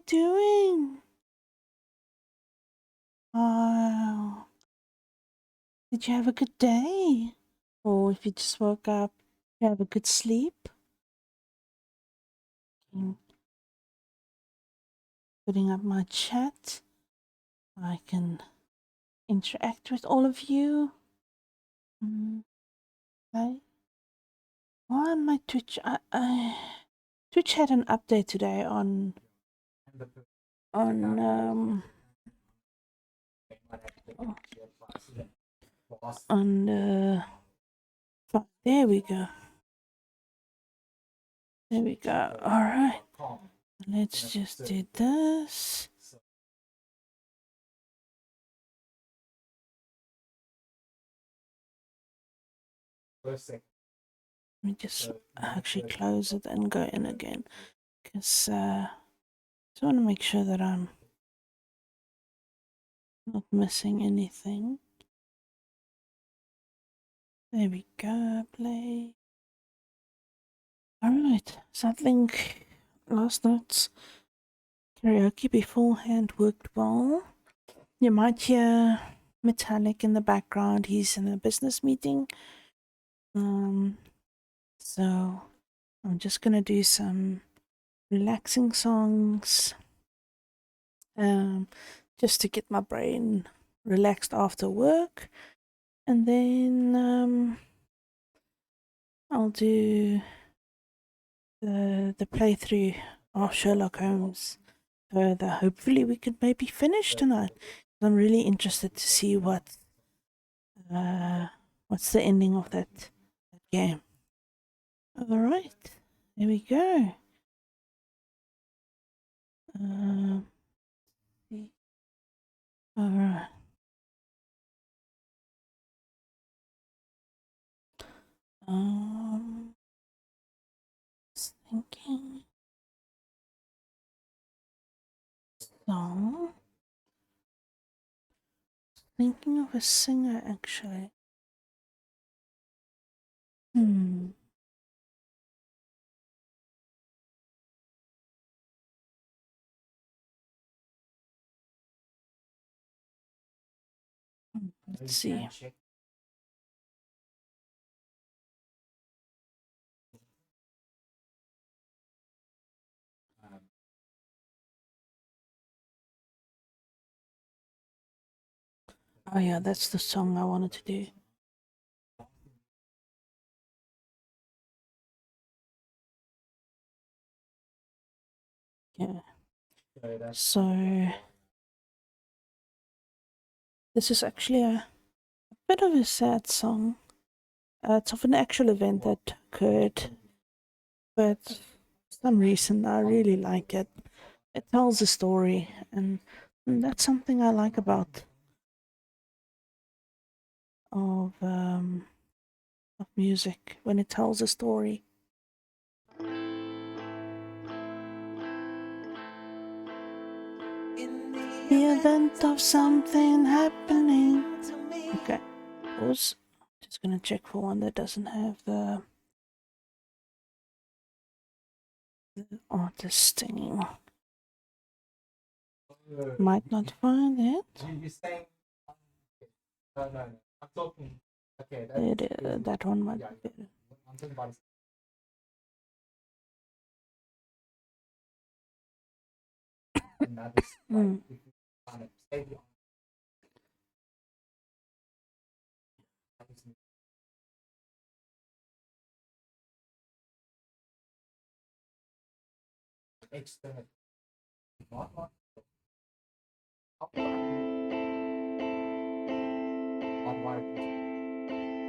you doing? Oh, did you have a good day? Or if you just woke up, you have a good sleep? Putting up my chat. I can interact with all of you. Okay. On my Twitch, Twitch had an update today on on the. There we go. There we go. All right. Let's just do this. Let me just actually close it and go in again, because I just want to make sure that I'm not missing anything. There we go. Play. All right. So I think last night's karaoke beforehand worked well. You might hear Metallic in the background. He's in a business meeting. So I'm just gonna do some relaxing songs, just to get my brain relaxed after work, and then I'll do the playthrough of Sherlock Holmes further. Hopefully we could maybe finish tonight. I'm really interested to see what's the ending of that game. All right, there we go. All right. Just thinking. Song. Thinking of a singer, actually. Let's see. Oh yeah, that's the song I wanted to do. Yeah. So this is actually a bit of a sad song. It's of an actual event that occurred, but for some reason I really like it. It tells a story, and that's something I like about of music, when it tells a story. The event of something happening. Okay, pause. Just gonna check for one that doesn't have the artist singing. Might not find it. No, I'm talking. Okay, that one might be better.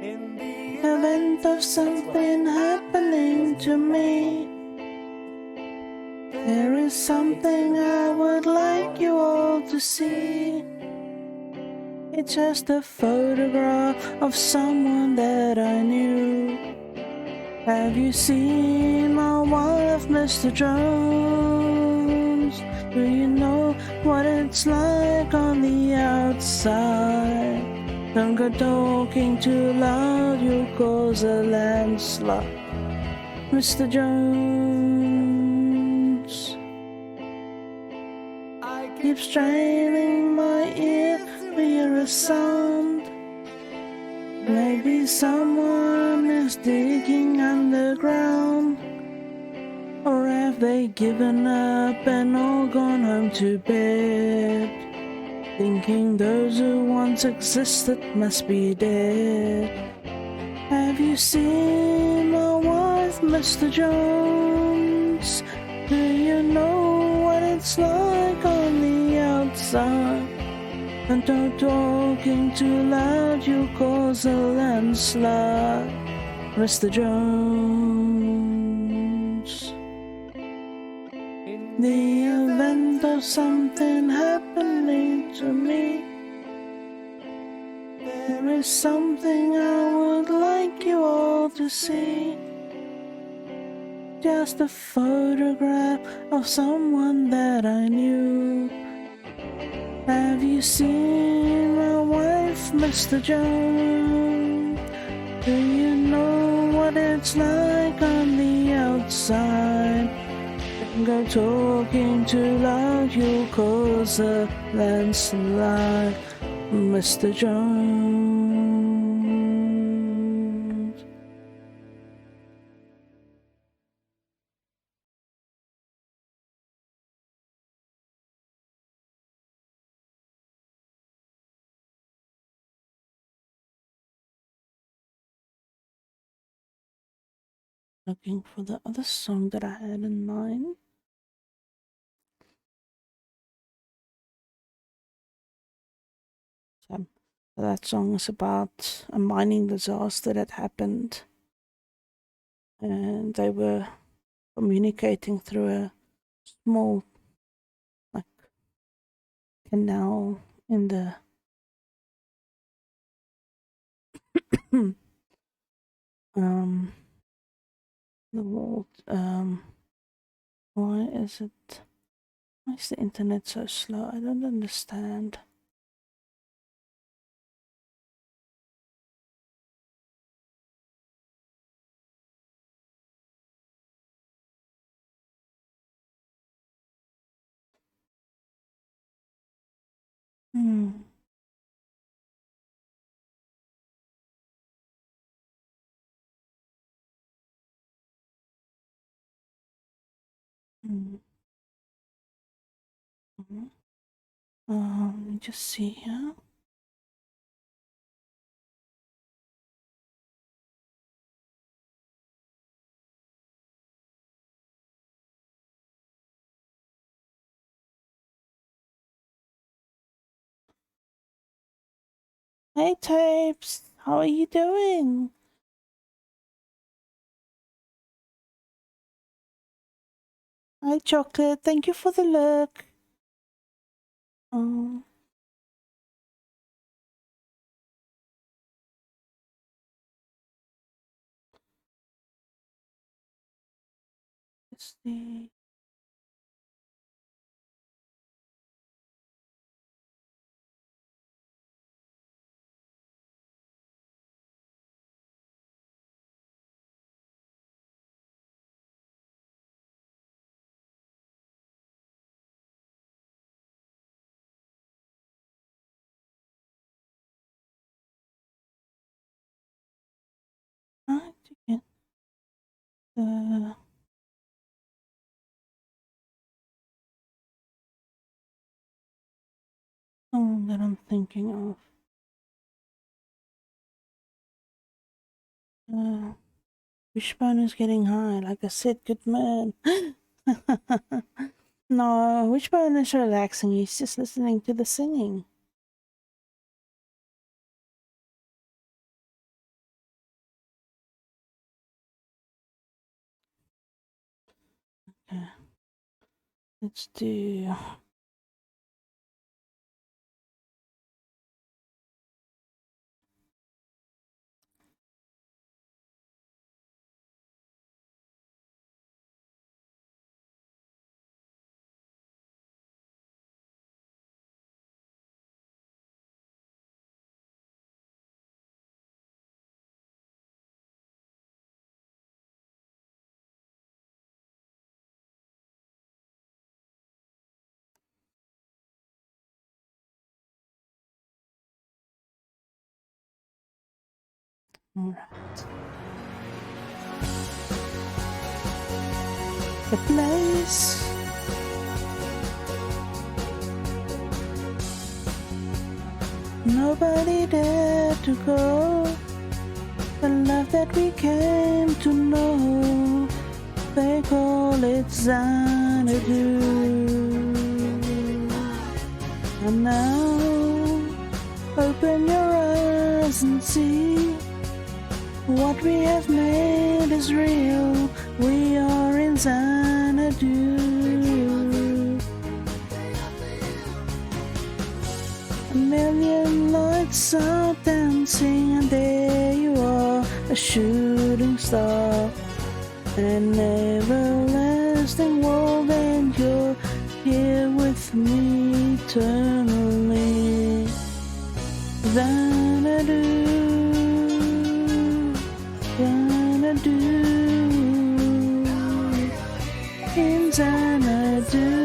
In the event of something happening to me, there is something I would like you all to see. It's just a photograph of someone that I knew. Have you seen my wall of Mr. Jones? Do you know what it's like on the outside? Don't go talking too loud, you'll cause a landslide. Mr. Jones. keep straining my ear to hear a sound. Maybe someone is digging underground. Or have they given up and all gone home to bed? Thinking those who once existed must be dead. Have you seen my wife, Mr. Jones? Do you know what it's like on the outside? And don't talking too loud, you'll cause a landslide, Mr. Jones. In the event of something happening to me, there is something I would like you all to see. Just a photograph of someone that I knew. Have you seen my wife, Mr. Jones? Do you know what it's like on the outside? Don't go talking too loud, you'll cause a landslide, Mr. Jones. Looking for the other song that I had in mind. That song is about a mining disaster that happened, and they were communicating through a small, like, canal in the the world. Why is the internet so slow? I don't understand. Let me just see here. Hey Tapes, how are you doing? Hi Chocolate, thank you for the look. Let's see. To get the song that I'm thinking of. Wishbone is getting high. Like I said, good man. No, Wishbone is relaxing. He's just listening to the singing. Okay. Let's do... Alright. The place. Nobody dared to go. The love that we came to know, they call it Xanadu. And now, open your eyes and see what we have made is real. We are in Xanadu. A million lights are dancing, and there you are, a shooting star. An everlasting world, and you're here with me eternally. Xanadu, Xanadu, in Xanadu.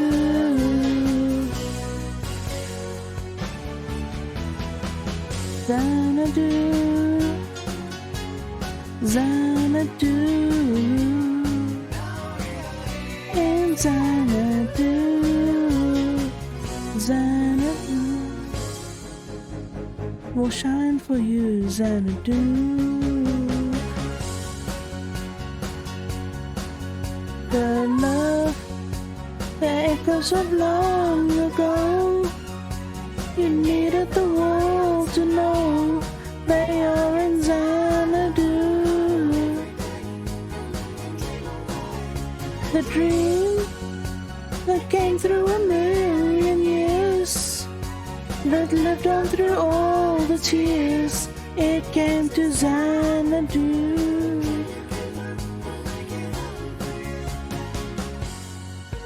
Xanadu, Xanadu, in Xanadu, Xanadu, will shine for you, Xanadu. The love, the echoes of long ago, you needed the world to know they are in Xanadu. The dream that came through a million years, that lived on through all the tears, it came to Xanadu.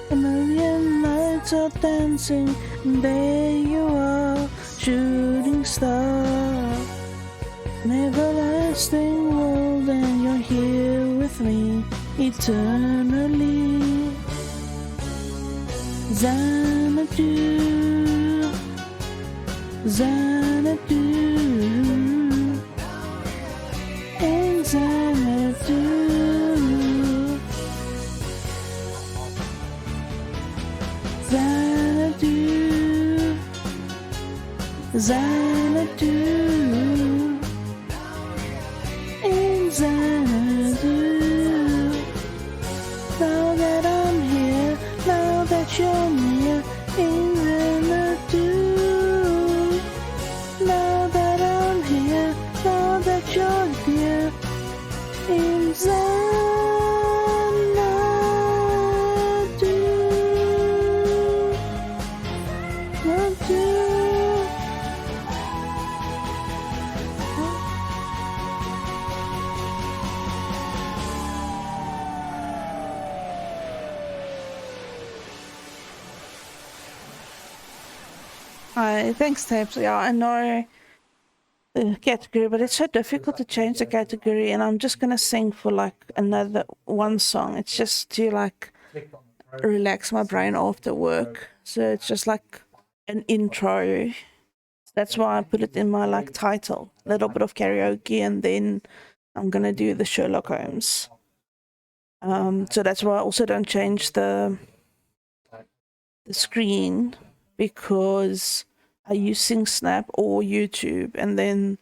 A million lights are dancing, and there you are, shooting star. An everlasting world, and you're here with me eternally. Xanadu, Xanadu, in Xanadu. Xanadu, Xanadu, in Xanadu. Now that I'm here, now that you're near, in Xanadu. Now that I'm here, now that you're here, in Xanadu. Hi, thanks, Tabs. Yeah, I know the category, but it's so difficult to change the category, and I'm just gonna sing for like another one song. It's just to like relax my brain after work. So it's just like an intro. That's why I put it in my like title, a little bit of karaoke, and then I'm gonna do the Sherlock Holmes. So that's why I also don't change the screen, because I use SingSnap or YouTube, and then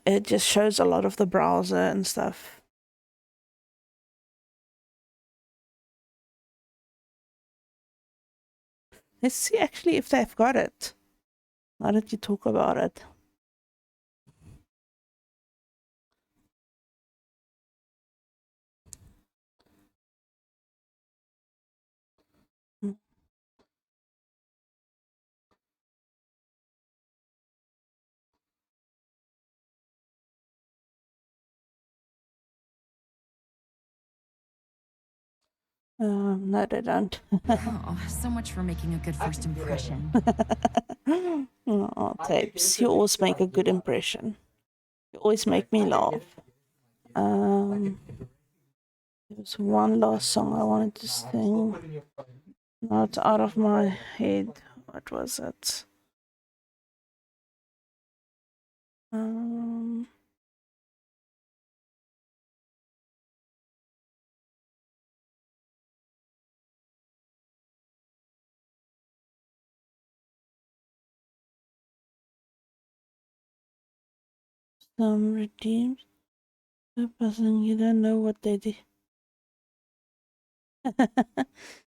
it just shows a lot of the browser and stuff. Let's see actually if they've got it. Now that you talk about it. No, they don't. Oh, so much for making a good first impression. Oh, Tapes, you always make a good impression. You always make me laugh. There's one last song I wanted to sing. Not out of my head. What was it? Some redeems the person you don't know what they did.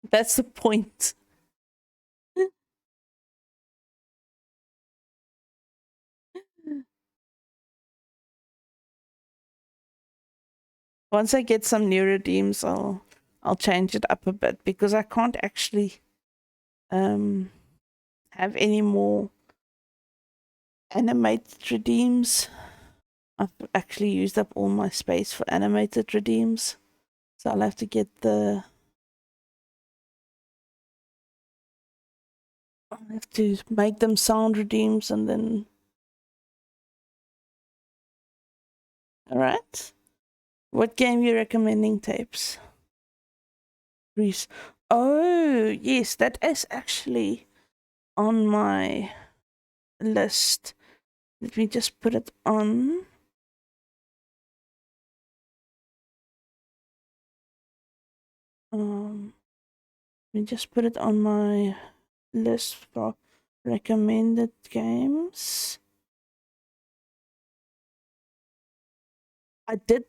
That's the point. Once I get some new redeems, I'll change it up a bit because I can't actually have any more animated redeems. I've actually used up all my space for animated redeems, so I'll have to get I'll have to make them sound redeems and then. All right. What game you recommending, Tapes? Reese. Oh, yes, that is actually on my list. Let me just put it on. Let me just put it on my list for recommended games. I did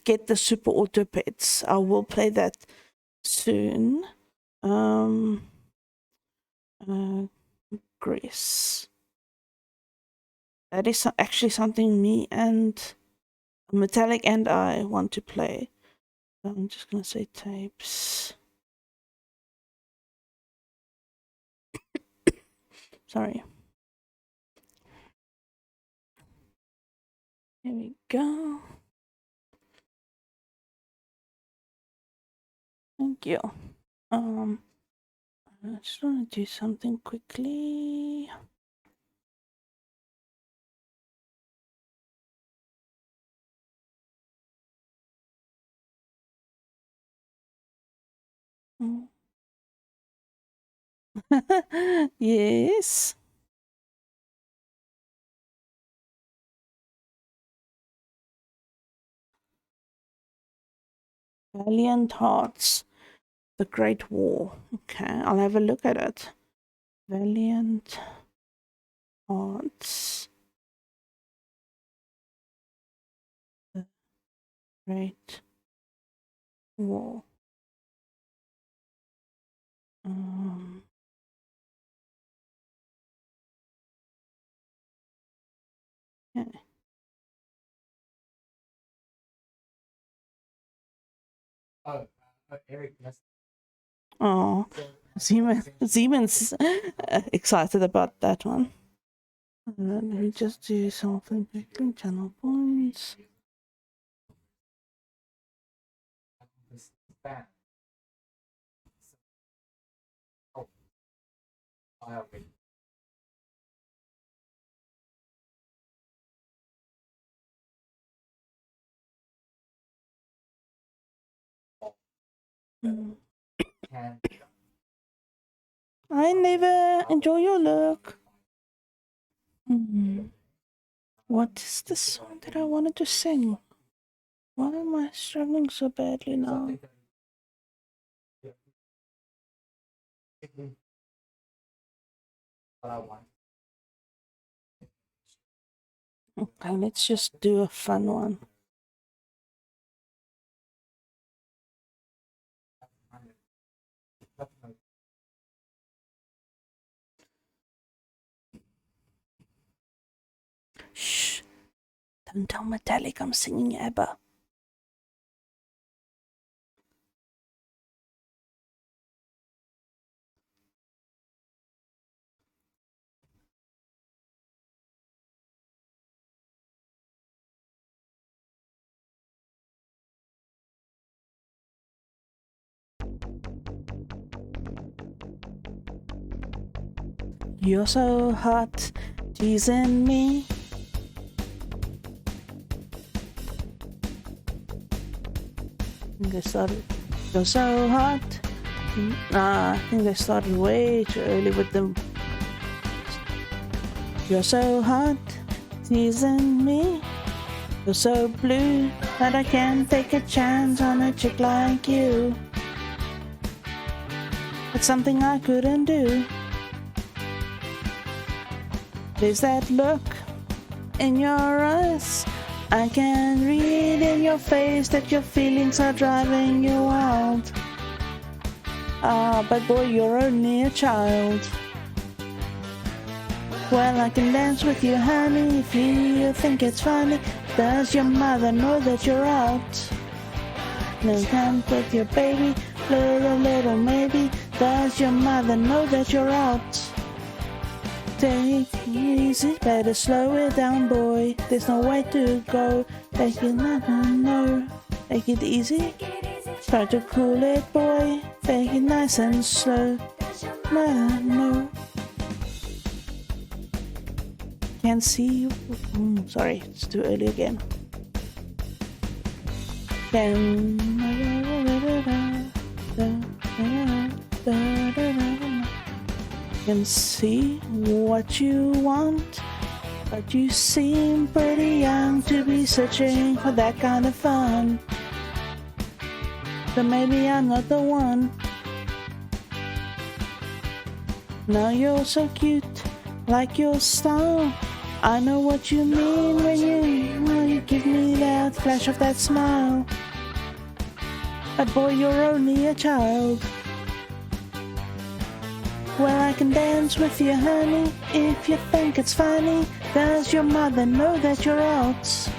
get the Super Auto Pets. I will play that soon. Grace. That is actually something me and Metallic and I want to play. I'm just gonna say Tapes. Sorry. Here we go. Thank you. I just want to do something quickly. Yes. Valiant Hearts, The Great War. Okay, I'll have a look at it. Valiant Hearts, The Great War. Okay. Eric. Oh, Siemens excited about that one. Let me just do something quickly. Channel points. I never enjoy your look. What is the song that I wanted to sing? Why am I struggling so badly now? Okay, let's just do a fun one. Shh! Don't tell Metallic I'm singing ABBA. You're so hot, teasing me. They started. You're so hot. I think they started way too early with them. You're so hot, teasing me. You're so blue that I can't take a chance on a chick like you. It's something I couldn't do. There's that look in your eyes. I can read in your face that your feelings are driving you wild. Ah, but boy, you're only a child. Well, I can dance with you, honey, if you think it's funny. Does your mother know that you're out? No time with your baby, little maybe. Does your mother know that you're out? Take it easy, better slow it down, boy. There's no way to go. Take it no. Take it easy. Try to cool it, boy. Take it nice and slow. No. Can't see you. Sorry, it's too early again. Can see what you want, but you seem pretty young to be searching for that kind of fun. So maybe I'm not the one. Now you're so cute, like your style. I know what you mean when you give me that flash of that smile. But boy, you're only a child. Well, I can dance with you, honey, if you think it's funny. Does your mother know that you're out?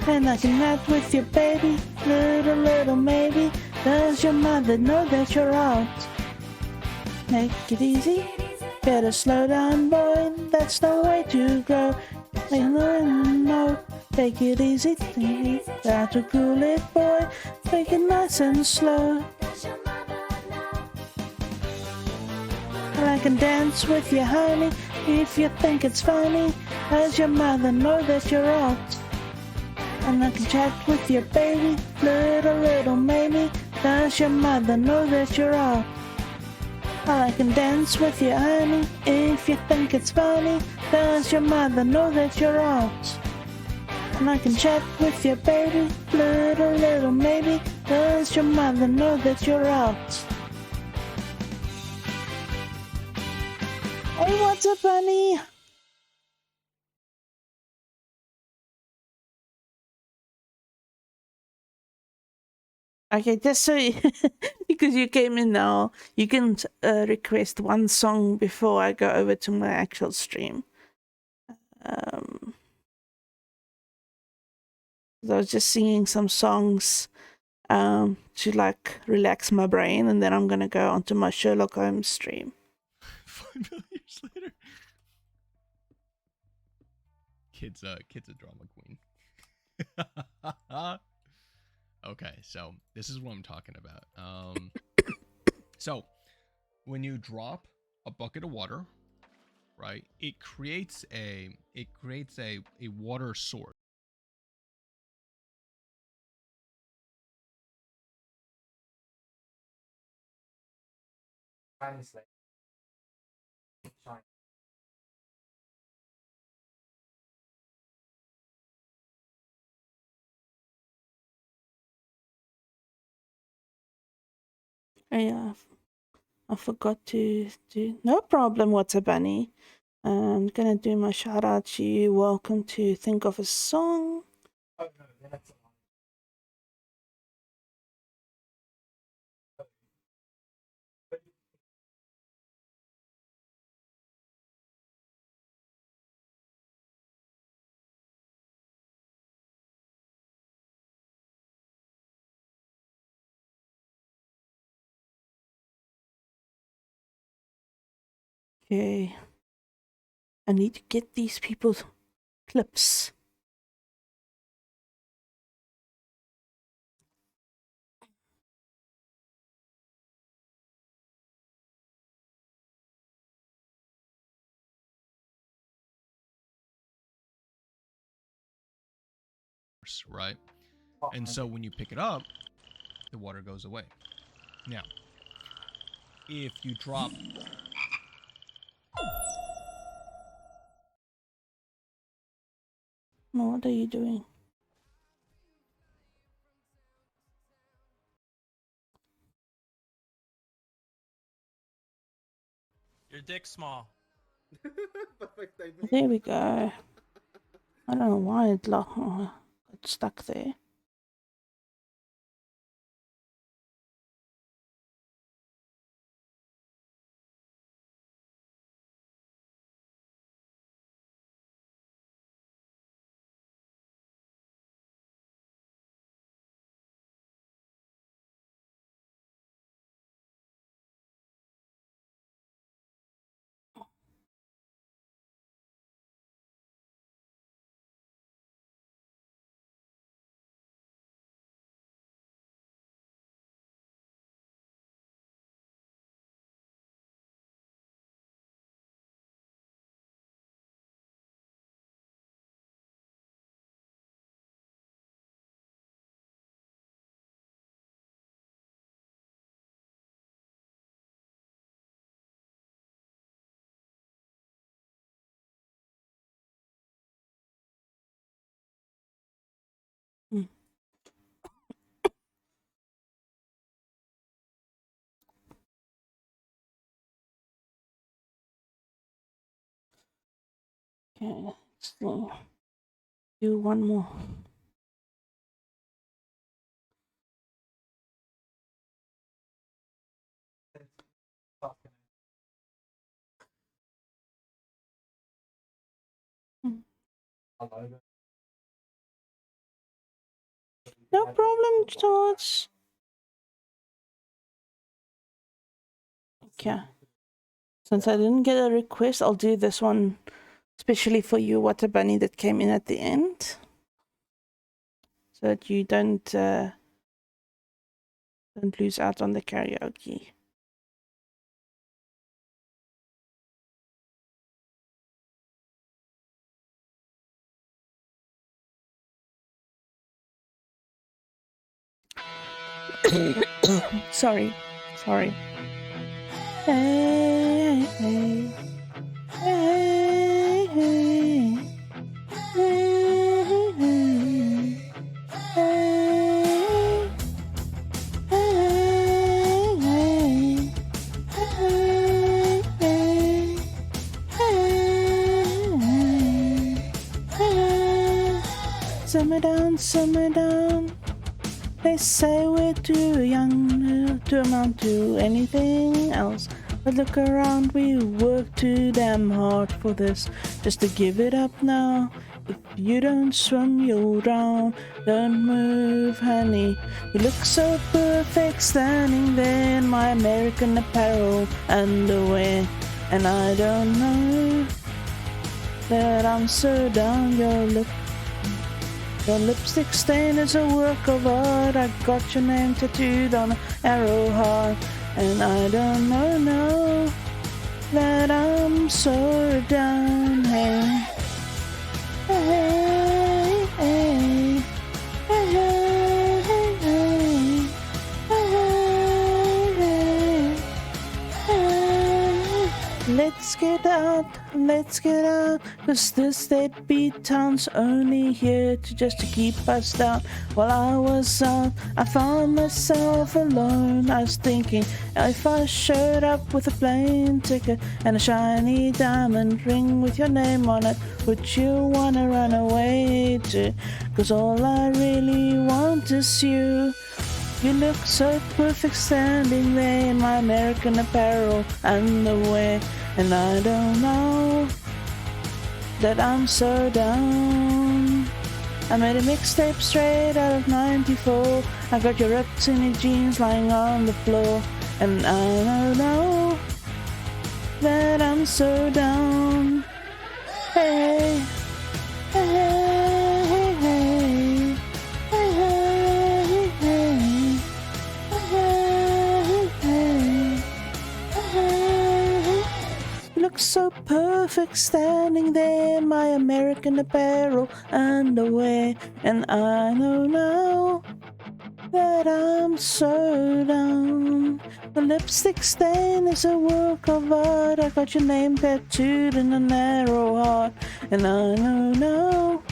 And I can rap with you, baby, little maybe. Does your mother know that you're out? Make it easy, better slow down, boy, that's the way to go. No, take it easy, try to cool it, boy, take it nice and slow. I can dance with you, honey, if you think it's funny. Does your mother know that you're out? And I can chat with you, baby, little maybe. Does your mother know that you're out? I can dance with you, honey, if you think it's funny. Does your mother know that you're out? And I can chat with you, baby, little maybe. Does your mother know that you're out? Hey, what's up, honey? Okay, just so you, because you came in now, you can request one song before I go over to my actual stream. I was just singing some songs to like relax my brain, and then I'm gonna go onto my Sherlock Holmes stream. 5 million years later. Kid's a drama queen. Okay, so this is what I'm talking about. So when you drop a bucket of water, right, it creates a water source. Yeah, I forgot to do. No problem, what's a bunny? I'm gonna do my shout out to you. Welcome to Think of a Song. Okay. I need to get these people's clips. Right? And so when you pick it up, the water goes away. Now, if you drop... What are you doing? Your dick's small. There we go. I don't know why it got stuck there. Okay, let's see. Do one more. No problem, George. Okay. Since I didn't get a request, I'll do this one especially for you, Water Bunny, that came in at the end. So that you don't lose out on the karaoke. Sorry. Hey, hey, hey, hey, hey, hey, Simmer down. They say we're too young to amount to anything else. But look around, we work too damn hard for this. Just to give it up now. If you don't swim, you'll drown. Don't move, honey. You look so perfect standing there in my American apparel underwear. And I don't know that I'm so down. Your lipstick stain is a work of art. I got your name tattooed on an arrow heart. And I don't know now that I'm so down. Hey, hey, hey, hey, hey, hey, hey, hey. Let's get out, 'cause this deadbeat town's only here just to keep us down. While I was out, I found myself alone. I was thinking, if I showed up with a plane ticket and a shiny diamond ring with your name on it, would you wanna run away to? 'Cause all I really want is you. You look so perfect standing there in my American apparel underwear. And I don't know that I'm so down. I made a mixtape straight out of 94. I got your ripped skinny jeans lying on the floor. And I don't know that I'm so down. Hey, hey, hey, hey, hey, hey, hey, hey, hey, hey. Look so perfect standing there in my American apparel underwear. And I know now that I'm so down. The lipstick stain is a work of art. I got your name tattooed in a narrow heart. And I know now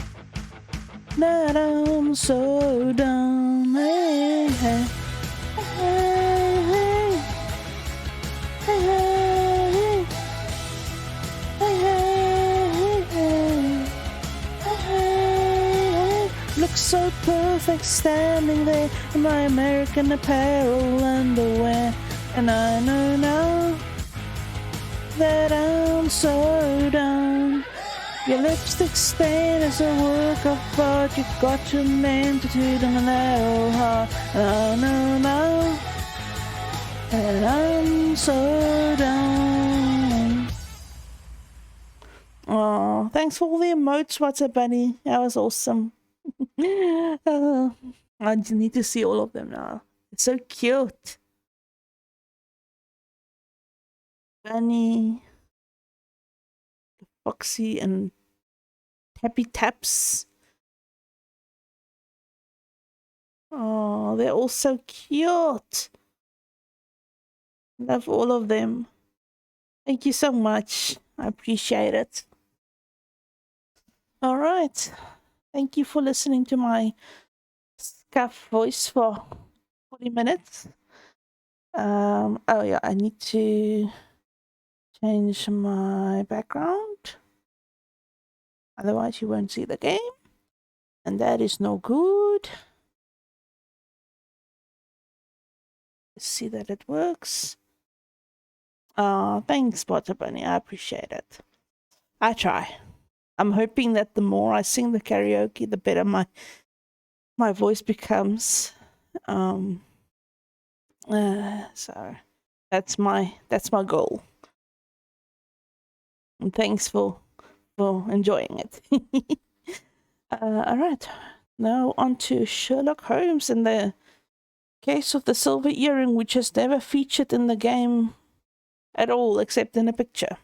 that I'm so down. Hey, hey, hey, hey, hey, hey, hey, hey, hey, hey. perfect standing there in my American Apparel underwear. And I know now that I'm so done. Your lipstick stain is a work of art. You've got your magnitude and a narrow heart. And I know now that I'm so done. Oh, thanks for all the emotes, WhatsApp Bunny. That was awesome. I just need to see all of them now. It's so cute. Bunny, Foxy, and Tappy Taps. Oh, they're all so cute. Love all of them. Thank you so much. I appreciate it. All right. Thank you for listening to my scuff voice for 40 minutes. Oh yeah, I need to change my background. Otherwise you won't see the game. And that is no good. Let's see that it works. Oh, thanks, Butter Bunny. I appreciate it. I try. I'm hoping that the more I sing the karaoke, the better my voice becomes. So that's my goal. And thanks for enjoying it. All right, now on to Sherlock Holmes and the case of the silver earring, which has never featured in the game at all, except in a picture.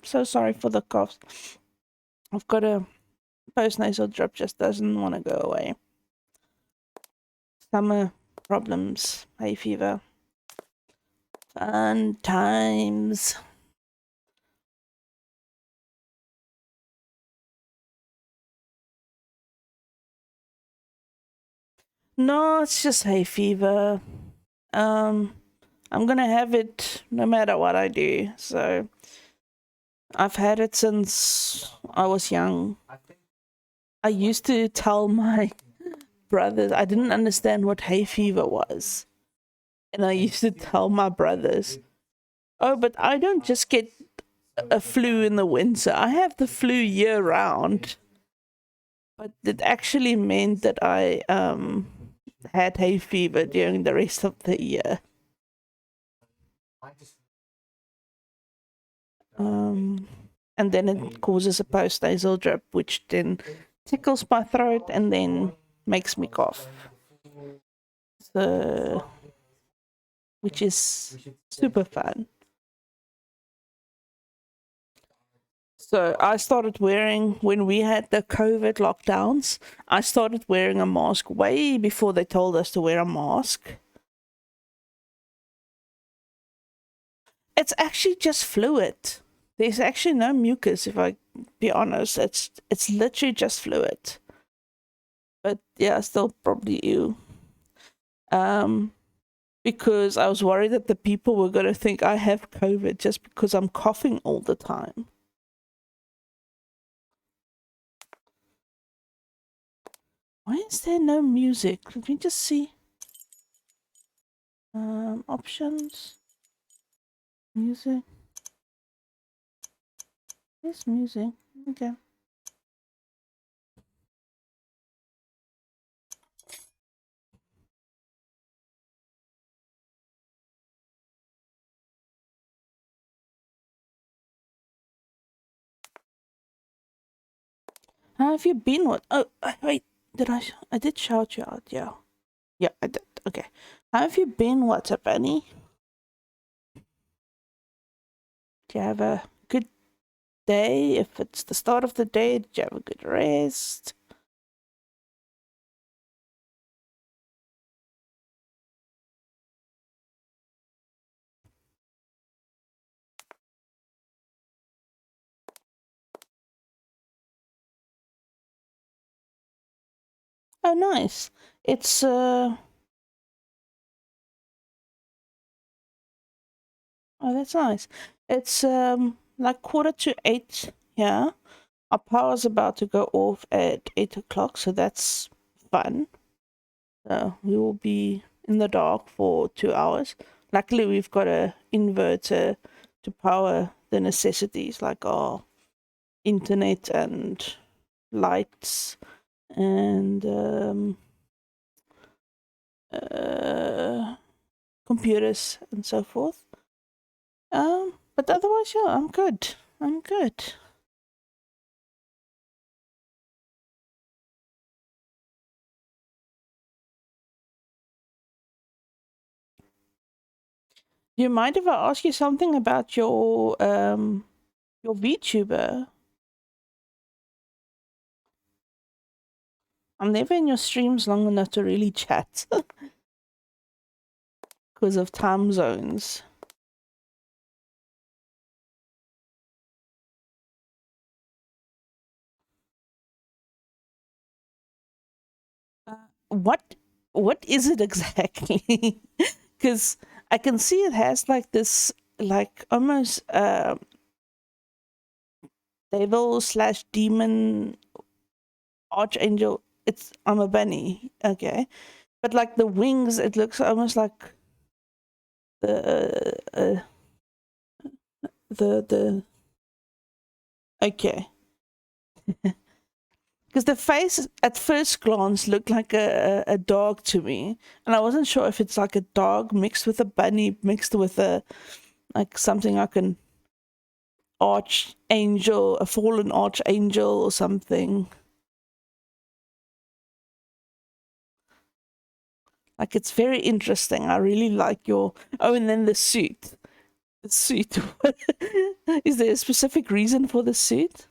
So sorry for the cough. I've got a post-nasal drip, just doesn't want to go away. Summer problems, hay fever. Fun times. No, it's just hay fever. I'm gonna have it no matter what I do. So I've had it since I was young. I used to tell my brothers, I didn't understand what hay fever was. And I used to tell my brothers, oh, but I don't just get a flu in the winter. I have the flu year round. But it actually meant that I had hay fever during the rest of the year. And then it causes a post-nasal drip, which then tickles my throat and then makes me cough. So, which is super fun. So I started wearing, when we had the COVID lockdowns, I started wearing a mask way before they told us to wear a mask. It's actually just fluid. There's actually no mucus, if I be honest. It's literally just fluid. But yeah, still probably ew. Because I was worried that the people were gonna think I have COVID just because I'm coughing all the time. Why is there no music? Let me just see. Options. Music. There's music. Okay. How have you been? What? Oh, wait. Did I did shout you out, yeah. Yeah, I did. Okay. How have you been, WhatsApp Bunny? Do you have a good day? If it's the start of the day, did you have a good rest? Oh, nice. It's Oh, that's nice. It's like 7:45 here. Our power's about to go off at 8 o'clock, so that's fun. So we will be in the dark for 2 hours. Luckily, we've got a inverter to power the necessities like our internet and lights and uh, computers and so forth. But otherwise, yeah, I'm good. I'm good. Do you mind if I ask you something about your VTuber? I'm never in your streams long enough to really chat because of time zones. What is it exactly? Because I can see it has like this, like almost devil slash demon archangel. I'm a bunny, okay, but like the wings, it looks almost like the the okay. Because the face at first glance looked like a dog to me, and I wasn't sure if it's like a dog mixed with a bunny mixed with a like something like an archangel, a fallen archangel or something. Like it's very interesting. I really like your. Oh, and then the suit. The suit. Is there a specific reason for the suit?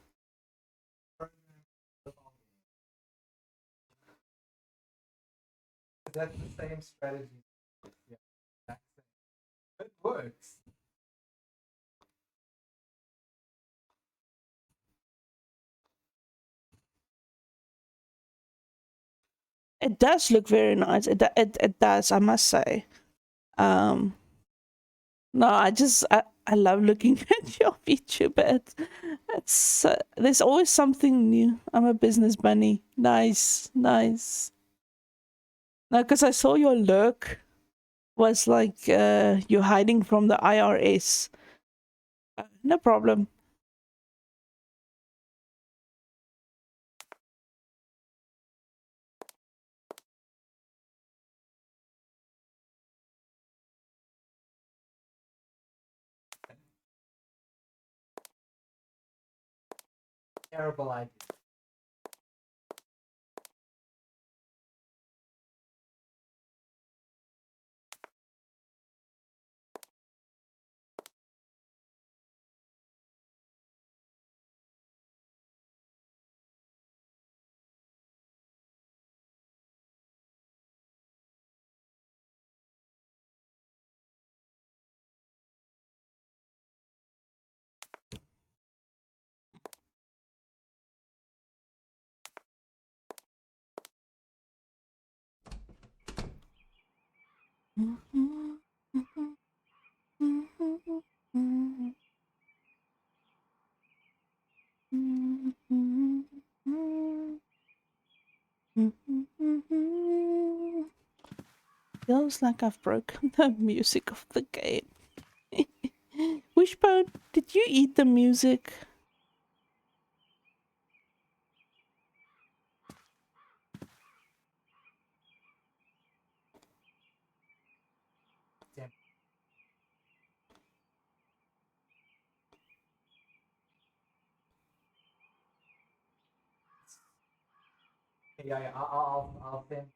That's the same strategy. Yeah, that's it. It works. It does look very nice. It does. I must say. Um, no, I love looking at your VTuber. It's there's always something new. I'm a business bunny. Nice, nice. No, because I saw your lurk was like you're hiding from the IRS. No problem. Terrible idea. Feels like I've broken the music of the game. Wishbone, did you eat the music? Damn. Yeah, I'll send.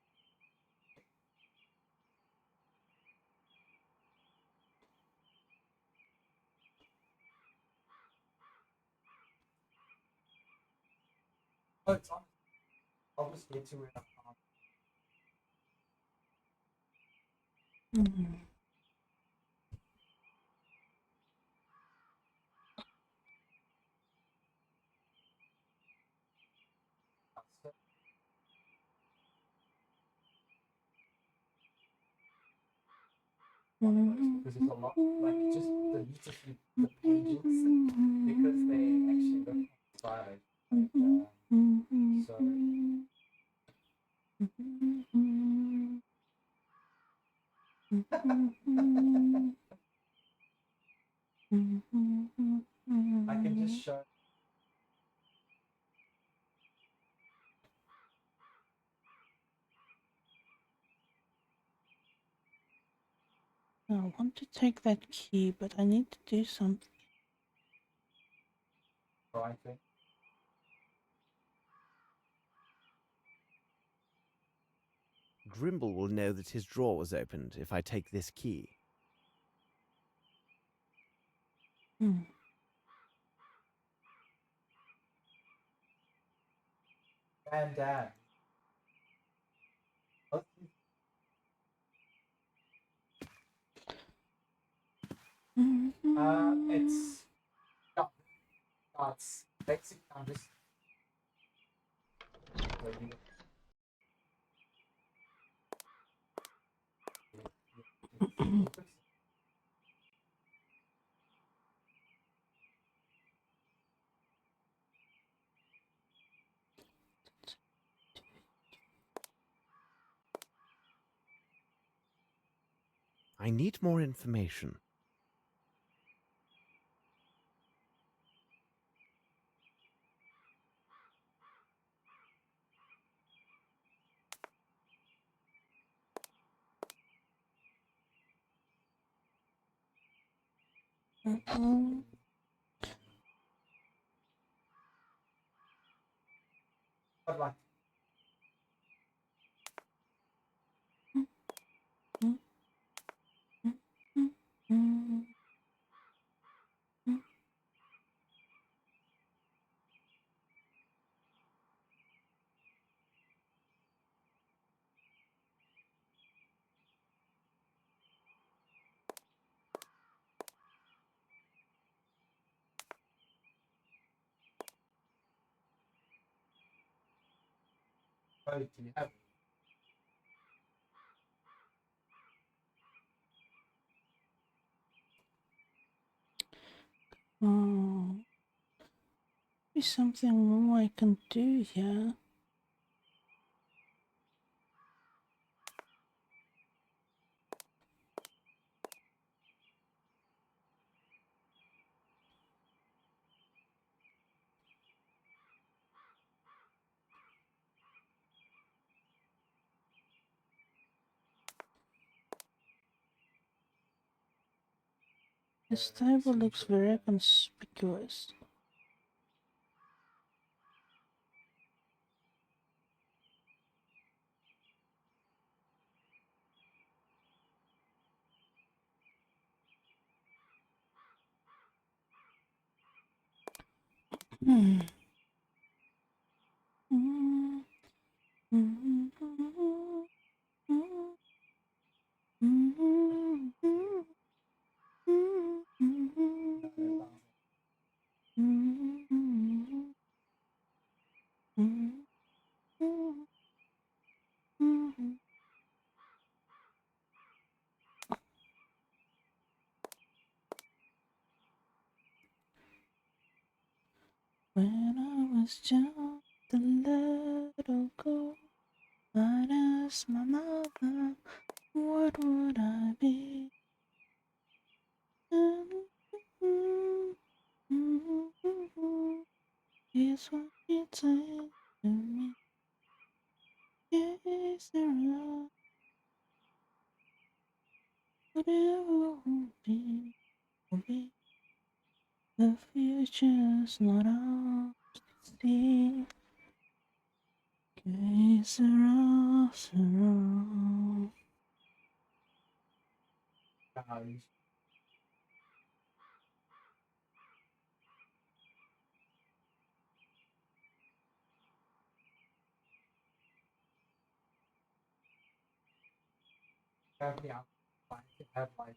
Oh, it's on. I'll just get to it. Mm. because there's a lot, like just the literacy, the pages, because they actually look stylish. So I can just show. I want to take that key, but I need to do something. I think. Grimble will know that his drawer was opened if I take this key. Hmm. And Dad. It's it's basic. I'm just I need more information. like do you have? Oh, be something more I can do here. This table looks very conspicuous. Hmm. When I was just a little girl, I'd ask my mother, what would I be? Here's what she said to me. Yes, there are whatever will be. The future's not ours to see. Que sera, sera. Have the outline to have like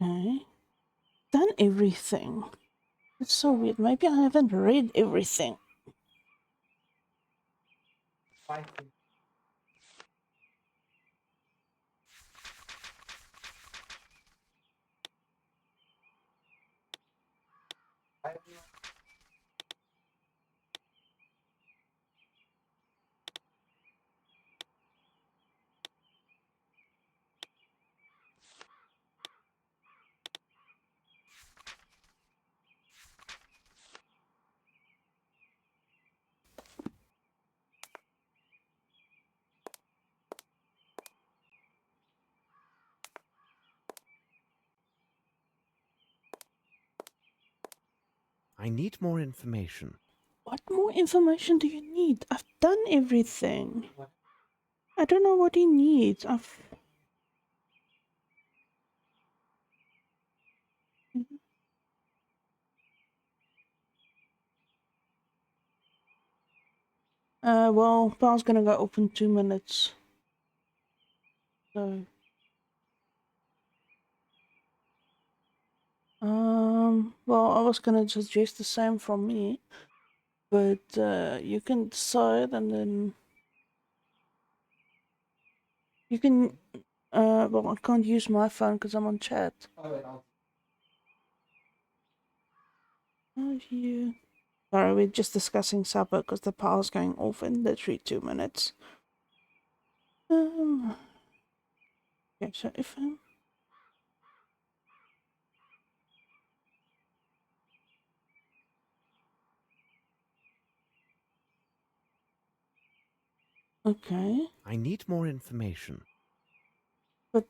Okay. Done everything. It's so weird. Maybe I haven't read everything. Fighting. I don't know. I need more information. What more information do you need? I've done everything. What? I don't know what he needs. Well, bar's gonna go open 2 minutes. So, well, I was gonna suggest the same from me, but you can decide, and then you can. Well, I can't use my phone because I'm on chat. Oh, wait, I'll How do you? Sorry, we're just discussing supper because the power's going off in literally 2 minutes. Okay, so if I'm okay, I need more information. but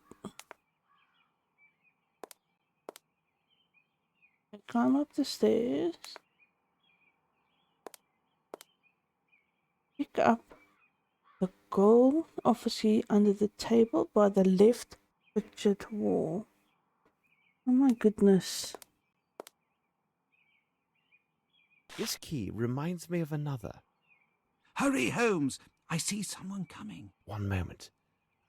I climb up the stairs, pick up the gold officer under the table by the left pictured wall. Oh my goodness. This key reminds me of another. Hurry, Holmes! I see someone coming. One moment.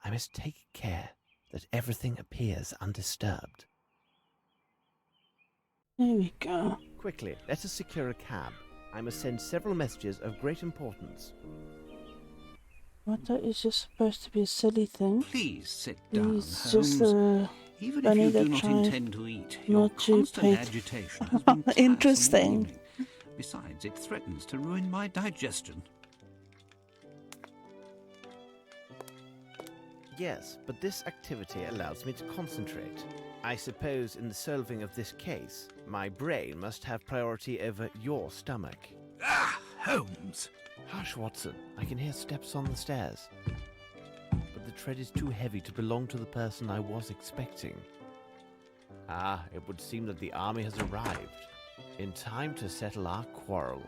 I must take care that everything appears undisturbed. There we go. Quickly, let us secure a cab. I must send several messages of great importance. What is just supposed to be a silly thing? Please sit down, It's Holmes. just Even if funny you do that not try intend to eat, your not to constant pay- agitation has been tiresome all Interesting. evening. Besides, it threatens to ruin my digestion. Yes, but this activity allows me to concentrate. I suppose in the solving of this case, my brain must have priority over your stomach. Ah, Holmes! Hush, Watson. I can hear steps on the stairs. But the tread is too heavy to belong to the person I was expecting. Ah, it would seem that the army has arrived. In time to settle our quarrel.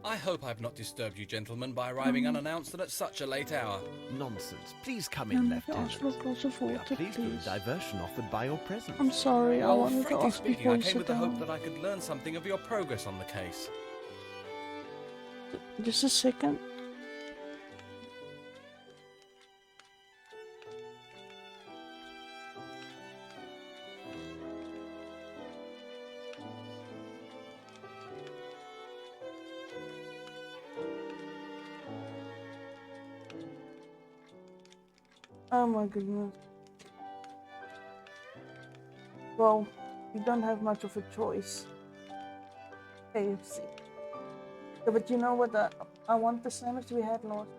I hope I've not disturbed you gentlemen by arriving unannounced and at such a late hour. Nonsense. Please come in, Ask Lieutenant. for a glass of We are water, pleased with please. the diversion offered by your presence. I'm sorry, I Well, wanted to frankly ask speaking, before I you came sit with the hope down. that I could learn something of your progress on the case. Just a second. Oh my goodness. Well, you don't have much of a choice. KFC. Yeah, but you know what? I want the same as we had last.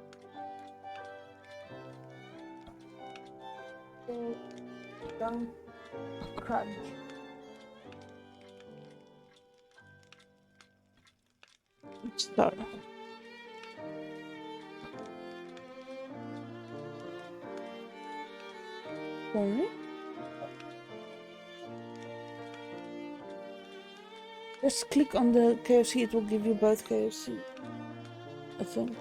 Don't crunch. So. Sorry. Just click on the KFC, it will give you both KFC. I think.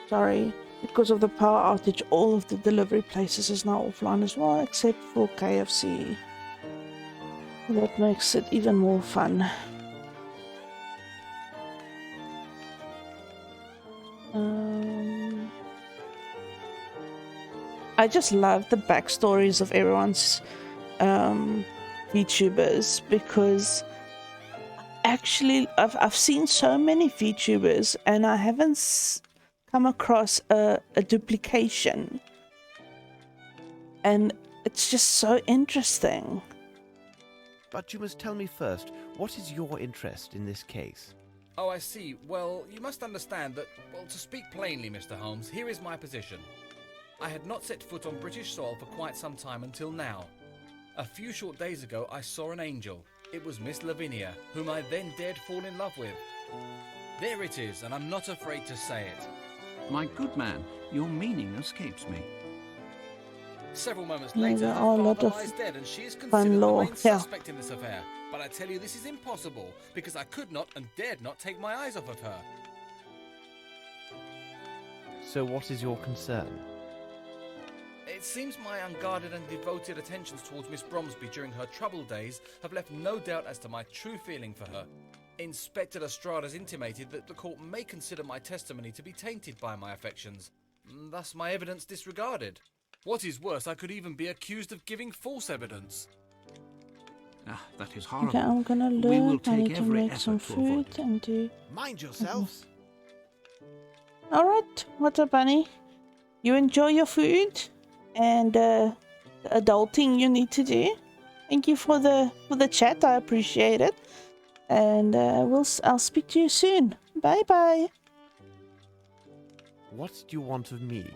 Sorry. Because of the power outage, all of the delivery places is now offline as well, except for KFC. That makes it even more fun. I just love the backstories of everyone's VTubers, because actually I've seen so many VTubers and I haven't come across a duplication, and it's just so interesting. But you must tell me first, what is your interest in this case? Oh, I see. Well, you must understand that, well, to speak plainly, Mr. Holmes, here is my position. I had not set foot on British soil for quite some time until now. A few short days ago, I saw an angel. It was Miss Lavinia, whom I then dared fall in love with. There it is, and I'm not afraid to say it. My good man, your meaning escapes me. Several moments Yeah, later, there her are a lot father of lies dead, and she is fun considered the law, main yeah. suspect in this affair. But I tell you, this is impossible, because I could not and dared not take my eyes off of her. So what is your concern? It seems my unguarded and devoted attentions towards Miss Bromsby during her troubled days have left no doubt as to my true feeling for her. Inspector Lestrade has intimated that the court may consider my testimony to be tainted by my affections, thus my evidence disregarded. What is worse, I could even be accused of giving false evidence. Ah, that is horrible. Okay, I'm gonna We will look. I take need to every make some effort to avoid food it. and do. Mind yourselves! Alright, Water Bunny. You enjoy your food and the adulting you need to do. Thank you for the chat. I appreciate it. And I'll speak to you soon. Bye bye. What do you want of me?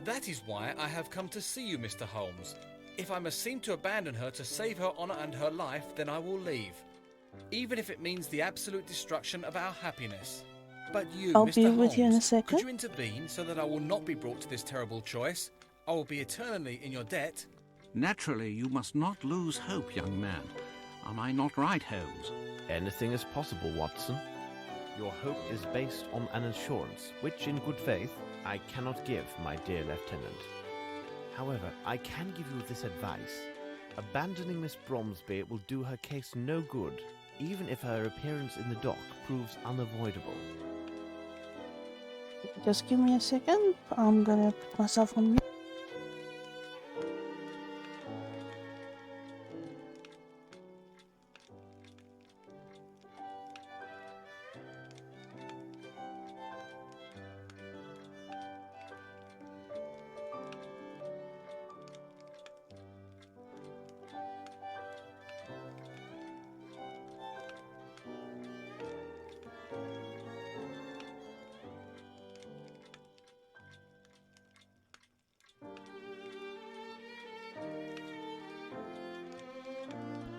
That is why I have come to see you, Mr. Holmes. If I must seem to abandon her to save her honour and her life, then I will leave. Even if it means the absolute destruction of our happiness. But you, I'll Mr. be Holmes, with you in a second. could you intervene so that I will not be brought to this terrible choice? I will be eternally in your debt. Naturally, you must not lose hope, young man. Am I not right, Holmes? Anything is possible, Watson. Your hope is based on an assurance, which in good faith, I cannot give, my dear Lieutenant. However, I can give you this advice. Abandoning Miss Bromsby will do her case no good, even if her appearance in the dock proves unavoidable. Just give me a second. I'm gonna put myself on mute.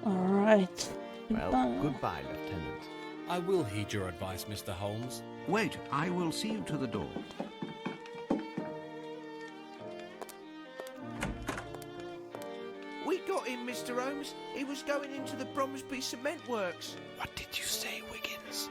Alright. Well, goodbye, Lieutenant. I will heed your advice, Mr. Holmes. Wait, I will see you to the door. We got him, Mr. Holmes. He was going into the Bromsby Cement Works. What did you say, Wiggins?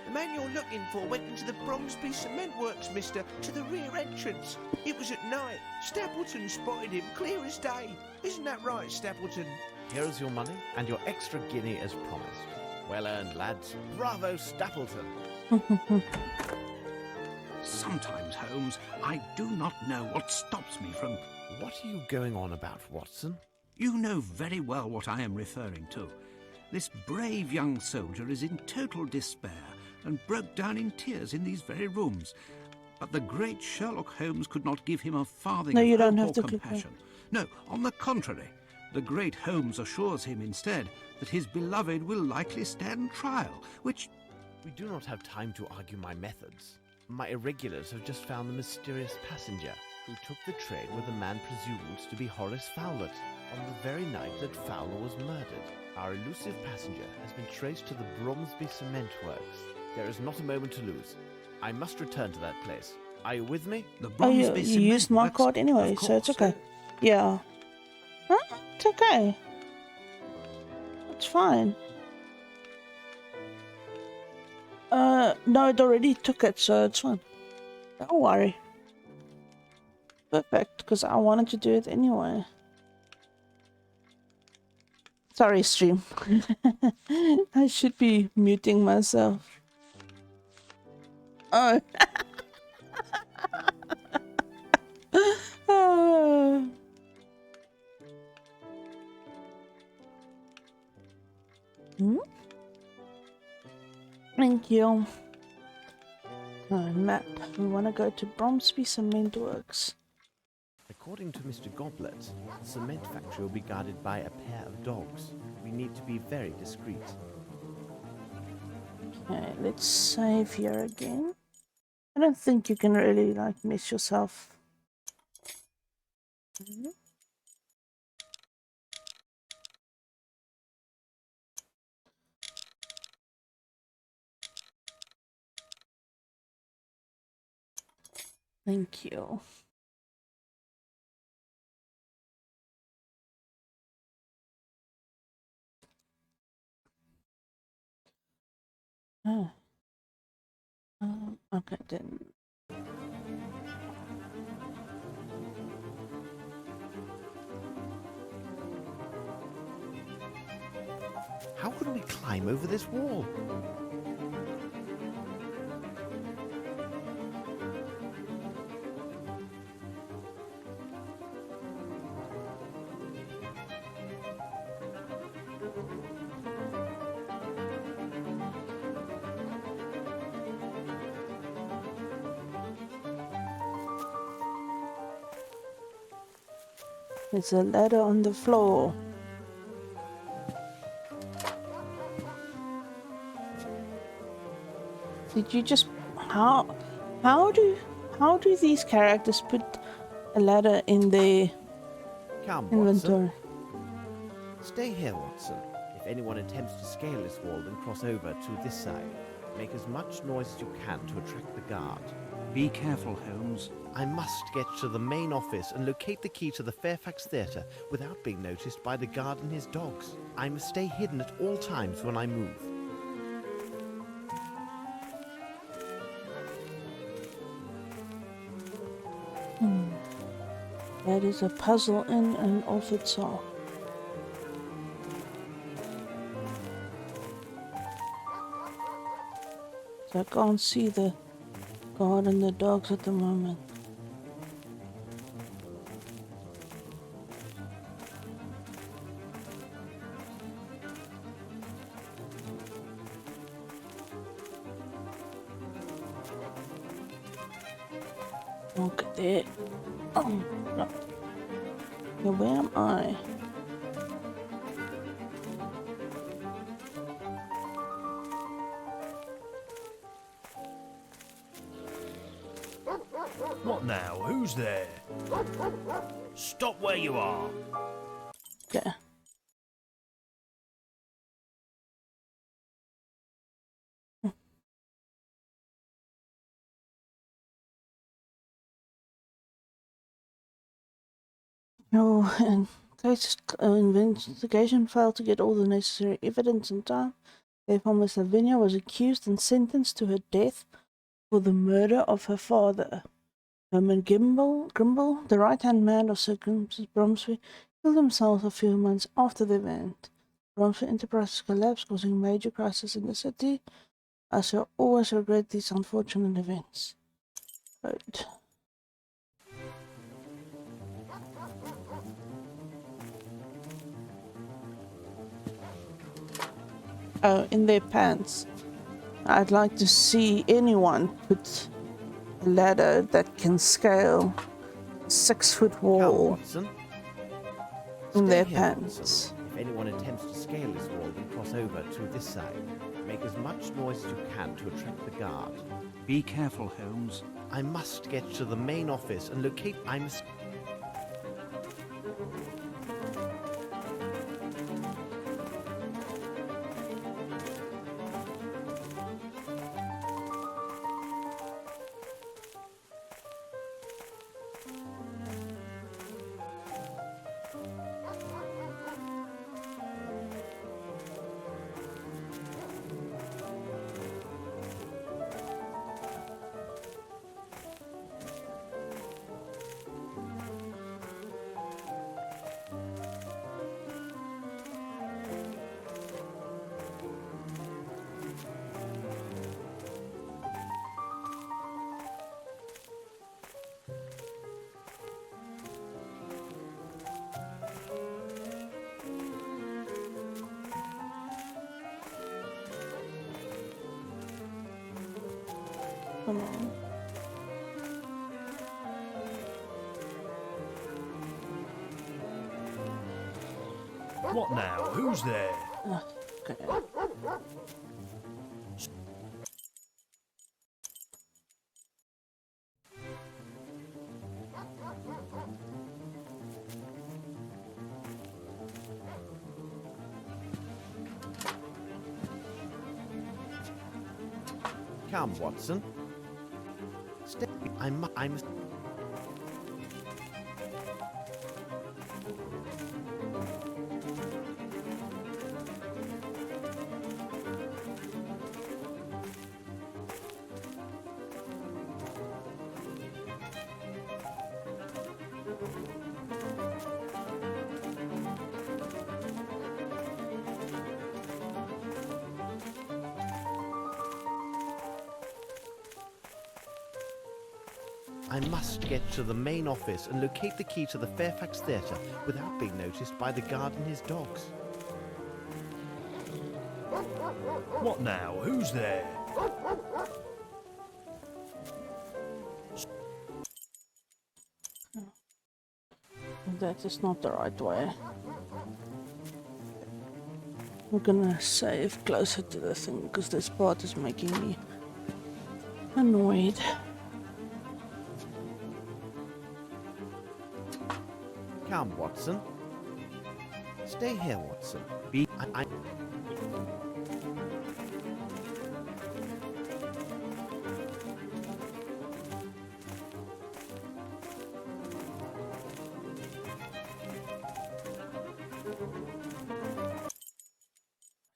The man you're looking for went into the Bromsby Cement Works, mister, to the rear entrance. It was at night. Stapleton spotted him clear as day. Isn't that right, Stapleton? Here is your money and your extra guinea as promised. Well earned, lads. Bravo, Stapleton. Sometimes, Holmes, I do not know what stops me from... What are you going on about, Watson? You know very well what I am referring to. This brave young soldier is in total despair and broke down in tears in these very rooms. But the great Sherlock Holmes could not give him a farthing No, of you don't hope have or to click that. compassion. No, on the contrary. The great Holmes assures him instead that his beloved will likely stand trial, which... We do not have time to argue my methods. My irregulars have just found the mysterious passenger who took the train with a man presumed to be Horace Fowler on the very night that Fowler was murdered. Our elusive passenger has been traced to the Bromsby Cement Works. There is not a moment to lose. I must return to that place. Are you with me? The Oh, you Bromsby Cement used my Works, card anyway, of so it's course. okay. Yeah. Huh? It's okay. It's fine. No, it already took it, so it's fine. Don't worry. Perfect, because I wanted to do it anyway. Sorry, stream. I should be muting myself. Oh. Ah. Hmm? Thank you. Matt, we want to go to Bromsby Cement Works. According to Mr. Goblet, the cement factory will be guarded by a pair of dogs. We need to be very discreet. Okay, let's save here again. I don't think you can really like mess yourself. Thank you. Oh. Okay, then. How can we climb over this wall? There's a ladder on the floor. Did you just how do these characters put a ladder in their Come, inventory? Watson. Stay here, Watson. If anyone attempts to scale this wall, then cross over to this side. Make as much noise as you can to attract the guard. Be careful, Holmes. I must get to the main office and locate the key to the Fairfax Theatre without being noticed by the guard and his dogs. I must stay hidden at all times when I move. That is a puzzle in and of itself. So I can't see the guard and the dogs at the moment. Look at that. Oh, no. Yeah, where am I? What now? Who's there? Stop where you are. Okay. No, and case investigation failed to get all the necessary evidence in time. Therefore, Miss Lavinia was accused and sentenced to her death for the murder of her father. Herman Grimble, the right-hand man of Sir Bromsby, killed himself a few months after the event. Bromsby Enterprises collapsed, causing major crisis in the city. I shall always regret these unfortunate events. Right. Oh, in their pants. I'd like to see anyone put a ladder that can scale a 6-foot Come, wall Watson. in Stay their here, pants. Watson. If anyone attempts to scale this wall, then cross over to this side. Make as much noise as you can to attract the guard. Be careful, Holmes. I must get to the main office and locate... I must... Come on. What now? Who's there? Okay. Come, Watson. Stay. I'm. I must get to the main office and locate the key to the Fairfax Theatre without being noticed by the guard and his dogs. What now? Who's there? That is not the right way. I'm gonna save closer to the thing because this part is making me annoyed. Come, Watson. Stay here, Watson. I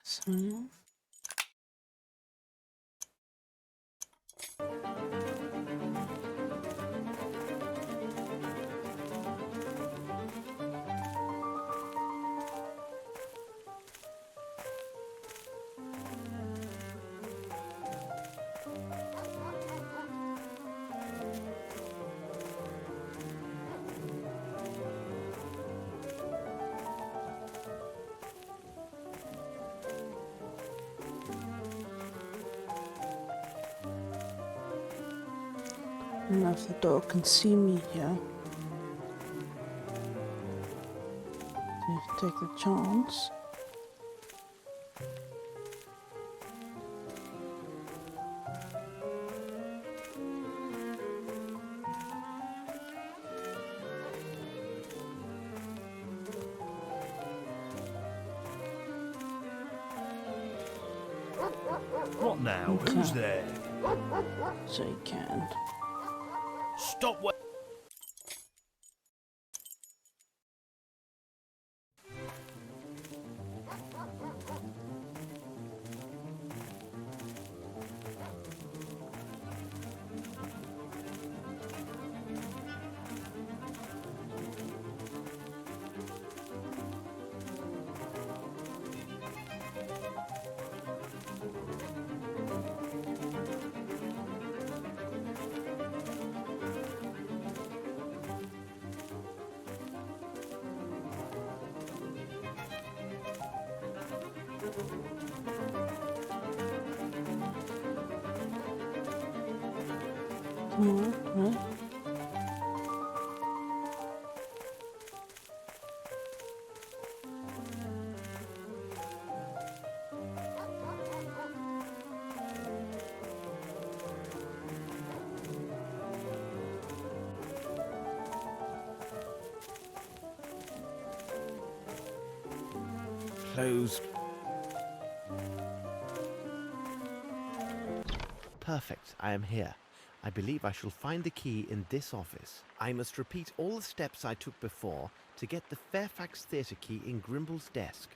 So, I don't know if the dog can see me here. So take the chance. What now? Who's Okay. there? So you can. Stop where... Right. closed. Perfect, I am here. I believe I shall find the key in this office. I must repeat all the steps I took before to get the Fairfax Theatre key in Grimble's desk.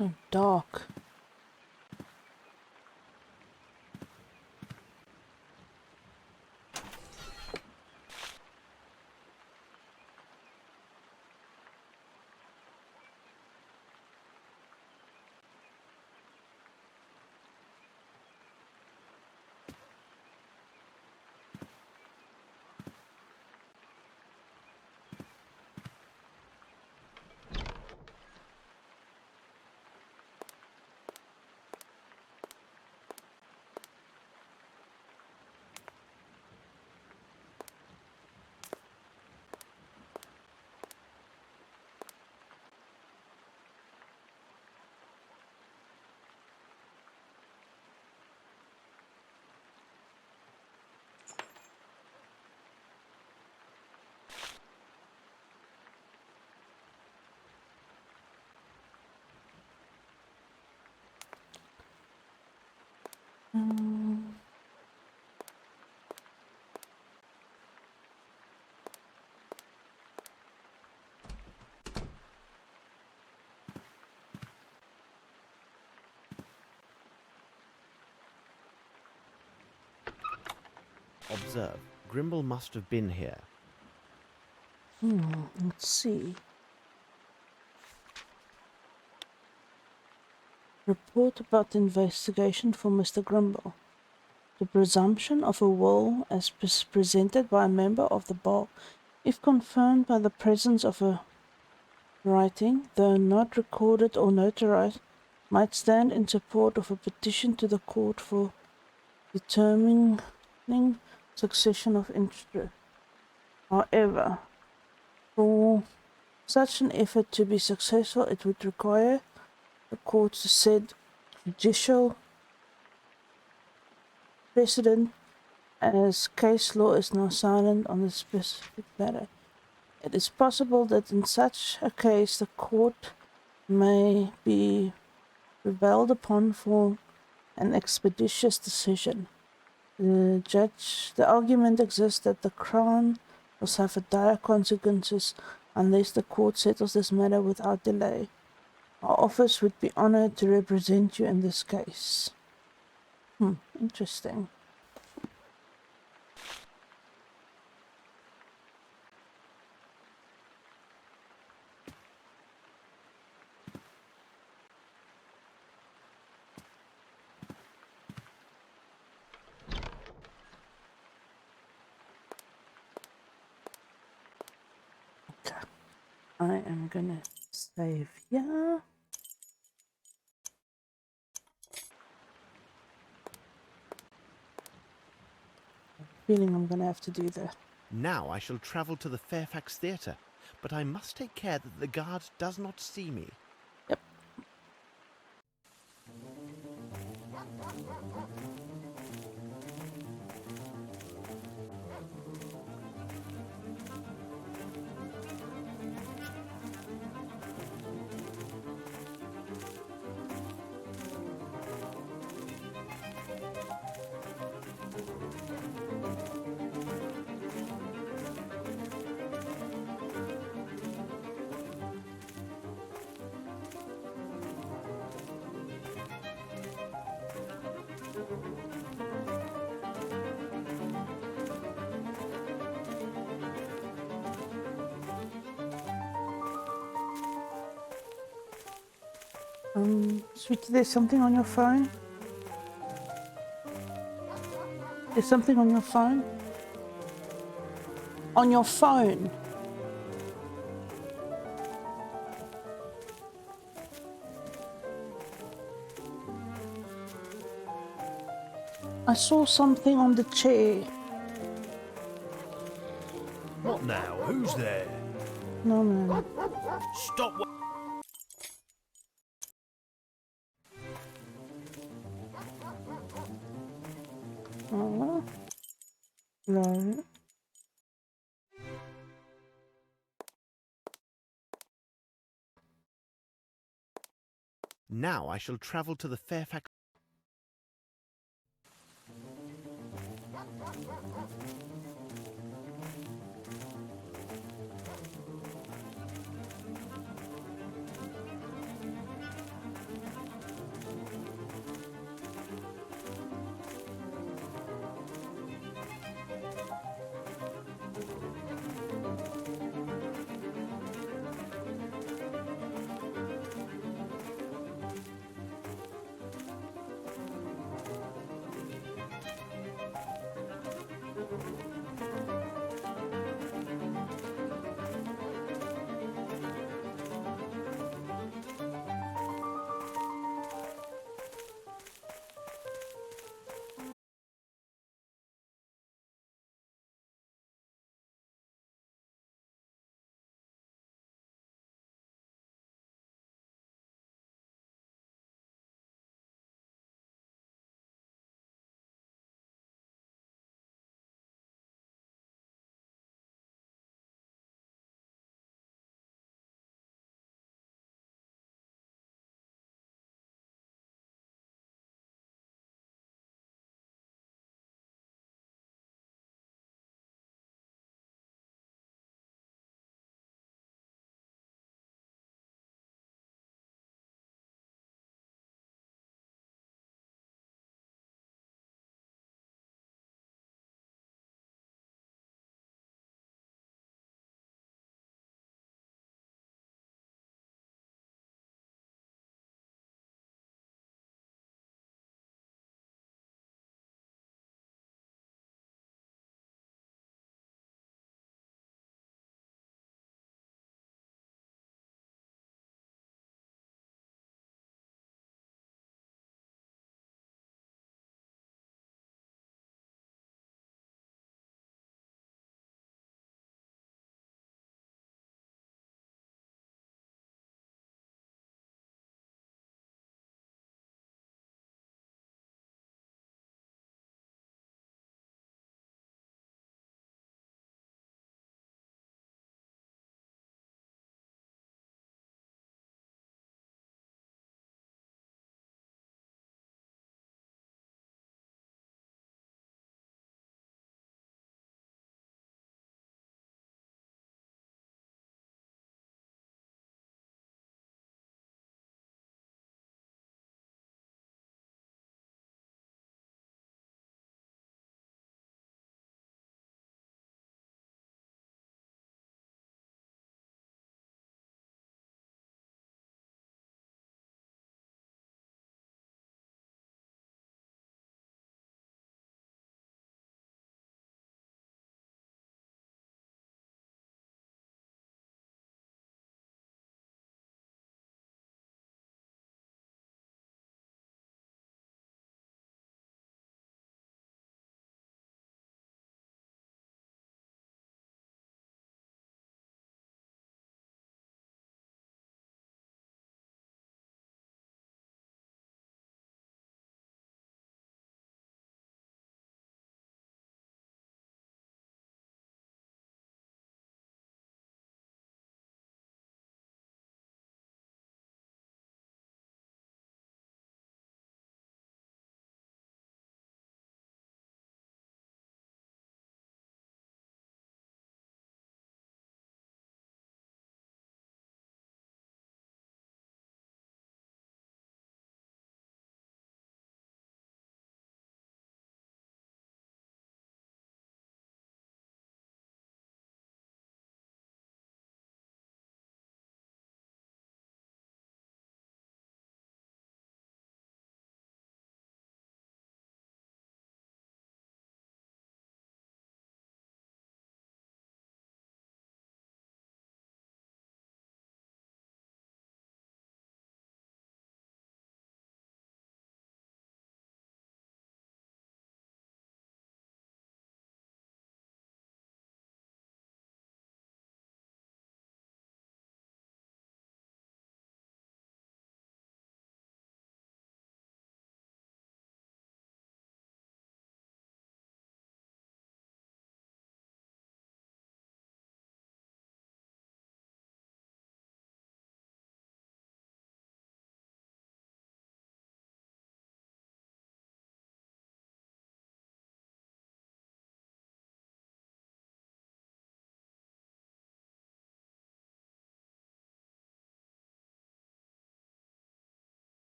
So dark. Observe. Grimble must have been here. Let's see. Report about the investigation for Mr. Grimble. The presumption of a will as presented by a member of the bar, if confirmed by the presence of a writing, though not recorded or notarized, might stand in support of a petition to the court for determining succession of interest. However, for such an effort to be successful, it would require the court to set judicial precedent, as case law is now silent on the specific matter. It is possible that in such a case the court may be prevailed upon for an expeditious decision. The argument exists that the Crown will suffer dire consequences unless the court settles this matter without delay. Our office would be honored to represent you in this case. Interesting. Okay. I am gonna save here. Feeling I'm gonna have to do that. Now I shall travel to the Fairfax Theatre, but I must take care that the guard does not see me. Yep. Sweetie, there's something on your phone? There's something on your phone? On your phone? I saw something on the chair. What now? Who's there? No, man. Stop. Oh. No. Now I shall travel to the Fairfax.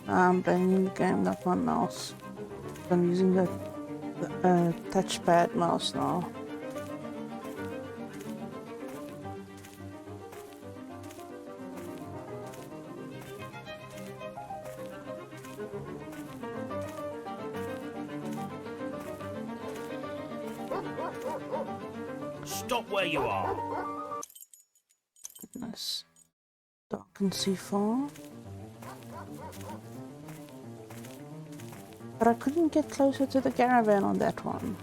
I'm playing the game, not my mouse. I'm using the touchpad mouse now. Stop where you are. Goodness. Dark and see far. But I couldn't get closer to the caravan on that one.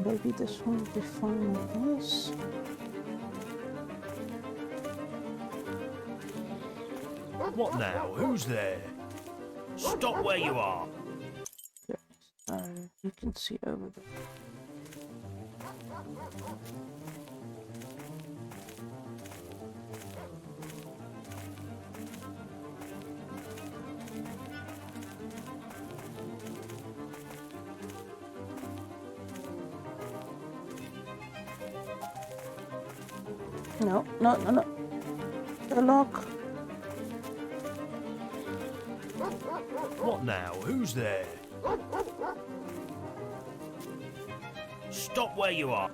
Maybe this one will be fine with this. What now? Who's there? Stop where you are. Okay, so you can see over there. No. Sherlock. What now? Who's there? Stop where you are.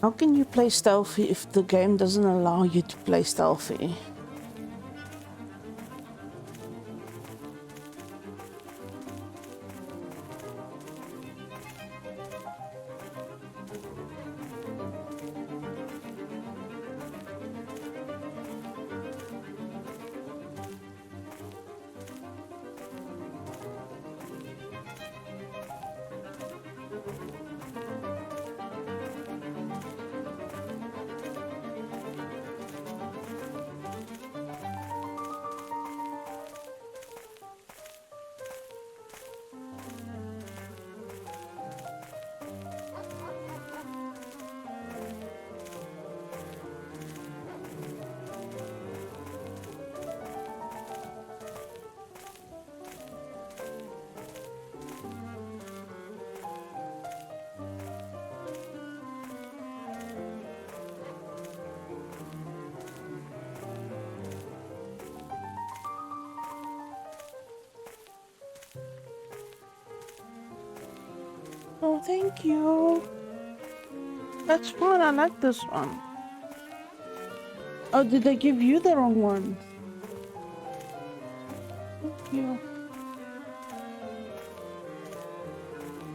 How can you play stealthy if the game doesn't allow you to play stealthy? Oh, thank you. That's fun. I like this one. Oh, did they give you the wrong one? Thank you.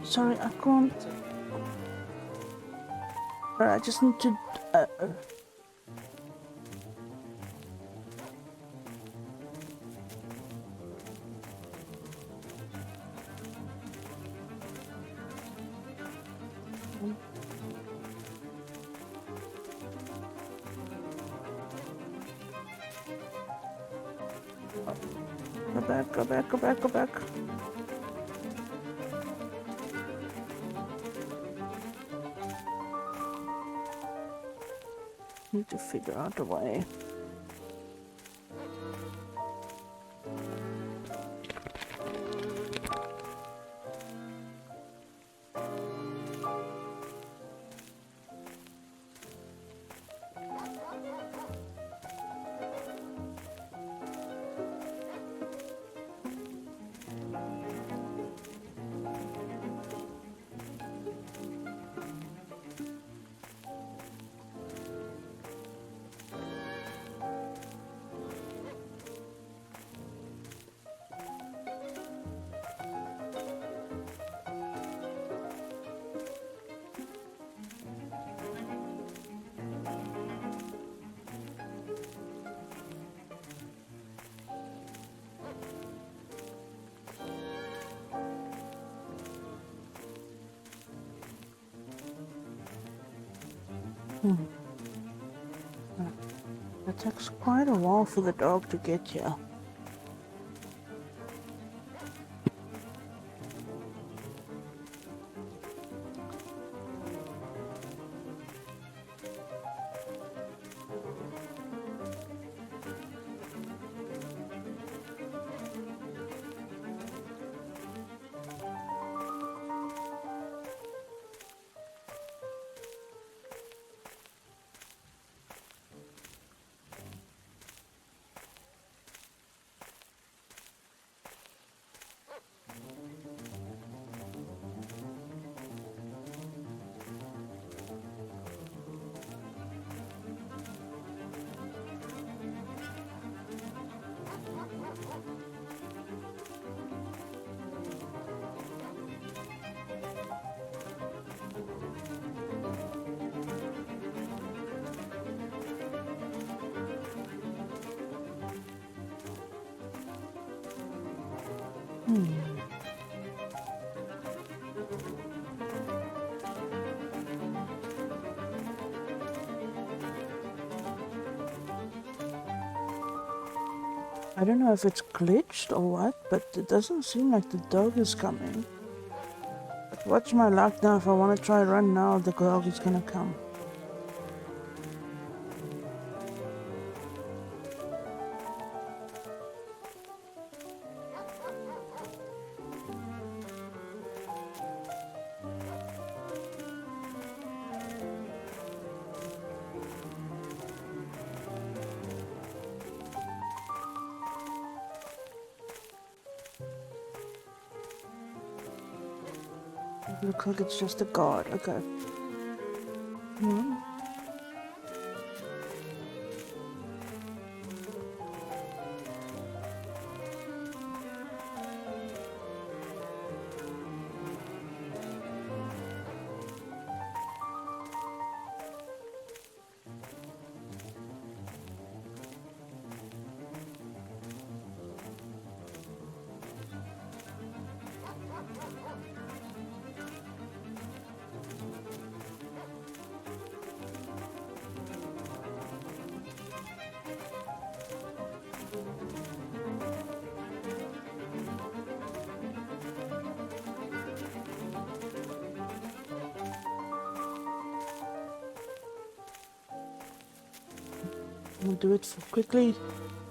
Sorry, I can't. I just need to. Go back. Need to figure out a way. It takes quite a while for the dog to get here. I don't know if it's glitched or what, but it doesn't seem like the dog is coming. But watch my luck now. If I want to try run now, the dog is gonna come. It looks like it's just a guard. Okay. I'm gonna do it quickly,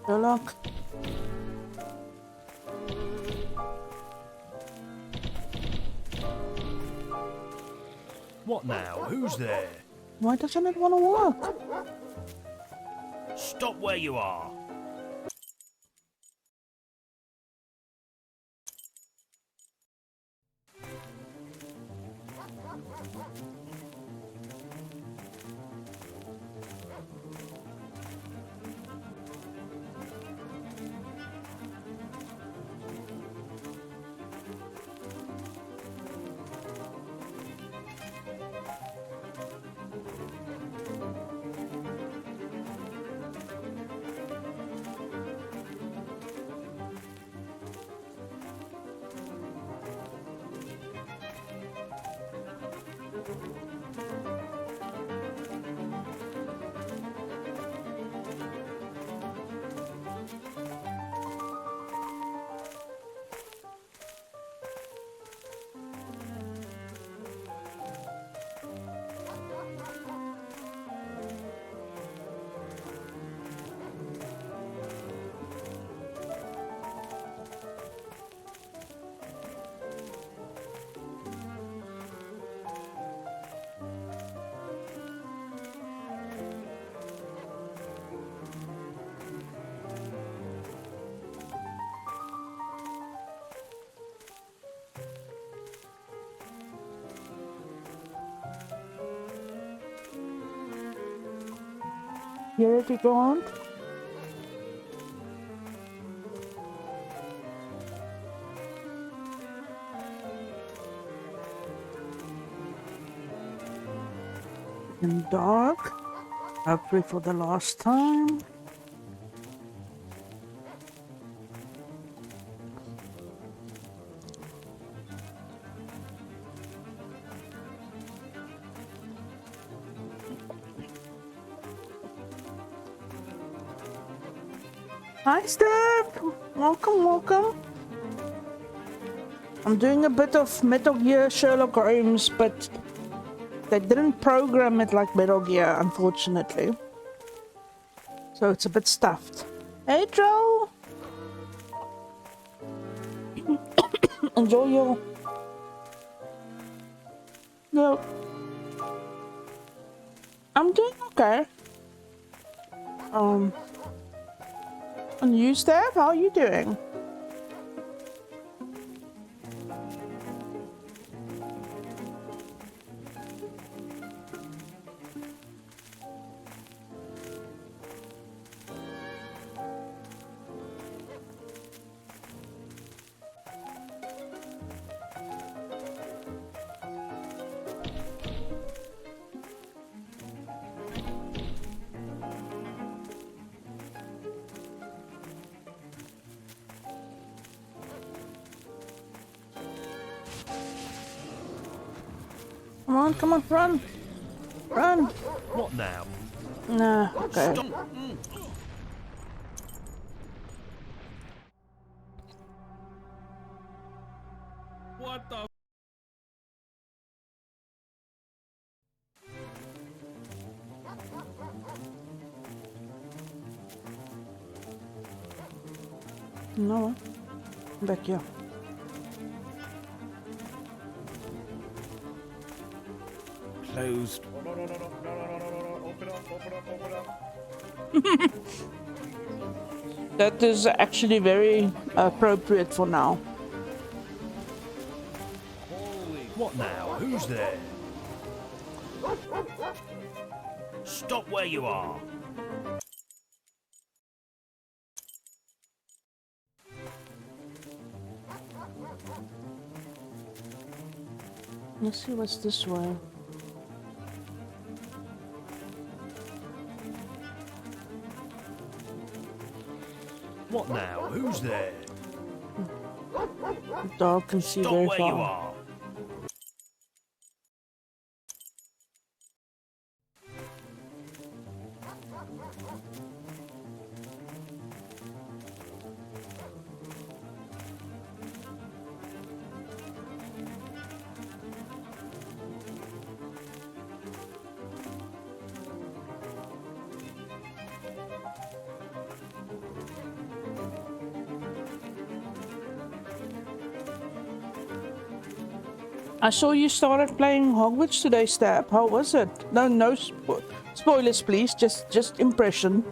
Sherlock. What now? Who's there? Why doesn't it want to work? Stop where you are. Here it gone. In dark. Hopefully for the last time. Hi, Steph! Welcome, welcome. I'm doing a bit of Metal Gear Sherlock Holmes, but they didn't program it like Metal Gear, unfortunately. So it's a bit stuffed. Hey, Joe! Enjoy your... No. I'm doing okay. And you, Steph? How are you doing? Come on, run! Run! What now? Nah, okay. Stop. What the? No. Back here. Closed. That is actually very appropriate for now. What now? Who's there? Stop where you are. Let's see what's this way. What now? Who's there? The dog can see Stop very where you far. are. I saw you started playing Hogwarts today, Stab. How was it? No spoilers, please. Just impression.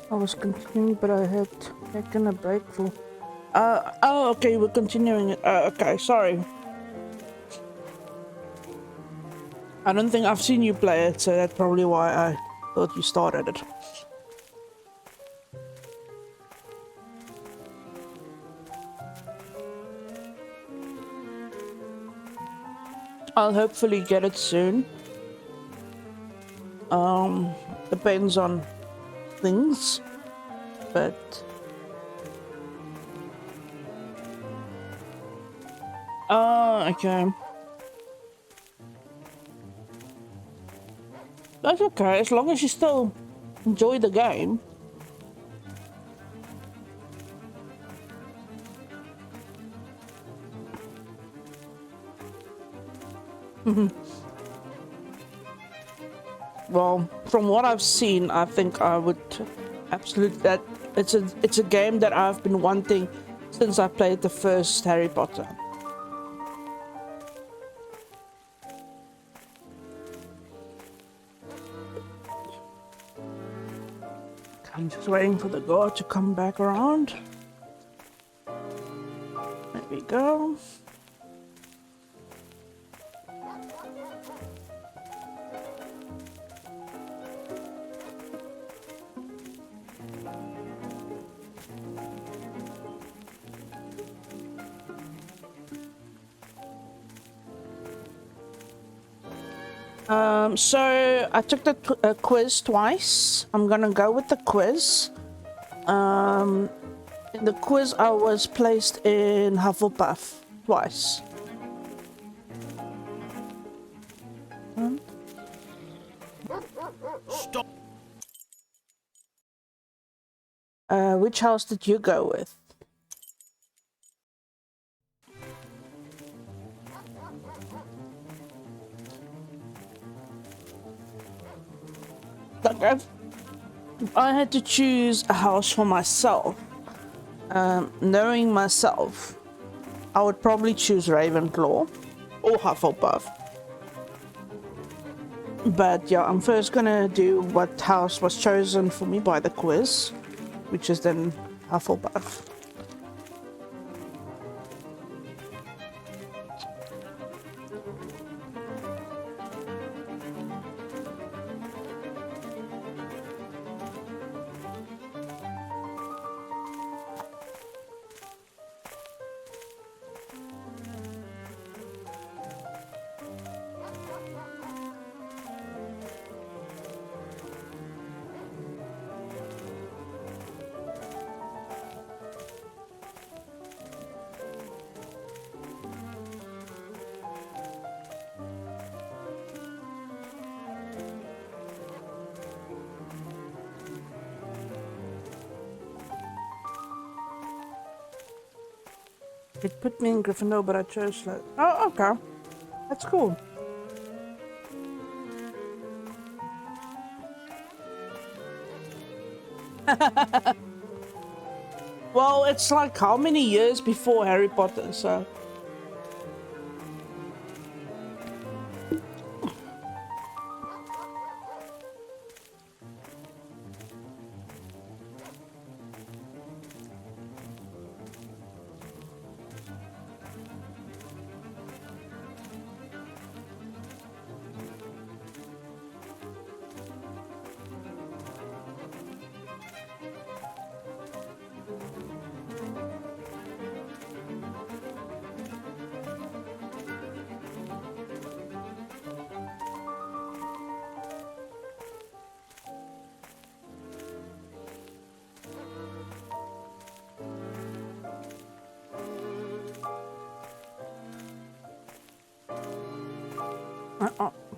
I was continuing, but I had taken a break for. Oh, okay, we're continuing it. Okay, sorry. I don't think I've seen you play it, so that's probably why I thought you started it. I'll hopefully get it soon. Depends on things, but okay. That's okay, as long as you still enjoy the game. Well, from what I've seen, I think I would absolutely that it's a game that I've been wanting since I played the first Harry Potter. I'm just waiting for the guard to come back around. There we go. So I took the quiz twice. I'm gonna go with the quiz. In the quiz, I was placed in Hufflepuff twice. Stop. Which house did you go with? Like I had to choose a house for myself. Knowing myself, I would probably choose Ravenclaw or Hufflepuff. But yeah, I'm first gonna do what house was chosen for me by the quiz, which is then Hufflepuff. It put me in Gryffindor, but I chose Slytherin. Oh, okay. That's cool. Well, it's like how many years before Harry Potter, so...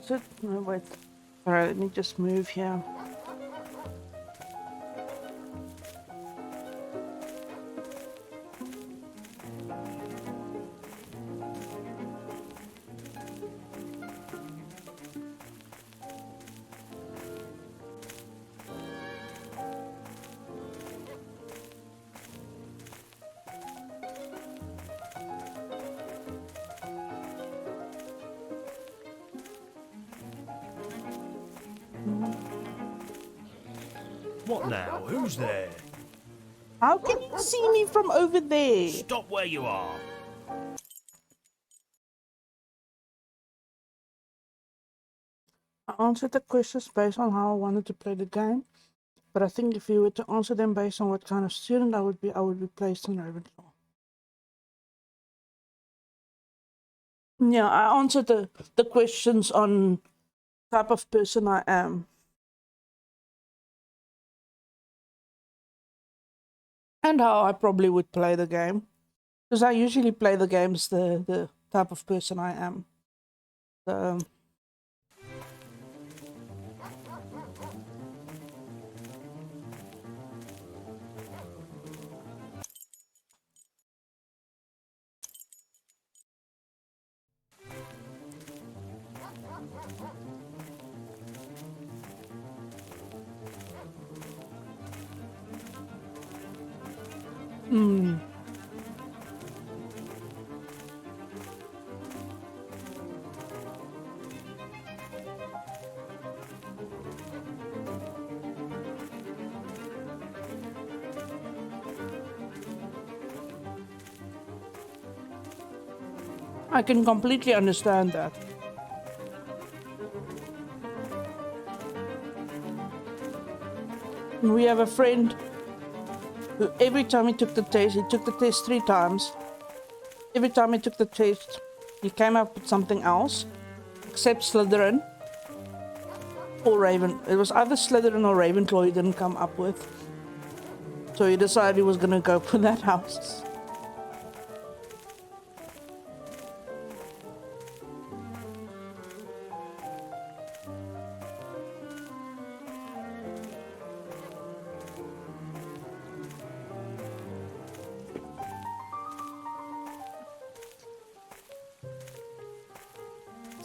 Is it? No, wait. Alright, let me just move here. What now? Who's there? How can you see me from over there? Stop where you are. I answered the questions based on how I wanted to play the game, but I think if you were to answer them based on what kind of student I would be placed in Ravenclaw. Yeah, I answered the questions on type of person I am. And how I probably would play the game. Because I usually play the games the type of person I am. So... I can completely understand that. We have a friend who every time he took the test 3 times. Every time he took the test, he came up with something else, except Slytherin or Raven. It was either Slytherin or Ravenclaw he didn't come up with. So he decided he was going to go for that house.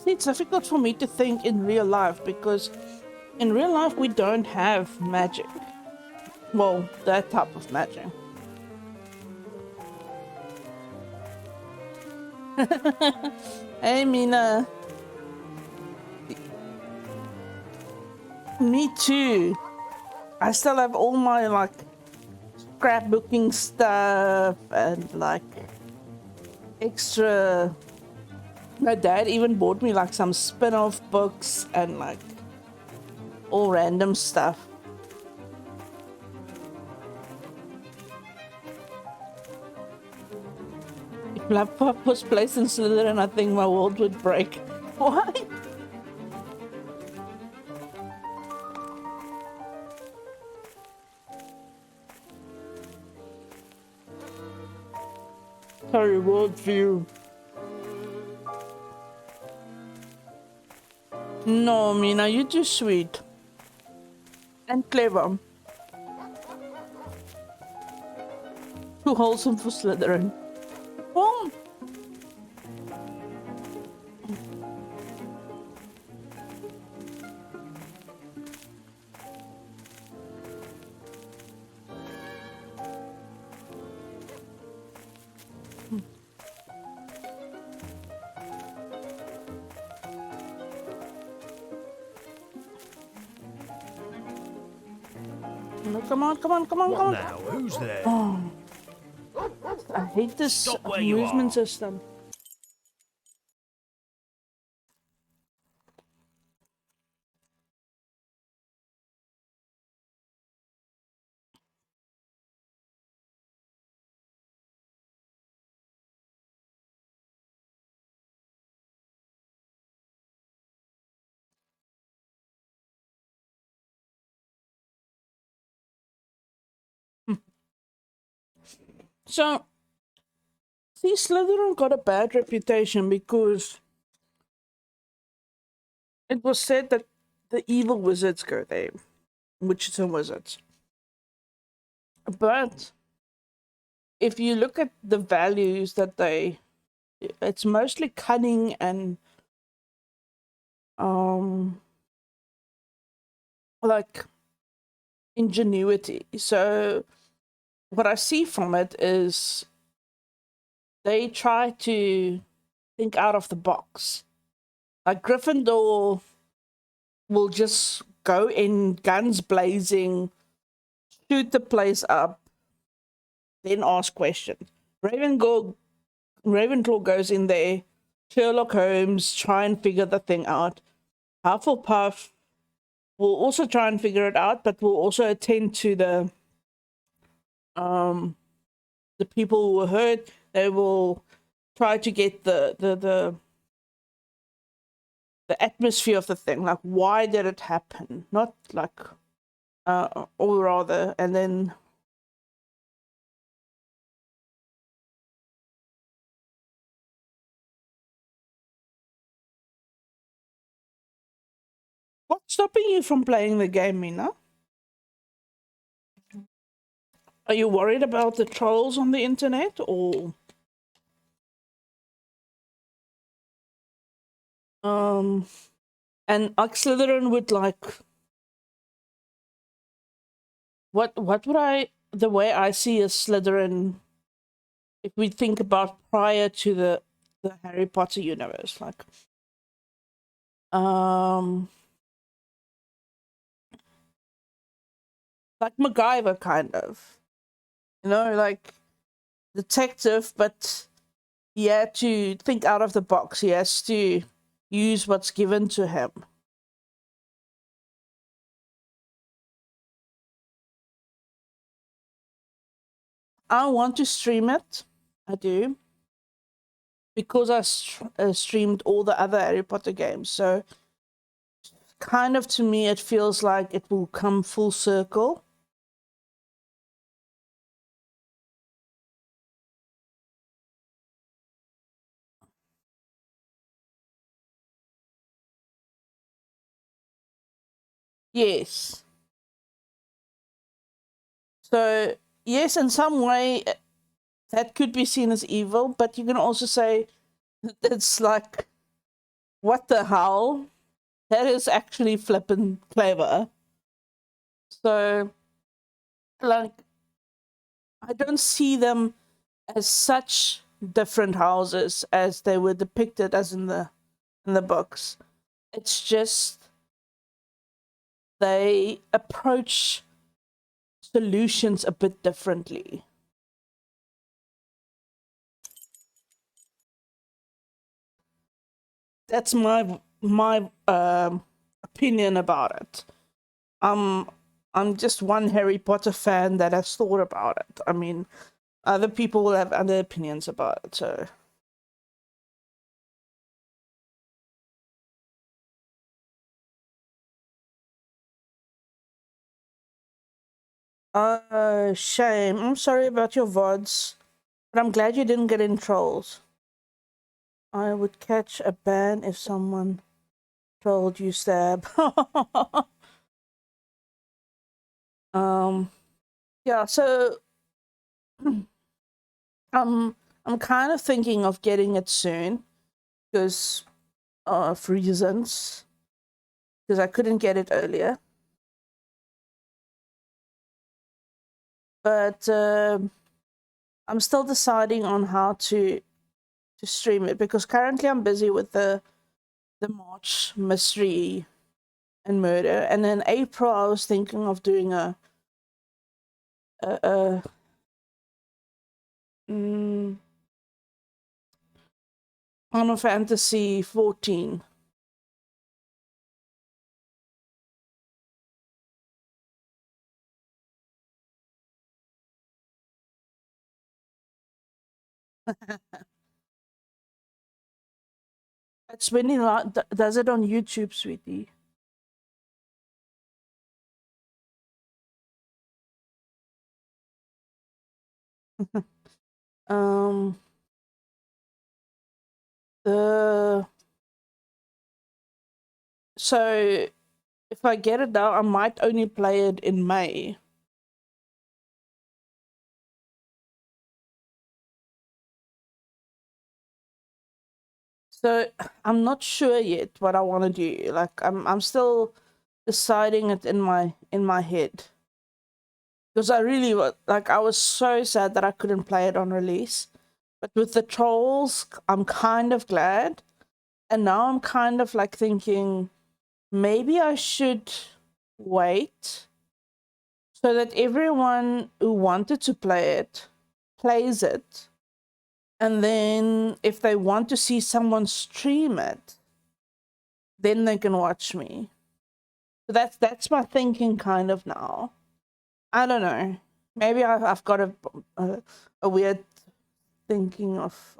It's difficult for me to think in real life because in real life we don't have magic. Well, that type of magic. Hey, Mina. Me too. I still have all my like scrapbooking stuff and like extra. My dad even bought me like some spin-off books and like all random stuff. If Laptop was placed in Slytherin, I think my world would break. Why? Sorry, worldview. No, Mina, you're too sweet. And clever. Too wholesome for Slytherin. Well, No, come on, come on, come on, come What on. now? Who's there? Oh, I hate this Stop where you amusement are. system. So, see, Slytherin got a bad reputation because it was said that the evil wizards go there, witches and wizards. But if you look at the values that it's mostly cunning and like ingenuity. So what I see from it is they try to think out of the box. Like Gryffindor will just go in guns blazing, shoot the place up, then ask questions. Ravenclaw goes in there, Sherlock Holmes, try and figure the thing out. Hufflepuff will also try and figure it out, but will also attend to the people who were hurt. They will try to get the atmosphere of the thing, like why did it happen, not like or rather, and then what's stopping you from playing the game, Mina? Are you worried about the trolls on the internet, or and like Slytherin would like what would I the way I see a Slytherin, if we think about prior to the Harry Potter universe, like MacGyver kind of, like detective, but he had to think out of the box. He has to use what's given to him. I want to stream it. I do. Because I streamed all the other Harry Potter games. So kind of to me, it feels like it will come full circle. Yes. So, yes, in some way, that could be seen as evil, but you can also say it's like, what the hell? That is actually flippin' clever. So, like, I don't see them as such different houses as they were depicted as in the books. It's just they approach solutions a bit differently. That's my opinion about it. I'm just one Harry Potter fan that has thought about it. I mean, other people will have other opinions about it. So, shame. I'm sorry about your VODs, but I'm glad you didn't get in trolls. I would catch a ban if someone told you stab. Yeah, so I'm kind of thinking of getting it soon because of reasons, because I couldn't get it earlier. But I'm still deciding on how to stream it because currently I'm busy with the March mystery and murder, and in April I was thinking of doing a uh, uh, mm, Final Fantasy 14. It's when he does it on YouTube, sweetie. um, the so if I get it now, I might only play it in May. So I'm not sure yet what I want to do. Like I'm still deciding it in my head. Because I really like I was so sad that I couldn't play it on release. But with the trolls, I'm kind of glad. And now I'm kind of like thinking maybe I should wait so that everyone who wanted to play it plays it. And then if they want to see someone stream it, then they can watch me. So that's my thinking kind of now. I don't know. Maybe I've got a weird thinking of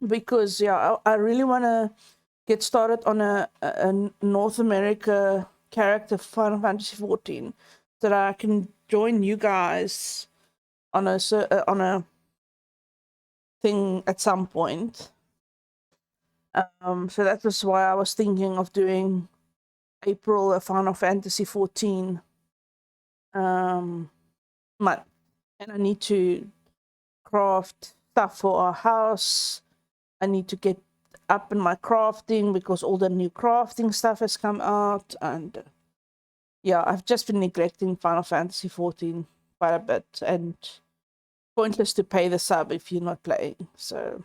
because yeah, I really want to get started on a North America character for Final Fantasy 14 so that I can join you guys on a thing at some point. So that was why I was thinking of doing April a Final Fantasy 14 month, and I need to craft stuff for our house. I need to get up in my crafting because all the new crafting stuff has come out, and yeah, I've just been neglecting Final Fantasy 14 quite a bit, and pointless to pay the sub if you're not playing. So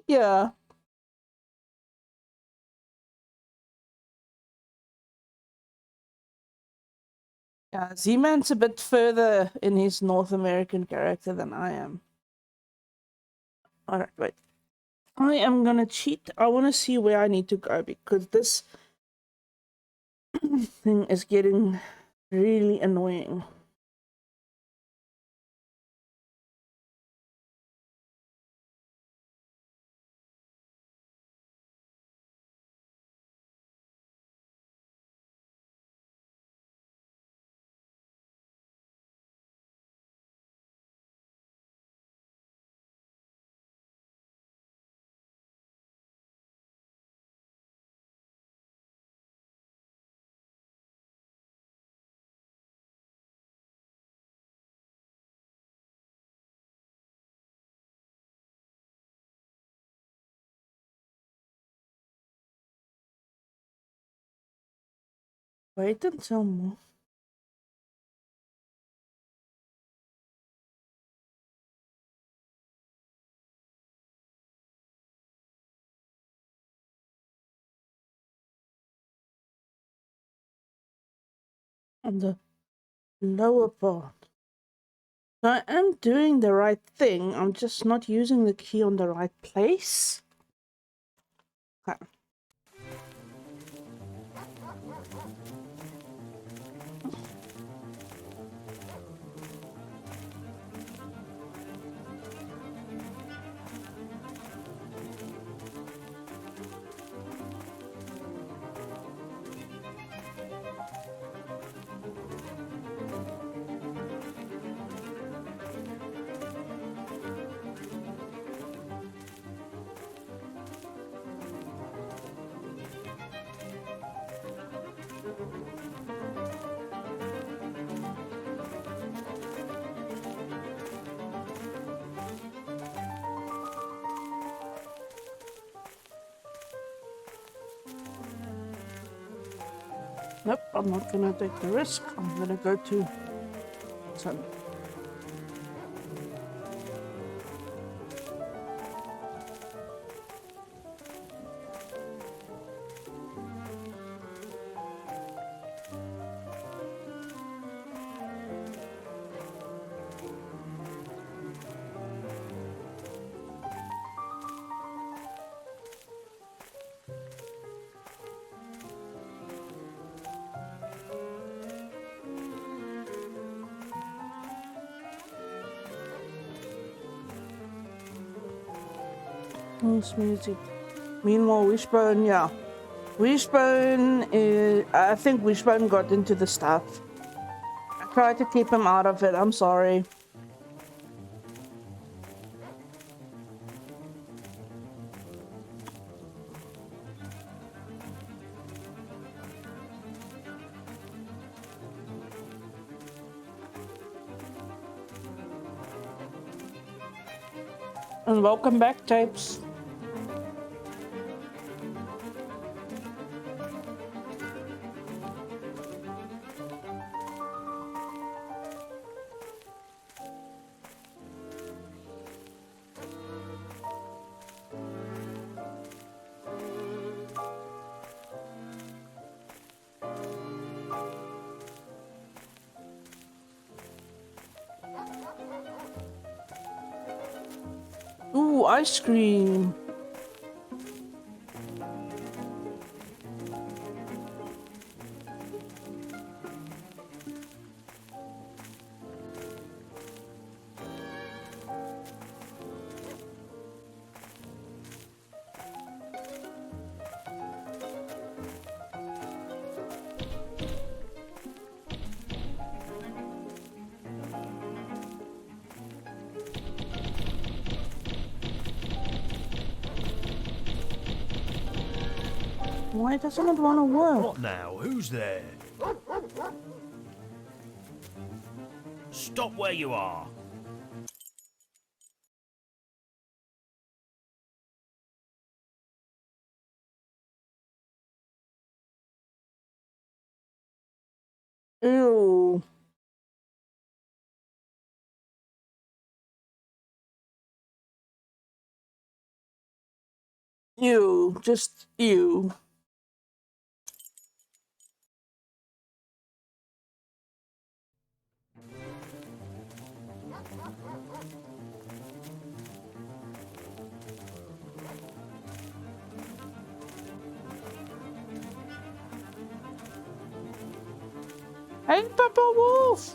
yeah. Yeah, Z-Man's a bit further in his North American character than I am. Alright, wait. I am gonna cheat. I want to see where I need to go because this thing is getting really annoying. Wait until more. On the lower part. So I am doing the right thing. I'm just not using the key on the right place. Okay. Nope, I'm not gonna take the risk. I'm gonna go to some. Nice music. Meanwhile, Wishbone, yeah. Wishbone is. I think Wishbone got into the stuff. I tried to keep him out of it. I'm sorry. And welcome back, Tapes. Ooh, ice cream. Why doesn't it want to work? What now? Who's there? Stop where you are. Ew. Ew. Just ew. Hey, Papa Wolf.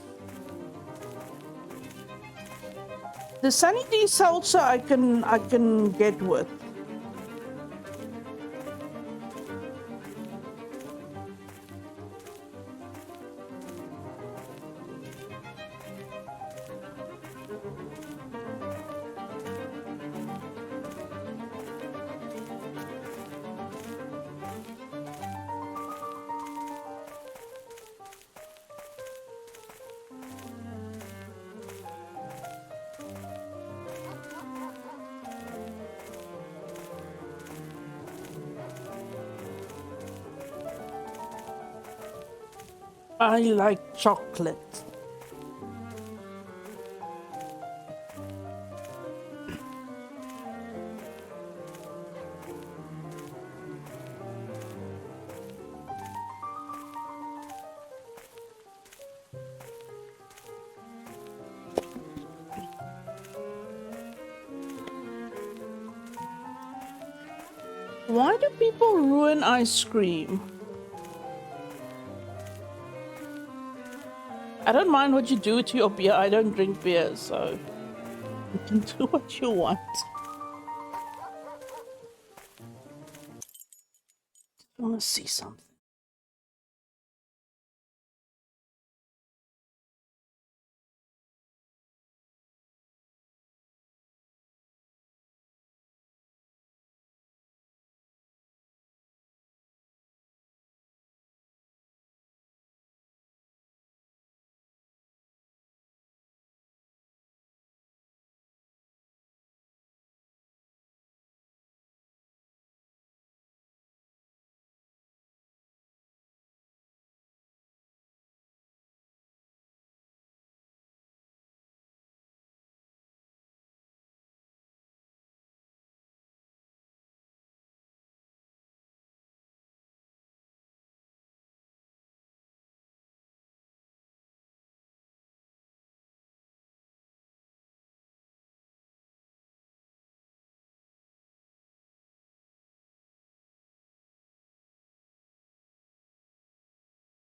The Sunny D salsa I can get with. I like chocolate. Why do people ruin ice cream? I don't mind what you do to your beer. I don't drink beer, so you can do what you want. I want to see something.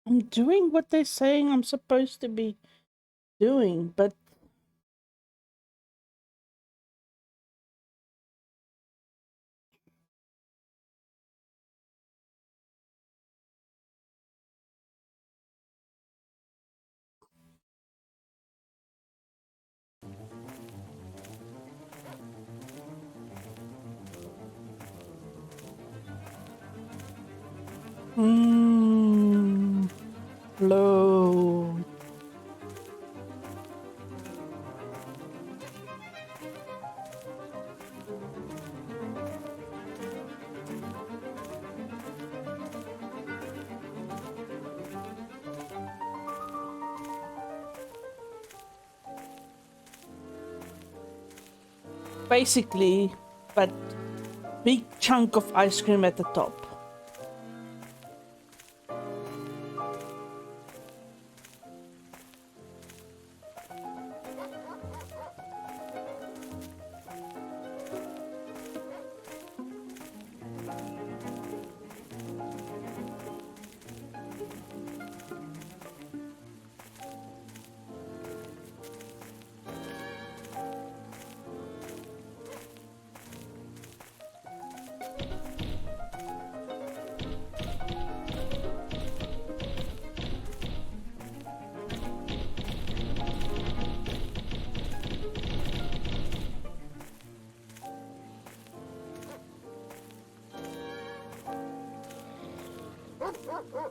I'm doing what they're saying I'm supposed to be doing, but Load. Basically, but big chunk of ice cream at the top.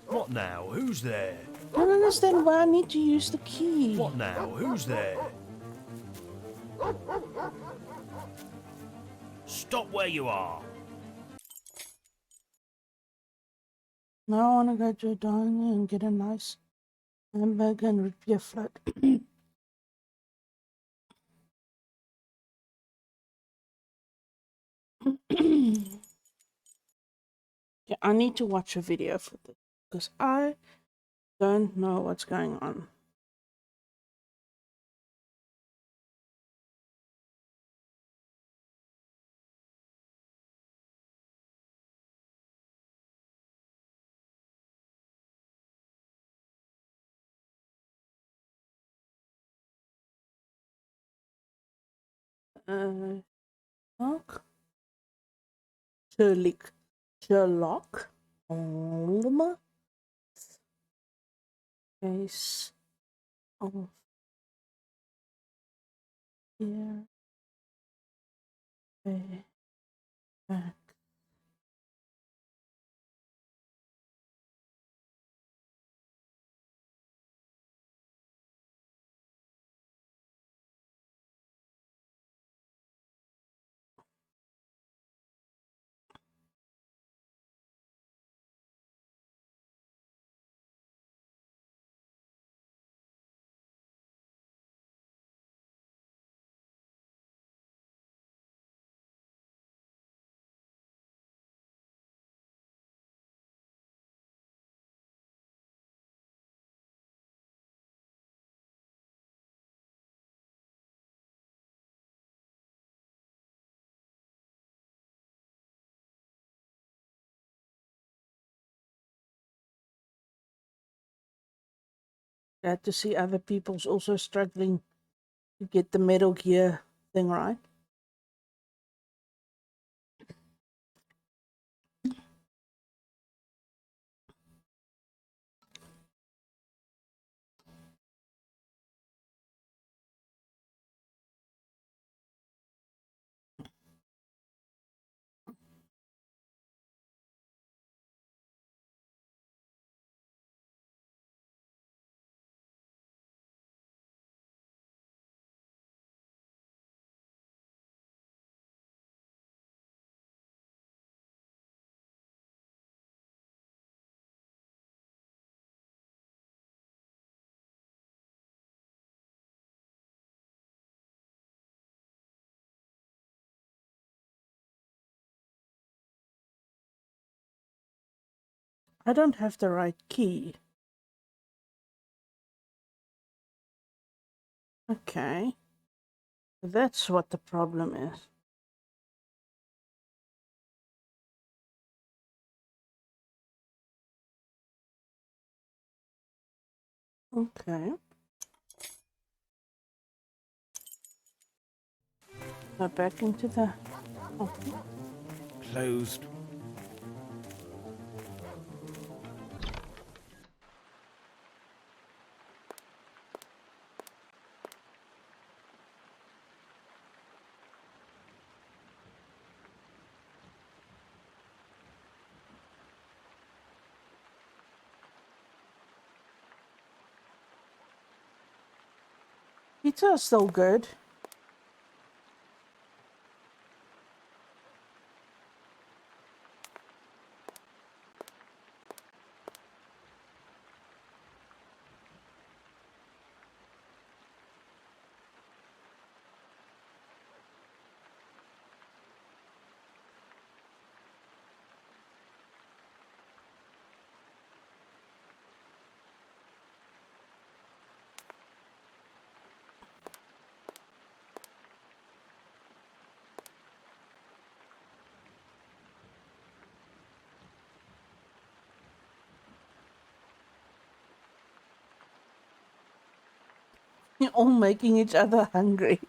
What now? Who's there? I don't understand why I need to use the key. What now? Who's there? Stop where you are. Now I want to go to a diner and get a nice hamburger and root beer float. Yeah, I need to watch a video for this because I don't know what's going on. Sherlock? Sherlock? Holmes? Case of here. Back. Glad to see other people's also struggling to get the Metal Gear thing right. I don't have the right key. Okay. That's what the problem is. Okay. Go back into the... Oh. Closed. Pizza is so good. You're all making each other hungry.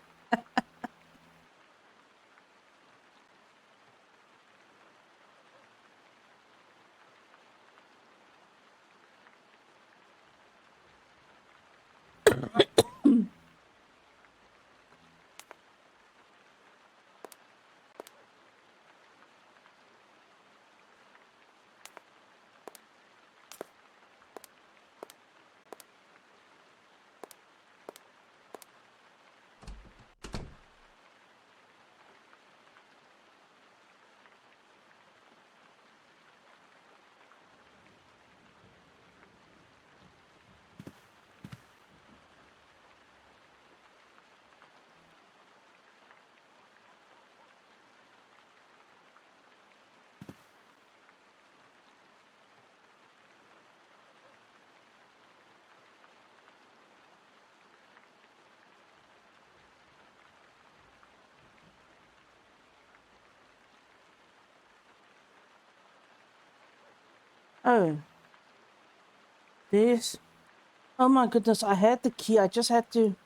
Oh, this. Oh my goodness, I had the key. I just had to.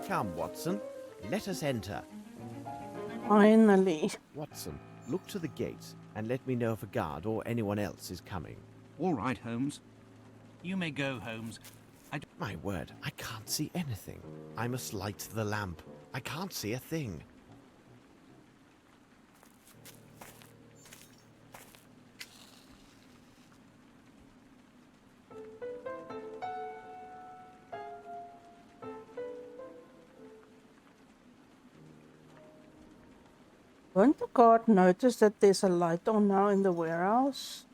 Come, Watson. Let us enter. Finally. Watson, look to the gates and let me know if a guard or anyone else is coming. All right, Holmes. You may go, Holmes. My word, I can't see anything. I must light the lamp. I can't see a thing. Won't the guard notice that there's a light on now in the warehouse?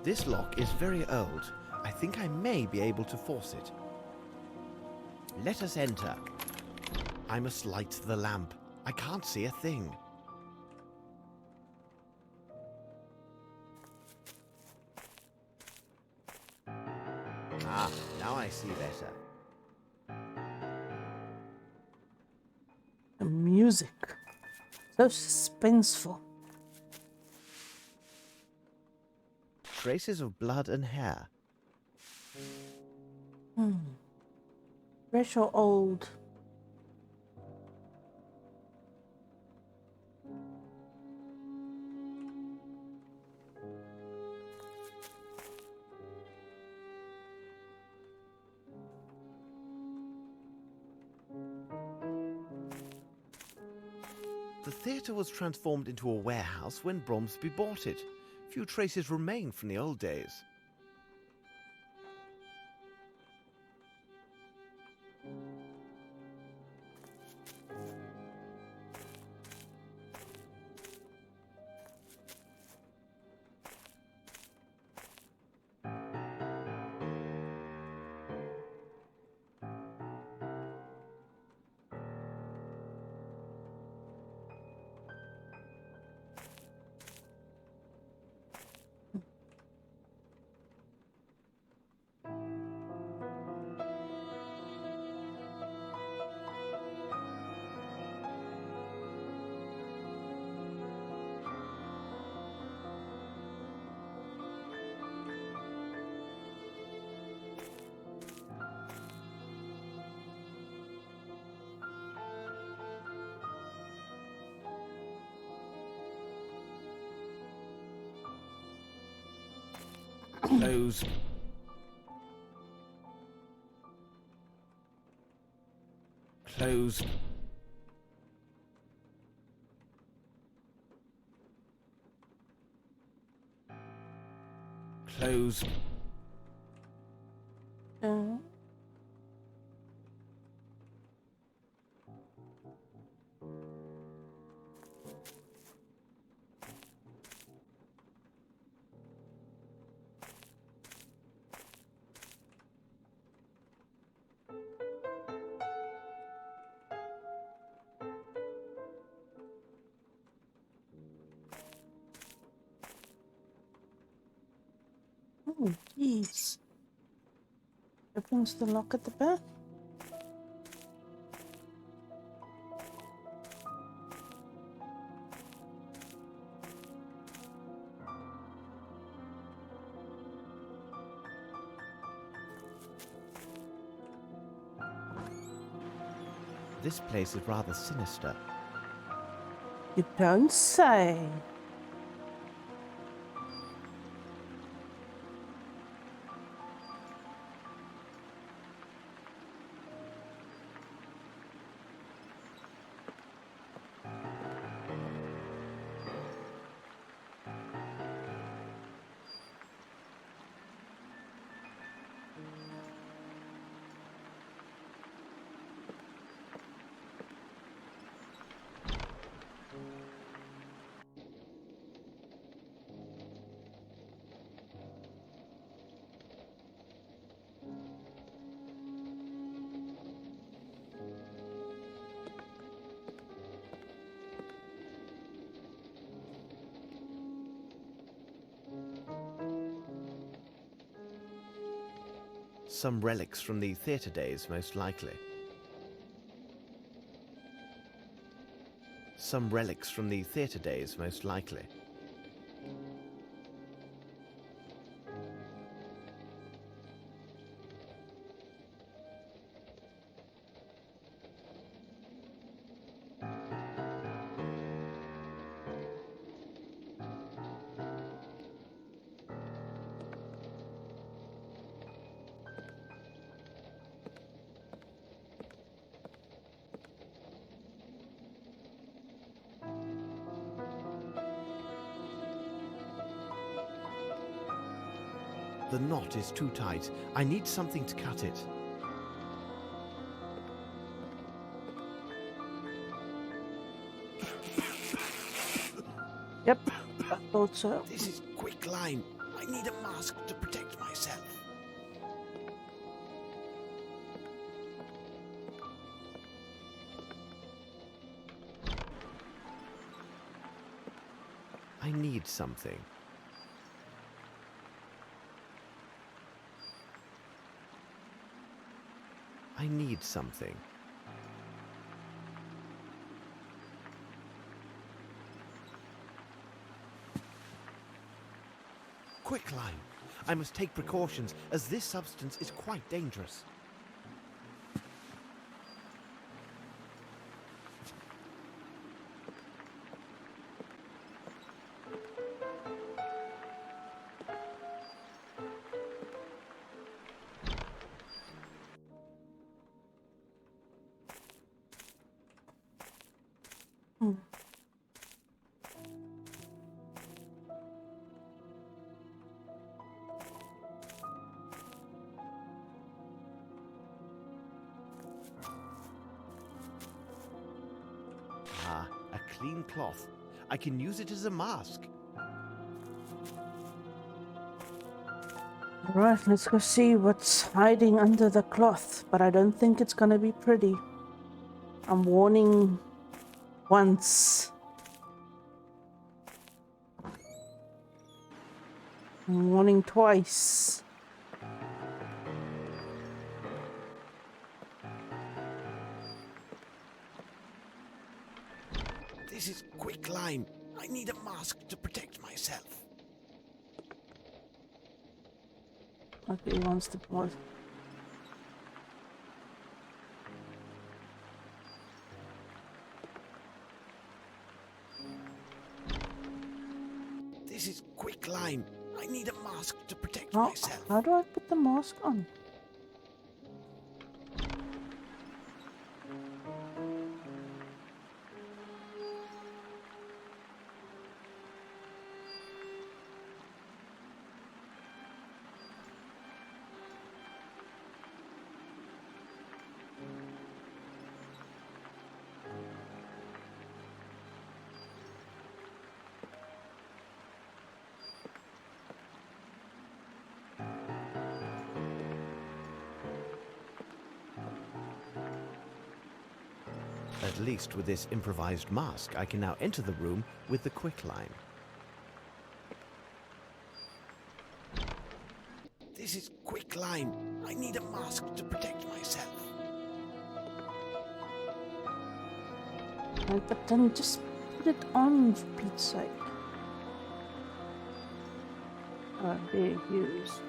This lock is very old. I think I may be able to force it. Let us enter. I must light the lamp. I can't see a thing. Ah, now I see better. The music. So suspenseful. Traces of blood and hair. Fresh or old? The theatre was transformed into a warehouse when Bromsby bought it. Few traces remain from the old days. Close. Close. Close. Oh, jeez. Opens the lock at the back. This place is rather sinister. You don't say. Some relics from the theatre days, most likely. Some relics from the theatre days, most likely. The knot is too tight. I need something to cut it. Yep, I thought so. This is quicklime. I need a mask to protect myself. I need something. I need something. Quicklime. I must take precautions, as this substance is quite dangerous. Ah, a clean cloth. I can use it as a mask. Alright, let's go see what's hiding under the cloth, but I don't think it's gonna be pretty. I'm warning once. I'm warning twice. This is quicklime. I need a mask to protect myself. Okay, he wants to pause. This is quicklime. I need a mask to protect How, myself. how do I put the mask on? At least with this improvised mask, I can now enter the room with the quicklime. This is quicklime. I need a mask to protect myself. Right, but then just put it on for Pete's sake. There, use.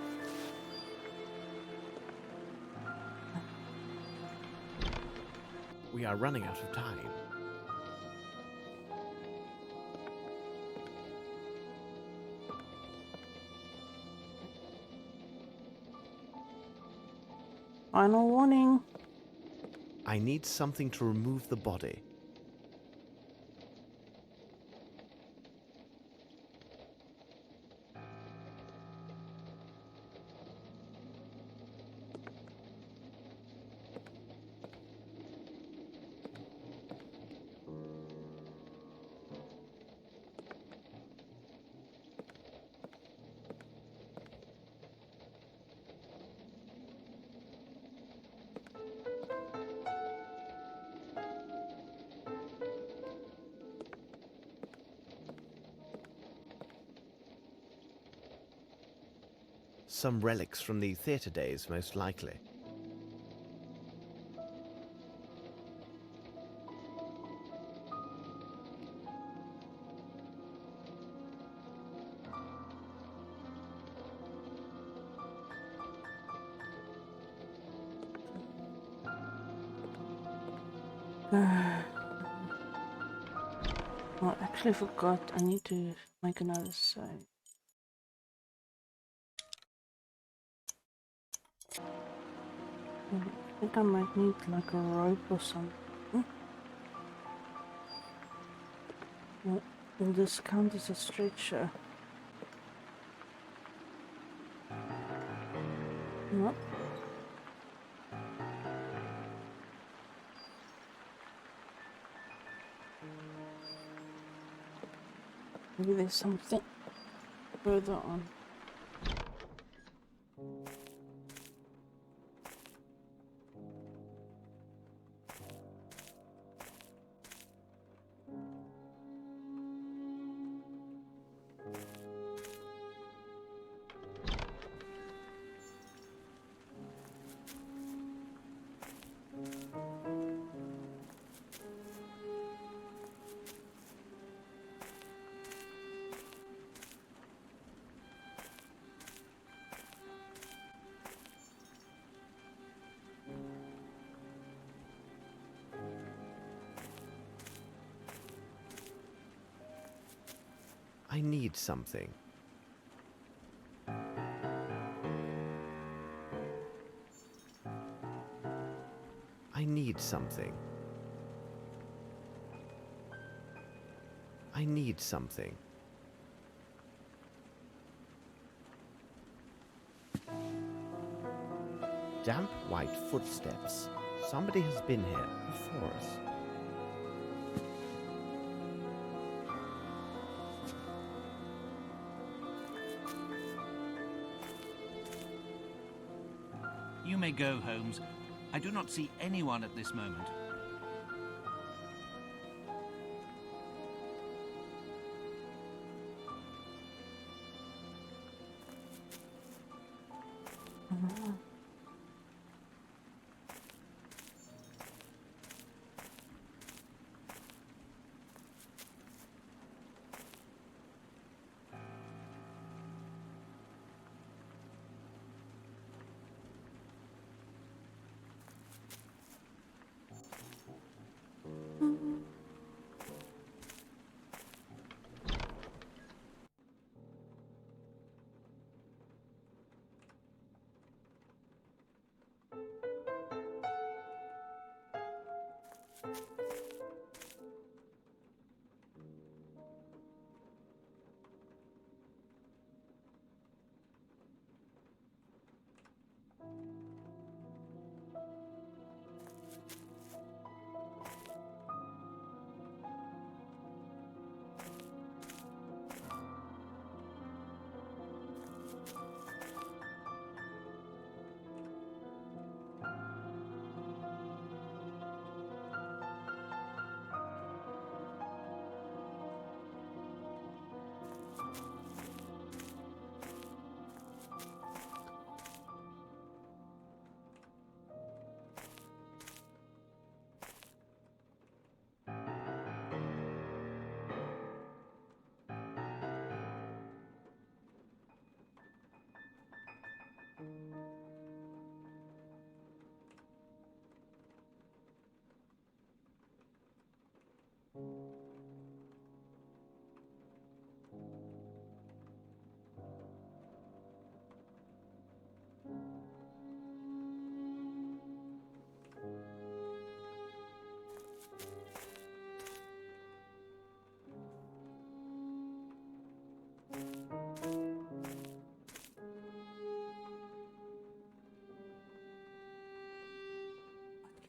We are running out of time. Final warning. I need something to remove the body. Some relics from the theatre days, most likely. Oh, I actually forgot. I need to make another save. I think I might need like a rope or something. Will this count as a stretcher? No. Maybe there's something further on. I need something. I need something. I need something. Damp white footsteps. Somebody has been here before us. You may go, Holmes. I do not see anyone at this moment.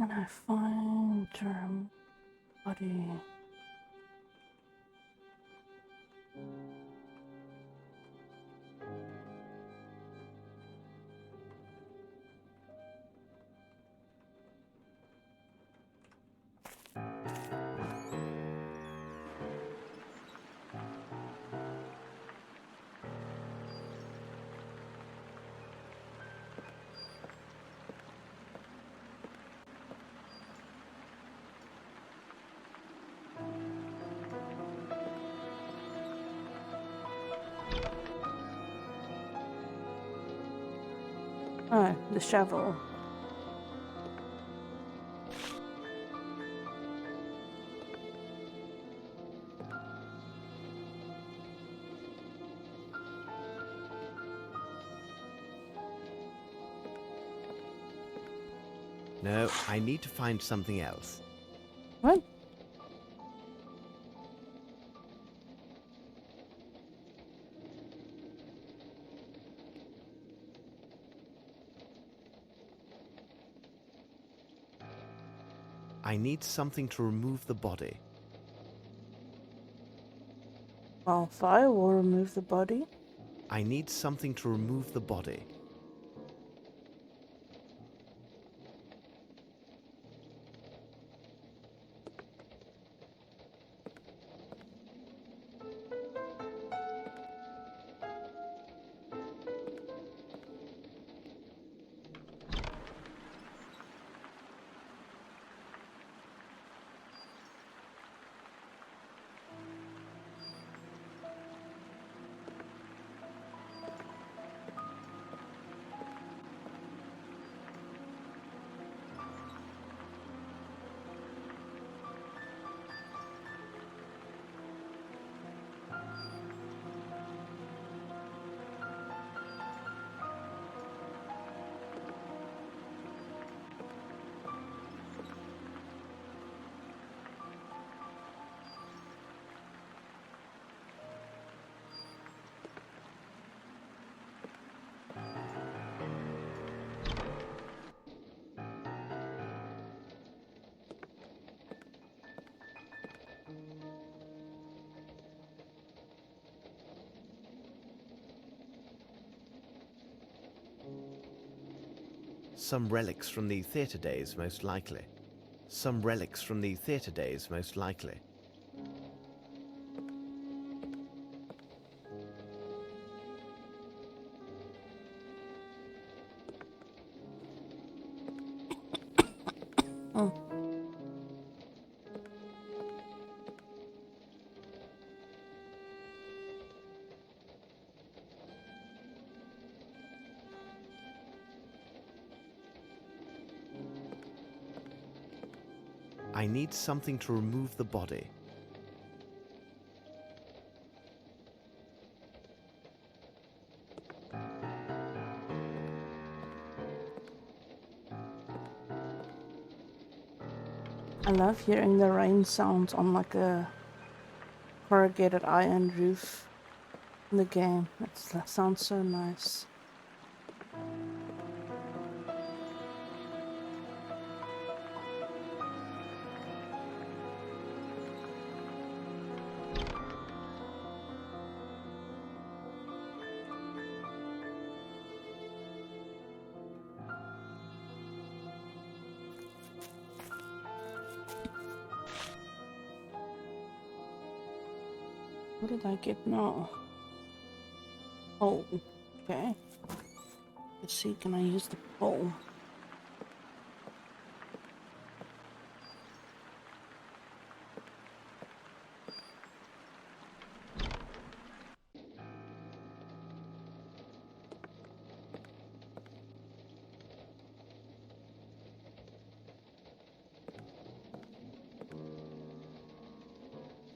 What can I find? Body. Oh, the shovel. No, I need to find something else. What? I need something to remove the body. Well, fire will remove the body. I need something to remove the body. Some relics from the theatre days, most likely. Some relics from the theatre days, most likely. Oh. I need something to remove the body. I love hearing the rain sounds on like a corrugated iron roof in the game. That sounds so nice. What did I get now? Oh, okay. Let's see, can I use the pole?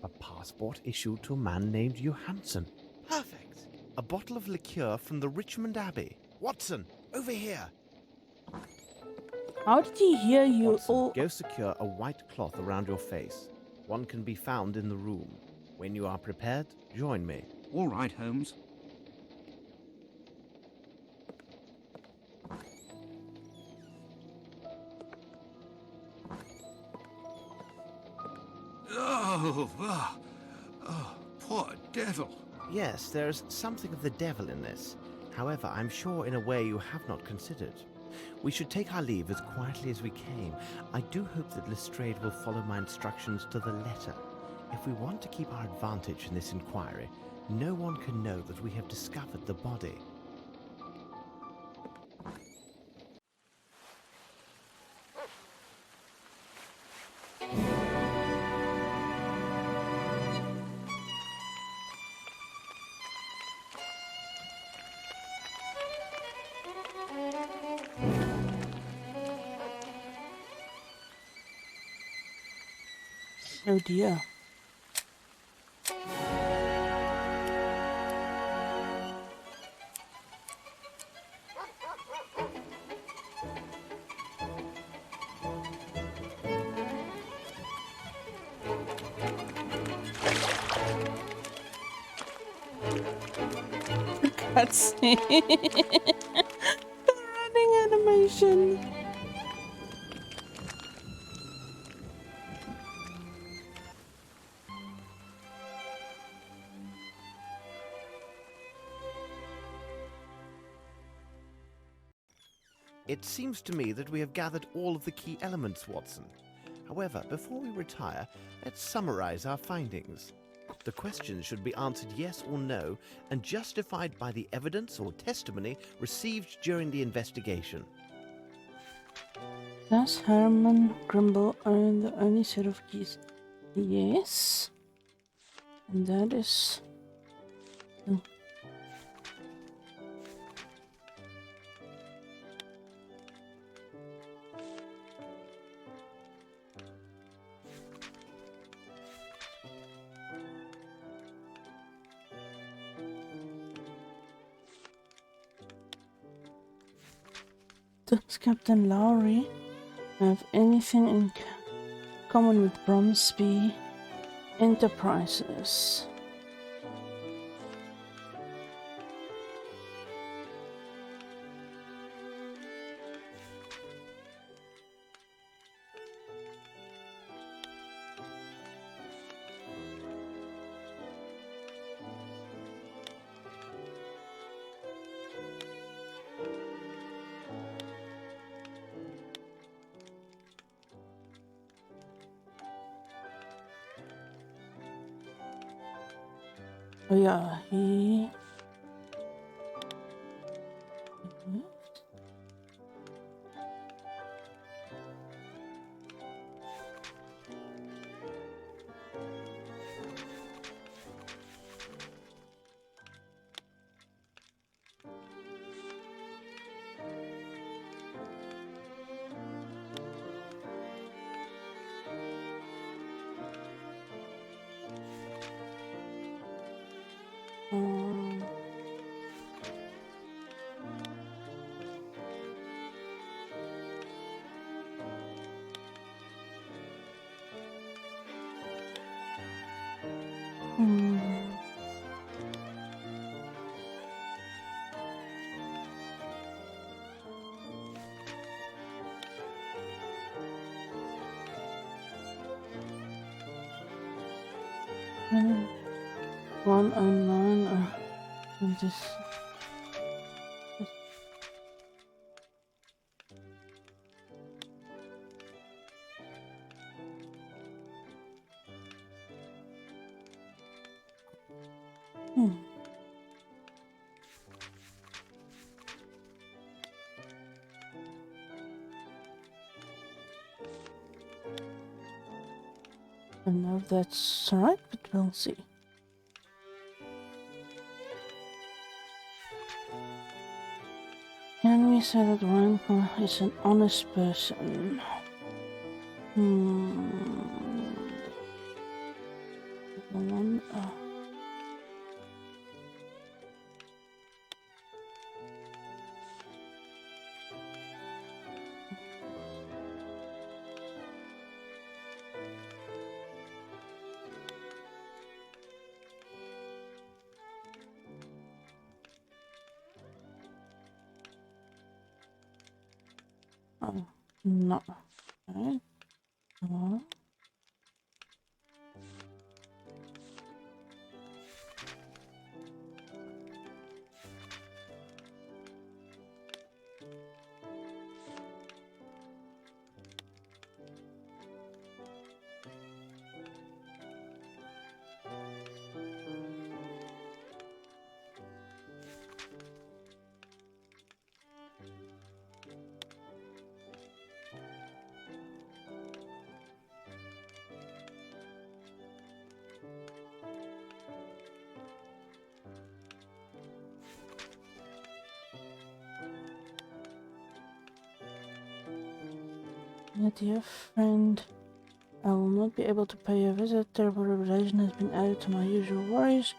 A passport issued to a man named Johansson. Perfect. A bottle of liqueur from the Richmond Abbey. Watson, over here. How did he hear you Watson, all? go secure a white cloth around your face. One can be found in the room. When you are prepared, join me. All right, Holmes. Oh, poor devil. Yes, there's something of the devil in this. However, I'm sure in a way you have not considered. We should take our leave as quietly as we came. I do hope that Lestrade will follow my instructions to the letter. If we want to keep our advantage in this inquiry, no one can know that we have discovered the body. Oh dear. Cutscene. The running animation. It seems to me that we have gathered all of the key elements, Watson. However, before we retire, let's summarize our findings. The questions should be answered yes or no and justified by the evidence or testimony received during the investigation. Does Herman Grimble own the only set of keys? Yes. And that is... Does Captain Lowry have anything in common with Bromsby Enterprises? Oh yeah, he... Hmm. 109 this. I don't know if that's right, but we'll see. Can we say that Ryan is an honest person? One, oh, no. Okay. My dear friend I will not be able to pay you a visit. Terrible revelation has been added to my usual worries.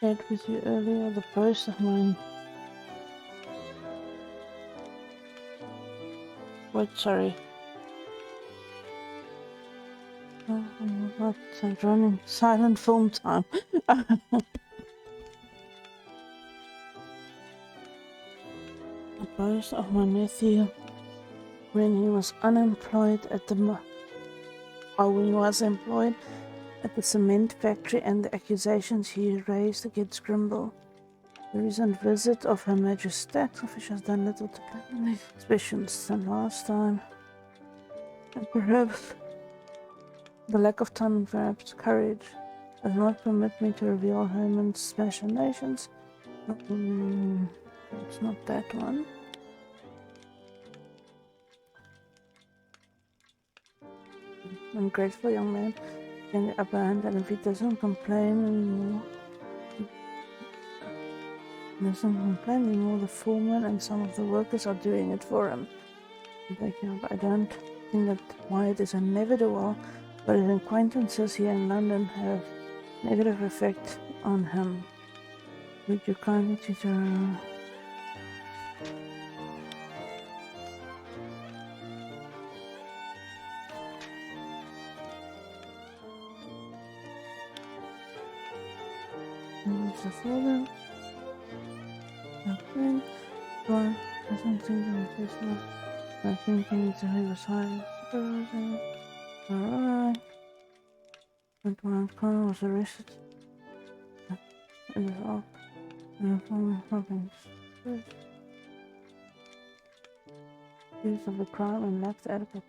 Shared with you earlier, the post of mine. What? Sorry. Oh, what? I'm running silent film time. The post of my nephew when he was unemployed at the when he was employed at the cement factory and the accusations he raised against Grimble. The recent visit of Her Majesty's tax officials done little to plan the suspicions than last time. And perhaps the lack of time and perhaps courage does not permit me to reveal Herman's machinations. It's not that one. Ungrateful young man in the upper hand, and if he doesn't complain anymore, the foreman and some of the workers are doing it for him. I don't think that Wyatt is a never-do-well, but his acquaintances here in London have negative effect on him. Would you kindly tutor? The father. Okay. Well, doesn't seem to be Christmas. I think he needs to leave a silent supervisor. Alright. But when Connor was arrested, it was off. And the former nothing. Use of the crime and lacked adequate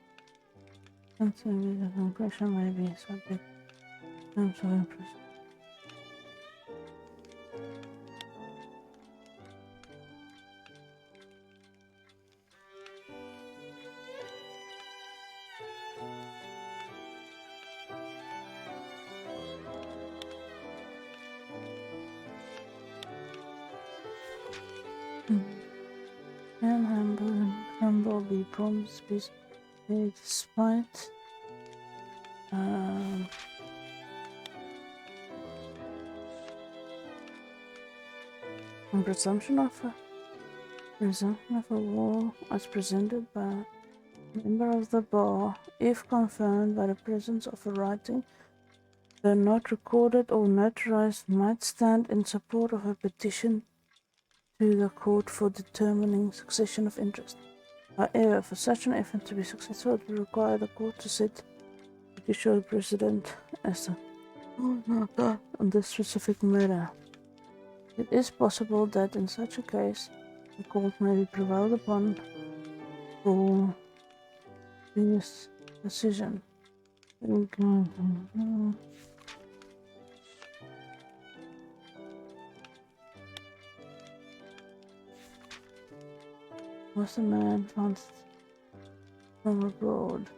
sensitivity of impression may be subject to terms of imprisonment. And humble be promised peace despite presumption of a war as presented by a member of the bar, if confirmed by the presence of a writing, though not recorded or notarized, might stand in support of a petition to the court for determining succession of interest. However, for such an effort to be successful, it will require the court to set judicial precedent as on this specific matter. It is possible that in such a case, the court may be prevailed upon for this decision. Was the man found from abroad?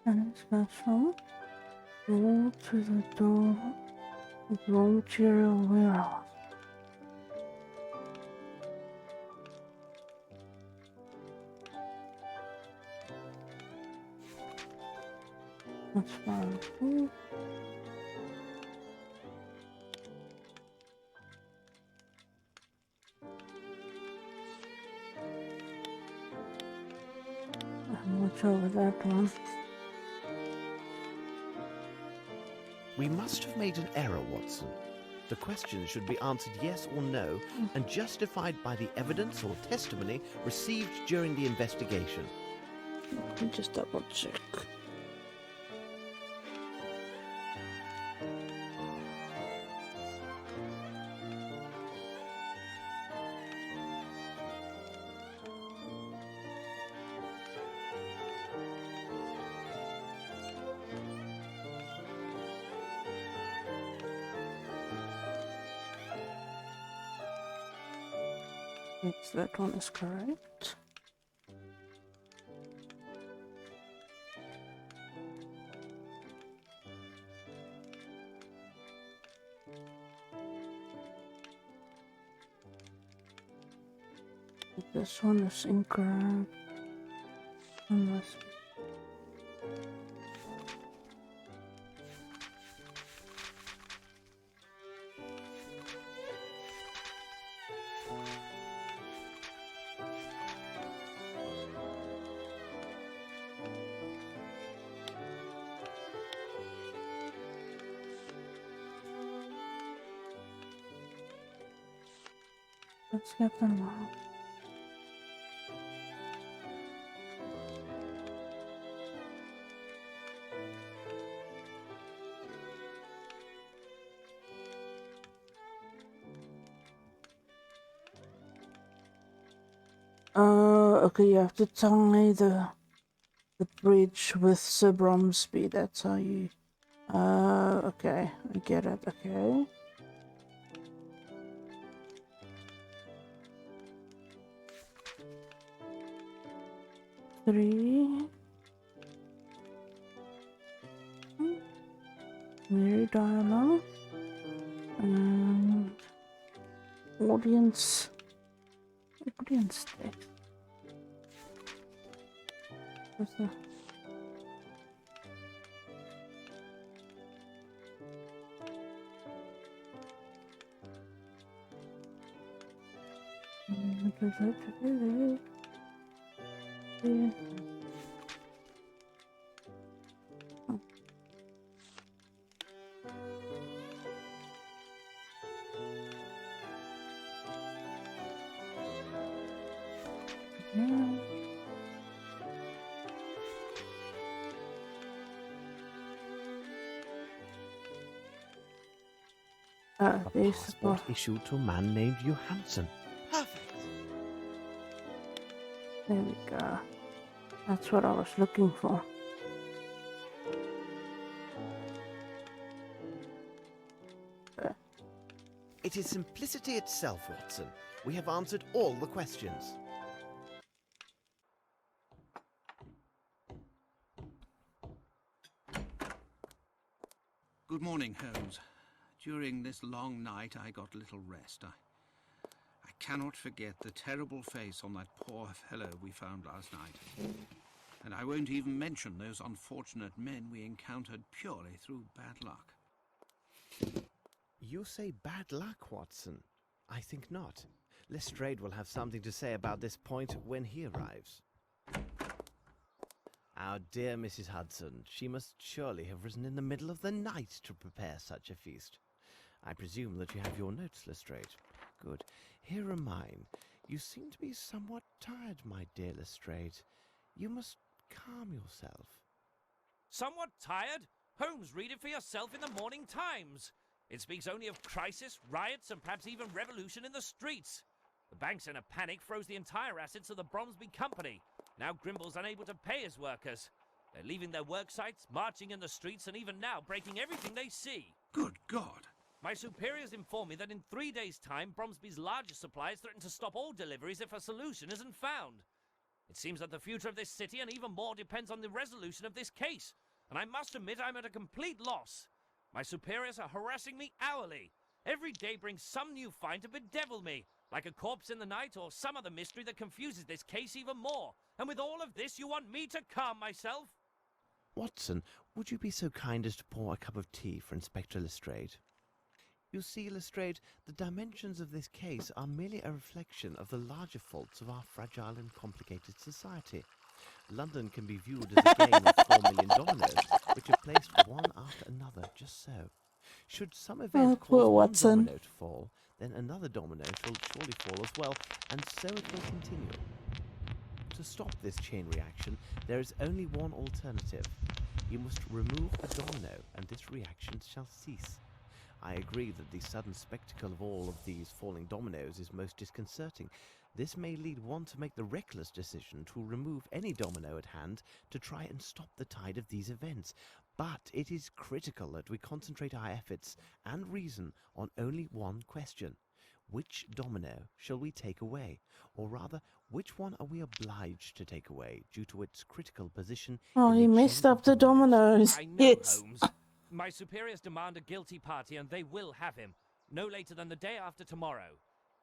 And it's got from door to the door of raw material warehouse. That's fine. I'm not sure with that one. We must have made an error, Watson. The questions should be answered yes or no and justified by the evidence or testimony received during the investigation. Let me just double check. Yes, that one is correct. This one is incorrect. Unless let's get them out. Okay, you have to tie the bridge with Sir Bromsby. That's how you. Okay, I get it. Okay. Three. Mary dialogue. And audience text. What's that? Yeah. A There's passport issued to a man named Johansson. Perfect. There we go. That's what I was looking for. It is simplicity itself, Watson. We have answered all the questions. Good morning, Holmes. During this long night, I got little rest. I cannot forget the terrible face on that poor fellow we found last night. And I won't even mention those unfortunate men we encountered purely through bad luck. You say bad luck, Watson? I think not. Lestrade will have something to say about this point when he arrives. Our dear Mrs. Hudson, she must surely have risen in the middle of the night to prepare such a feast. I presume that you have your notes, Lestrade. Good. Here are mine. You seem to be somewhat tired, my dear Lestrade. You must calm yourself. Somewhat tired? Holmes, read it for yourself in the Morning Times. It speaks only of crisis, riots, and perhaps even revolution in the streets. The bank's in a panic, froze the entire assets of the Bromsby Company. Now Grimble's unable to pay his workers. They're leaving their work sites, marching in the streets, and even now breaking everything they see. Good God! My superiors inform me that in 3 days' time, Bromsby's largest suppliers threaten to stop all deliveries if a solution isn't found. It seems that the future of this city and even more depends on the resolution of this case, and I must admit I'm at a complete loss. My superiors are harassing me hourly. Every day brings some new find to bedevil me, like a corpse in the night or some other mystery that confuses this case even more. And with all of this, you want me to calm myself? Watson, would you be so kind as to pour a cup of tea for Inspector Lestrade? You see, Lestrade, the dimensions of this case are merely a reflection of the larger faults of our fragile and complicated society. London can be viewed as a game of 4 million dominoes, which are placed one after another, just so. Should some event cause one domino to fall, then another domino shall surely fall as well, and so it will continue. To stop this chain reaction, there is only one alternative. You must remove a domino, and this reaction shall cease. I agree that the sudden spectacle of all of these falling dominoes is most disconcerting. This may lead one to make the reckless decision to remove any domino at hand to try and stop the tide of these events. But it is critical that we concentrate our efforts and reason on only one question. which domino shall we take away? Or rather, which one are we obliged to take away due to its critical position? Oh, in he the messed chain up of the dominoes. I know, Yes. Holmes. My superiors demand a guilty party, and they will have him, no later than the day after tomorrow.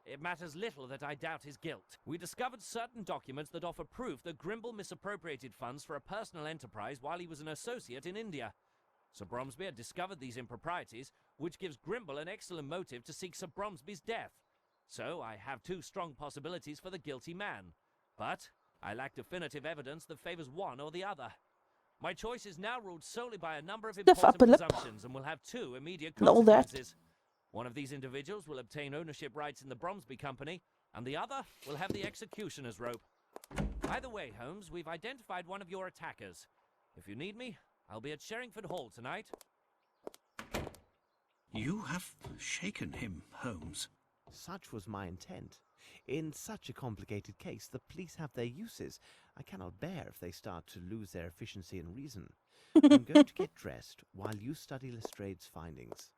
It matters little that I doubt his guilt. We discovered certain documents that offer proof that Grimble misappropriated funds for a personal enterprise while he was an associate in India. Sir Bromsby had discovered these improprieties, which gives Grimble an excellent motive to seek Sir Bromsby's death. So I have two strong possibilities for the guilty man. But I lack definitive evidence that favors one or the other. My choice is now ruled solely by a number of Stiff upper important lip. presumptions and will have two immediate And all that. consequences. One of these individuals will obtain ownership rights in the Bromsby Company, and the other will have the executioner's rope. Either way, Holmes, we've identified one of your attackers. If you need me, I'll be at Sherringford Hall tonight. You have shaken him, Holmes. Such was my intent. In such a complicated case, the police have their uses. I cannot bear if they start to lose their efficiency and reason. I'm going to get dressed while you study Lestrade's findings.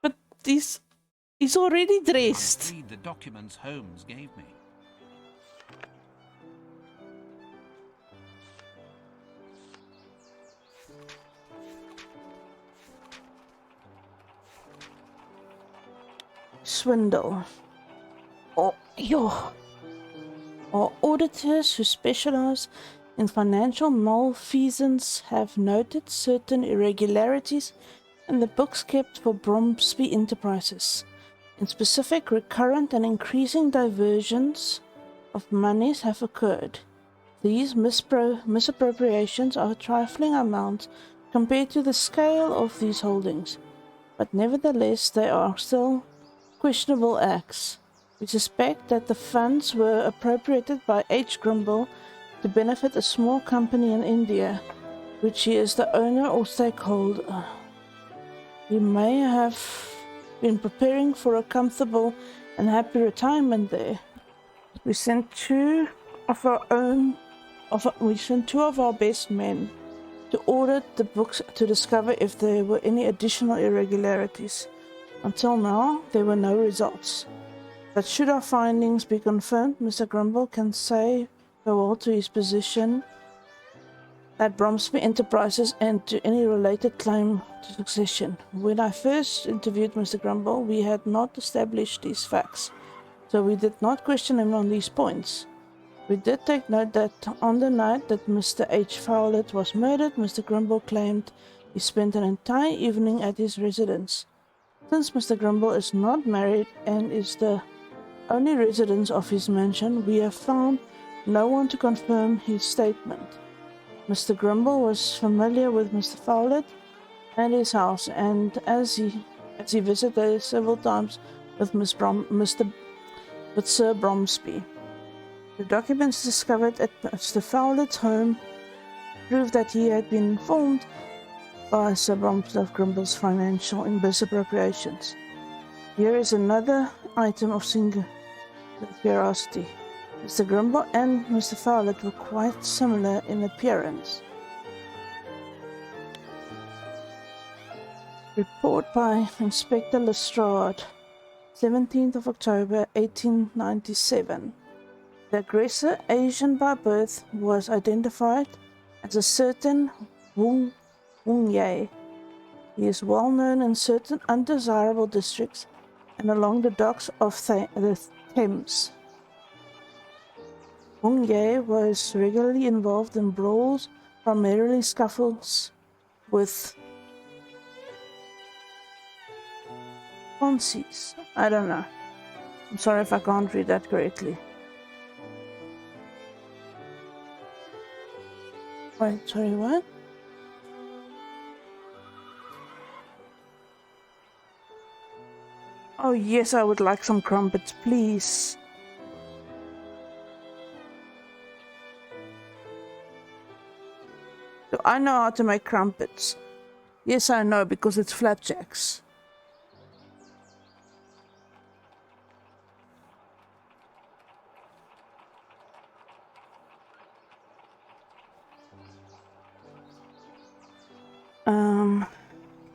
But he's already dressed. Read the documents Holmes gave me. Swindle. Oh, yo. Our auditors who specialize in financial malfeasance have noted certain irregularities in the books kept for Bromsby Enterprises. In specific, recurrent and increasing diversions of monies have occurred. These misappropriations are trifling amounts compared to the scale of these holdings, but nevertheless they are still questionable acts. We suspect that the funds were appropriated by H. Grimble to benefit a small company in India, which he is the owner or stakeholder. He may have been preparing for a comfortable and happy retirement there. We sent two of our best men to audit the books to discover if there were any additional irregularities. Until now, there were no results. But should our findings be confirmed, Mr. Grimble can say farewell to his position at Bromsby Enterprises and to any related claim to succession. When I first interviewed Mr. Grimble, we had not established these facts, so we did not question him on these points. We did take note that on the night that Mr. H. Fowlett was murdered, Mr. Grimble claimed he spent an entire evening at his residence. Since Mr. Grimble is not married and is the only resident of his mansion, we have found no one to confirm his statement. Mr. Grimble was familiar with Mr. Fowlett and his house, and as he visited several times with Sir Bromsby. The documents discovered at Mr. Fowlett's home prove that he had been informed by Sir Bromsby of Grimble's financial misappropriations. Here is another item of singular curiosity. Mr. Grimble and Mr. Fowlett were quite similar in appearance. Report by Inspector Lestrade, 17th of October 1897. The aggressor, Asian by birth, was identified as a certain Wong Ye. He is well known in certain undesirable districts and along the docks of the Thames. Wong Ye was regularly involved in brawls, primarily scuffles with Ponzi's. I don't know. I'm sorry if I can't read that correctly. Wait, sorry, what? Oh yes, I would like some crumpets, please. Do I know how to make crumpets? Yes, I know, because it's flapjacks.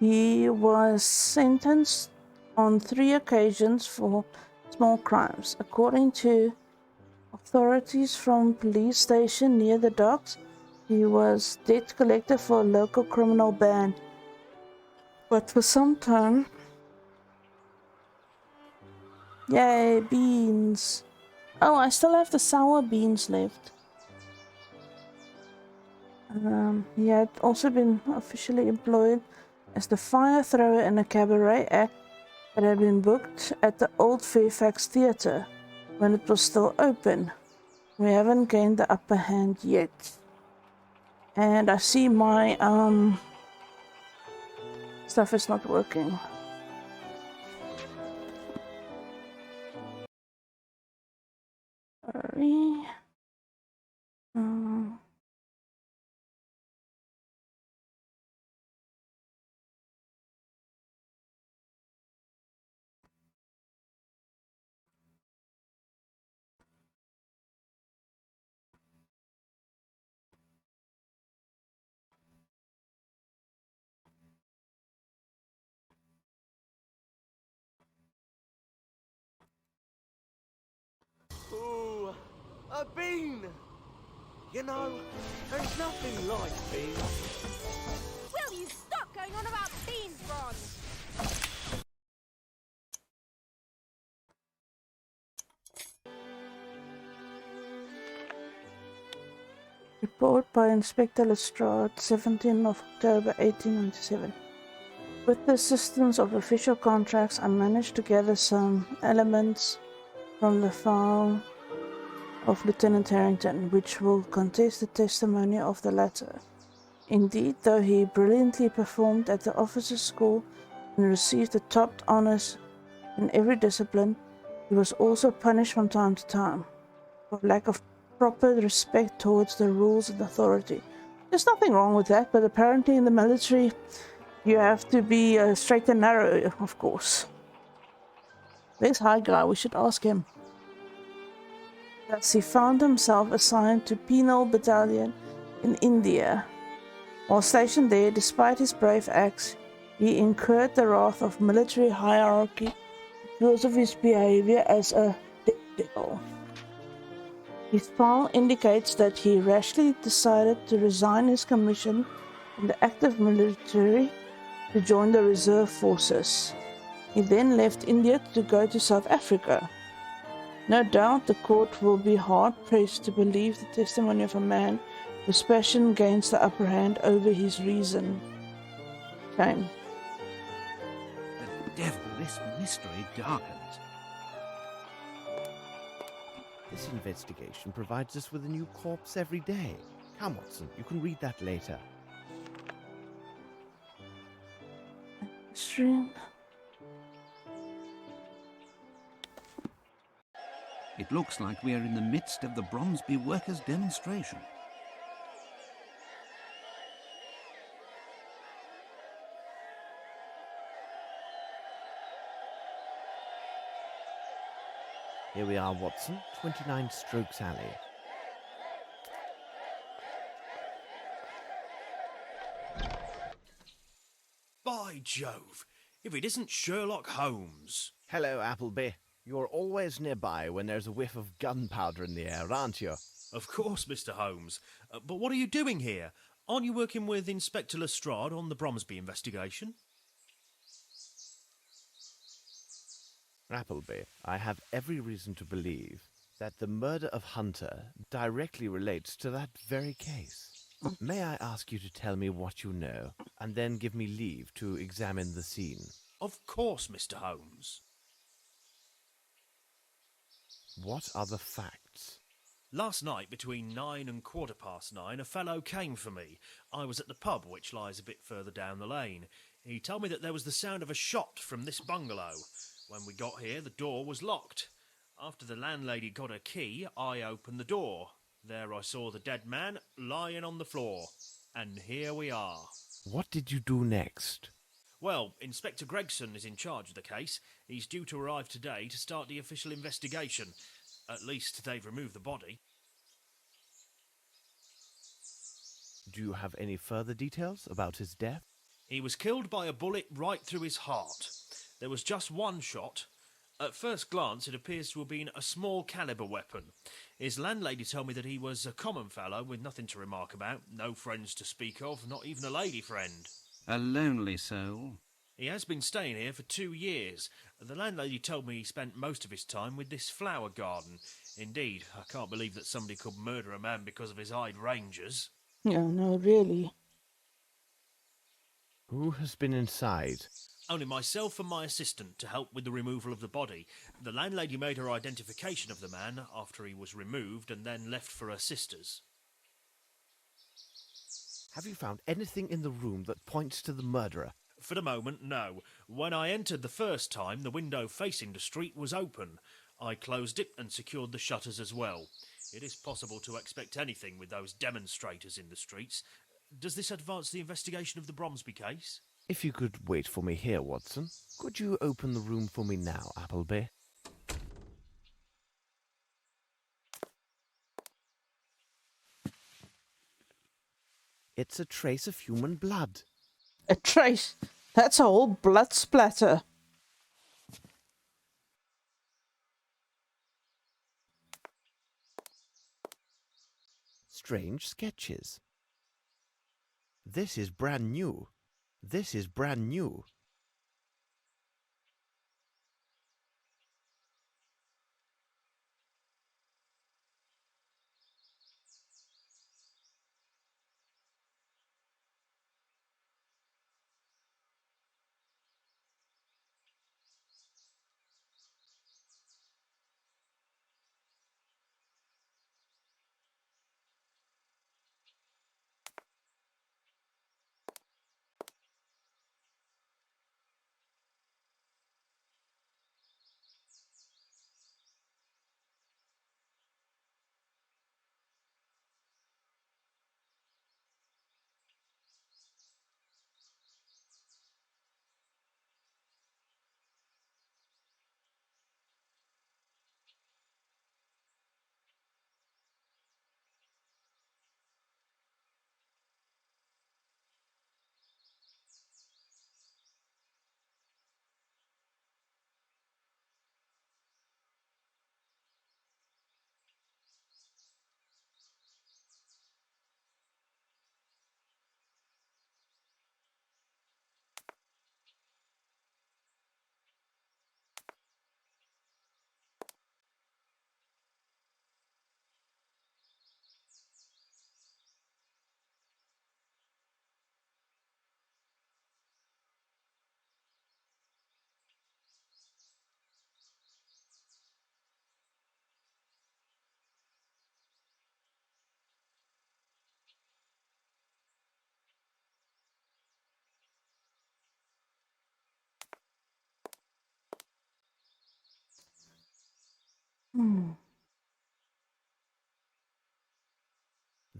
He was sentenced on 3 occasions for small crimes. According to authorities from police station near the docks, he was debt collector for a local criminal band. But for some time... Yay, beans! Oh, I still have the sour beans left. He had also been officially employed as the fire thrower in a cabaret act that had been booked at the old Fairfax Theatre when it was still open. We haven't gained the upper hand yet. And I see my stuff is not working. Sorry. Ooh, a bean! You know, there's nothing like beans. Will you stop going on about beans, Bronze? Report by Inspector Lestrade, 17th of October 1897. With the assistance of official contracts, I managed to gather some elements from the file of Lieutenant Harrington, which will contest the testimony of the latter. Indeed, though he brilliantly performed at the officers' school and received the top honors in every discipline, he was also punished from time to time for lack of proper respect towards the rules and authority. There's nothing wrong with that, but apparently in the military you have to be straight and narrow, of course. There's High Guy, we should ask him. Thus he found himself assigned to Penal Battalion in India. While stationed there, despite his brave acts, he incurred the wrath of military hierarchy because of his behavior as a daredevil. His file indicates that he rashly decided to resign his commission in the active military to join the reserve forces. He then left India to go to South Africa. No doubt the court will be hard-pressed to believe the testimony of a man whose passion gains the upper hand over his reason. Shame. The devil, this mystery darkens. This investigation provides us with a new corpse every day. Come, Watson, you can read that later. Stream. It looks like we are in the midst of the Bromsby workers' demonstration. Here we are, Watson, 29 Strokes Alley. By Jove, if it isn't Sherlock Holmes. Hello, Appleby. You're always nearby when there's a whiff of gunpowder in the air, aren't you? Of course, Mr. Holmes. But what are you doing here? Aren't you working with Inspector Lestrade on the Bromsby investigation? Appleby, I have every reason to believe that the murder of Hunter directly relates to that very case. May I ask you to tell me what you know, and then give me leave to examine the scene? Of course, Mr. Holmes. What are the facts? Last night, between 9 and 9:15, a fellow came for me. I was at the pub, which lies a bit further down the lane. He told me that there was the sound of a shot from this bungalow. When we got here, the door was locked. After the landlady got her key, I opened the door. There I saw the dead man lying on the floor. And here we are. What did you do next? Well, Inspector Gregson is in charge of the case. He's due to arrive today to start the official investigation. At least they've removed the body. Do you have any further details about his death? He was killed by a bullet right through his heart. There was just one shot. At first glance, it appears to have been a small caliber weapon. His landlady told me that he was a common fellow with nothing to remark about, no friends to speak of, not even a lady friend. A lonely soul. He has been staying here for 2 years. The landlady told me he spent most of his time with this flower garden. Indeed, I can't believe that somebody could murder a man because of his hydrangeas. Yeah, no, really. Who has been inside? Only myself and my assistant to help with the removal of the body. The landlady made her identification of the man after he was removed and then left for her sisters. Have you found anything in the room that points to the murderer? For the moment, no. When I entered the first time, the window facing the street was open. I closed it and secured the shutters as well. It is possible to expect anything with those demonstrators in the streets. Does this advance the investigation of the Bromsby case? If you could wait for me here, Watson. Could you open the room for me now, Appleby? It's a trace of human blood. A trace. That's a whole blood splatter. Strange sketches. This is brand new. This is brand new.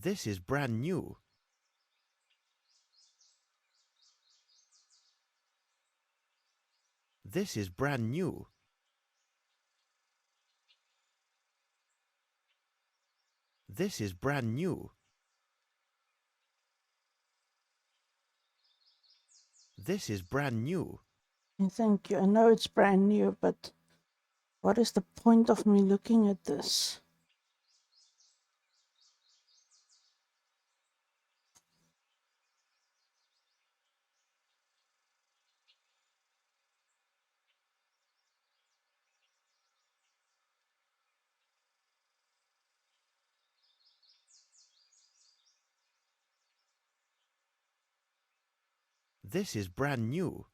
This is brand new. This is brand new. This is brand new. This is brand new. Thank you. I know it's brand new, but what is the point of me looking at this? This is brand new.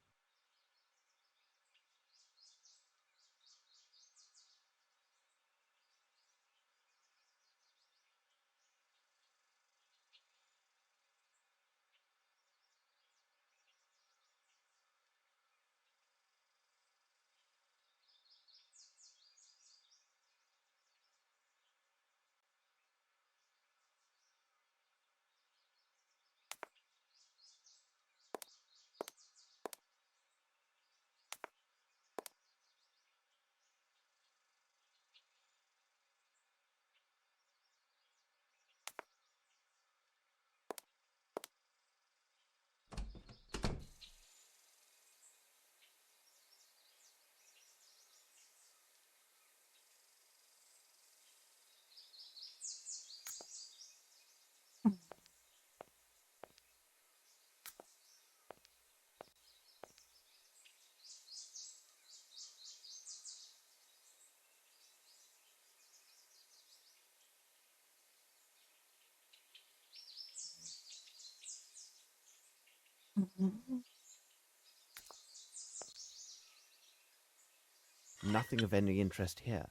Nothing of any interest here.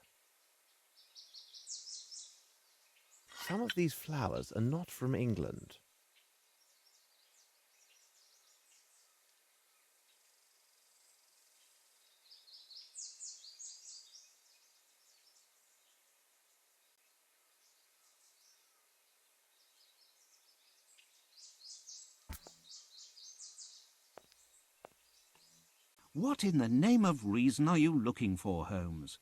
Some of these flowers are not from England. What in the name of reason are you looking for, Holmes?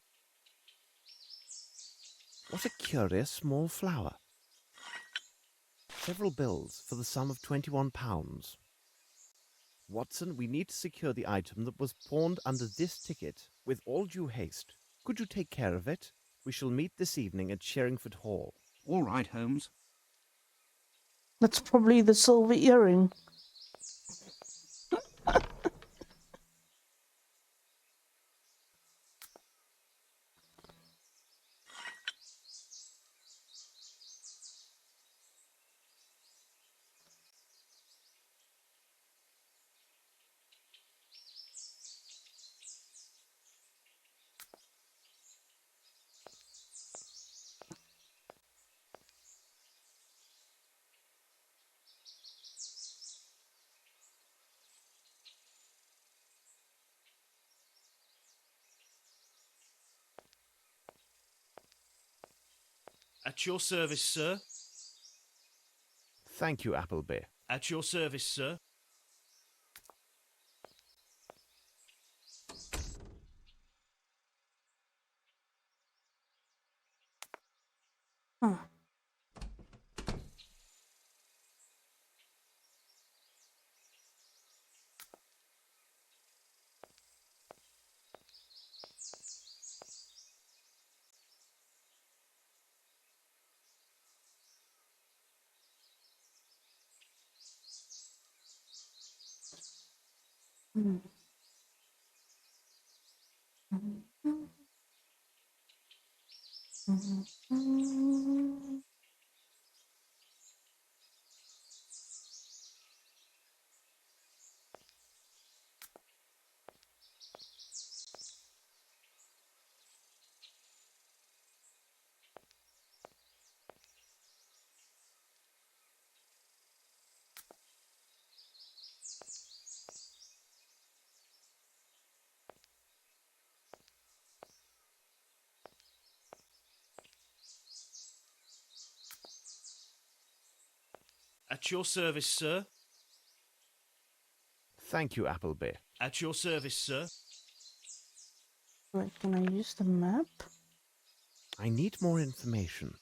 What a curious small flower. Several bills for the sum of £21. Watson, we need to secure the item that was pawned under this ticket with all due haste. Could you take care of it? We shall meet this evening at Sherringford Hall. All right, Holmes. That's probably the silver earring. At your service, sir. Thank you, Appleby. At your service, sir. Huh. Mm. At your service, sir. Thank you, Appleby. At your service, sir. Wait, can I use the map? I need more information.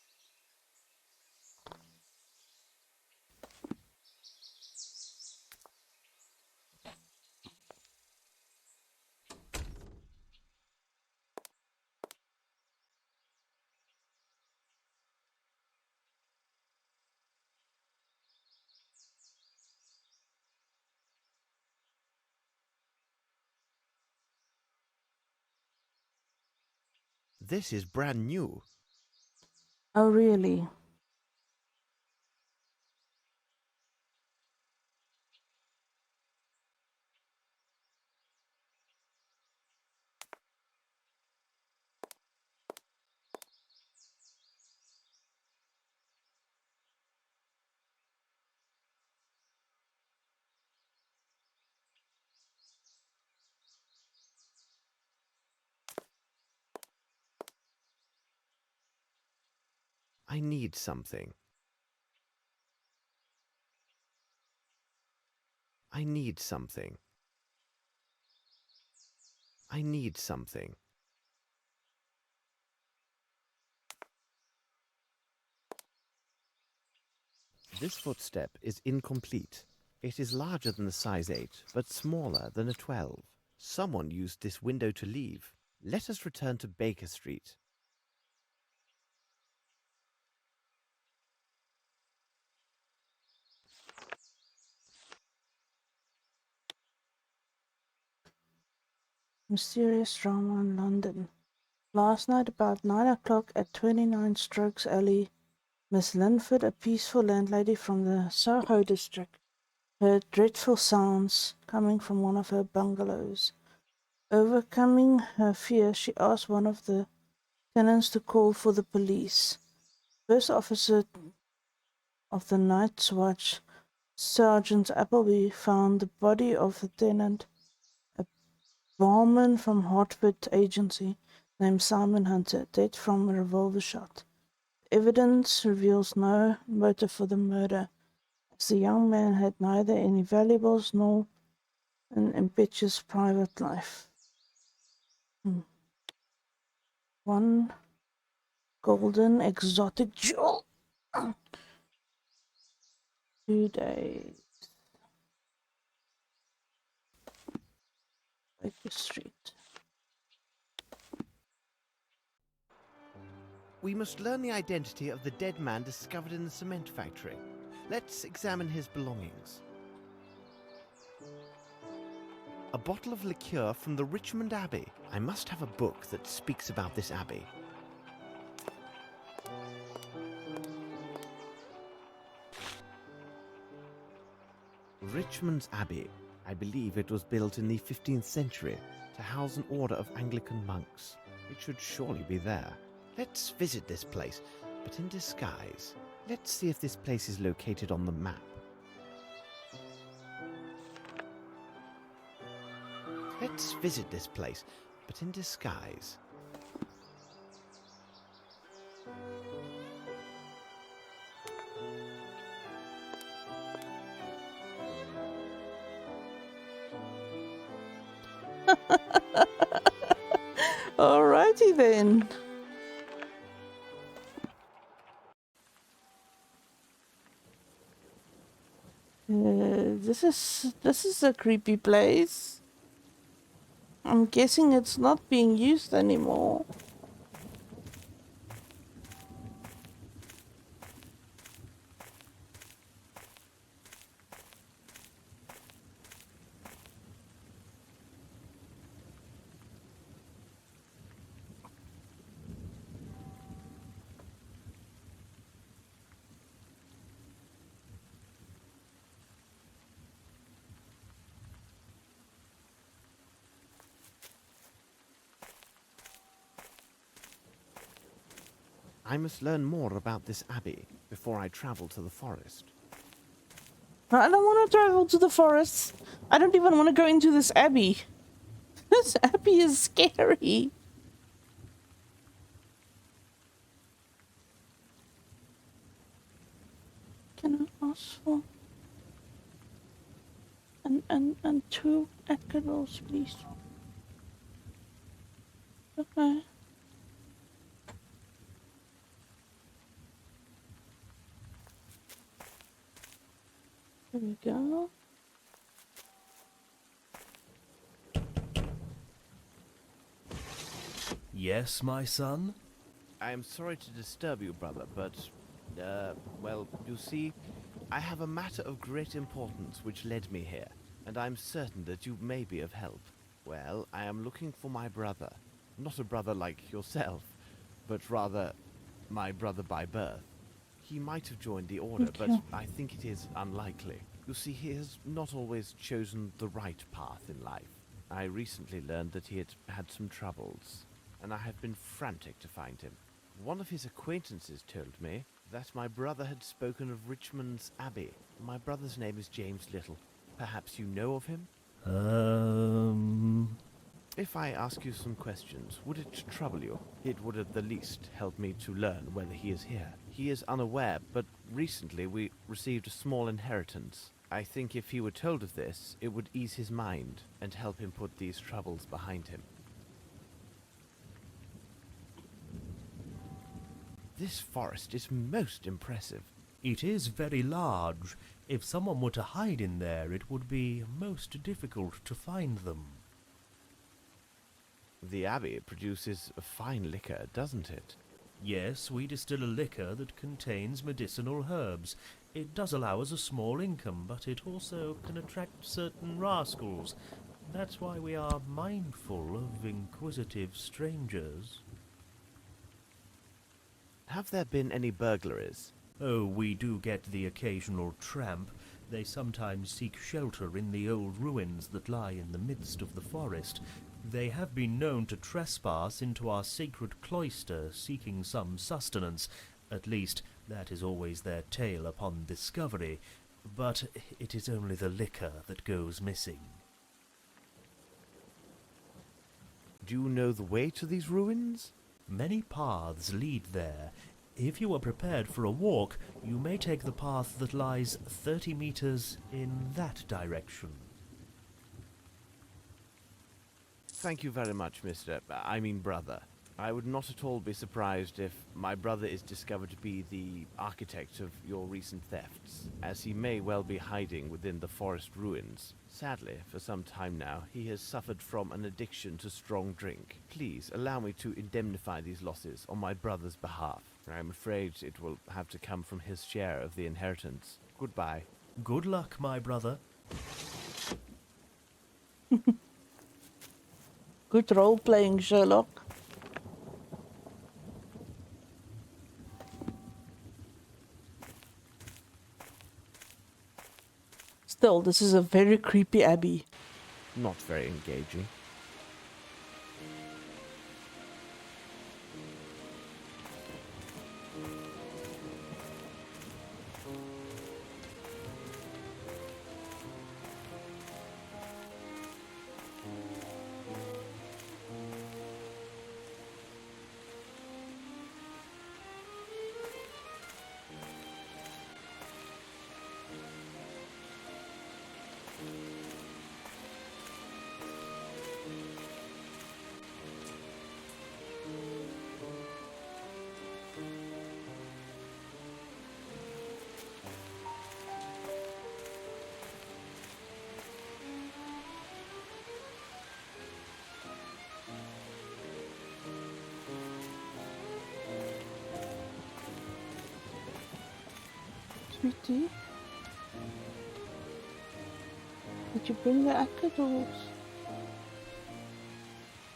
This is brand new. Oh, really? I need something. I need something. I need something. This footstep is incomplete. It is larger than a size 8, but smaller than a 12. Someone used this window to leave. Let us return to Baker Street. Mysterious drama in London. Last night about 9 o'clock at 29 Strokes Alley, Miss Linford, a peaceful landlady from the Soho district, heard dreadful sounds coming from one of her bungalows. Overcoming her fear, she asked one of the tenants to call for the police. First officer of the night's watch, Sergeant Appleby, found the body of the tenant, a barman from Hartford Agency named Simon Hunter, dead from a revolver shot. Evidence reveals no motive for the murder, as the young man had neither any valuables nor an impetuous private life. One golden exotic jewel. 2 days. Baker Street. We must learn the identity of the dead man discovered in the cement factory. Let's examine his belongings. A bottle of liqueur from the Richmond Abbey. I must have a book that speaks about this abbey. Richmond's Abbey. I believe it was built in the 15th century to house an order of Anglican monks. It should surely be there. Let's visit this place, but in disguise. Let's see if this place is located on the map. Let's visit this place, but in disguise. Alrighty then. This is a creepy place. I'm guessing it's not being used anymore. I must learn more about this abbey before I travel to the forest. I don't want to travel to the forest. I don't even want to go into this abbey. This abbey is scary. Can I ask for and 2 Adderalls, please? Okay. There we go. Yes, my son? I am sorry to disturb you, brother, but, well, you see, I have a matter of great importance which led me here, and I'm certain that you may be of help. Well, I am looking for my brother. Not a brother like yourself, but rather my brother by birth. He might have joined the order, but I think it is unlikely. You see, he has not always chosen the right path in life. I recently learned that he had had some troubles, and I have been frantic to find him. One of his acquaintances told me that my brother had spoken of Richmond's Abbey. My brother's name is James Little. Perhaps you know of him? If I ask you some questions, would it trouble you? It would at the least help me to learn whether he is here. He is unaware, but recently we received a small inheritance. I think if he were told of this, it would ease his mind and help him put these troubles behind him. This forest is most impressive. It is very large. If someone were to hide in there, it would be most difficult to find them. The abbey produces a fine liquor, doesn't it? Yes, we distill a liquor that contains medicinal herbs. It does allow us a small income, but it also can attract certain rascals. That's why we are mindful of inquisitive strangers. Have there been any burglaries? Oh, we do get the occasional tramp. They sometimes seek shelter in the old ruins that lie in the midst of the forest. They have been known to trespass into our sacred cloister, seeking some sustenance. At least, that is always their tale upon discovery. But it is only the liquor that goes missing. Do you know the way to these ruins? Many paths lead there. If you are prepared for a walk, you may take the path that lies 30 meters in that direction. Thank you very much, brother. I would not at all be surprised if my brother is discovered to be the architect of your recent thefts, as he may well be hiding within the forest ruins. Sadly, for some time now, he has suffered from an addiction to strong drink. Please allow me to indemnify these losses on my brother's behalf. I am afraid it will have to come from his share of the inheritance. Goodbye. Good luck, my brother. Good role-playing, Sherlock. Still, this is a very creepy abbey. Not very engaging. Sweetie, did you bring the acadals?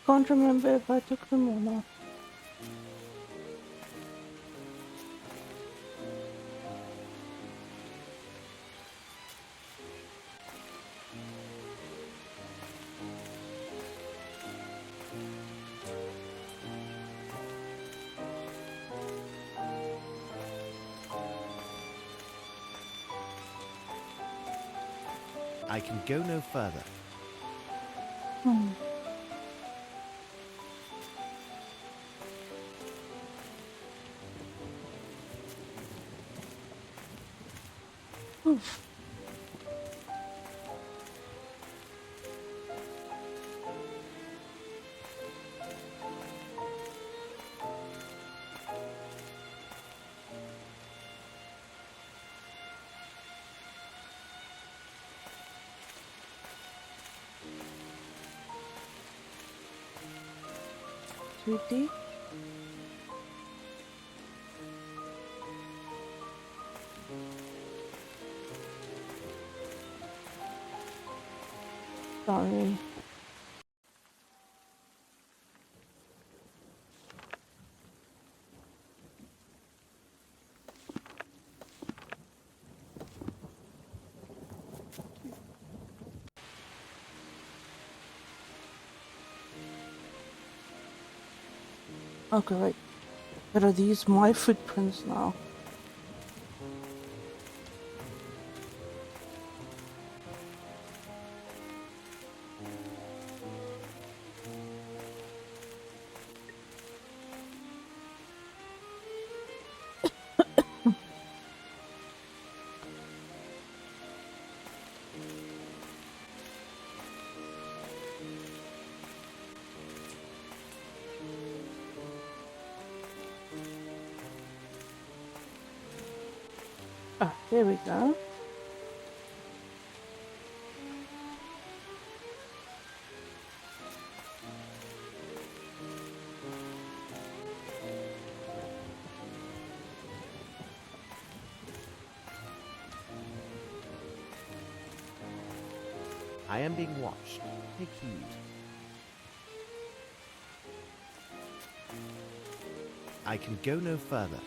Can't remember if I took them or not. I can go no further. Oof. Sweetie. Sorry. Okay, wait. But are these my footprints now? Ah, there we go. I am being watched. Take heed. I can go no further.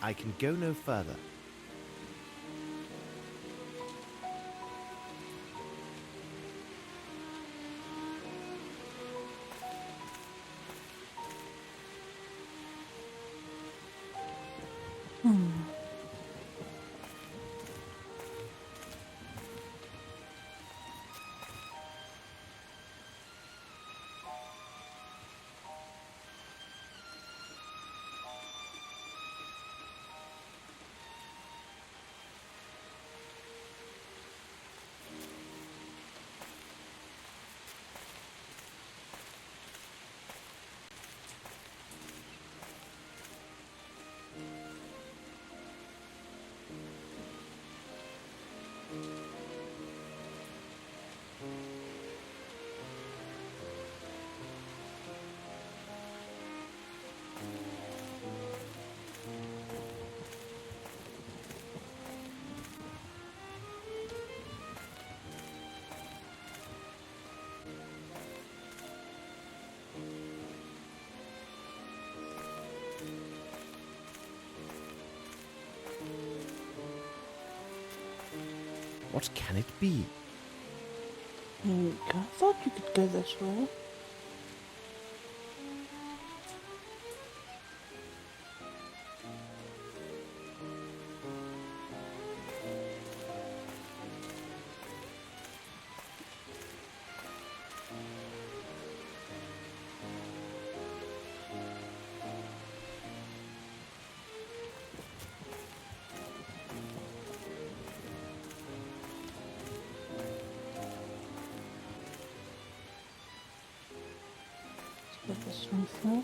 I can go no further. What can it be? I thought you could go this way. Let's get this one through.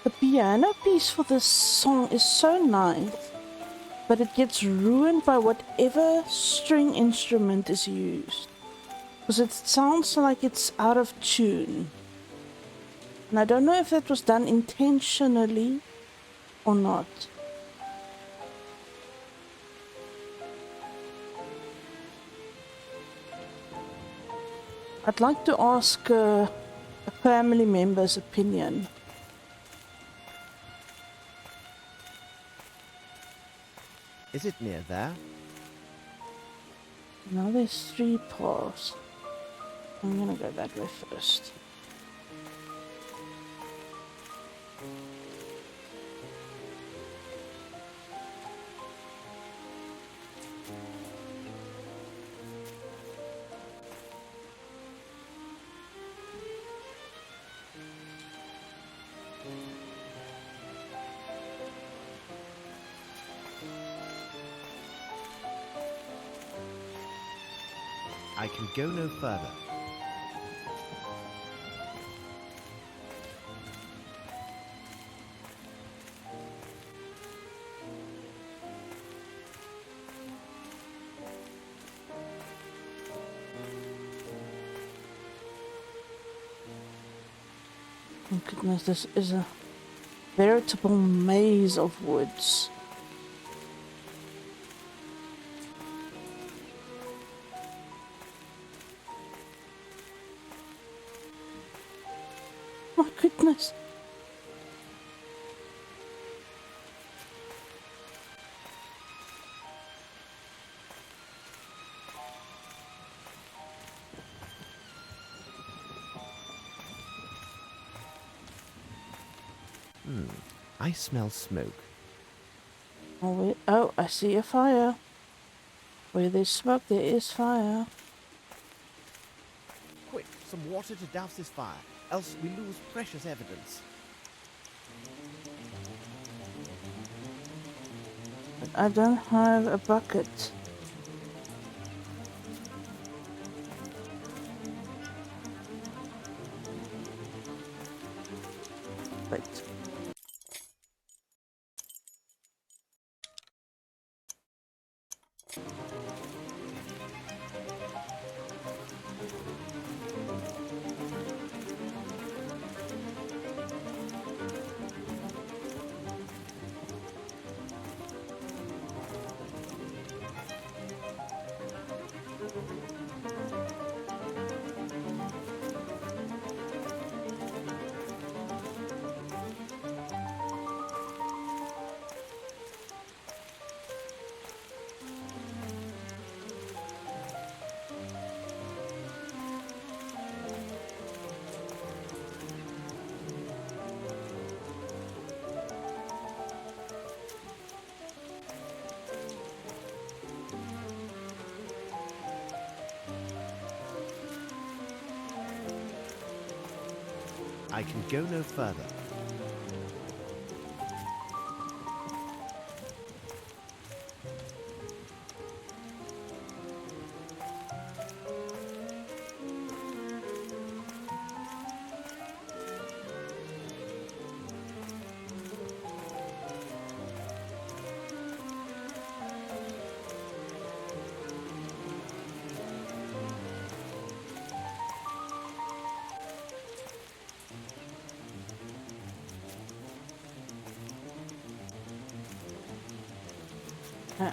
The piano piece for this song is so nice, but it gets ruined by whatever string instrument is used. Because it sounds like it's out of tune. And I don't know if that was done intentionally or not. I'd like to ask a family member's opinion. Is it near there? Now there's 3 paths. I'm gonna go that way first. I can go no further. Oh goodness, this is a veritable maze of woods. My goodness. I smell smoke. Oh, I see a fire. Where there's smoke, there is fire. Quick, some water to douse this fire, else we lose precious evidence. But I don't have a bucket. Wait. I can go no further.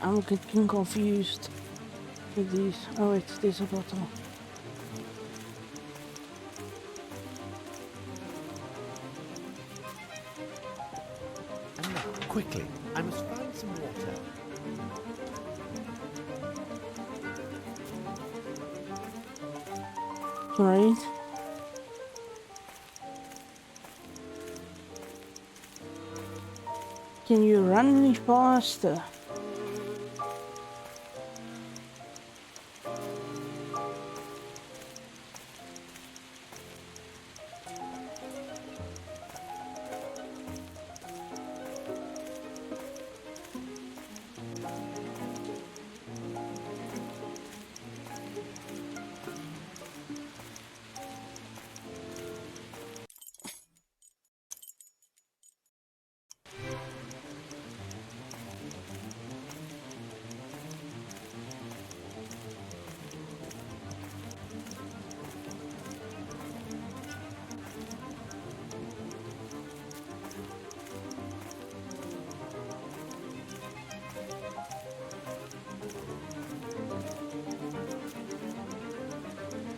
I'm getting confused with these. Oh, it's this bottle. And now, quickly, I must find some water. Right. Can you run any faster?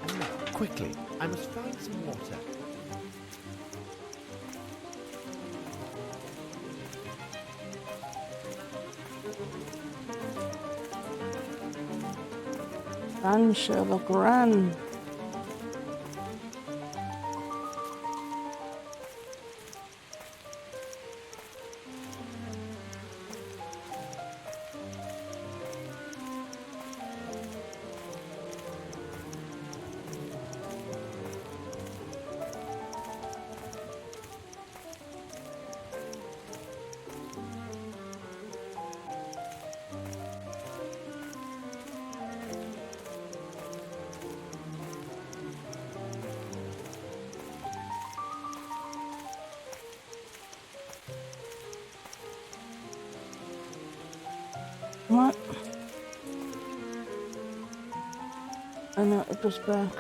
And now, quickly, I must find some water. Run, Sherlock, run. What? I know, it was back.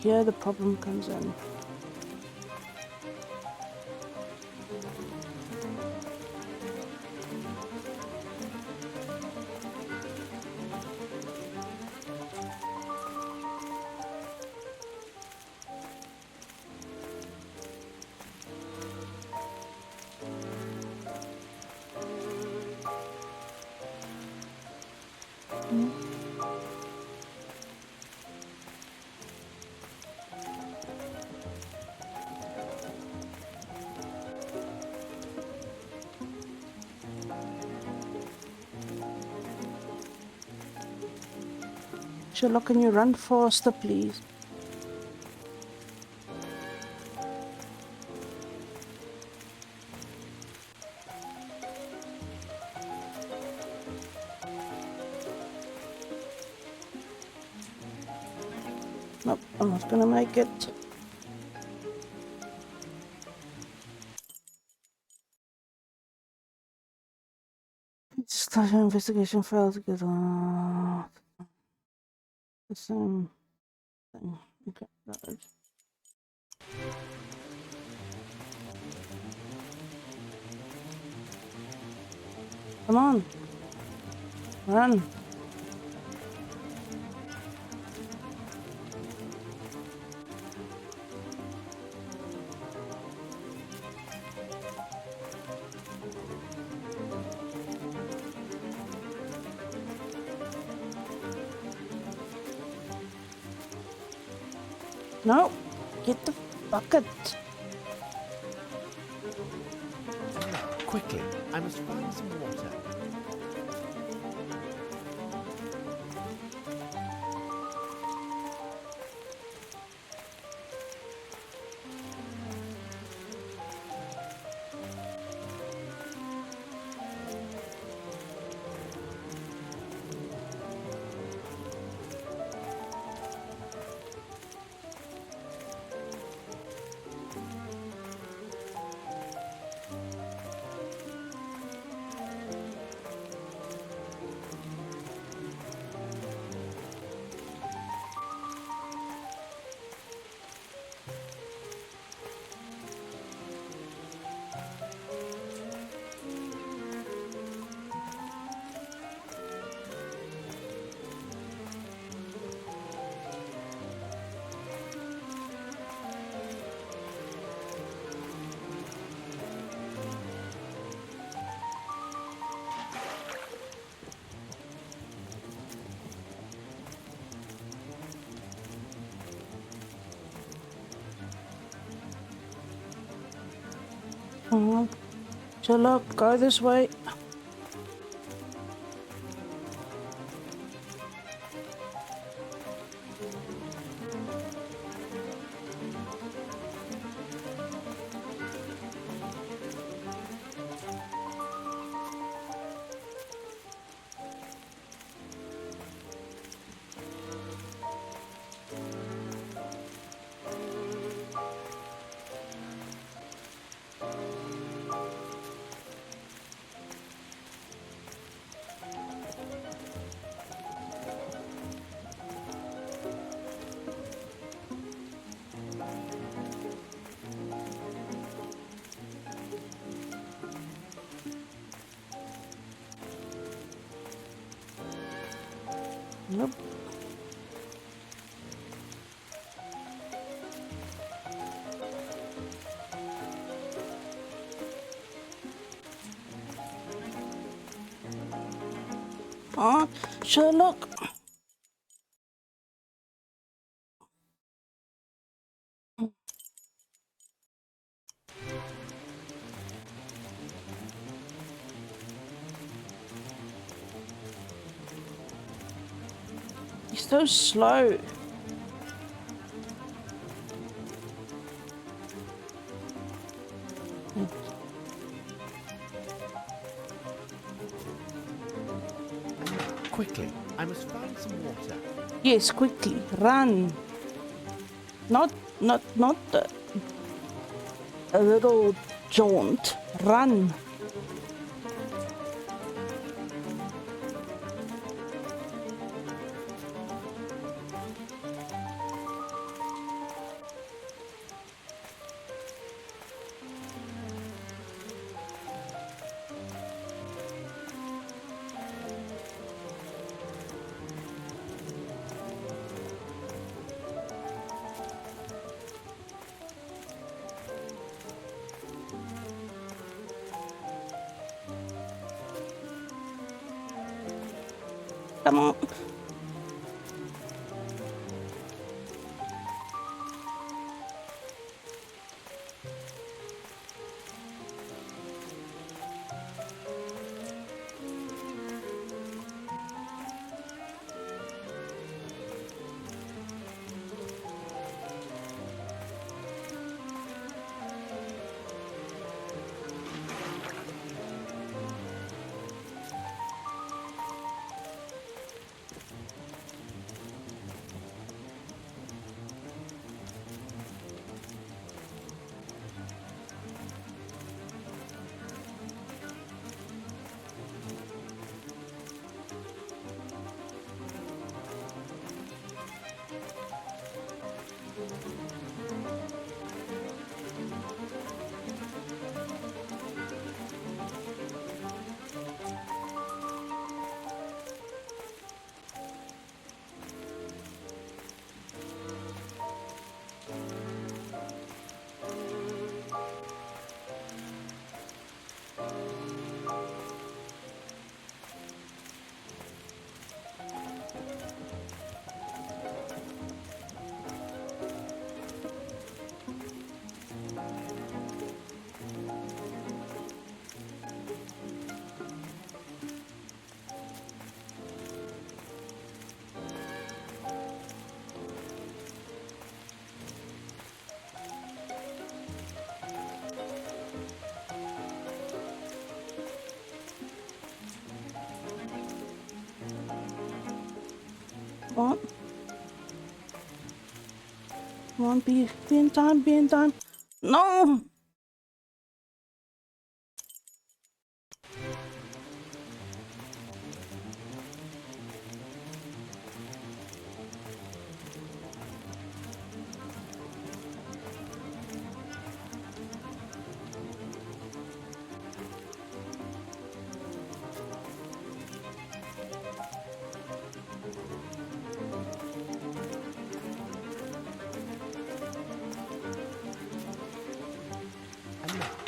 Here the problem comes in. Sherlock, can you run faster, please? Nope, I'm not gonna make it. Special investigation failed to get on the same thing. Okay, that is. Come on, run. No, get the bucket. Quickly, I must find some water. Oh, Sherlock, go this way. Nope. Oh, Sherlock. He's so slow. Quickly, I must find some water. Yes, quickly, run. Not a little jaunt. Run. Come on. on. Come on, be in time, be in time. No!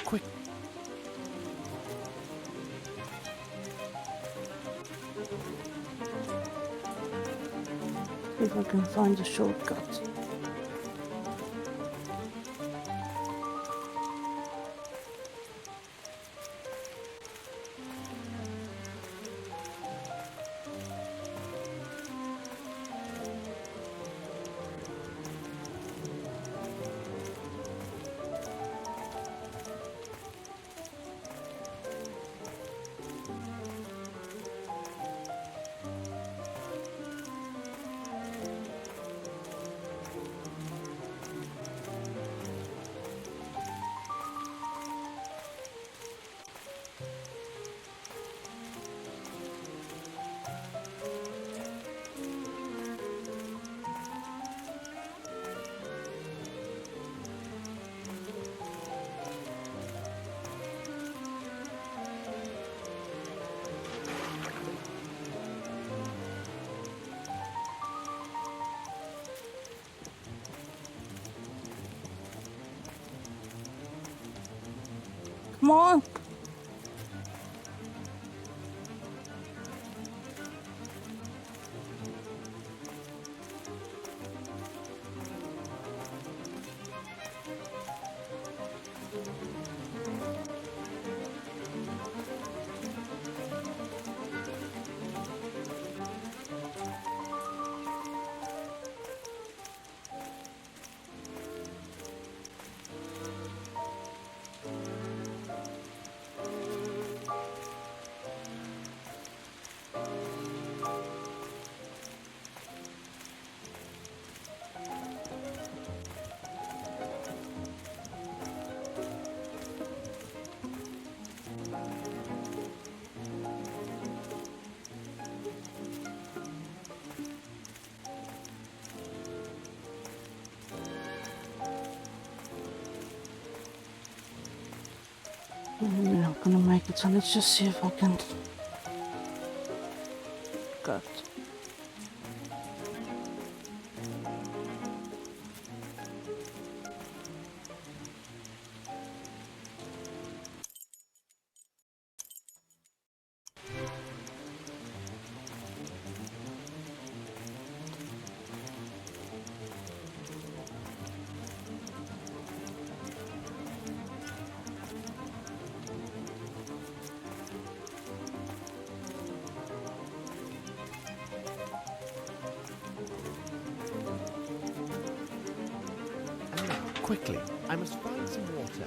Quick! See if I can find a shortcut. Come on! I'm not gonna make it, so let's just see if I can cut. Quickly, I must find some water.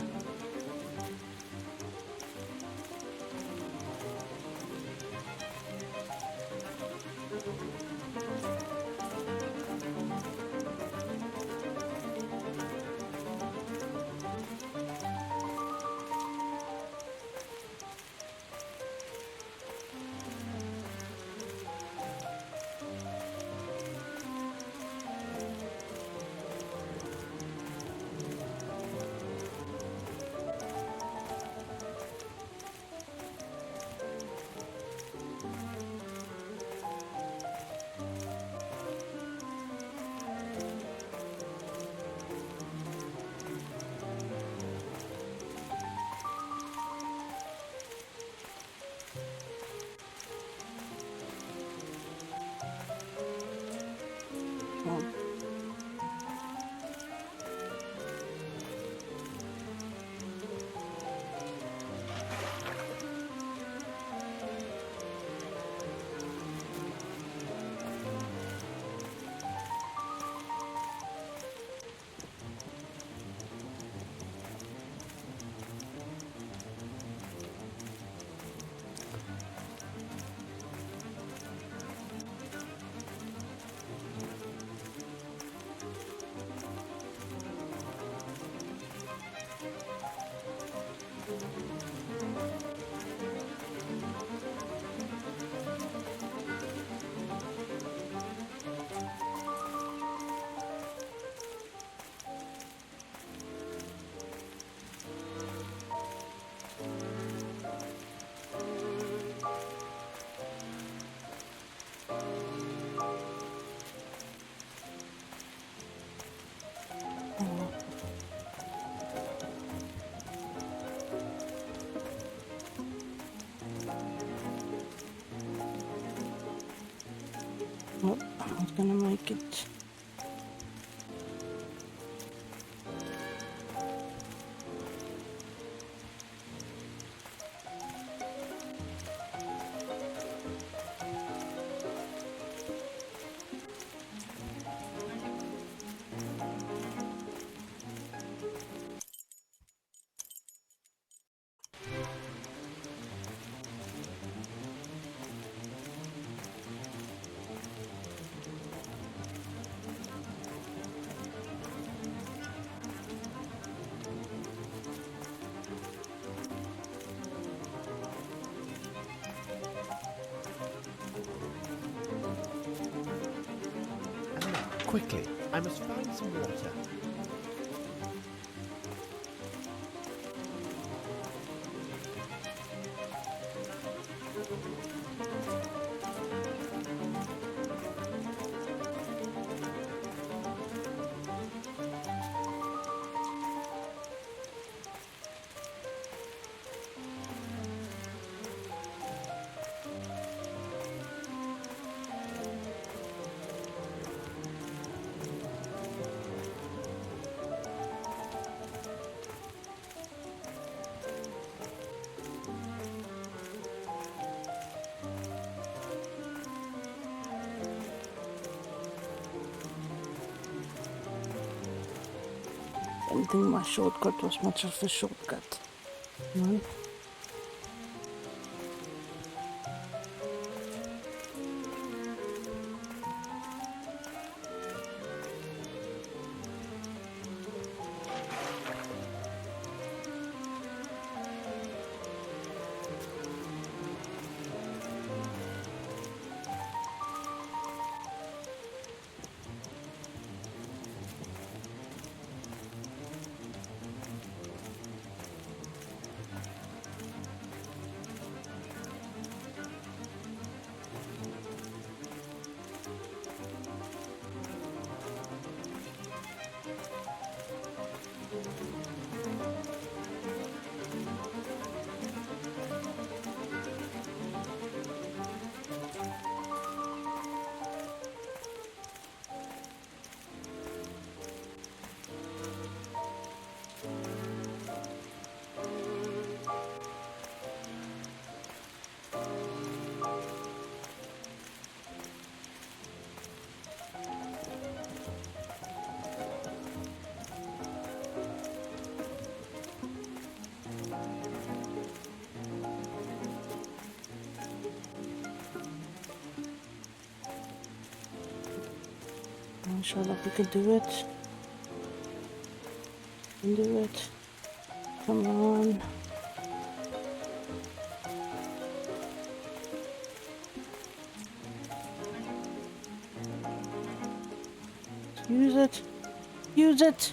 Well, I'm not gonna make it. And now, quickly, I must find some water. I didn't think my shortcut was much of a shortcut. No. Sherlock, we can do it. We can do it. Come on. Use it. Use it.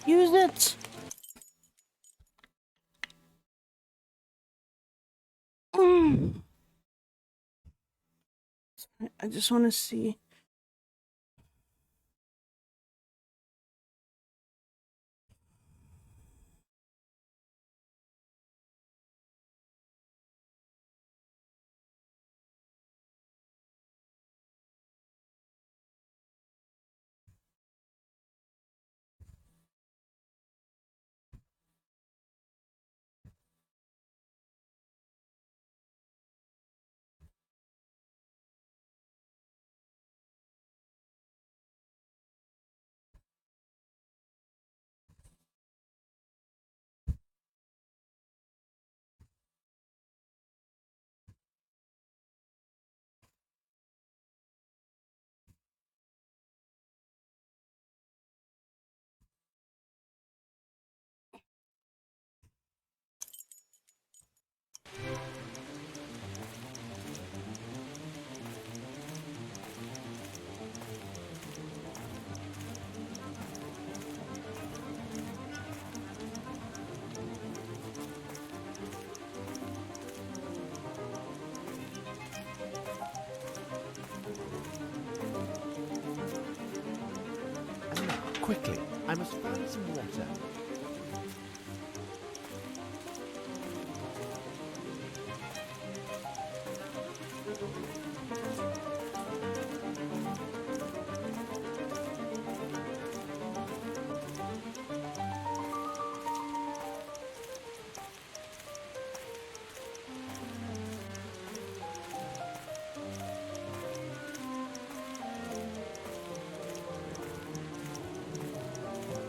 Use it. I just want to see. And now, quickly, I must find some water.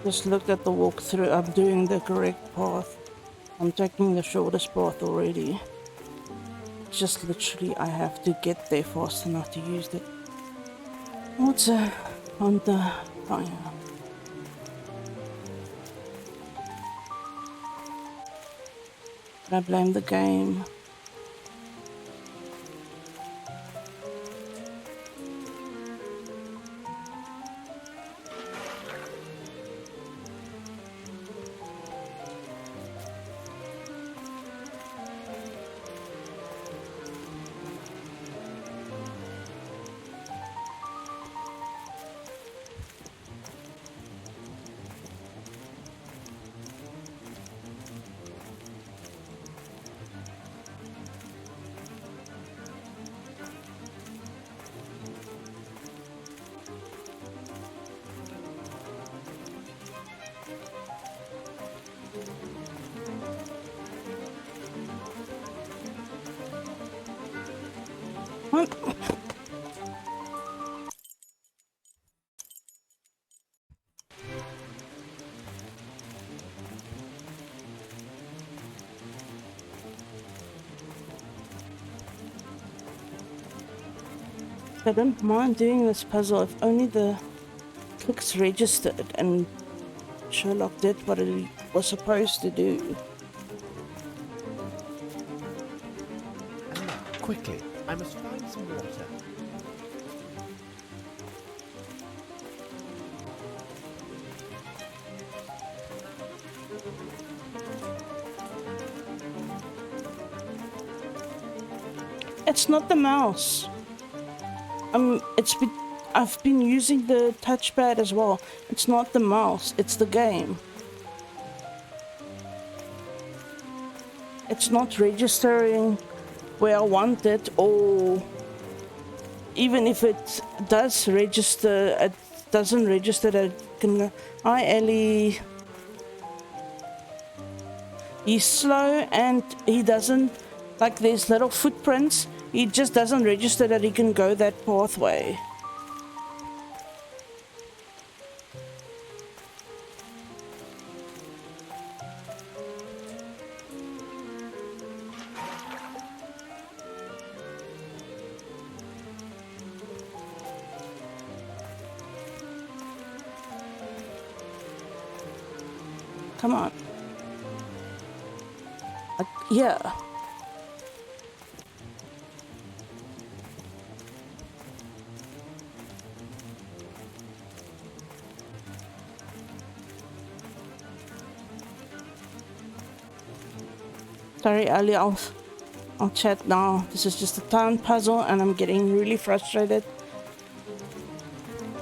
Just looked at the walkthrough. I'm doing the correct path. I'm taking the shortest path already. Just literally, I have to get there fast enough to use the water on the fire. I blame the game. I don't mind doing this puzzle if only the clicks registered and Sherlock did what he was supposed to do. And now, quickly, I must find some water. It's not the mouse. I've been using the touchpad as well. It's not the mouse, it's the game. It's not registering where I want it, or even if it does register, it doesn't register that it can. Hi Ellie. He's slow and he doesn't, like there's little footprints, he just doesn't register that he can go that pathway. Come on. Yeah. Sorry, Ali, I'll chat now. This is just a town puzzle and I'm getting really frustrated.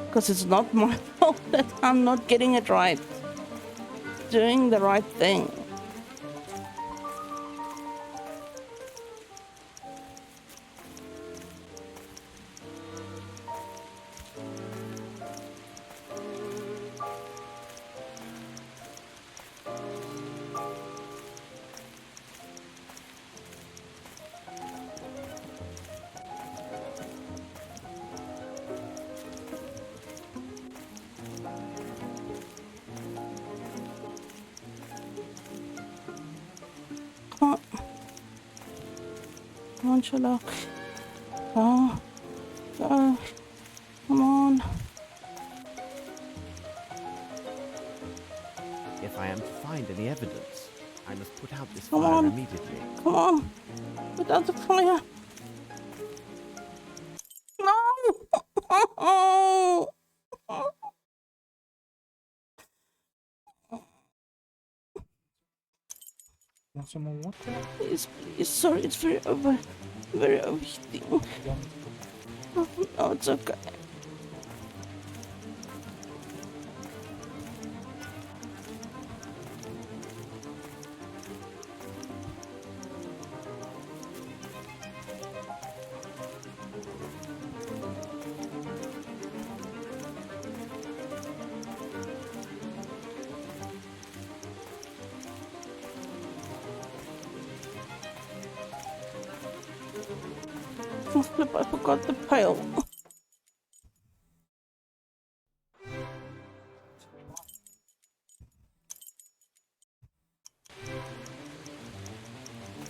Because it's not my fault that I'm not getting it right. Doing the right thing. Come on, Sherlock. Go. Go. Come on. If I am to find any evidence, I must put out this Come fire on. immediately. Come on. Put out the fire. No! Want some more water? Please, please. Sorry, it's very overheating. Oh, no, it's okay. Oh, flip, I forgot the pail.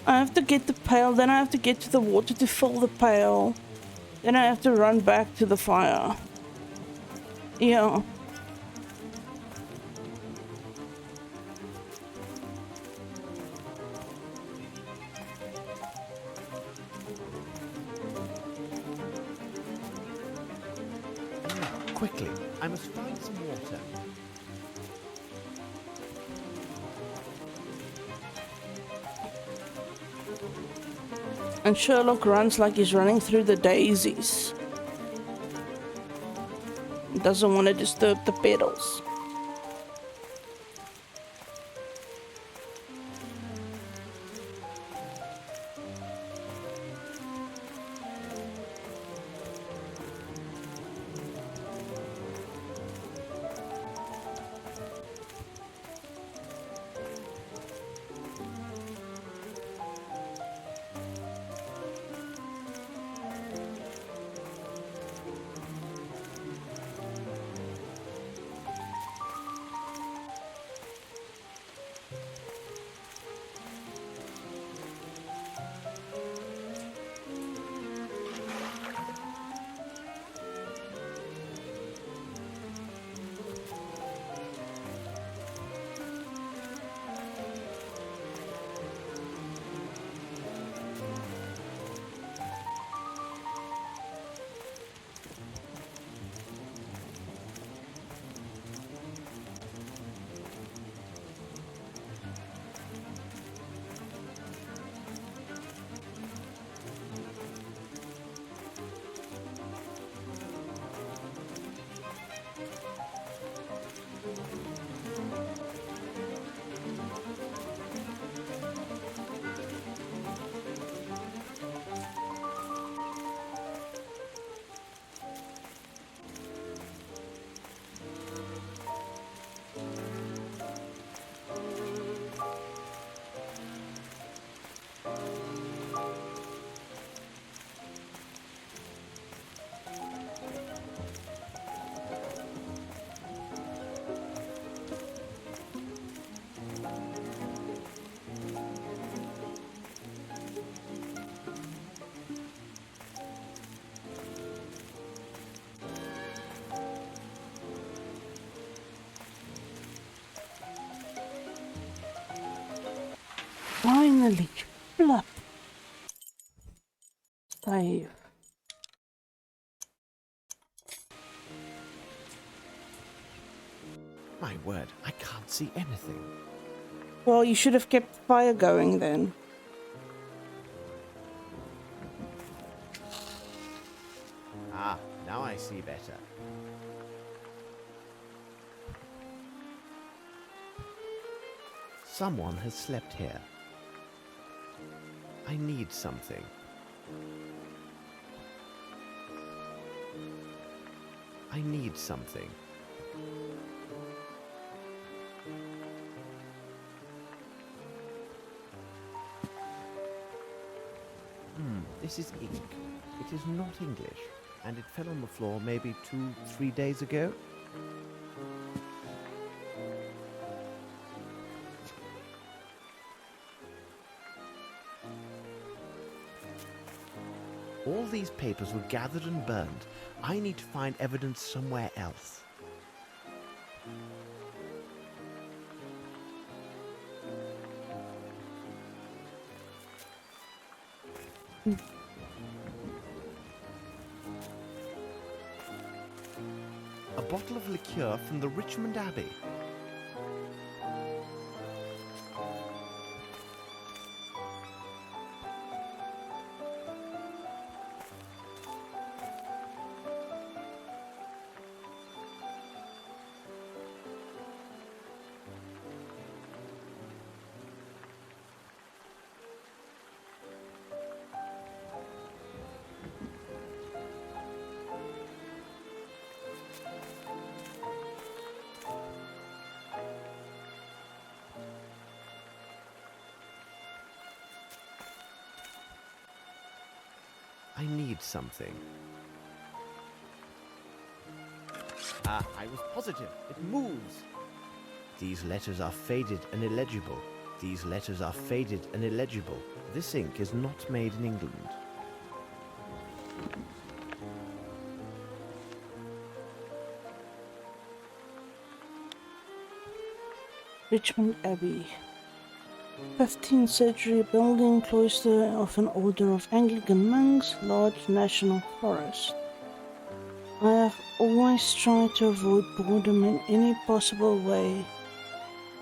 I have to get the pail, then I have to get to the water to fill the pail. Then I have to run back to the fire. Yeah. Quickly, I must find some water. And Sherlock runs like he's running through the daisies. He doesn't want to disturb the petals. Finally. Flop. Save. My word, I can't see anything. Well, you should have kept the fire going then. Ah, now I see better. Someone has slept here. I need something. I need something. This is ink. It is not English, and it fell on the floor maybe 2-3 days ago. All these papers were gathered and burned. I need to find evidence somewhere else. A bottle of liqueur from the Richmond Abbey. I need something. Ah, I was positive. It moves. These letters are faded and illegible. These letters are faded and illegible. This ink is not made in England. Richmond Abbey. 15th century building, cloister of an order of Anglican monks, large national forest. I have always tried to avoid boredom in any possible way.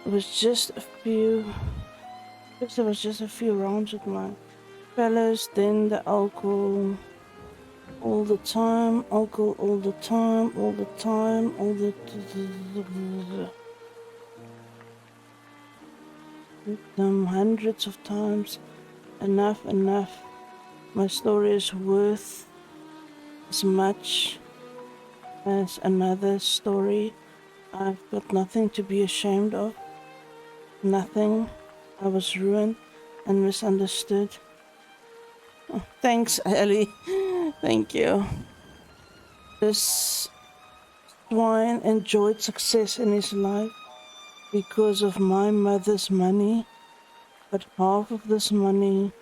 It was just a few rounds with my fellows, then the alcohol all the time, all the time. Them hundreds of times. Enough. My story is worth as much as another story. I've got nothing to be ashamed of. Nothing. I was ruined and misunderstood. Oh, thanks, Ellie. Thank you. This swine enjoyed success in his life because of my mother's money, but half of this money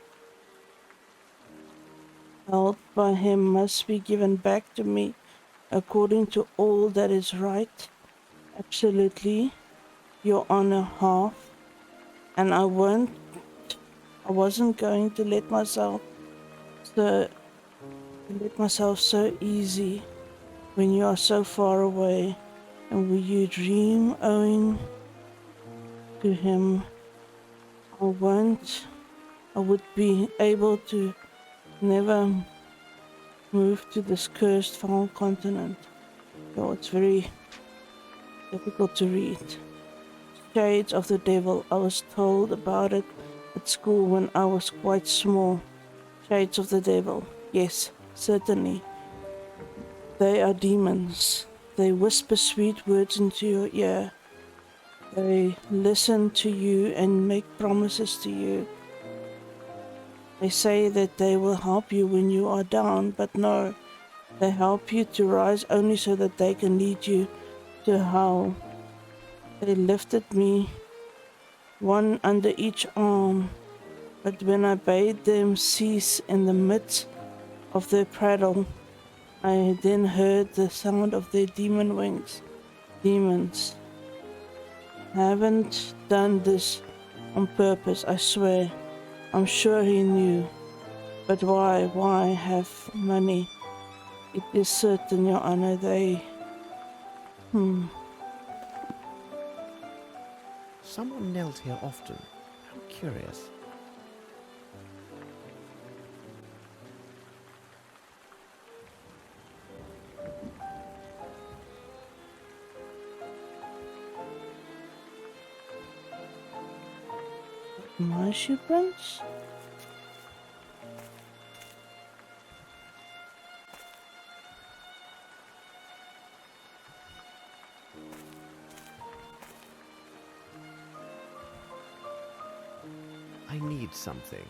held by him must be given back to me according to all that is right. Absolutely, Your Honor, half. And I wasn't going to let myself so easy when you are so far away, and when you dream owing to him, I would be able to never move to this cursed far continent. So it's very difficult to read. Shades of the Devil. I was told about it at school when I was quite small. Shades of the Devil. Yes, certainly. They are demons. They whisper sweet words into your ear. They listen to you and make promises to you. They say that they will help you when you are down, but no. They help you to rise only so that they can lead you to hell. They lifted me, one under each arm, but when I bade them cease in the midst of their prattle, I then heard the sound of their demon wings. Demons. I haven't done this on purpose, I swear. I'm sure he knew. But why? Why have money? It is certain, Your Honor, they... Someone knelt here often. How curious. My shoe prints? I need something.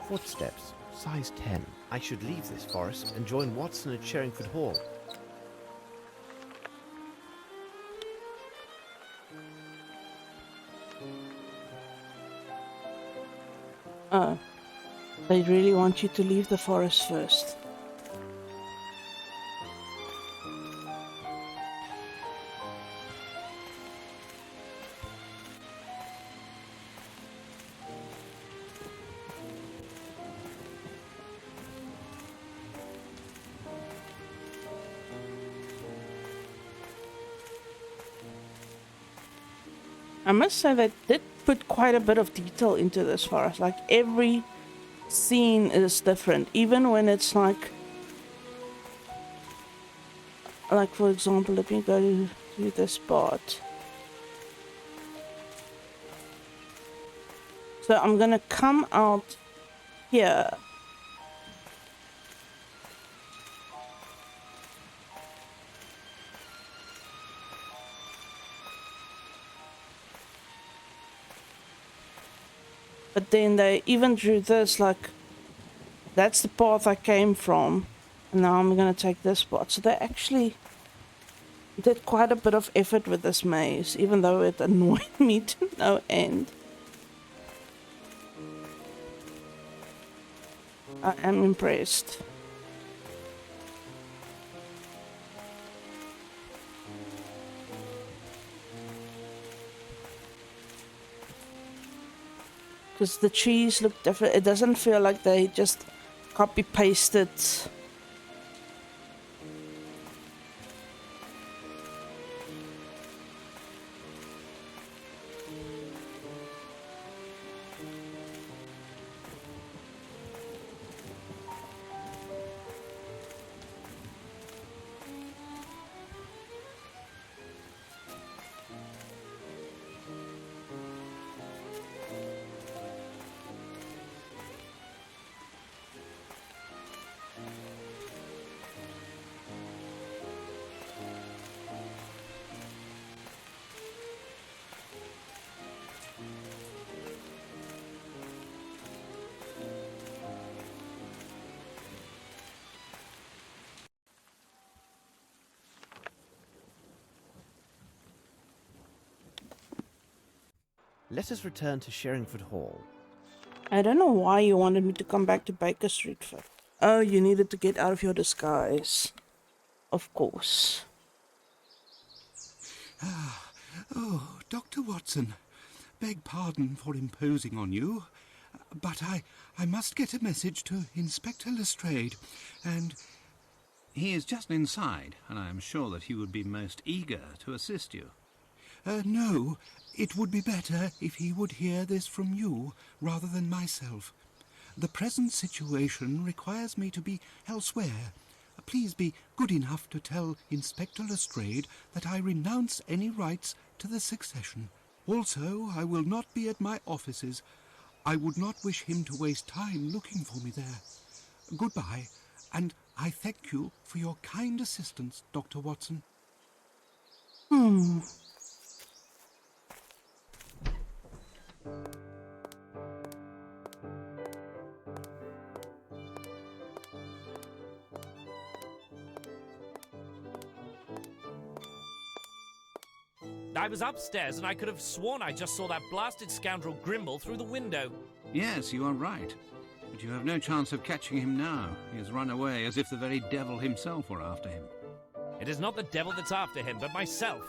Footsteps, size 10. I should leave this forest and join Watson at Sherringford Hall. Oh, they really want you to leave the forest first. I must say they did put quite a bit of detail into this forest. Like every scene is different, even when it's like for example, let me go to this part. So I'm gonna come out here. But then they even drew this, like, that's the path I came from, and now I'm gonna take this path. So they actually did quite a bit of effort with this maze, even though it annoyed me to no end. I am impressed. Because the trees look different. It doesn't feel like they just copy-pasted. Let us return to Sherringford Hall. I don't know why you wanted me to come back to Baker Street for. Oh, you needed to get out of your disguise. Of course. Oh, Dr. Watson, beg pardon for imposing on you, but I must get a message to Inspector Lestrade, and... He is just inside, and I am sure that he would be most eager to assist you. No, it would be better if he would hear this from you rather than myself. The present situation requires me to be elsewhere. Please be good enough to tell Inspector Lestrade that I renounce any rights to the succession. Also, I will not be at my offices. I would not wish him to waste time looking for me there. Goodbye, and I thank you for your kind assistance, Dr. Watson. I was upstairs and I could have sworn I just saw that blasted scoundrel Grimble through the window. Yes, you are right. But you have no chance of catching him now. He has run away as if the very devil himself were after him. It is not the devil that's after him, but myself.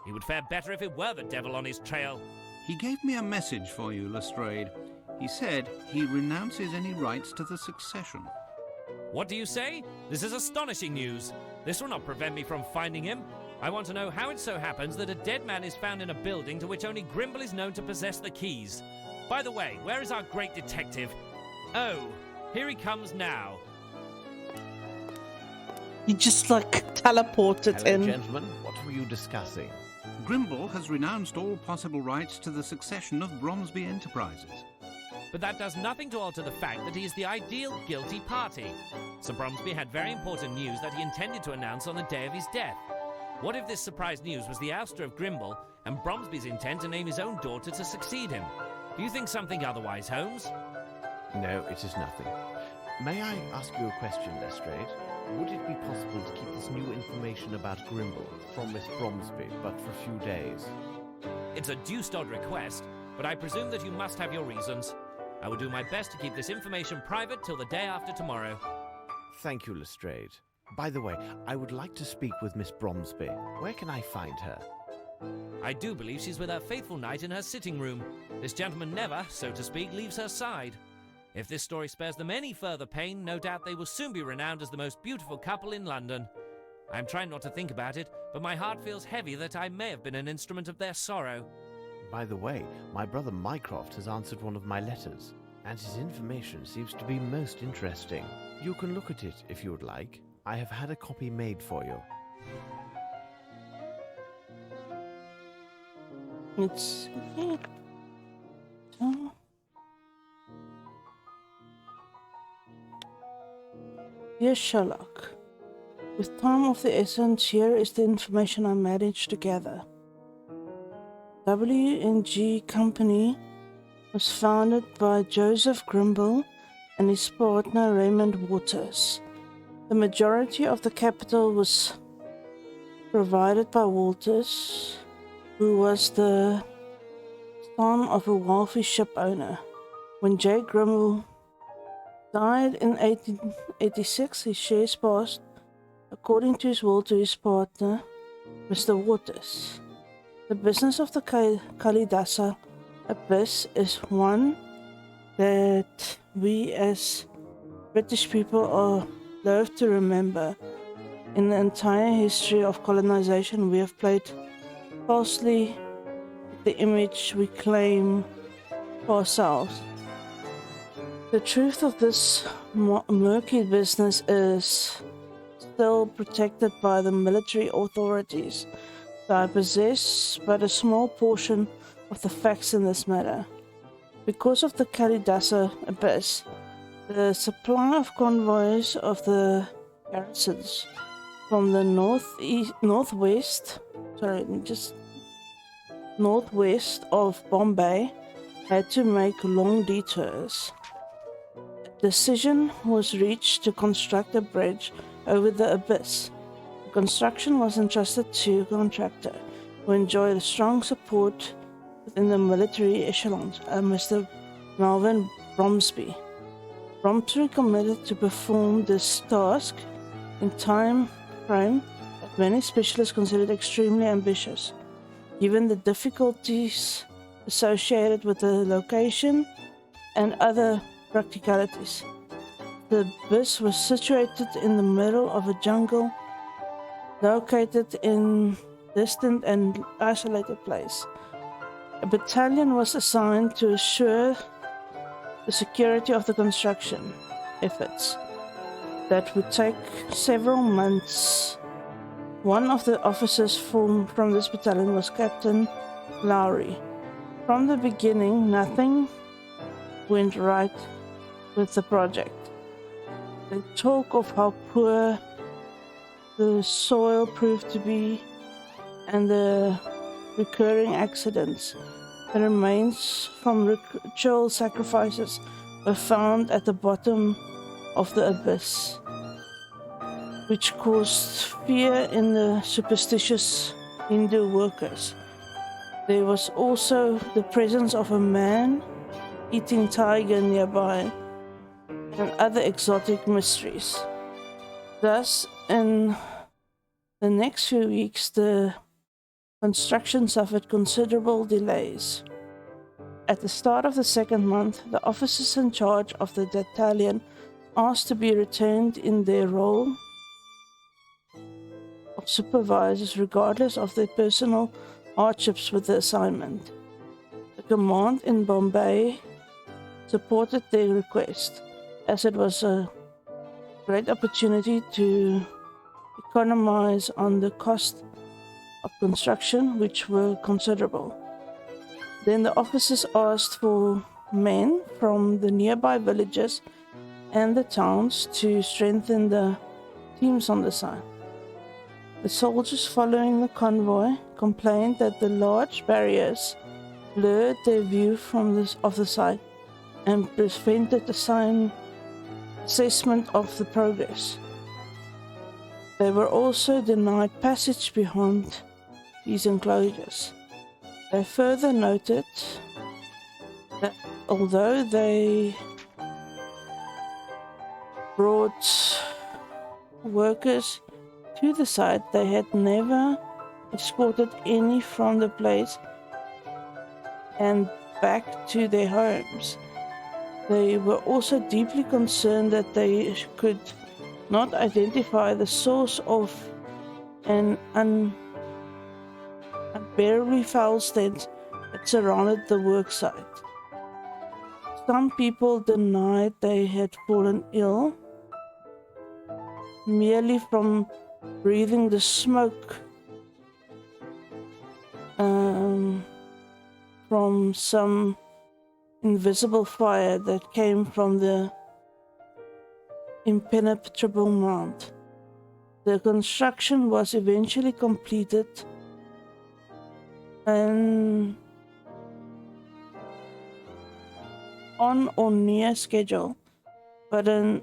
He would fare better if it were the devil on his trail. He gave me a message for you, Lestrade. He said he renounces any rights to the succession. What do you say? This is astonishing news. This will not prevent me from finding him. I want to know how it so happens that a dead man is found in a building to which only Grimble is known to possess the keys. By the way, where is our great detective? Oh, here he comes now. You just teleported Hello, in. gentlemen. What were you discussing? Grimble has renounced all possible rights to the succession of Bromsby Enterprises. But that does nothing to alter the fact that he is the ideal guilty party. Sir Bromsby had very important news that he intended to announce on the day of his death. What if this surprise news was the ouster of Grimble and Bromsby's intent to name his own daughter to succeed him? Do you think something otherwise, Holmes? No, it is nothing. May I ask you a question, Lestrade? Would it be possible to keep this new information about Grimble from Miss Bromsby, but for a few days? It's a deuced odd request, but I presume that you must have your reasons. I will do my best to keep this information private till the day after tomorrow. Thank you, Lestrade. By the way, I would like to speak with Miss Bromsby. Where can I find her? I do believe she's with her faithful knight in her sitting room. This gentleman never, so to speak, leaves her side. If this story spares them any further pain, no doubt they will soon be renowned as the most beautiful couple in London. I'm trying not to think about it, but my heart feels heavy that I may have been an instrument of their sorrow. By the way, my brother Mycroft has answered one of my letters, and his information seems to be most interesting. You can look at it if you would like. I have had a copy made for you. It's... Dear Sherlock, with time of the essence, here is the information I managed to gather. W&G Company was founded by Joseph Grimble and his partner Raymond Waters. The majority of the capital was provided by Walters, who was the son of a wealthy ship owner. When J. Grimble died in 1886, his shares passed, according to his will, to his partner, Mr. Waters. The business of the Kalidasa Abyss is one that we as British people are loath to remember. In the entire history of colonization, we have played falsely with the image we claim for ourselves. The truth of this murky business is still protected by the military authorities, so I possess but a small portion of the facts in this matter. Because of the Kalidasa Abyss, the supply of convoys of the garrisons from the northwest of Bombay had to make long detours. A decision was reached to construct a bridge over the abyss. The construction was entrusted to a contractor who enjoyed strong support within the military echelons, Mr. Melvin Bromsby. Bromsby committed to perform this task in time frame that many specialists considered extremely ambitious, given the difficulties associated with the location and other practicalities. The abyss was situated in the middle of a jungle, located in a distant and isolated place. A battalion was assigned to assure the security of the construction efforts that would take several months. One of the officers from this battalion was Captain Lowry. From the beginning, nothing went right with the project. They talk of how poor the soil proved to be and the recurring accidents. The remains from ritual sacrifices were found at the bottom of the abyss, which caused fear in the superstitious Hindu workers. There was also the presence of a man-eating tiger nearby and other exotic mysteries. Thus, in the next few weeks, the construction suffered considerable delays. At the start of the second month, the officers in charge of the battalion asked to be retained in their role of supervisors regardless of their personal hardships with the assignment. The command in Bombay supported their request, as it was a great opportunity to economize on the cost of construction, which were considerable. Then the officers asked for men from the nearby villages and the towns to strengthen the teams on the side. The soldiers following the convoy complained that the large barriers blurred their view of the site and prevented the assessment of the progress. They were also denied passage beyond these enclosures. They further noted that although they brought workers to the site, they had never escorted any from the place and back to their homes. They were also deeply concerned that they could not identify the source of an unbearably foul stench that surrounded the worksite. Some people denied they had fallen ill merely from breathing the smoke from some invisible fire that came from the impenetrable mount. The construction was eventually completed and on or near schedule, but an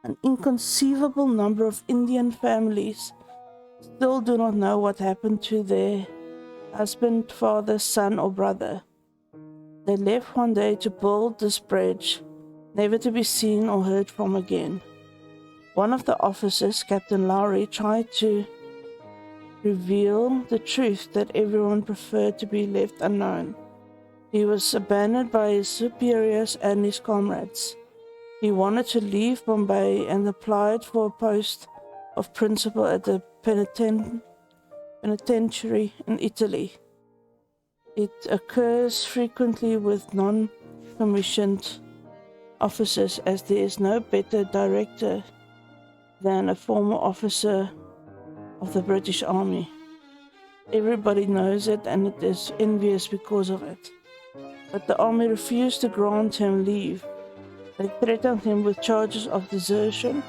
An inconceivable number of Indian families still do not know what happened to their husband, father, son, or brother. They left one day to build this bridge, never to be seen or heard from again. One of the officers, Captain Lowry, tried to reveal the truth that everyone preferred to be left unknown. He was abandoned by his superiors and his comrades. He wanted to leave Bombay and applied for a post of principal at the penitentiary in Italy. It occurs frequently with non-commissioned officers, as there is no better director than a former officer of the British Army. Everybody knows it and it is envious because of it. But the army refused to grant him leave. They threatened him with charges of desertion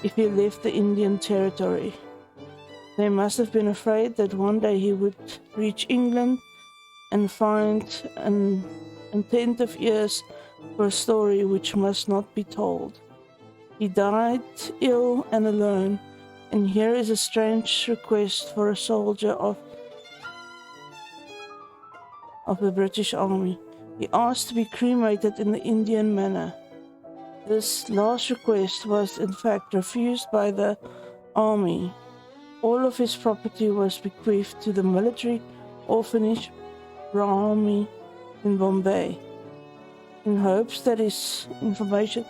if he left the Indian territory. They must have been afraid that one day he would reach England and find an attentive ears for a story which must not be told. He died ill and alone, and here is a strange request for a soldier of the British Army. He asked to be cremated in the Indian manner. This last request was in fact refused by the army. All of his property was bequeathed to the military orphanage Brahmi in Bombay, in hopes that his information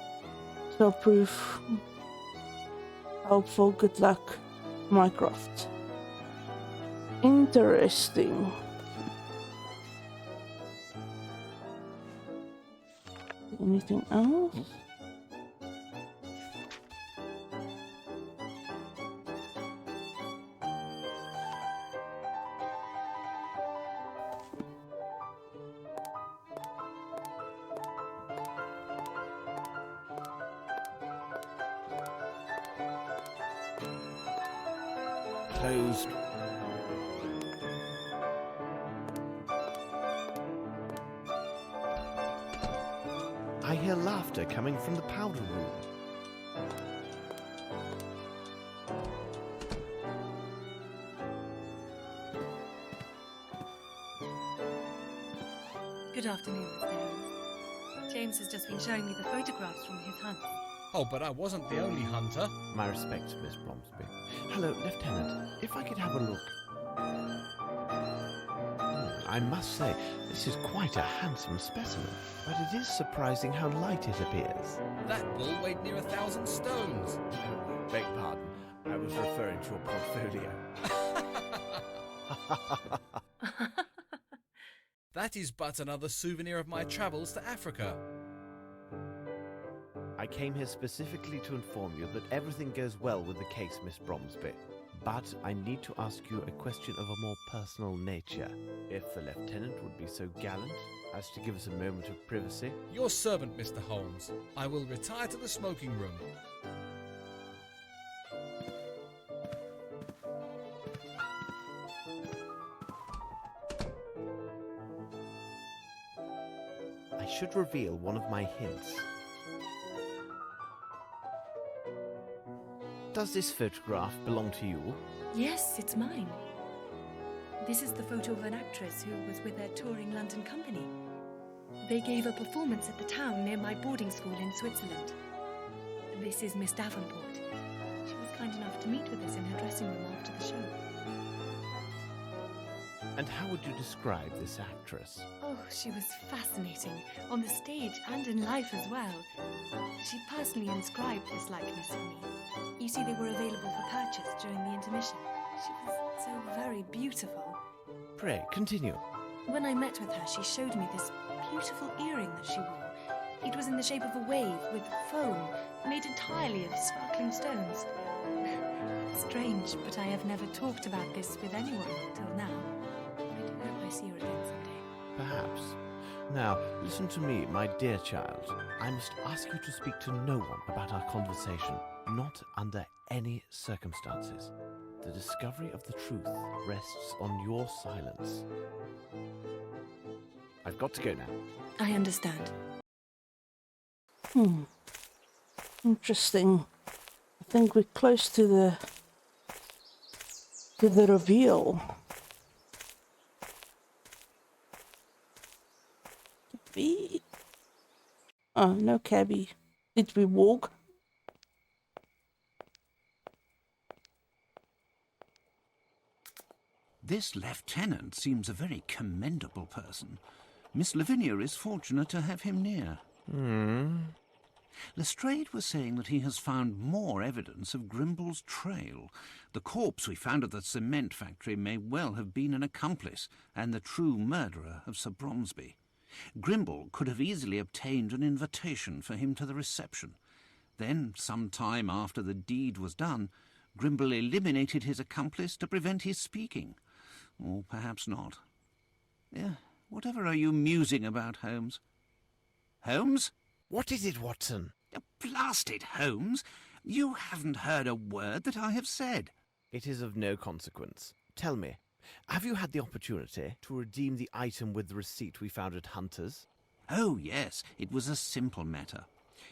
shall prove helpful. Good luck, Mycroft. Interesting. Anything else? Closed. I hear laughter coming from the powder room. Good afternoon, Mr. Holmes. James has just been showing me the photographs from his hunt. Oh, but I wasn't the only hunter. My respects, Miss Bromsby. Hello, Lieutenant. If I could have a look. I must say, this is quite a handsome specimen, but it is surprising how light it appears. That bull weighed near 1,000 stones. Beg pardon, I was referring to a portfolio. That is but another souvenir of my travels to Africa. I came here specifically to inform you that everything goes well with the case, Miss Bromsby. But I need to ask you a question of a more personal nature. If the lieutenant would be so gallant as to give us a moment of privacy. Your servant, Mr. Holmes. I will retire to the smoking room. I should reveal one of my hints. Does this photograph belong to you? Yes, it's mine. This is the photo of an actress who was with their touring London company. They gave a performance at the town near my boarding school in Switzerland. This is Miss Davenport. She was kind enough to meet with us in her dressing room after the show. And how would you describe this actress? Oh, she was fascinating, on the stage and in life as well. She personally inscribed this likeness for me. You see, they were available for purchase during the intermission. She was so very beautiful. Pray, continue. When I met with her, she showed me this beautiful earring that she wore. It was in the shape of a wave with foam, made entirely of sparkling stones. Strange, but I have never talked about this with anyone till now. I do hope I see her again someday. Perhaps. Now, listen to me, my dear child. I must ask you to speak to no one about our conversation, not under any circumstances. The discovery of the truth rests on your silence. I've got to go now. I understand. Interesting. think we're close to the reveal. Cabby. Oh, no cabby. Did we walk? This lieutenant seems a very commendable person. Miss Lavinia is fortunate to have him near. Lestrade was saying that he has found more evidence of Grimble's trail. The corpse we found at the cement factory may well have been an accomplice and the true murderer of Sir Bromsby. Grimble could have easily obtained an invitation for him to the reception. Then, some time after the deed was done, Grimble eliminated his accomplice to prevent his speaking. Or perhaps not. Whatever are you musing about, Holmes? Holmes? What is it, Watson? Blast it, Holmes! You haven't heard a word that I have said. It is of no consequence. Tell me, have you had the opportunity to redeem the item with the receipt we found at Hunter's? Oh, yes, it was a simple matter.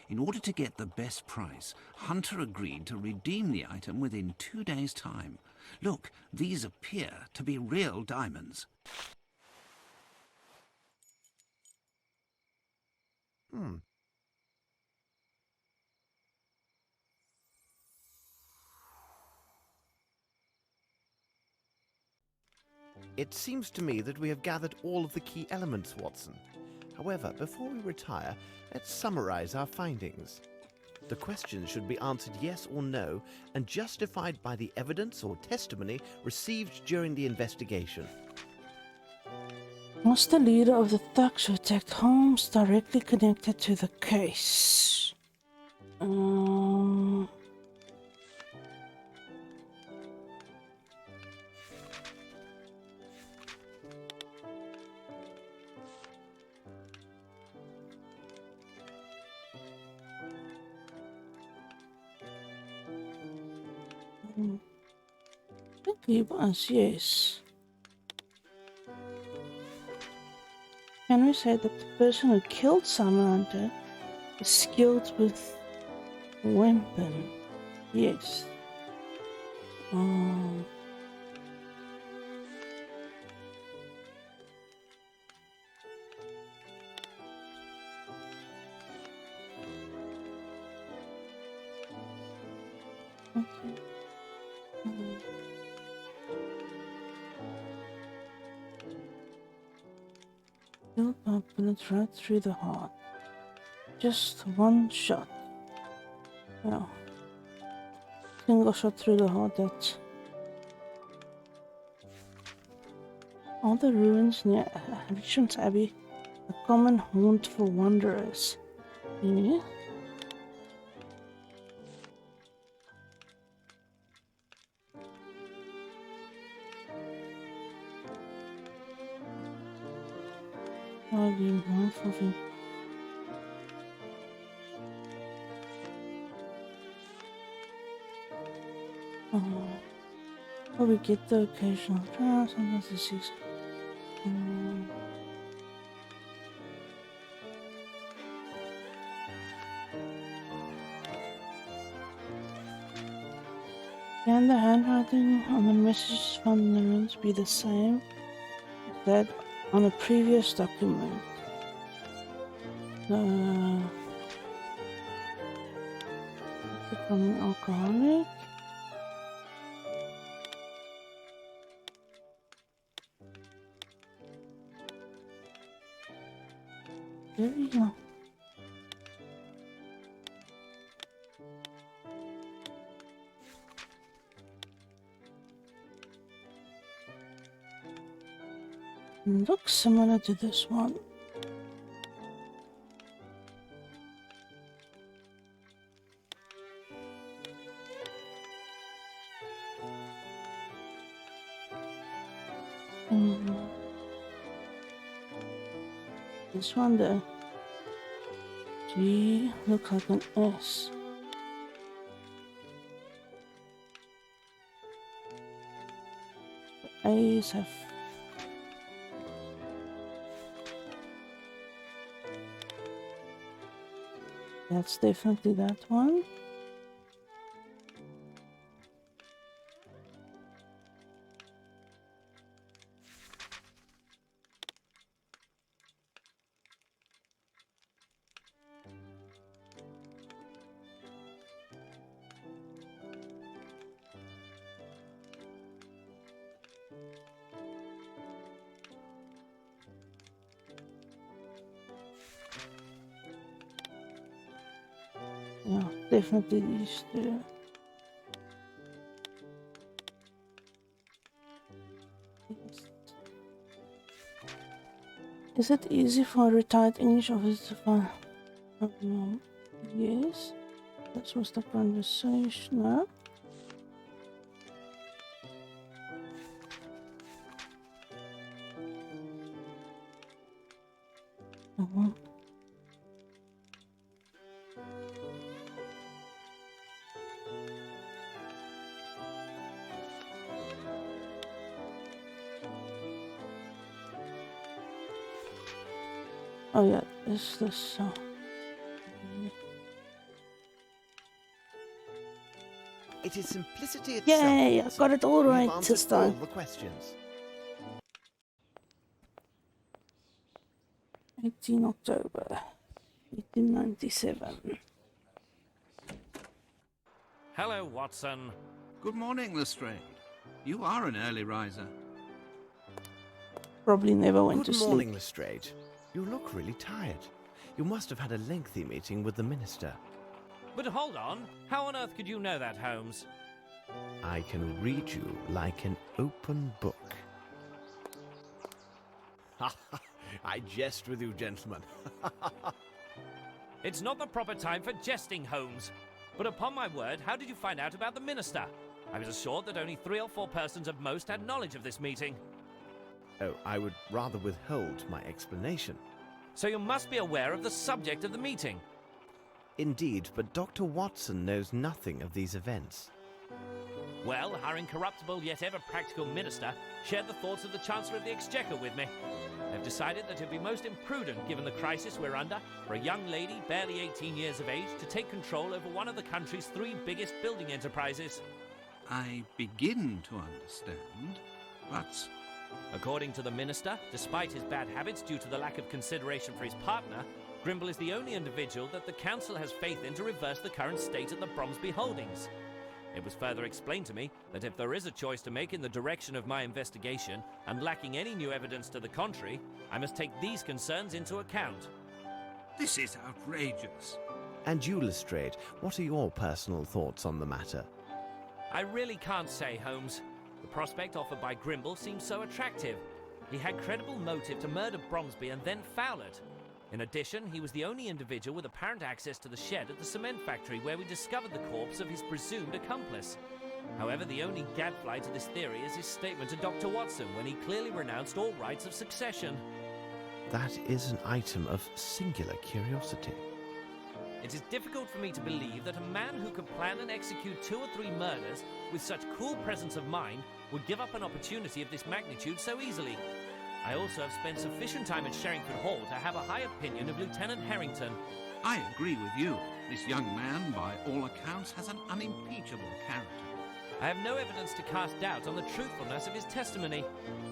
In order to get the best price, Hunter agreed to redeem the item within 2 days' time. Look, these appear to be real diamonds. It seems to me that we have gathered all of the key elements, Watson. However, before we retire, let's summarize our findings. The questions should be answered yes or no and justified by the evidence or testimony received during the investigation. Was the leader of the thugs who attacked Holmes directly connected to the case? I think he was, yes. Can we say that the person who killed Summer Hunter is skilled with weapon? Yes. Okay. Killed by a bullet right through the heart. Just one shot. Yeah. Single shot through the heart. That. All the ruins near Richmond's Abbey, a common haunt for wanderers. Yeah. I'll be mindful of him. Oh, we get the occasional sometimes the 6. Can the handwriting on the messages found in the ruins be the same as that on a previous document? Becoming alcoholic. There we go. Looks similar to this one. This one, the G looks like an S. The A's have that's definitely that one. Definitely these two. Is it easy for a retired English officer to find? Yes. This was the conversation. No? Oh yeah, this. It is simplicity itself. Yay! I got it all You've right answered this all time. the questions. 18 October 1897. Hello, Watson. Good morning, Lestrade. You are an early riser. Probably never went to Good sleep. morning, Lestrade. You look really tired. You must have had a lengthy meeting with the minister. But hold on. How on earth could you know that, Holmes? I can read you like an open book. I jest with you, gentlemen. It's not the proper time for jesting, Holmes. But upon my word, how did you find out about the minister? I was assured that only 3 or 4 persons at most had knowledge of this meeting. Oh, I would rather withhold my explanation. So you must be aware of the subject of the meeting. Indeed, but Dr. Watson knows nothing of these events. Well, our incorruptible yet ever practical minister shared the thoughts of the Chancellor of the Exchequer with me. They've decided that it would be most imprudent, given the crisis we're under, for a young lady barely 18 years of age to take control over one of the country's 3 biggest building enterprises. I begin to understand, but... According to the minister, despite his bad habits due to the lack of consideration for his partner, Grimble is the only individual that the council has faith in to reverse the current state of the Bromsby holdings. It was further explained to me that if there is a choice to make in the direction of my investigation, and lacking any new evidence to the contrary, I must take these concerns into account. This is outrageous. And you, Lestrade, what are your personal thoughts on the matter? I really can't say, Holmes. The prospect offered by Grimble seems so attractive. He had credible motive to murder Bromsby and then foul it. In addition, he was the only individual with apparent access to the shed at the cement factory where we discovered the corpse of his presumed accomplice. However, the only gadfly to this theory is his statement to Dr. Watson when he clearly renounced all rights of succession. That is an item of singular curiosity. It is difficult for me to believe that a man who could plan and execute 2 or 3 murders with such cool presence of mind would give up an opportunity of this magnitude so easily. I also have spent sufficient time at Sherringford Hall to have a high opinion of Lieutenant Harrington. I agree with you. This young man, by all accounts, has an unimpeachable character. I have no evidence to cast doubt on the truthfulness of his testimony.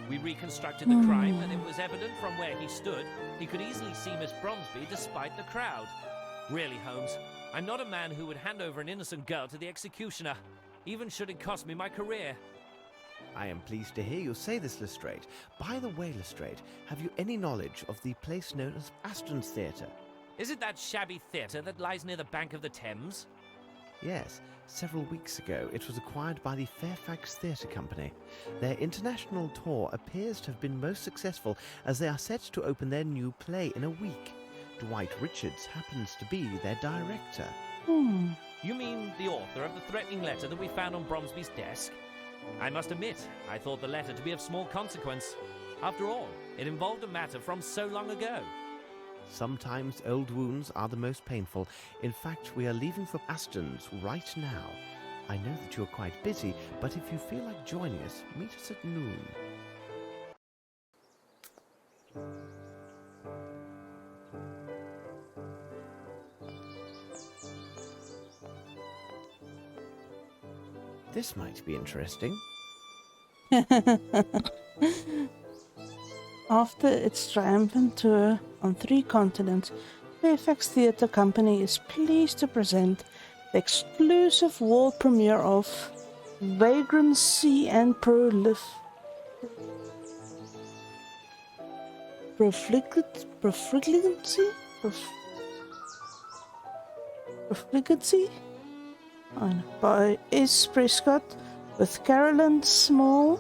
We reconstructed the crime, and it was evident from where he stood he could easily see Miss Bromsby despite the crowd. Really, Holmes, I'm not a man who would hand over an innocent girl to the executioner, even should it cost me my career. I am pleased to hear you say this, Lestrade. By the way, Lestrade, have you any knowledge of the place known as Aston's Theatre? Is it that shabby theatre that lies near the bank of the Thames? Yes, several weeks ago it was acquired by the Fairfax Theatre Company. Their international tour appears to have been most successful as they are set to open their new play in a week. Dwight Richards happens to be their director. You mean the author of the threatening letter that we found on Bromsby's desk? I must admit, I thought the letter to be of small consequence. After all, it involved a matter from so long ago. Sometimes old wounds are the most painful. In fact, we are leaving for Aston's right now. I know that you are quite busy, but if you feel like joining us, meet us at noon. This might be interesting. After its triumphant tour on 3 continents, Fairfax Theatre Company is pleased to present the exclusive world premiere of Vagrancy and Profligacy by S. Prescott with Carolyn Small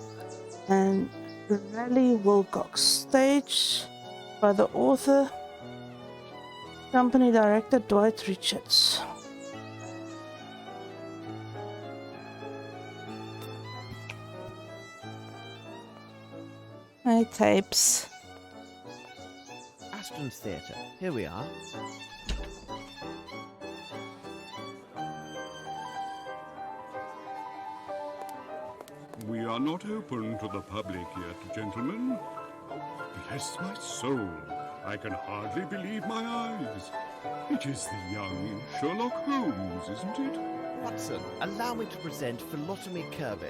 and Raleigh Wilcox. Stage by the author, company director Dwight Richards. Hey, tapes. Aston's Theatre. Here we are. We are not open to the public yet, gentlemen. Bless my soul, I can hardly believe my eyes. It is the young Sherlock Holmes, isn't it? Watson, allow me to present Philotomy Kirby,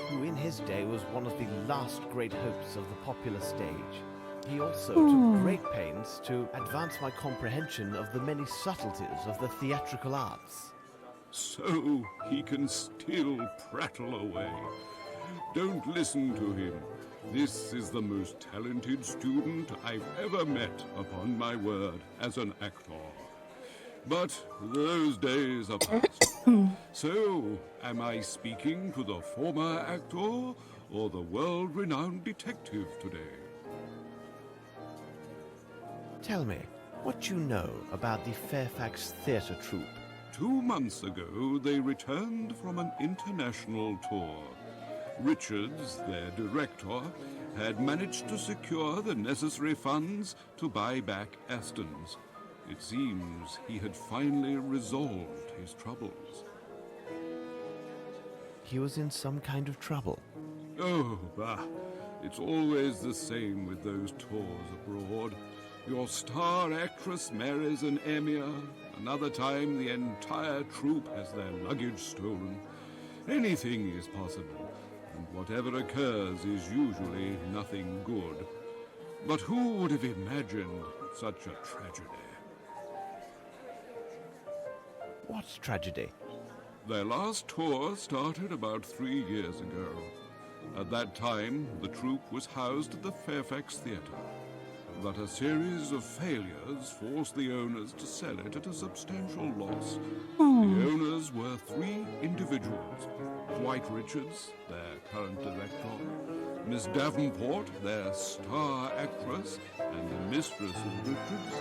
who in his day was one of the last great hopes of the popular stage. He also took great pains to advance my comprehension of the many subtleties of the theatrical arts. So he can still prattle away. Don't listen to him. This is the most talented student I've ever met, upon my word, as an actor. But those days are past. So, am I speaking to the former actor or the world-renowned detective today? Tell me, what you know about the Fairfax Theatre troupe? 2 months ago, they returned from an international tour. Richards, their director, had managed to secure the necessary funds to buy back Aston's. It seems he had finally resolved his troubles. He was in some kind of trouble. Oh, it's always the same with those tours abroad. Your star actress marries an emir. Another time, the entire troupe has their luggage stolen. Anything is possible, and whatever occurs is usually nothing good. But who would have imagined such a tragedy? What tragedy? Their last tour started about 3 years ago. At that time, the troupe was housed at the Fairfax Theatre. But a series of failures forced the owners to sell it at a substantial loss. The owners were 3 individuals: Dwight Richards, their current director, Miss Davenport, their star actress and the mistress of Richards,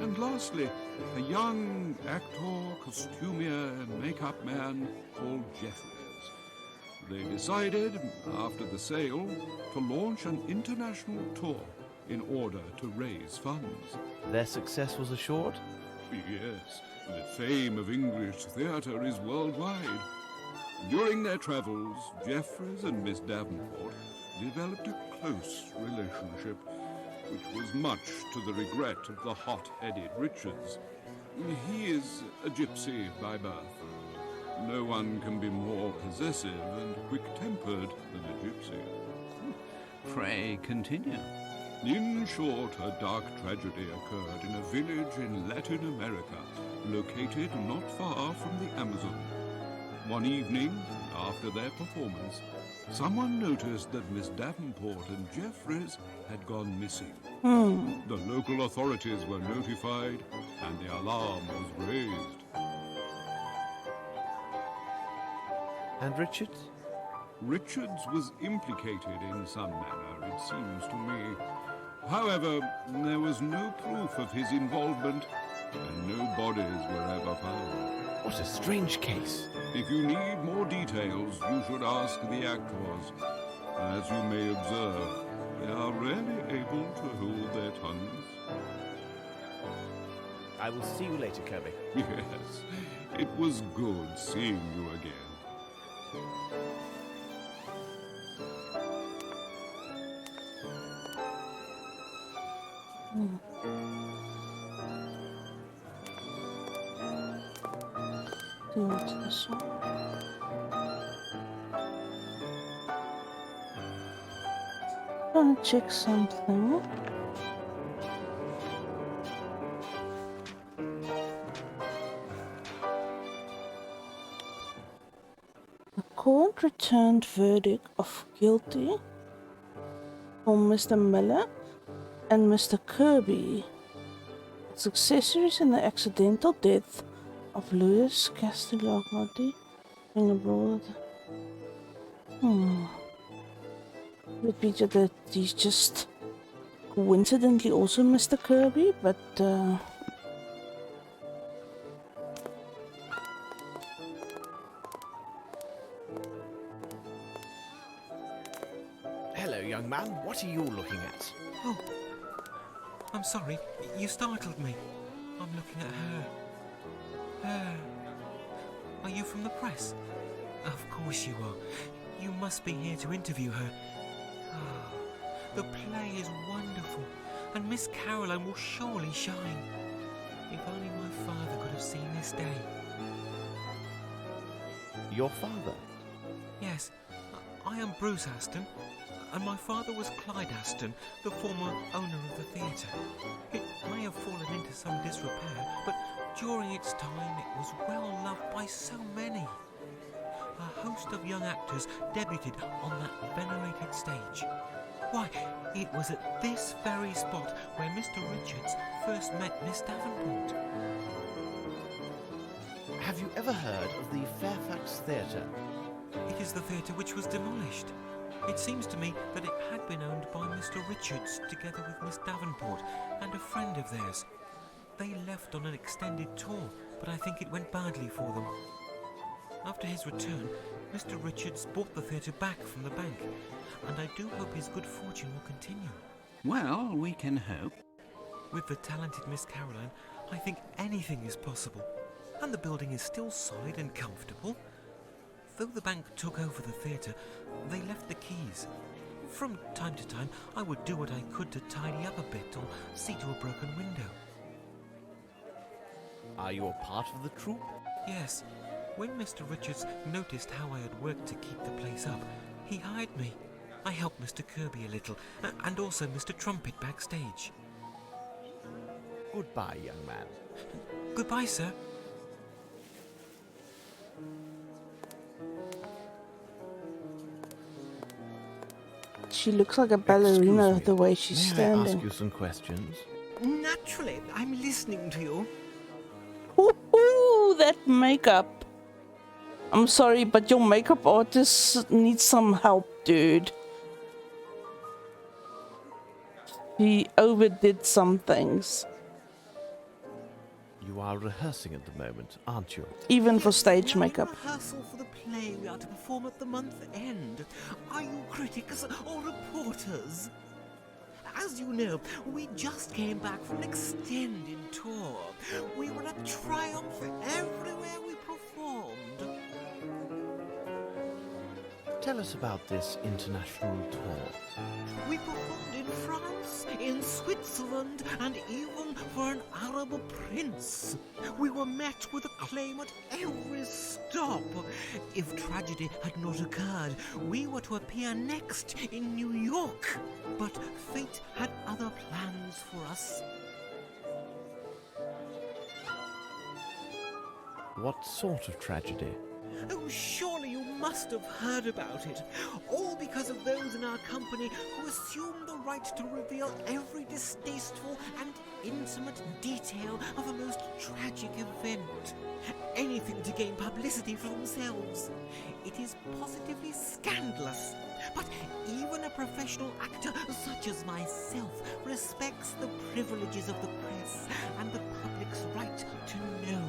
and lastly, a young actor, costumier, and makeup man called Jeffries. They decided, after the sale, to launch an international tour in order to raise funds. Their success was assured? Yes, the fame of English theatre is worldwide. During their travels, Jeffries and Miss Davenport developed a close relationship, which was much to the regret of the hot-headed Richards. He is a gypsy by birth. No one can be more possessive and quick-tempered than a gypsy. Pray continue. In short, a dark tragedy occurred in a village in Latin America, located not far from the Amazon. One evening, after their performance, someone noticed that Miss Davenport and Jeffries had gone missing. The local authorities were notified, and the alarm was raised. And Richards? Richards was implicated in some manner, it seems to me. However, there was no proof of his involvement, and no bodies were ever found. What a strange case. If you need more details, you should ask the actors. As you may observe, they are rarely able to hold their tongues. I will see you later, Kirby. Yes, it was good seeing you again. Do what's this one? Gonna check something. The court returned verdict of guilty for Mr. Miller and Mr. Kirby, successors in the accidental death of Louis Castellotti Going abroad. Would it be that he's just coincidentally also Mr. Kirby, but Hello, young man. What are you looking at? Oh, I'm sorry. You startled me. I'm looking at her. Her. Are you from the press? Of course you are. You must be here to interview her. Oh, the play is wonderful, and Miss Caroline will surely shine. If only my father could have seen this day. Your father? Yes, I am Bruce Aston, and my father was Clyde Aston, the former owner of the theatre. It may have fallen into some disrepair, but during its time it was well loved by so many. A host of young actors debuted on that venerated stage. Why, it was at this very spot where Mr. Richards first met Miss Davenport. Have you ever heard of the Fairfax Theatre? It is the theatre which was demolished. It seems to me that it had been owned by Mr. Richards together with Miss Davenport and a friend of theirs. They left on an extended tour, but I think it went badly for them. After his return, Mr. Richards bought the theatre back from the bank, and I do hope his good fortune will continue. Well, we can hope. With the talented Miss Caroline, I think anything is possible, and the building is still solid and comfortable. Though the bank took over the theatre, they left the keys. From time to time, I would do what I could to tidy up a bit or see to a broken window. Are you a part of the troupe? Yes. When Mr. Richards noticed how I had worked to keep the place up, he hired me. I helped Mr. Kirby a little, and also Mr. Trumpet backstage. Goodbye, young man. Goodbye, sir. she looks like a ballerina the way she's standing. May I ask you some questions? Naturally, I'm listening to you. Ooh, that makeup. I'm sorry, but your makeup artist needs some help, dude. He overdid some things. You are rehearsing at the moment, aren't you? Even for stage makeup. Rehearsal for the play we are to perform at the month end. Are you critics or reporters? As you know, we just came back from an extended tour. We were a triumph everywhere we performed. Tell us about this international tour. We performed in France, in Switzerland, and even for an Arab prince. We were met with acclaim at every stop. If tragedy had not occurred, we were to appear next in New York. But fate had other plans for us. What sort of tragedy? Oh, surely you must have heard about it. All because of those in our company who assumed the right to reveal every distasteful and intimate detail of a most tragic event. Anything to gain publicity for themselves. It is positively scandalous. But even a professional actor such as myself respects the privileges of the press and the public's right to know.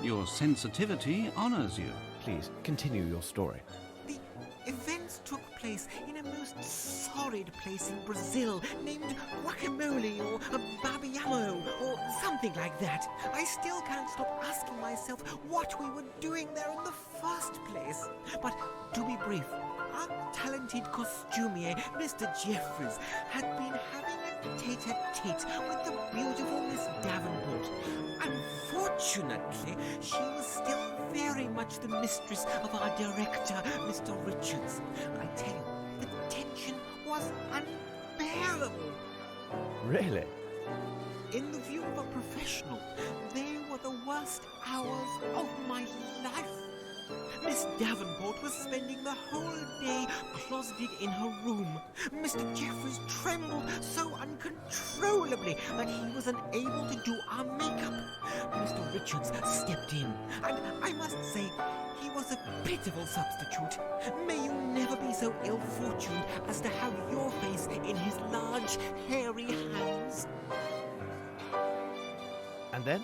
Your sensitivity honors you. Please, continue your story. The events took place in a most sordid place in Brazil named Guacamole or Babiamo or something like that. I still can't stop asking myself what we were doing there in the first place. But to be brief, our talented costumier, Mr. Jeffries, had been having a tete-a-tete with the beautiful Miss Davenport. Unfortunately, she was still very much the mistress of our director, Mr. Richards. I tell you, the tension was unbearable. Really? In the view of a professional, they were the worst hours of my life. Miss Davenport was spending the whole day closeted in her room. Mr. Jeffries trembled so uncontrollably that he was unable to do our makeup. Mr. Richards stepped in, and I must say, he was a pitiful substitute. May you never be so ill-fortuned as to have your face in his large, hairy hands. And then?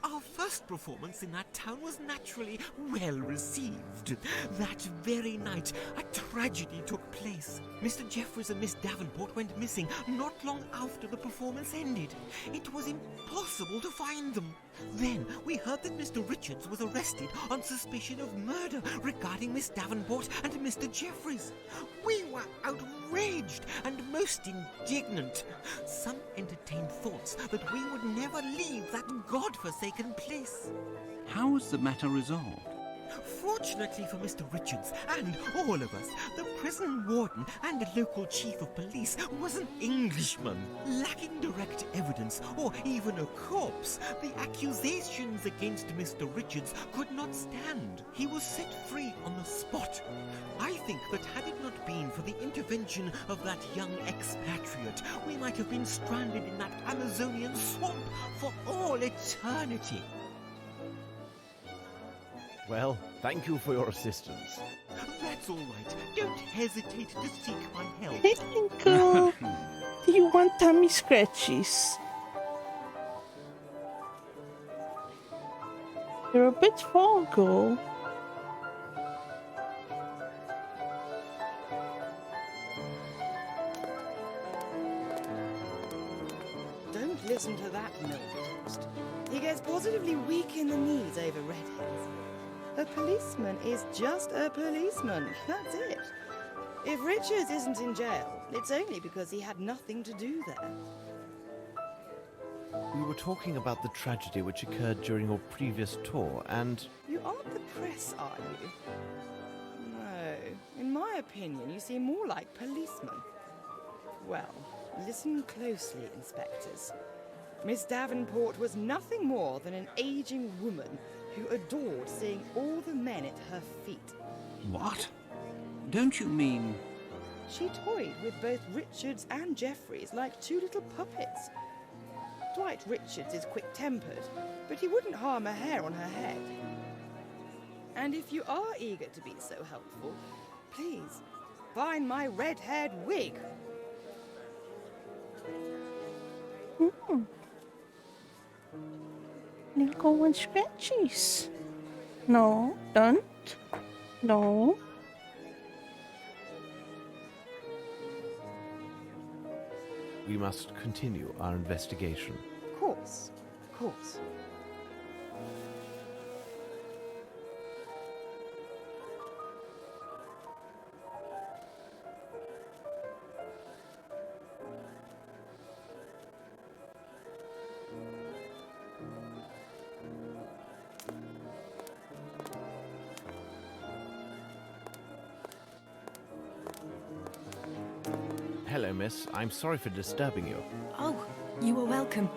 Our first performance in that town was naturally well received. That very night, a tragedy took place. Mr. Jeffries and Miss Davenport went missing not long after the performance ended. It was impossible to find them. Then we heard that Mr. Richards was arrested on suspicion of murder regarding Miss Davenport and Mr. Jeffries. We were outraged and most indignant. Some entertained thoughts that we would never leave that godforsaken place. How was the matter resolved? Fortunately for Mr. Richards and all of us, the prison warden and local chief of police was an Englishman. Lacking direct evidence or even a corpse, the accusations against Mr. Richards could not stand. He was set free on the spot. I think that had it not been for the intervention of that young expatriate, we might have been stranded in that Amazonian swamp for all eternity. Well, thank you for your assistance. That's all right. Don't hesitate to seek my help. Hey, Linko. Do you want tummy scratches? You're a bit far, girl. Don't listen to that milquetoast. He gets positively weak in the knees over redheads. A policeman is just a policeman. That's it. If Richards isn't in jail, it's only because he had nothing to do there. We were talking about the tragedy which occurred during your previous tour, and... You aren't the press, are you? No. In my opinion, you seem more like policemen. Well, listen closely, inspectors. Miss Davenport was nothing more than an aging woman who adored seeing all the men at her feet. What? Don't you mean... She toyed with both Richards and Jeffries like two little puppets. Dwight Richards is quick-tempered, but he wouldn't harm a hair on her head. And if you are eager to be so helpful, please, find my red-haired wig. Linko wants scratches. No, don't. No. We must continue our investigation. Of course, of course. Hello, miss. I'm sorry for disturbing you. Oh, you are welcome.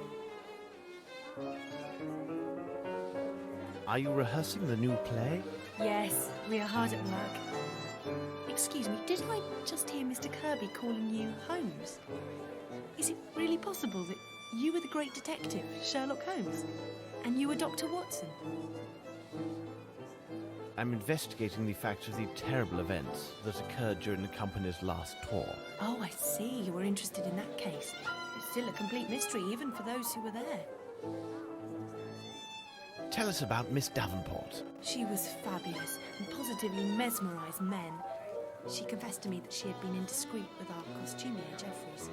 Are you rehearsing the new play? Yes, we are hard at work. Excuse me, did I just hear Mr. Kirby calling you Holmes? Is it really possible that you were the great detective, Sherlock Holmes, and you were Dr. Watson? I'm investigating the facts of the terrible events that occurred during the company's last tour. Oh, I see. You were interested in that case. It's still a complete mystery, even for those who were there. Tell us about Miss Davenport. She was fabulous and positively mesmerised men. She confessed to me that she had been indiscreet with our costumier, Jeffries.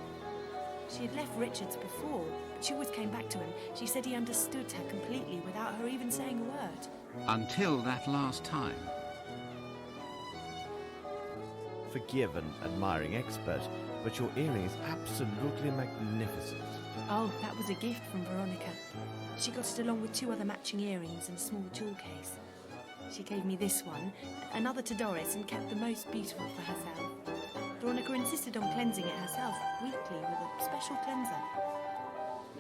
She had left Richards before, but she always came back to him. She said he understood her completely without her even saying a word. Until that last time. Forgive an admiring expert, but your earring is absolutely magnificent. Oh, that was a gift from Veronica. She got it along with 2 other matching earrings and a small jewel case. She gave me this one, another to Doris, and kept the most beautiful for herself. Veronica insisted on cleansing it herself weekly with a special cleanser.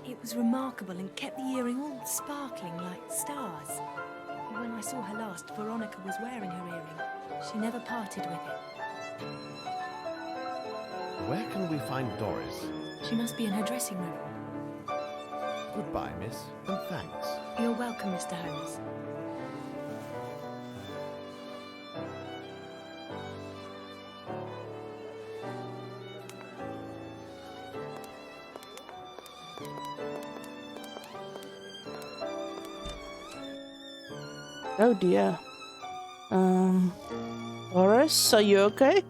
It was remarkable and kept the earring all sparkling like stars. When I saw her last, Veronica was wearing her earring. She never parted with it. Where can we find Doris? She must be in her dressing room. Goodbye, miss, and thanks. You're welcome, Mr. Holmes. Oh dear. Horace, are you okay?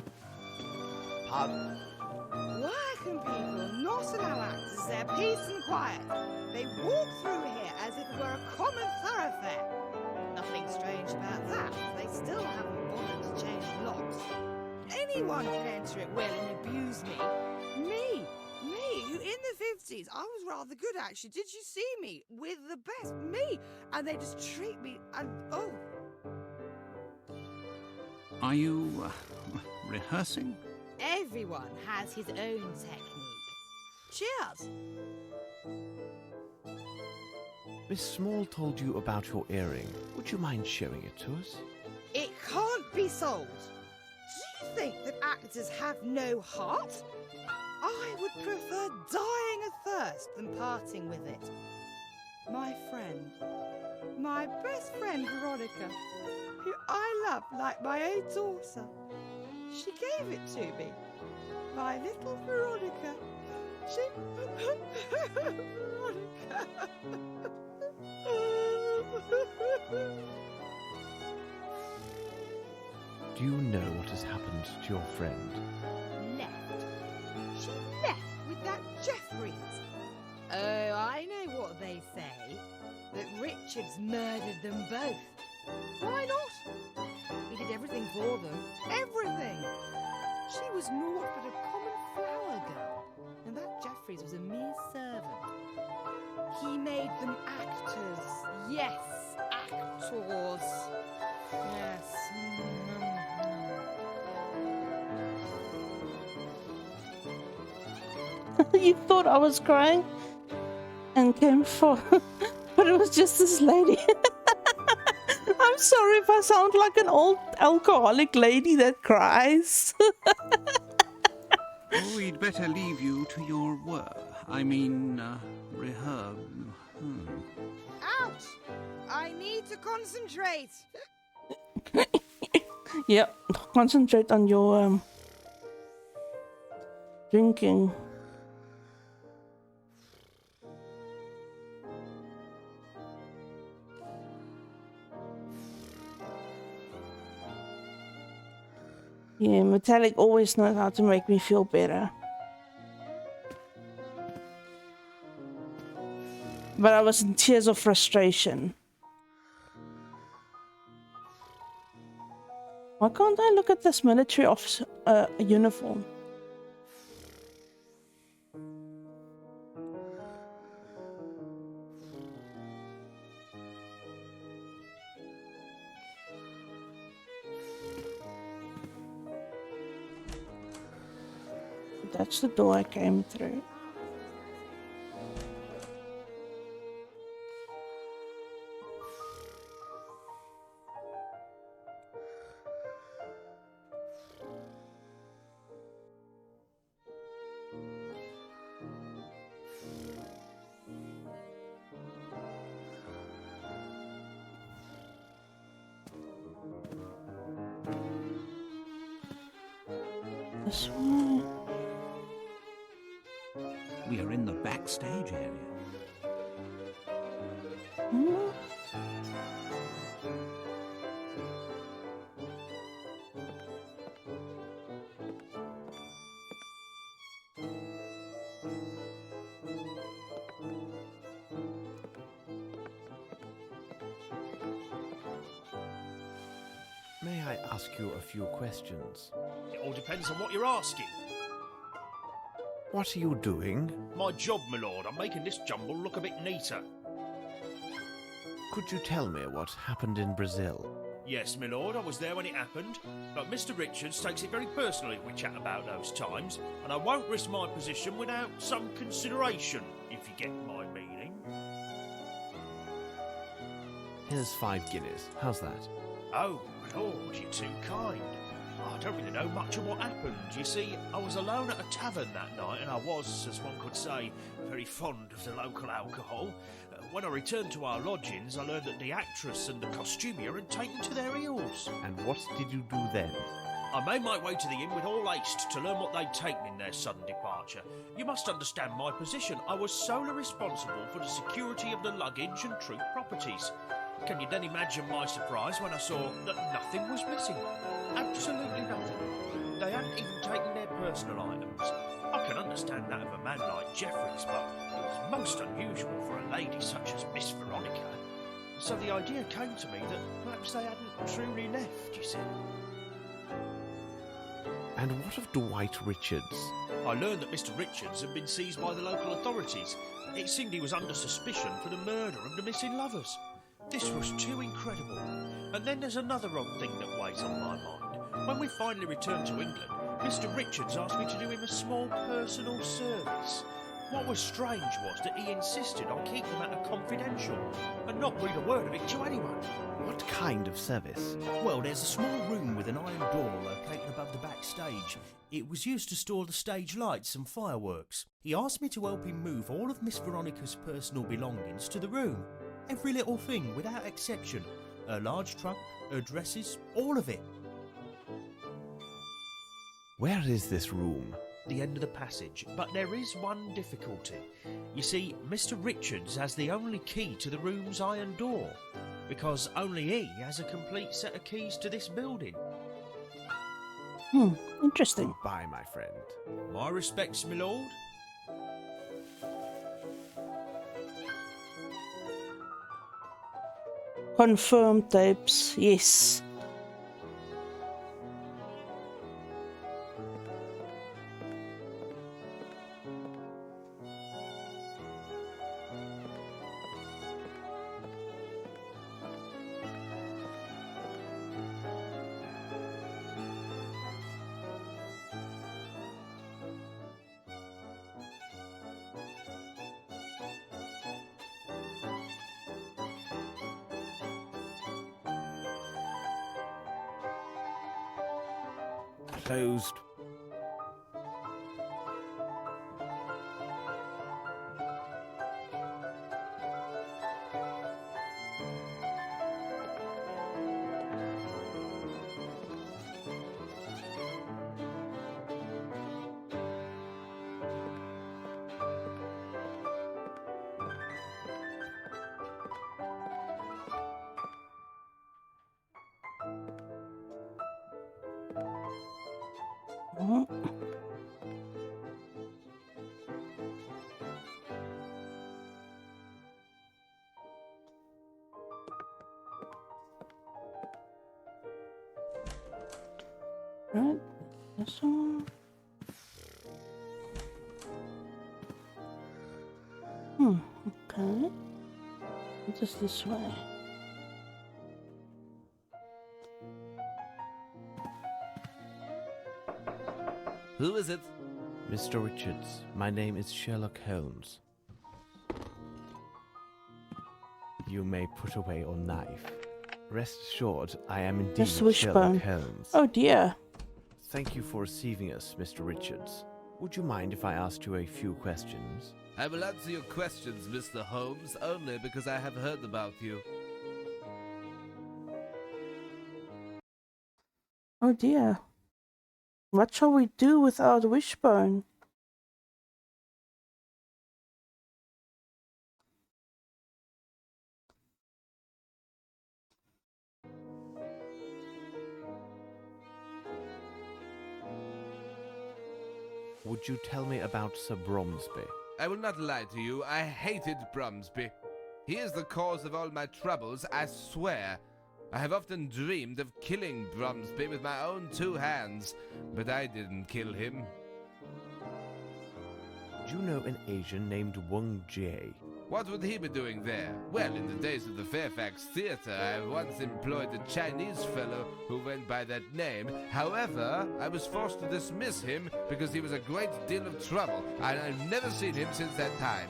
Pardon? Working people not allow actors their peace and quiet. They walk through here as if it were a common thoroughfare. Nothing strange about that. They still haven't bothered to change locks. Anyone can enter at will and abuse me. Me, who in the 50s, I was rather good actually. Did you see me? With the best, me. And they just treat me and, oh. Are you rehearsing? Everyone has his own technique. Cheers. Miss Small told you about your earring. Would you mind showing it to us? It can't be sold. Do you think that actors have no heart? I would prefer dying of thirst than parting with it. My friend, my best friend Veronica, who I love like my own daughter, she gave it to me. My little Veronica. She... Veronica. Do you know what has happened to your friend? Left. She left with that Jeffries. Oh, I know what they say. That Richard's murdered them both. Why not? He did everything for them. Everything. She was naught but a common flower girl. And that Jeffries was a mere servant. He made them actors. Yes, actors. Yes. You thought I was crying and came for, but it was just this lady. I'm sorry if I sound like an old alcoholic lady that cries. We'd better leave you to your work. I mean, Ouch! I need to concentrate. Yep, concentrate on your drinking. Yeah, Metallic always knows how to make me feel better. But I was in tears of frustration. Why can't I look at this military officer uniform? That's the door I came through. This one. we are in the backstage area. May I ask you a few questions? It all depends on what you're asking. What are you doing? My job, my lord. I'm making this jumble look a bit neater. Could you tell me what happened in Brazil? Yes, my lord, I was there when it happened, but Mr. Richards takes it very personally if we chat about those times, and I won't risk my position without some consideration, if you get my meaning. Here's 5 guineas. How's that? Oh, Lord, you're too kind. I don't really know much of what happened. You see, I was alone at a tavern that night, and I was, as one could say, very fond of the local alcohol. When I returned to our lodgings, I learned that the actress and the costumier had taken to their heels. And what did you do then? I made my way to the inn with all haste to learn what they'd taken in their sudden departure. You must understand my position. I was solely responsible for the security of the luggage and troop properties. Can you then imagine my surprise when I saw that nothing was missing? Absolutely nothing. They hadn't even taken their personal items. I can understand that of a man like Jeffries, but it was most unusual for a lady such as Miss Veronica. So the idea came to me that perhaps they hadn't truly left, you see. And what of Dwight Richards? I learned that Mr. Richards had been seized by the local authorities. It seemed he was under suspicion for the murder of the missing lovers. This was too incredible. And then there's another odd thing that weighs on my mind. When we finally returned to England, Mr. Richards asked me to do him a small personal service. What was strange was that he insisted on keeping the matter confidential and not read a word of it to anyone. What kind of service? Well, there's a small room with an iron door located above the backstage. It was used to store the stage lights and fireworks. He asked me to help him move all of Miss Veronica's personal belongings to the room. Every little thing, without exception. Her large trunk, her dresses, all of it. Where is this room? The end of the passage, but there is one difficulty. You see, Mr. Richards has the only key to the room's iron door, because only he has a complete set of keys to this building. Interesting. Goodbye, my friend. My respects, my lord. Confirmed tapes, yes. Closed. Right, this one. Okay. Just this way. Who is it? Mr. Richards, my name is Sherlock Holmes. You may put away your knife. Rest assured, I am indeed Just wishbone. Sherlock Holmes. Oh dear. Thank you for receiving us, Mr. Richards. Would you mind if I asked you a few questions? I will answer your questions, Mr. Holmes, only because I have heard about you. Oh dear. What shall we do without wishbone? Would you tell me about Sir Bromsby? I will not lie to you, I hated Bromsby. He is the cause of all my troubles, I swear. I have often dreamed of killing Bromsby with my own 2 hands, but I didn't kill him. Do you know an Asian named Wang Jie? What would he be doing there? Well, in the days of the Fairfax Theatre, I once employed a Chinese fellow who went by that name. However, I was forced to dismiss him because he was a great deal of trouble, and I've never seen him since that time.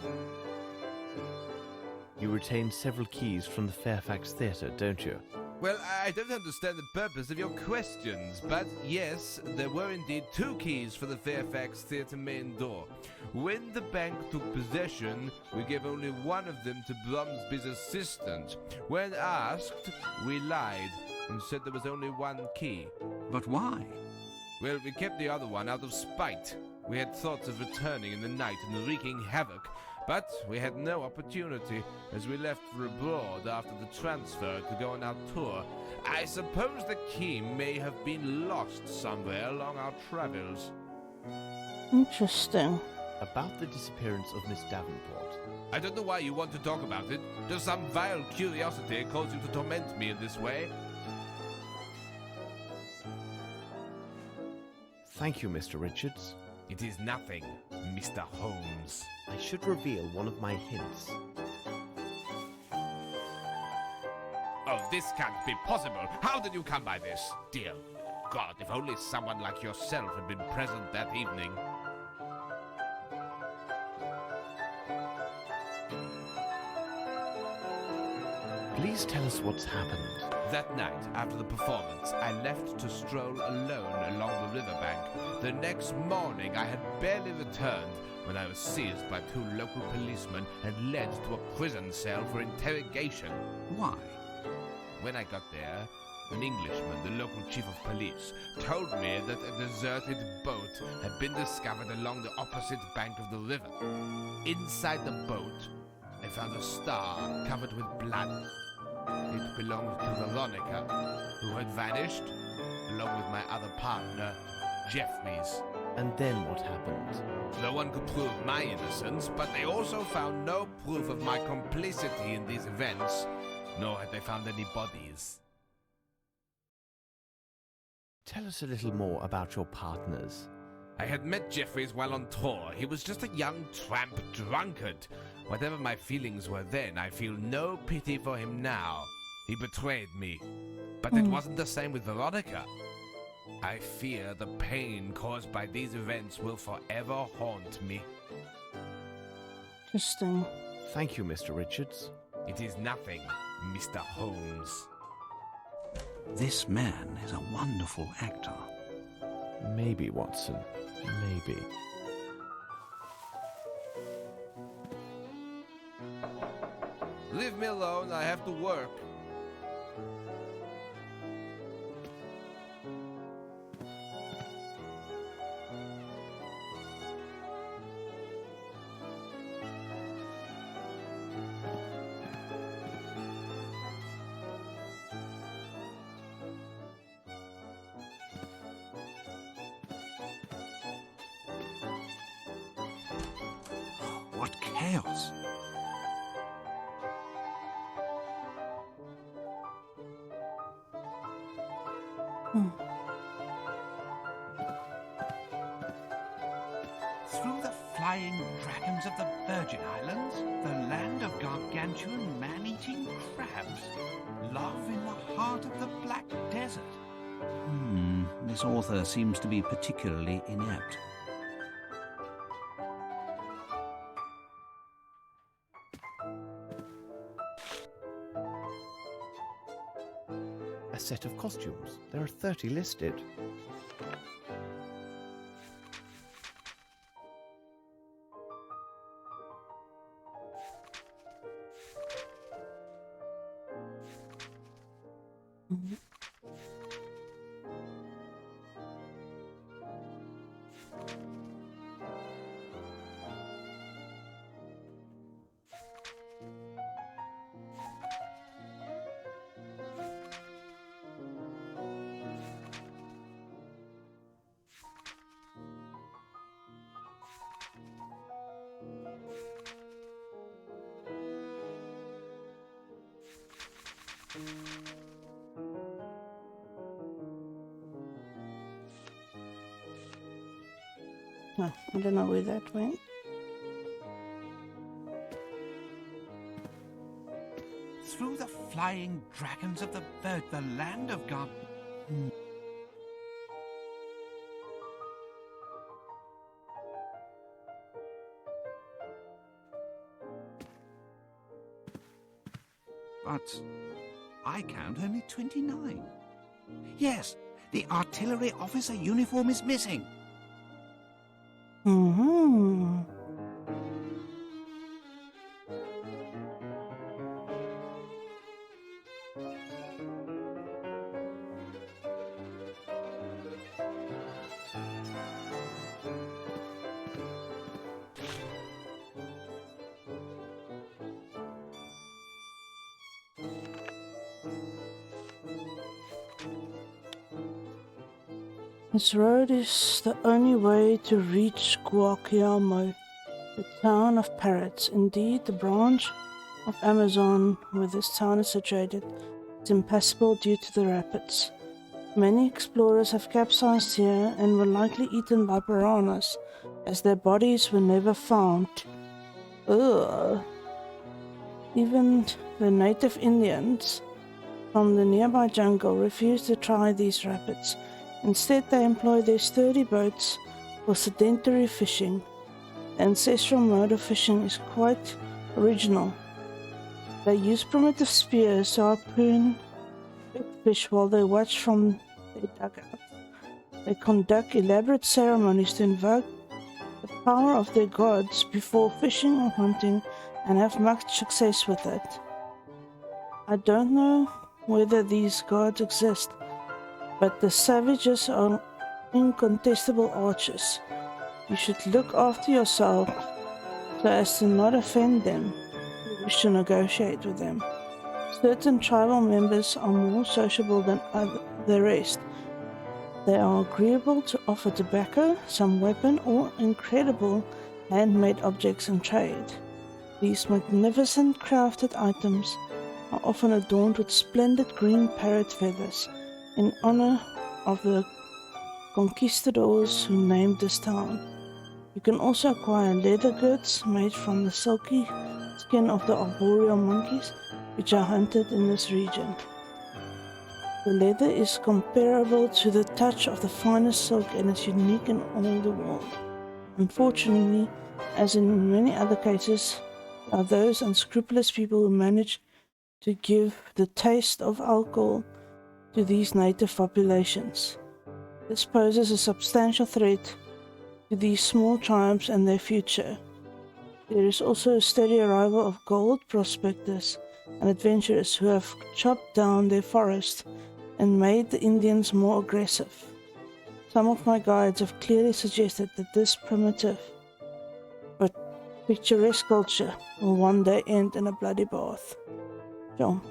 You retain several keys from the Fairfax Theatre, don't you? Well, I don't understand the purpose of your questions, but yes, there were indeed 2 keys for the Fairfax Theatre main door. When the bank took possession, we gave only one of them to Bromsby's assistant. When asked, we lied and said there was only 1 key. But why? Well, we kept the other one out of spite. We had thoughts of returning in the night and wreaking havoc, but we had no opportunity as we left for abroad after the transfer to go on our tour. I suppose the key may have been lost somewhere along our travels. Interesting. About the disappearance of Miss Davenport. I don't know why you want to talk about it. Does some vile curiosity cause you to torment me in this way? Thank you, Mr. Richards. It is nothing, Mr. Holmes. I should reveal one of my hints. Oh, this can't be possible. How did you come by this? Dear God, if only someone like yourself had been present that evening. Please tell us what's happened. That night, after the performance, I left to stroll alone along the riverbank. The next morning, I had barely returned when I was seized by 2 local policemen and led to a prison cell for interrogation. Why? When I got there, an Englishman, the local chief of police, told me that a deserted boat had been discovered along the opposite bank of the river. Inside the boat, I found a star covered with blood. It belonged to Veronica, who had vanished, along with my other partner, Jeffries. And then what happened? No one could prove my innocence, but they also found no proof of my complicity in these events, nor had they found any bodies. Tell us a little more about your partners. I had met Jeffries while on tour. He was just a young tramp drunkard. Whatever my feelings were then, I feel no pity for him now. He betrayed me. But it wasn't the same with Veronica. I fear the pain caused by these events will forever haunt me. Interesting. Thank you, Mr. Richards. It is nothing, Mr. Holmes. This man is a wonderful actor. Maybe, Watson. Maybe. Leave me alone, I have to work. What chaos! Through the flying dragons of the Virgin Islands, the land of gargantuan man-eating crabs, love in the heart of the Black Desert. This author seems to be particularly inept. A set of costumes. There are 30 listed. Oh, I don't know where that went. Through the flying dragons of the land of God. But I count only 29. Yes, the artillery officer uniform is missing. This road is the only way to reach Guacamayamo, the town of parrots. Indeed, the branch of Amazon where this town is situated is impassable due to the rapids. Many explorers have capsized here and were likely eaten by piranhas, as their bodies were never found. Ugh. Even the native Indians from the nearby jungle refuse to try these rapids. Instead, they employ their sturdy boats for sedentary fishing. The ancestral mode of fishing is quite original. They use primitive spears to harpoon big fish while they watch from their dugout. They conduct elaborate ceremonies to invoke the power of their gods before fishing or hunting and have much success with it. I don't know whether these gods exist, but the savages are incontestable archers. You should look after yourself so as to not offend them if you wish to negotiate with them. Certain tribal members are more sociable than the rest. They are agreeable to offer tobacco, some weapon, or incredible handmade objects in trade. These magnificent crafted items are often adorned with splendid green parrot feathers in honor of the conquistadors who named this town. You can also acquire leather goods made from the silky skin of the arboreal monkeys which are hunted in this region. The leather is comparable to the touch of the finest silk and is unique in all the world. Unfortunately, as in many other cases, there are those unscrupulous people who manage to give the taste of alcohol to these native populations. This poses a substantial threat to these small tribes and their future. There is also a steady arrival of gold prospectors and adventurers who have chopped down their forest and made the Indians more aggressive. Some of my guides have clearly suggested that this primitive but picturesque culture will one day end in a bloody bath. John.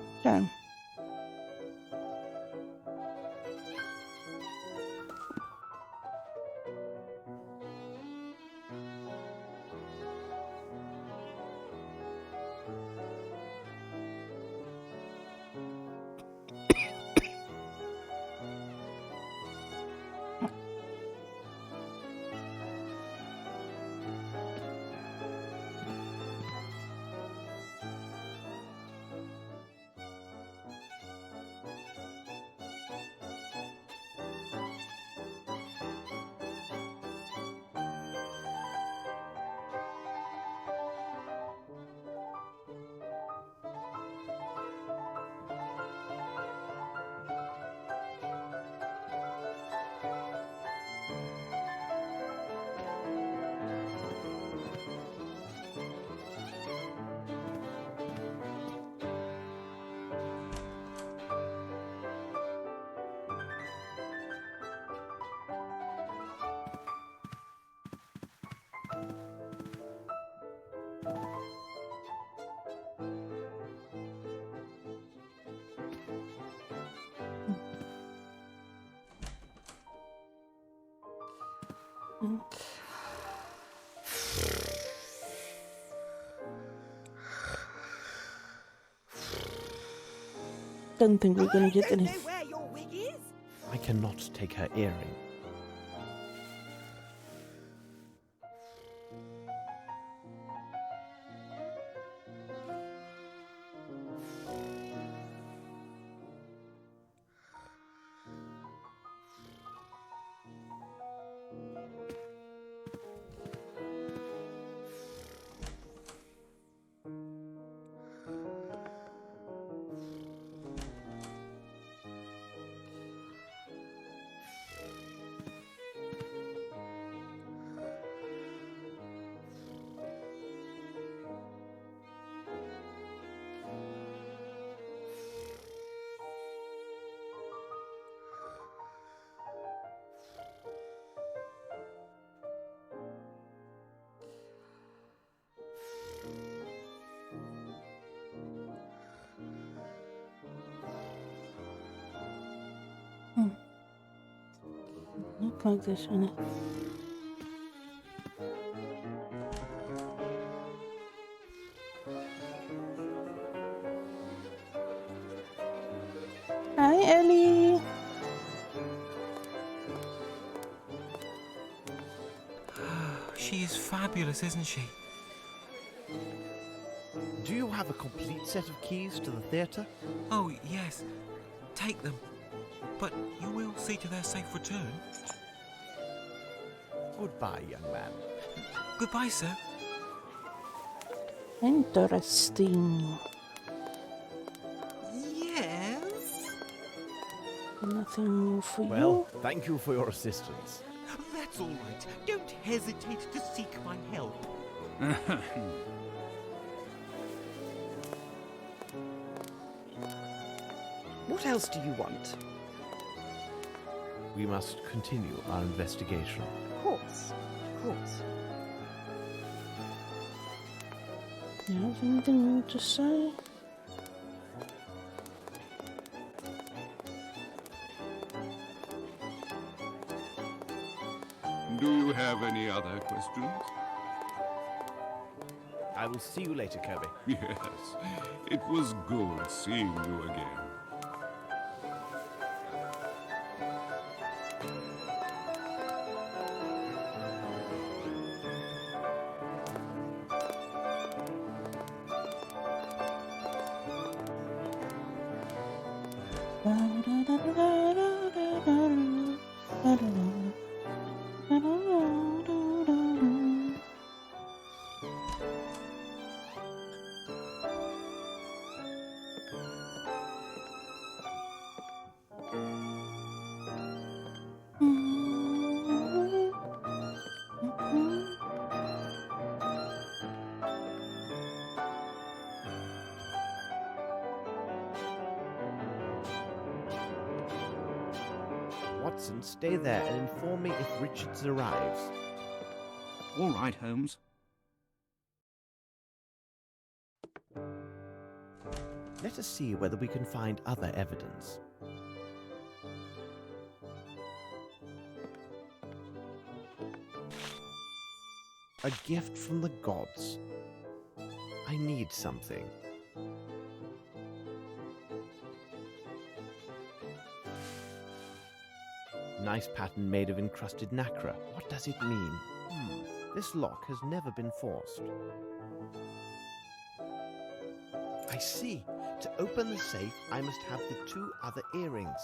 Don't think we're gonna get any. Where your wig is? I cannot take her earring. Look like this in it. Hi, Ellie. She is fabulous, isn't she? Do you have a complete set of keys to the theatre? Oh, yes. Take them. But you will see to their safe return. Goodbye, young man. Goodbye, sir. Interesting. Yes? Nothing more for you? Well, thank you for your assistance. That's all right. Don't hesitate to seek my help. What else do you want? We must continue our investigation. Of course. Of course. You have anything more to say? Do you have any other questions? I will see you later, Kirby. Yes, it was good seeing you again. Watson, stay there and inform me if Richards arrives. All right, Holmes. Let us see whether we can find other evidence. A gift from the gods. I need something. Nice pattern made of encrusted nacre. What does it mean? This lock has never been forced. I see. To open the safe, I must have the 2 other earrings.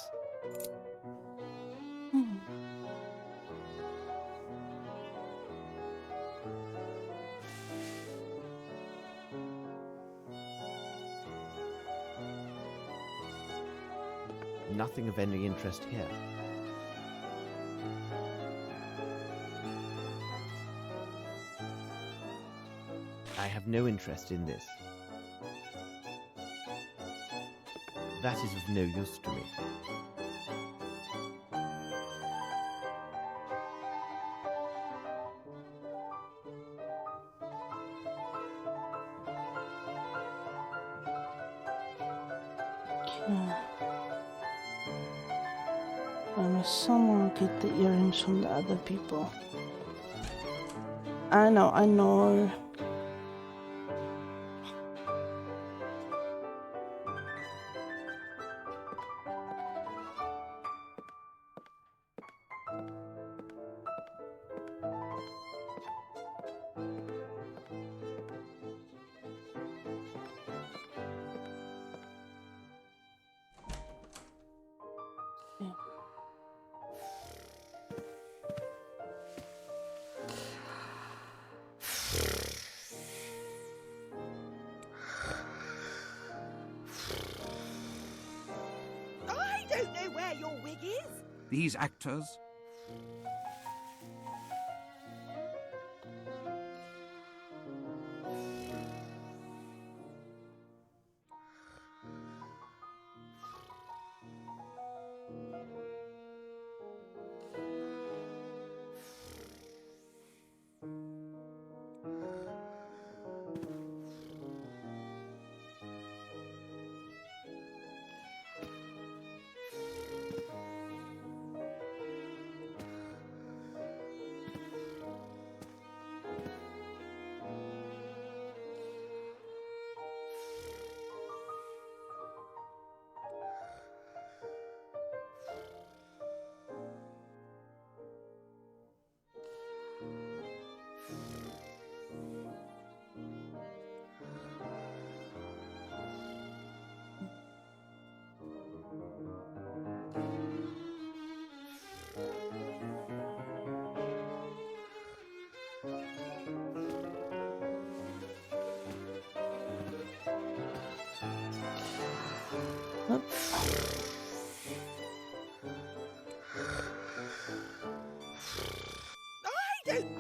Nothing of any interest here. I have no interest in this. That is of no use to me. I must somehow get the earrings from the other people. I know. I don't know where your wig is. These actors.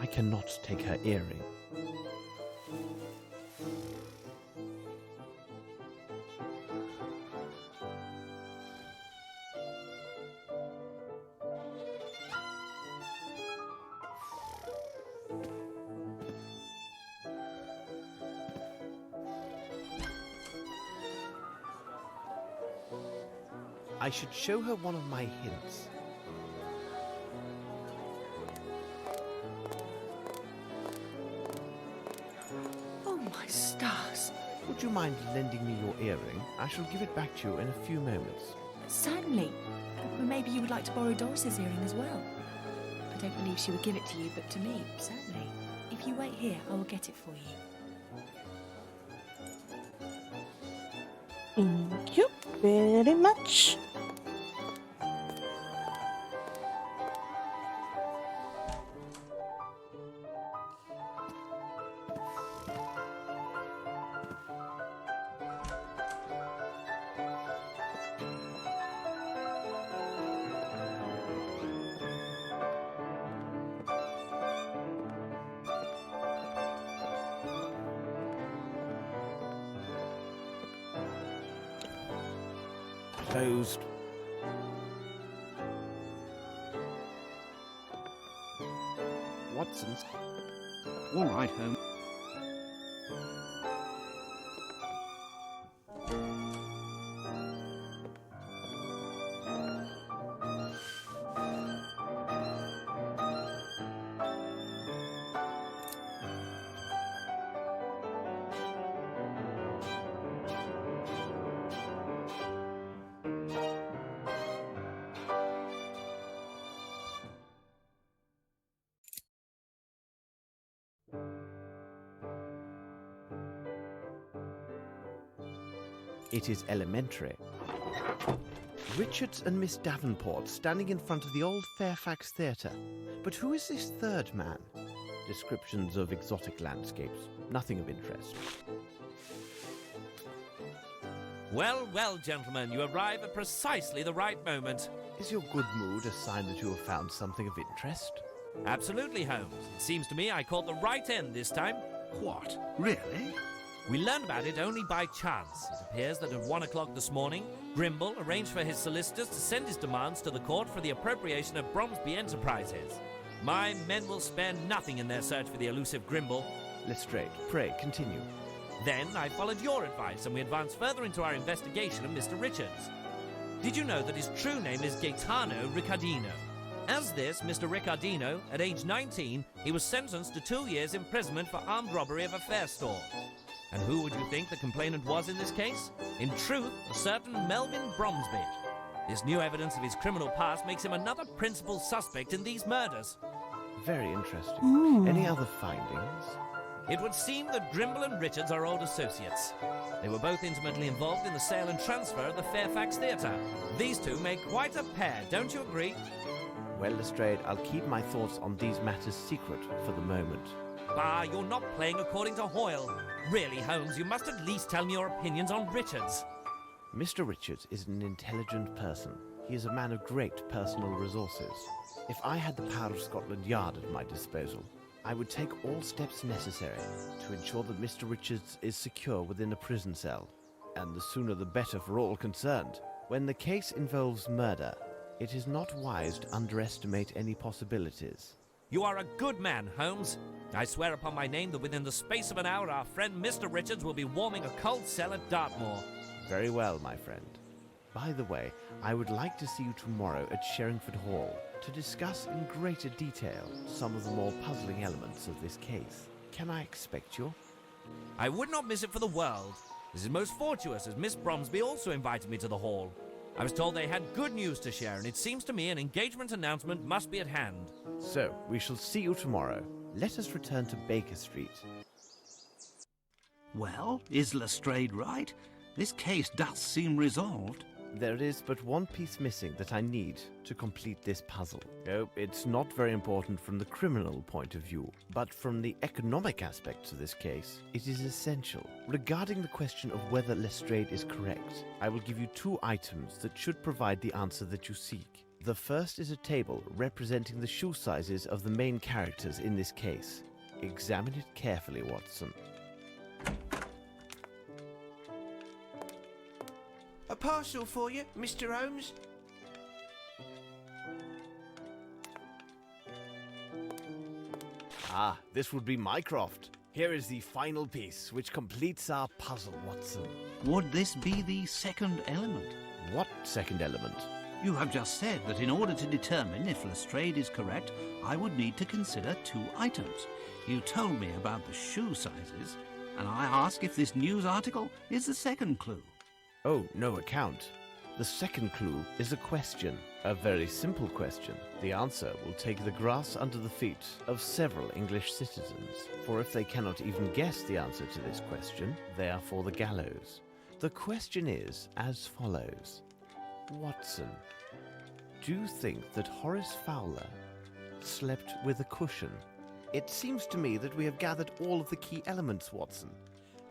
I cannot take her earring. I should show her one of my hints. Oh, my stars. Would you mind lending me your earring? I shall give it back to you in a few moments. Certainly. Maybe you would like to borrow Doris's earring as well. I don't believe she would give it to you, but to me, certainly. If you wait here, I will get it for you. Thank you very much. Closed. Watson's. All right, Holmes. It is elementary. Richards and Miss Davenport standing in front of the old Fairfax Theatre. But who is this third man? Descriptions of exotic landscapes. Nothing of interest. Well, well, gentlemen, you arrive at precisely the right moment. Is your good mood a sign that you have found something of interest? Absolutely, Holmes. It seems to me I caught the right end this time. What? Really? We learned about it only by chance. It appears that at 1 o'clock this morning, Grimble arranged for his solicitors to send his demands to the court for the appropriation of Bromsby Enterprises. My men will spare nothing in their search for the elusive Grimble. Lestrade, pray, continue. Then I followed your advice and we advanced further into our investigation of Mr. Richards. Did you know that his true name is Gaetano Riccardino? As this, Mr. Riccardino, at age 19, he was sentenced to 2 years imprisonment for armed robbery of a fair store. And who would you think the complainant was in this case? In truth, a certain Melvin Bromsby. This new evidence of his criminal past makes him another principal suspect in these murders. Very interesting. Any other findings? It would seem that Grimble and Richards are old associates. They were both intimately involved in the sale and transfer of the Fairfax Theatre. These two make quite a pair, don't you agree? Well, Lestrade, I'll keep my thoughts on these matters secret for the moment. Bah, you're not playing according to Hoyle. Really, Holmes, you must at least tell me your opinions on Richards. Mr. Richards is an intelligent person. He is a man of great personal resources. If I had the power of Scotland Yard at my disposal, I would take all steps necessary to ensure that Mr. Richards is secure within a prison cell. And the sooner the better for all concerned. When the case involves murder, it is not wise to underestimate any possibilities. You are a good man, Holmes. I swear upon my name that within the space of an hour our friend Mr. Richards will be warming a cold cell at Dartmoor. Very well, my friend. By the way, I would like to see you tomorrow at Sherringford Hall to discuss in greater detail some of the more puzzling elements of this case. Can I expect you? I would not miss it for the world. This is most fortuitous, as Miss Bromsby also invited me to the hall. I was told they had good news to share, and it seems to me an engagement announcement must be at hand. So, we shall see you tomorrow. Let us return to Baker Street. Well, is Lestrade right? This case does seem resolved. There is but one piece missing that I need to complete this puzzle. Oh, it's not very important from the criminal point of view, but from the economic aspects of this case, it is essential. Regarding the question of whether Lestrade is correct, I will give you 2 items that should provide the answer that you seek. The first is a table representing the shoe sizes of the main characters in this case. Examine it carefully, Watson. A parcel for you, Mr. Holmes. Ah, this would be Mycroft. Here is the final piece, which completes our puzzle, Watson. Would this be the second element? What second element? You have just said that in order to determine if Lestrade is correct, I would need to consider 2 items. You told me about the shoe sizes, and I ask if this news article is the second clue. Oh, no account. The second clue is a question. A very simple question. The answer will take the grass under the feet of several English citizens. For if they cannot even guess the answer to this question, they are for the gallows. The question is as follows. Watson, do you think that Horace Fowler slept with a cushion? It seems to me that we have gathered all of the key elements, Watson.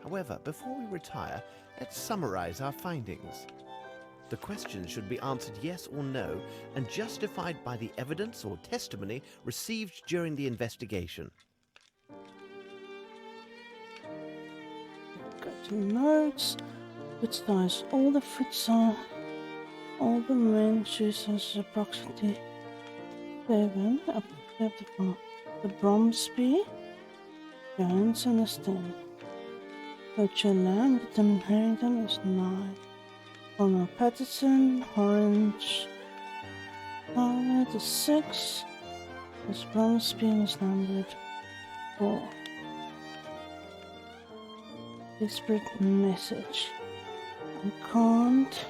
However, before we retire, let's summarize our findings. The question should be answered yes or no and justified by the evidence or testimony received during the investigation. Go to notes. Foot size. All the foot size. All the men's shoe sizes approximately 7. Up the Bromsby, Jones and the Stem. Coach Lamb, Determined Harrington is 9. Palmer Patterson, Orange, Fowler is 6. This Bromsby is numbered 4. Desperate message. I can't.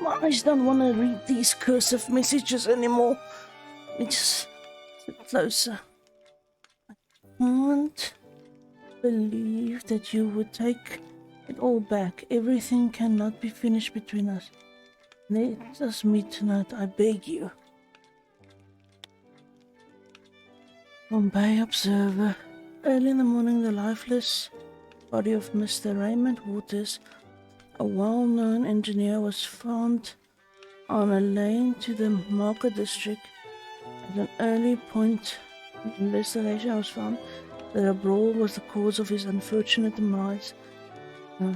My eyes don't want to read these cursive messages anymore. Let me just sit closer. I can't believe that you would take it all back. Everything cannot be finished between us. Let us meet tonight, I beg you. Bombay Observer. Early in the morning, the lifeless body of Mr. Raymond Waters, a well-known engineer, was found on a lane to the Market District. At an early point in the investigation, was found that a brawl was the cause of his unfortunate demise. That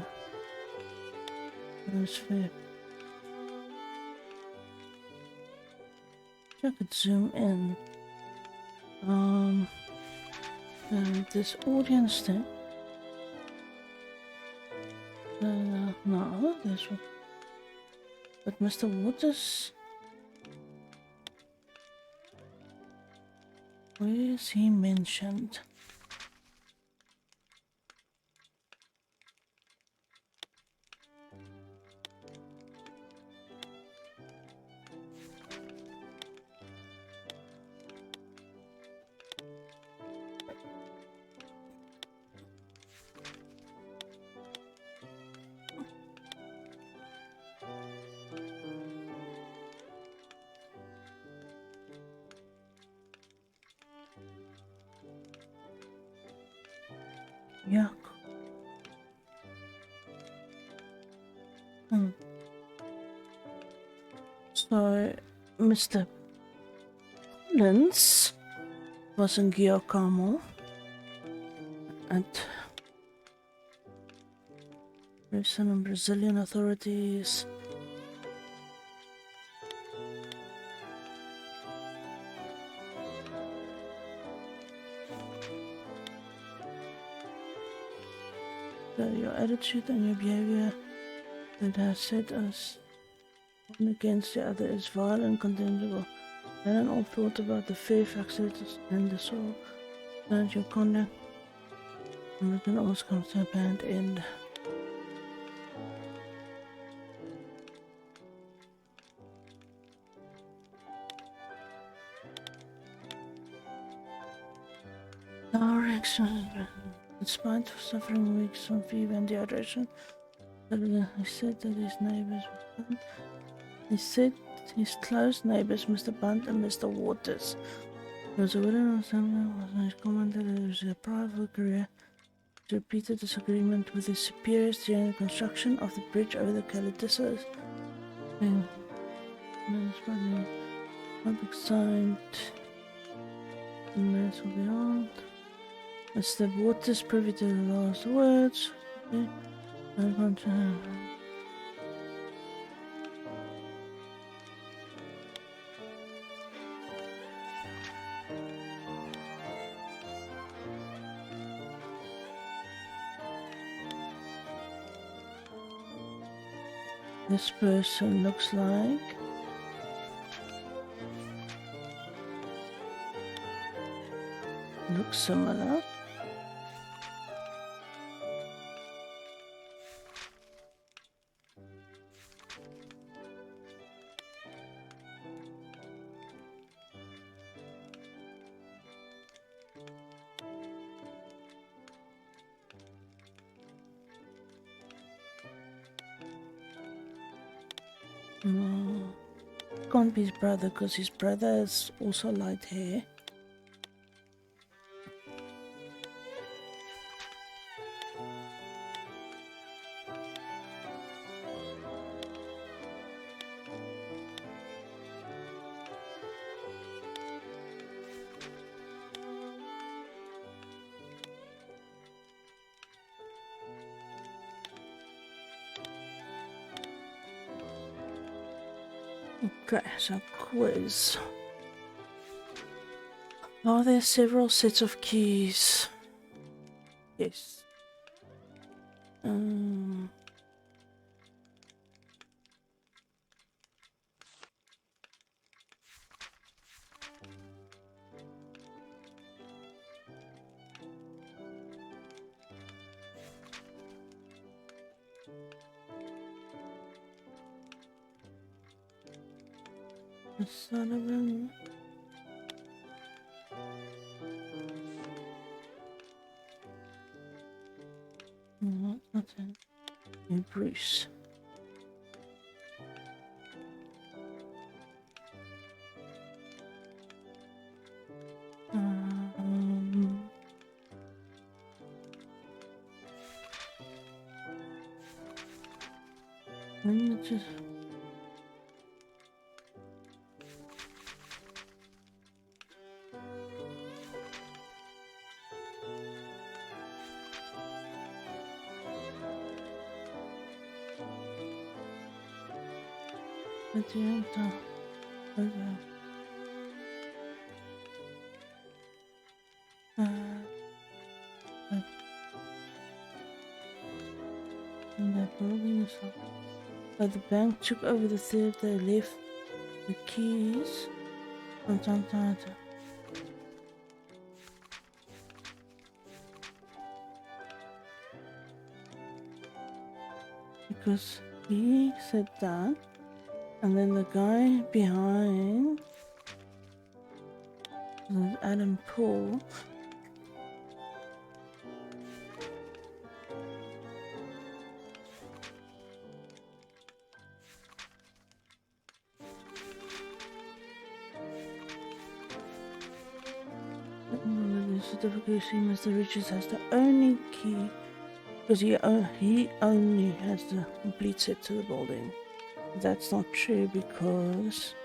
was fair. I could zoom in. This audience thing. No, this one. But Mr. Waters, where is he mentioned? Yuck. So, Mr. Collins was in Giacomo and Russian and Brazilian authorities your attitude and your behavior that has set us one against the other is vile and condemnable. I had all thought about the Fairfax letters and the soul and your conduct, and it can always come to a bad end. Directions. Despite suffering weeks from fever and dehydration, he said that his neighbors were Bunt. He said his close neighbors, Mr. Bunt and Mr. Waters. He was a widow of Samuel, and his commented that it was a private career. He repeated disagreement with his superiors during the construction of the bridge over the Calidussos. Public signed. Minutes will be on. Mr. Waters privy to the last words. Okay. I'm going to. This person looks like similar. No, can't be his brother because his brother has also light hair. Okay, so quiz. Are there several sets of keys? Yes. Sullivan. No, not it. And Bruce. Let me just. But the bank took over the third. They left the keys on Tantata. Because he said that, and then the guy behind was Adam Paul. The certificate saying Mr. Richards has the only key because he only has the complete set to the building. That's not true because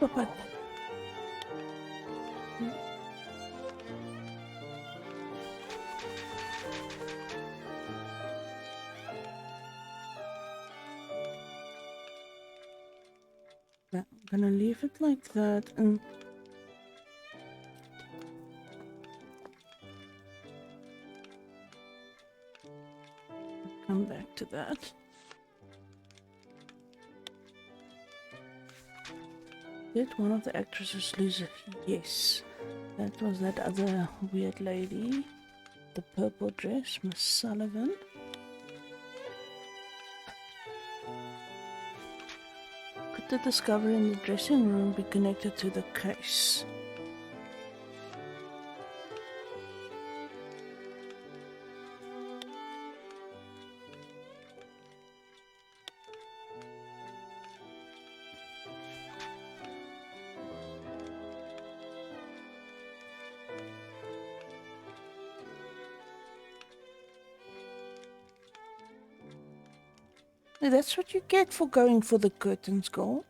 Papa. I'm gonna leave it like that and come back to that. Did one of the actresses lose it? Yes. That was that other weird lady. The purple dress, Miss Sullivan. Could the discovery in the dressing room be connected to the case? That's what you get for going for the curtains, girl.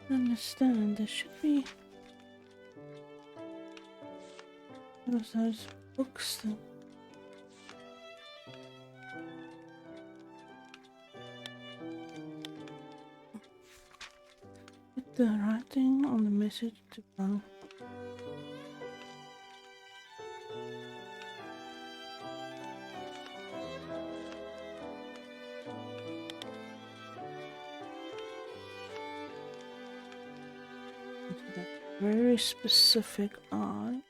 I understand. There should be those books. Put the writing on the message to Brown. Very specific eye.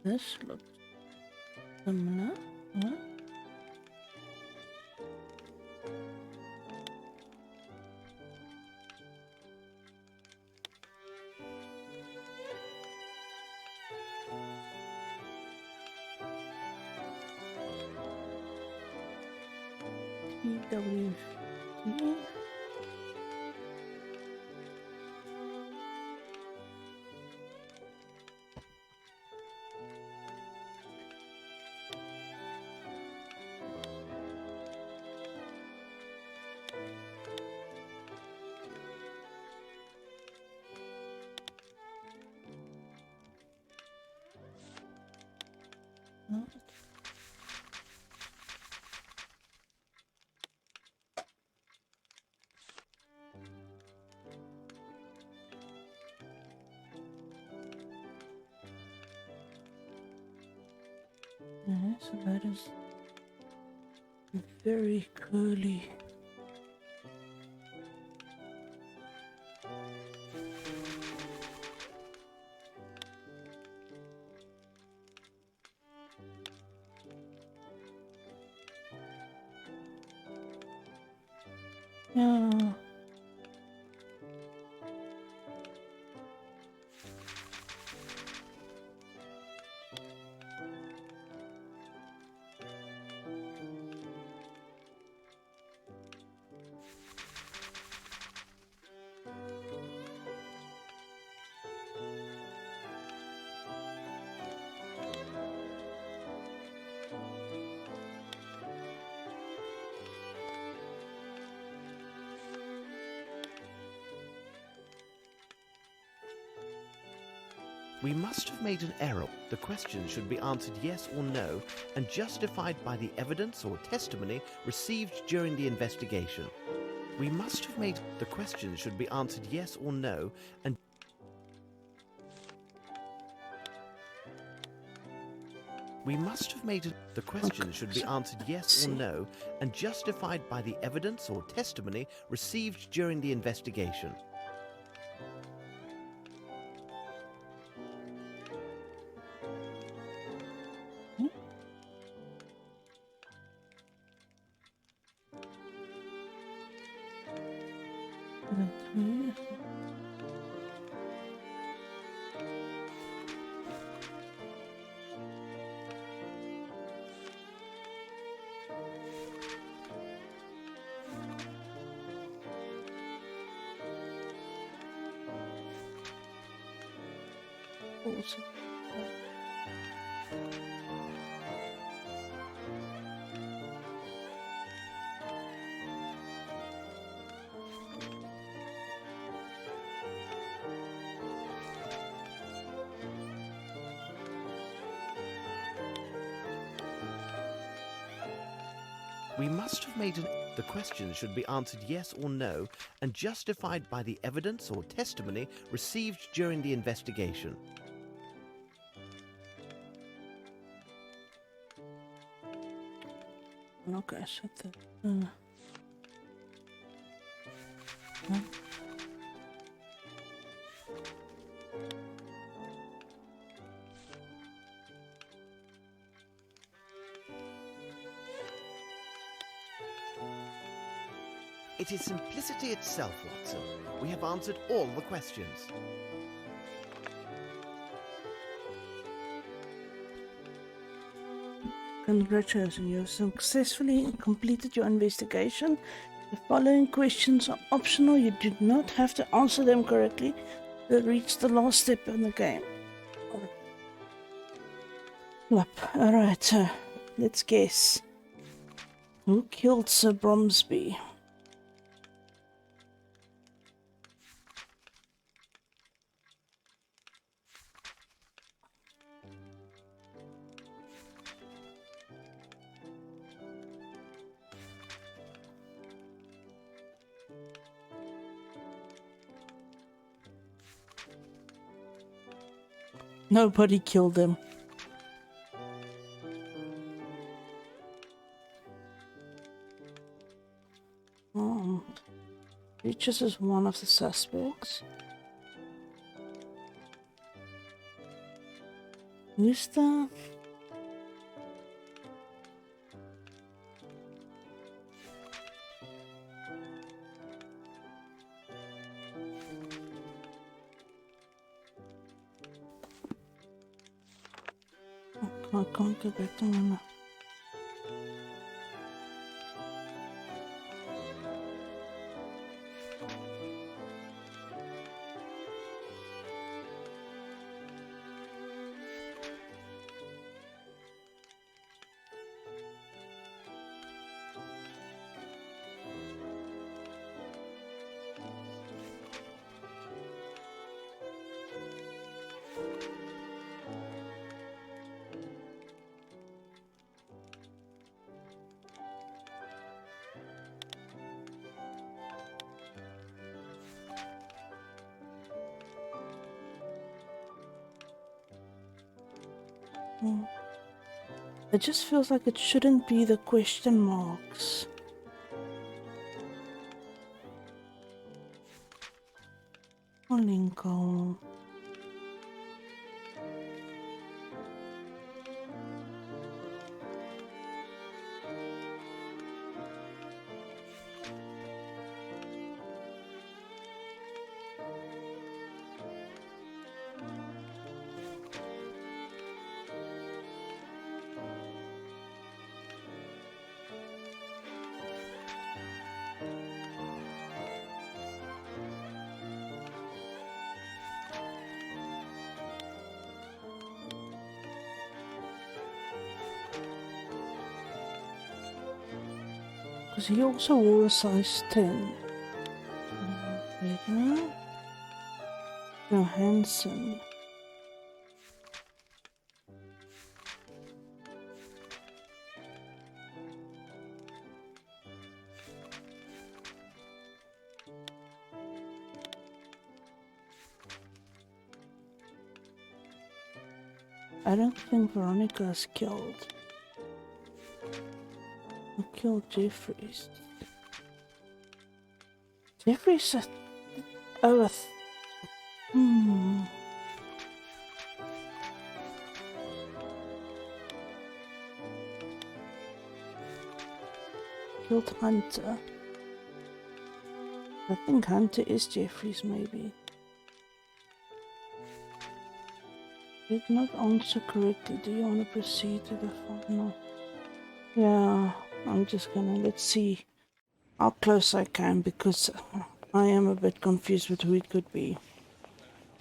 This looks similar. Huh? TW. So that is very curly. Yeah. We must have made an error. The question should be answered yes or no and justified by the evidence or testimony received during the investigation. We must have made the question should be answered yes or no and we must have made the question should be answered yes or no and justified by the evidence or testimony received during the investigation. Also. We must have made the question should be answered yes or no and justified by the evidence or testimony received during the investigation. Okay, shut that. It is simplicity itself, Watson. We have answered all the questions. Congratulations, you have successfully completed your investigation. The following questions are optional. You do not have to answer them correctly to reach the last step in the game. Alright, so let's guess. Who killed Sir Bromsby? Nobody killed him. Richards is one of the suspects. Who's the... I can't get back to my... It just feels like it shouldn't be the question marks. Oh, Lincoln. Because he also wore a size 10. Johansson. I don't think Veronica's killed. Who killed Jeffries? Jeffries at... Oh, Killed Hunter. I think Hunter is Jeffries, maybe. Did not answer correctly. Do you want to proceed to the final? Yeah, I'm just gonna, let's see how close I can, because I am a bit confused with who it could be.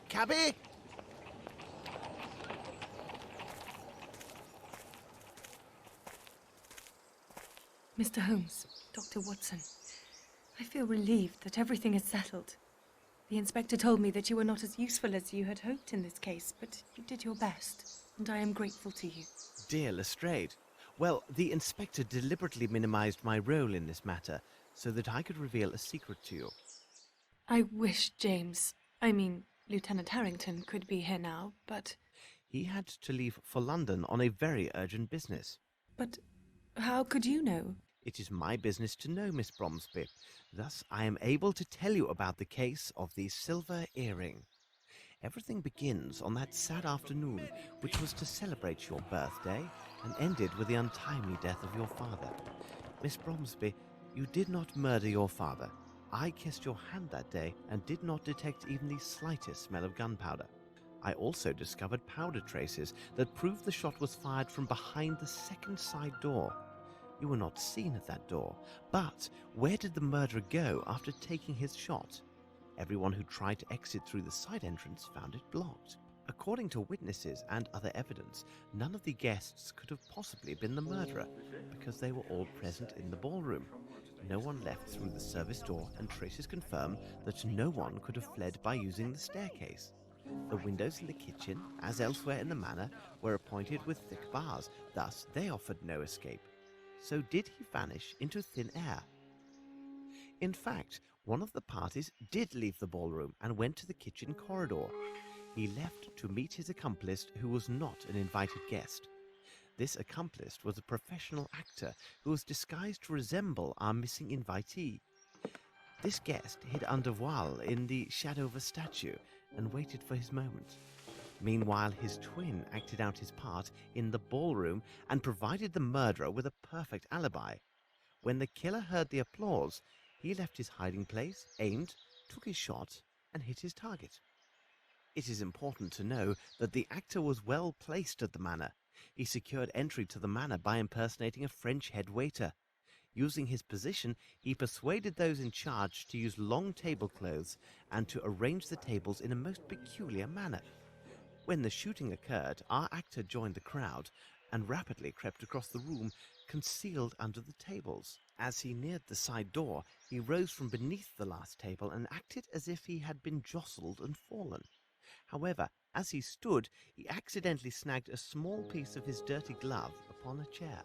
Cabby? Mr. Holmes, Dr. Watson, I feel relieved that everything is settled. The inspector told me that you were not as useful as you had hoped in this case, but you did your best, and I am grateful to you. Dear Lestrade, well, the inspector deliberately minimized my role in this matter so that I could reveal a secret to you. I wish Lieutenant Harrington could be here now, but... He had to leave for London on a very urgent business. But how could you know? It is my business to know, Miss Bromsby. Thus, I am able to tell you about the case of the silver earring. Everything begins on that sad afternoon, which was to celebrate your birthday, and ended with the untimely death of your father. Miss Bromsby, you did not murder your father. I kissed your hand that day and did not detect even the slightest smell of gunpowder. I also discovered powder traces that proved the shot was fired from behind the second side door. You were not seen at that door, but where did the murderer go after taking his shot? Everyone who tried to exit through the side entrance found it blocked. According to witnesses and other evidence, none of the guests could have possibly been the murderer, because they were all present in the ballroom. No one left through the service door, and traces confirm that no one could have fled by using the staircase. The windows in the kitchen, as elsewhere in the manor, were appointed with thick bars, thus they offered no escape. So did he vanish into thin air? In fact, one of the parties did leave the ballroom and went to the kitchen corridor. He left to meet his accomplice, who was not an invited guest. This accomplice was a professional actor who was disguised to resemble our missing invitee. This guest hid under voile in the shadow of a statue and waited for his moment. Meanwhile, his twin acted out his part in the ballroom and provided the murderer with a perfect alibi. When the killer heard the applause, he left his hiding place, aimed, took his shot, and hit his target. It is important to know that the actor was well placed at the manor. He secured entry to the manor by impersonating a French head waiter. Using his position, he persuaded those in charge to use long tablecloths and to arrange the tables in a most peculiar manner. When the shooting occurred, our actor joined the crowd and rapidly crept across the room, concealed under the tables. As he neared the side door, he rose from beneath the last table and acted as if he had been jostled and fallen. However, as he stood, he accidentally snagged a small piece of his dirty glove upon a chair.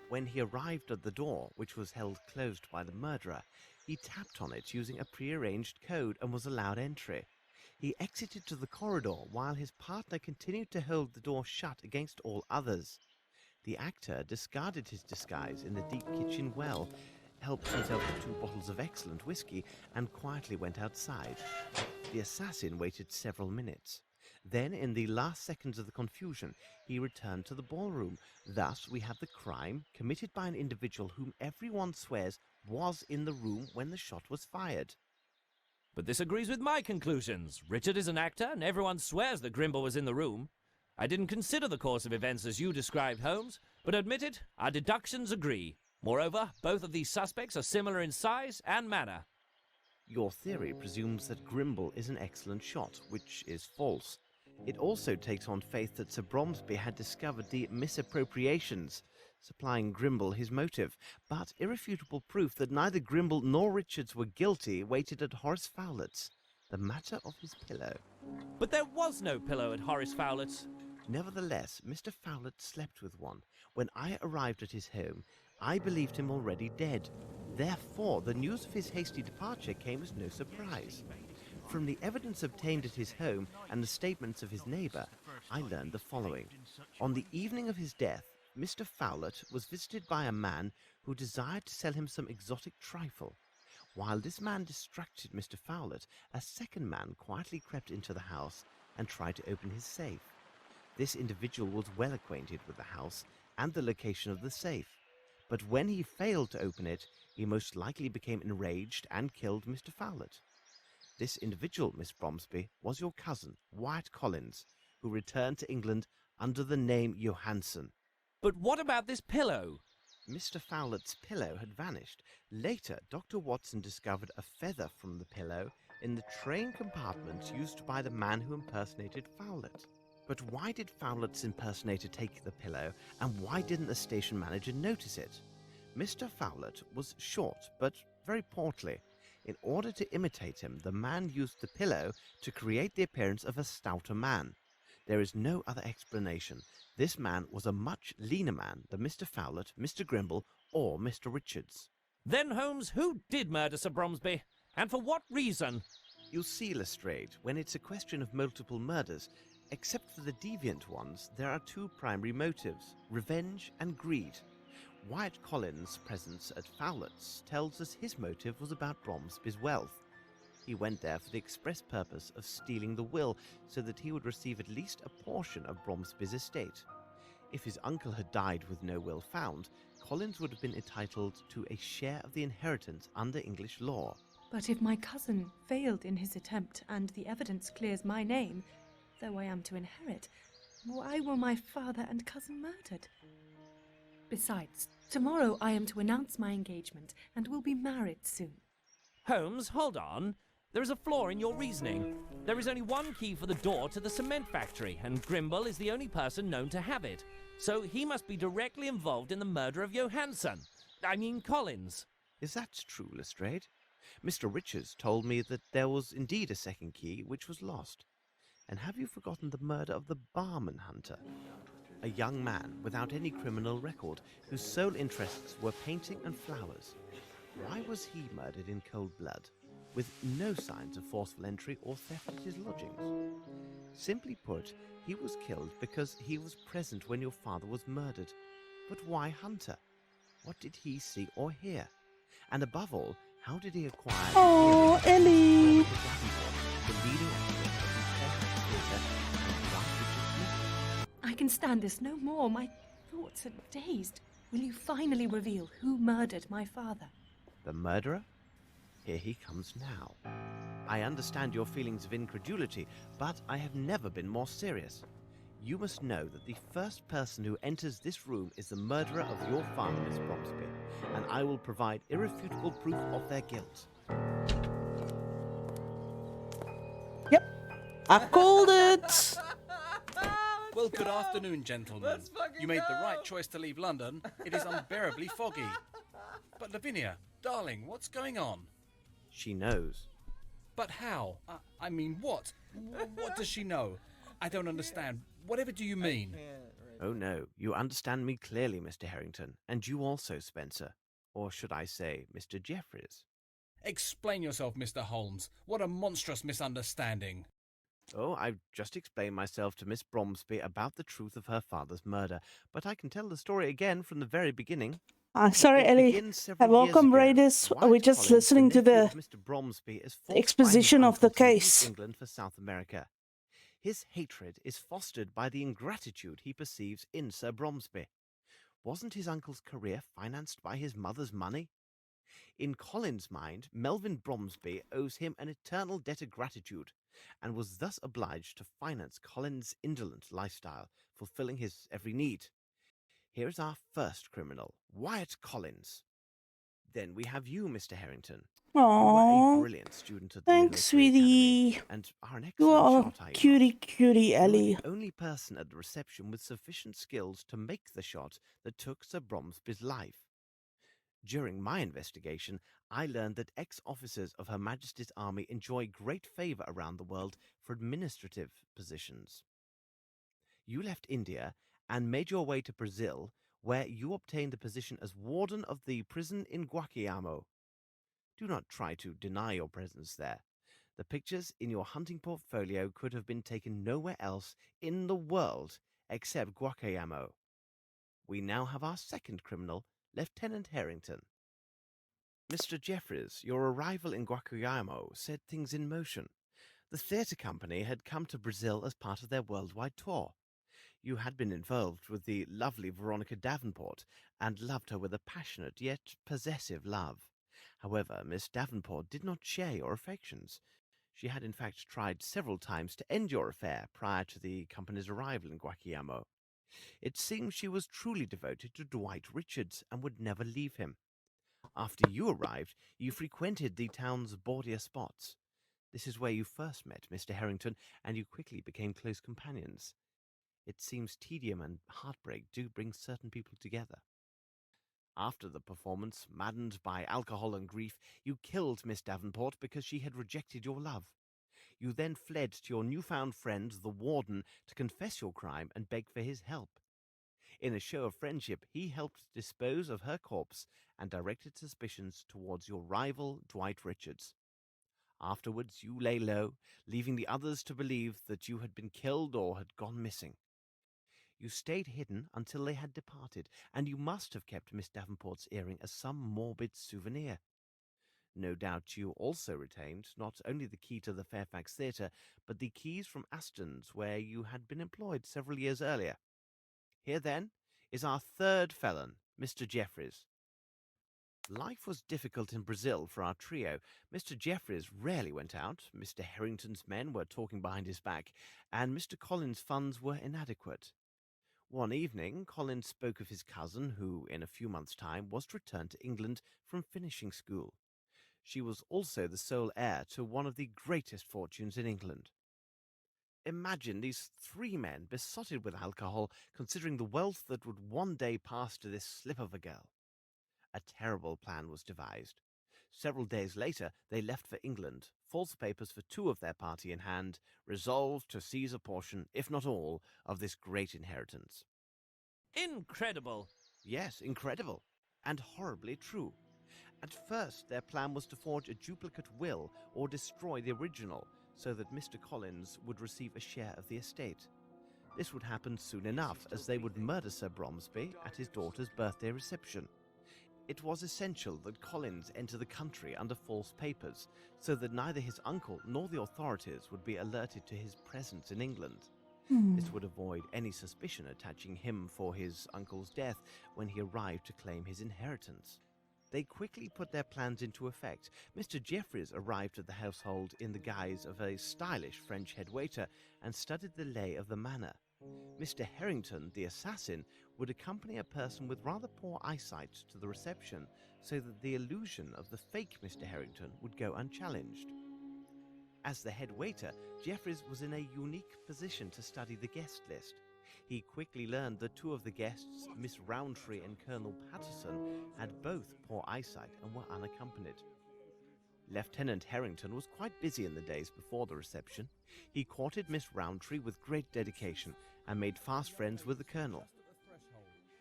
When he arrived at the door, which was held closed by the murderer, he tapped on it using a prearranged code and was allowed entry. He exited to the corridor while his partner continued to hold the door shut against all others. The actor discarded his disguise in the deep kitchen well, helped himself to 2 bottles of excellent whiskey, and quietly went outside. The assassin waited several minutes. Then, in the last seconds of the confusion, he returned to the ballroom. Thus, we have the crime committed by an individual whom everyone swears was in the room when the shot was fired. But this agrees with my conclusions. Richard is an actor, and everyone swears that Grimble was in the room. I didn't consider the course of events as you described, Holmes, but admit it, our deductions agree. Moreover, both of these suspects are similar in size and manner. Your theory presumes that Grimble is an excellent shot, which is false. It also takes on faith that Sir Bromsby had discovered the misappropriations, supplying Grimble his motive, but irrefutable proof that neither Grimble nor Richards were guilty waited at Horace Fowlett's, the matter of his pillow. But there was no pillow at Horace Fowlett's. Nevertheless, Mr. Fowlett slept with one. When I arrived at his home, I believed him already dead. Therefore, the news of his hasty departure came as no surprise. From the evidence obtained at his home and the statements of his neighbour, I learned the following. On the evening of his death, Mr. Fowlett was visited by a man who desired to sell him some exotic trifle. While this man distracted Mr. Fowlett, a second man quietly crept into the house and tried to open his safe. This individual was well acquainted with the house and the location of the safe, but when he failed to open it, he most likely became enraged and killed Mr. Fowlett. This individual, Miss Bromsby, was your cousin, Wyatt Collins, who returned to England under the name Johansson. But what about this pillow? Mr. Fowlett's pillow had vanished. Later, Dr. Watson discovered a feather from the pillow in the train compartment used by the man who impersonated Fowlett. But why did Fowlett's impersonator take the pillow, and why didn't the station manager notice it? Mr. Fowlett was short, but very portly. In order to imitate him, the man used the pillow to create the appearance of a stouter man. There is no other explanation. This man was a much leaner man than Mr. Fowlett, Mr. Grimble, or Mr. Richards. Then, Holmes, who did murder Sir Bromsby? And for what reason? You'll see, Lestrade, when it's a question of multiple murders, except for the deviant ones, there are two primary motives, revenge and greed. Wyatt Collins' presence at Fowlett's tells us his motive was about Bromsby's wealth. He went there for the express purpose of stealing the will so that he would receive at least a portion of Bromsby's estate. If his uncle had died with no will found, Collins would have been entitled to a share of the inheritance under English law. But if my cousin failed in his attempt and the evidence clears my name, though I am to inherit, why were my father and cousin murdered? Besides, tomorrow I am to announce my engagement and will be married soon. Holmes, hold on. There is a flaw in your reasoning. There is only one key for the door to the cement factory, and Grimble is the only person known to have it. So he must be directly involved in the murder of Collins. Is that true, Lestrade? Mr. Richards told me that there was indeed a second key which was lost. And have you forgotten the murder of the barman hunter? A young man without any criminal record, whose sole interests were painting and flowers. Why was he murdered in cold blood, with no signs of forceful entry or theft at his lodgings? Simply put, he was killed because he was present when your father was murdered. But why Hunter? What did he see or hear? And above all, how did he acquire... Oh, Ellie! The leading actor of the theatre and White Richard Smith. I can stand this no more. My thoughts are dazed. Will you finally reveal who murdered my father? The murderer? Here he comes now. I understand your feelings of incredulity, but I have never been more serious. You must know that the first person who enters this room is the murderer of your father, Miss Bromsby, and I will provide irrefutable proof of their guilt. Yep, I called it! Well, good afternoon, gentlemen. You made the right choice to leave London. It is unbearably foggy. But Lavinia, darling, what's going on? She knows. But how? I mean, what? What does she know? I don't understand. Whatever do you mean? Oh no, you understand me clearly, Mr. Harrington, and you also, Spencer. Or should I say, Mr. Jeffries? Explain yourself, Mr. Holmes. What a monstrous misunderstanding. Oh, I've just explained myself to Miss Bromsby about the truth of her father's murder, but I can tell the story again from the very beginning. Sorry, Ellie. Welcome, Raiders. We're just listening to the exposition of the case. England for South America. His hatred is fostered by the ingratitude he perceives in Sir Bromsby. Wasn't his uncle's career financed by his mother's money? In Colin's mind, Melvyn Bromsby owes him an eternal debt of gratitude, and was thus obliged to finance Colin's indolent lifestyle, fulfilling his every need. Here is our first criminal, Wyatt Collins. Then we have you, Mr. Harrington. You were a brilliant student at the Thanks, sweetie. And are an You excellent are shot, are you cutie, not? Ellie. You were the only person at the reception with sufficient skills to make the shot that took Sir Bromsby's life. During my investigation, I learned that ex-officers of Her Majesty's Army enjoy great favour around the world for administrative positions. You left India and made your way to Brazil, where you obtained the position as warden of the prison in Guaquiamo. Do not try to deny your presence there. The pictures in your hunting portfolio could have been taken nowhere else in the world except Guacayamo. We now have our second criminal, Lieutenant Harrington. Mr. Jeffries, your arrival in Guacayamo set things in motion. The theatre company had come to Brazil as part of their worldwide tour. You had been involved with the lovely Veronica Davenport and loved her with a passionate yet possessive love. However, Miss Davenport did not share your affections. She had in fact tried several times to end your affair prior to the company's arrival in Guacayamo. It seems she was truly devoted to Dwight Richards and would never leave him. After you arrived, you frequented the town's bawdier spots. This is where you first met Mr. Harrington, and you quickly became close companions. It seems tedium and heartbreak do bring certain people together. After the performance, maddened by alcohol and grief, you killed Miss Davenport because she had rejected your love. You then fled to your newfound friend, the warden, to confess your crime and beg for his help. In a show of friendship, he helped dispose of her corpse and directed suspicions towards your rival, Dwight Richards. Afterwards, you lay low, leaving the others to believe that you had been killed or had gone missing. You stayed hidden until they had departed, and you must have kept Miss Davenport's earring as some morbid souvenir. No doubt you also retained not only the key to the Fairfax Theatre, but the keys from Aston's, where you had been employed several years earlier. Here, then, is our third felon, Mr. Jeffries. Life was difficult in Brazil for our trio. Mr. Jeffries rarely went out, Mr. Harrington's men were talking behind his back, and Mr. Collins' funds were inadequate. One evening, Collins spoke of his cousin, who, in a few months' time, was to return to England from finishing school. She was also the sole heir to one of the greatest fortunes in England. Imagine these three men besotted with alcohol, considering the wealth that would one day pass to this slip of a girl. A terrible plan was devised. Several days later, they left for England, false papers for two of their party in hand, resolved to seize a portion, if not all, of this great inheritance. Incredible! Yes, incredible, and horribly true. At first, their plan was to forge a duplicate will or destroy the original, so that Mr. Collins would receive a share of the estate. This would happen soon enough, as they would murder Sir Bromsby at his daughter's birthday reception. It was essential that Collins enter the country under false papers, so that neither his uncle nor the authorities would be alerted to his presence in England. This would avoid any suspicion attaching him for his uncle's death when he arrived to claim his inheritance. They quickly put their plans into effect. Mr. Jeffries arrived at the household in the guise of a stylish French head waiter and studied the lay of the manor. Mr. Harrington, the assassin, would accompany a person with rather poor eyesight to the reception, so that the illusion of the fake Mr. Harrington would go unchallenged. As the head waiter, Jeffries was in a unique position to study the guest list. He quickly learned that two of the guests, Miss Rowntree and Colonel Patterson, had both poor eyesight and were unaccompanied. Lieutenant Harrington was quite busy in the days before the reception. He courted Miss Rowntree with great dedication and made fast friends with the Colonel.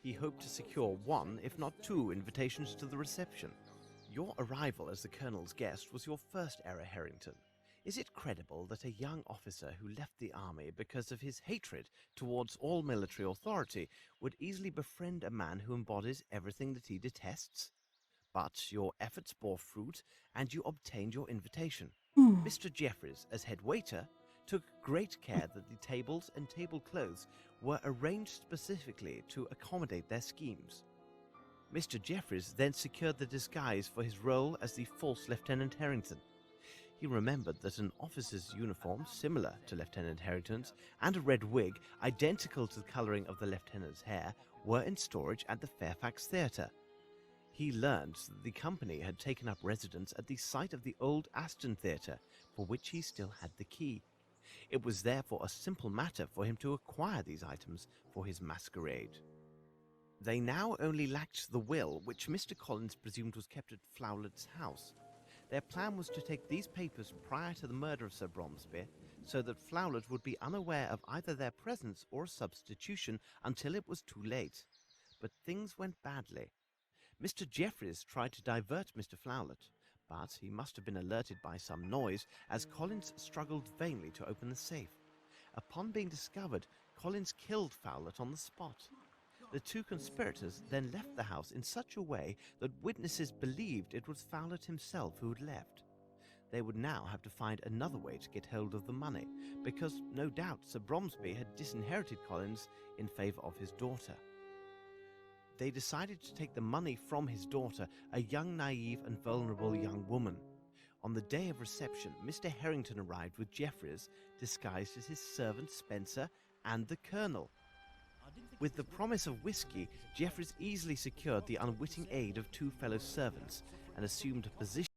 He hoped to secure one, if not two, invitations to the reception. Your arrival as the Colonel's guest was your first error, Harrington. Is it credible that a young officer who left the army because of his hatred towards all military authority would easily befriend a man who embodies everything that he detests? But your efforts bore fruit, and you obtained your invitation. Mr. Jeffries, as head waiter, took great care that the tables and tablecloths were arranged specifically to accommodate their schemes. Mr. Jeffries then secured the disguise for his role as the false Lieutenant Harrington. He remembered that an officer's uniform, similar to Lieutenant Harrington's, and a red wig, identical to the colouring of the lieutenant's hair, were in storage at the Fairfax Theatre. He learned that the company had taken up residence at the site of the old Aston Theatre, for which he still had the key. It was therefore a simple matter for him to acquire these items for his masquerade. They now only lacked the will, which Mr. Collins presumed was kept at Flowlet's house. Their plan was to take these papers prior to the murder of Sir Bromsby, so that Flowlet would be unaware of either their presence or substitution until it was too late. But things went badly. Mr. Jeffries tried to divert Mr. Flowlet, But he must have been alerted by some noise, as Collins struggled vainly to open the safe. Upon being discovered, Collins killed Fowlett on the spot. The two conspirators then left the house in such a way that witnesses believed it was Fowlett himself who had left. They would now have to find another way to get hold of the money, because no doubt Sir Bromsby had disinherited Collins in favour of his daughter. They decided to take the money from his daughter, a young, naive and vulnerable young woman. On the day of reception, Mr. Harrington arrived with Jeffries, disguised as his servant Spencer and the Colonel. With the promise of whiskey, Jeffries easily secured the unwitting aid of two fellow servants and assumed a position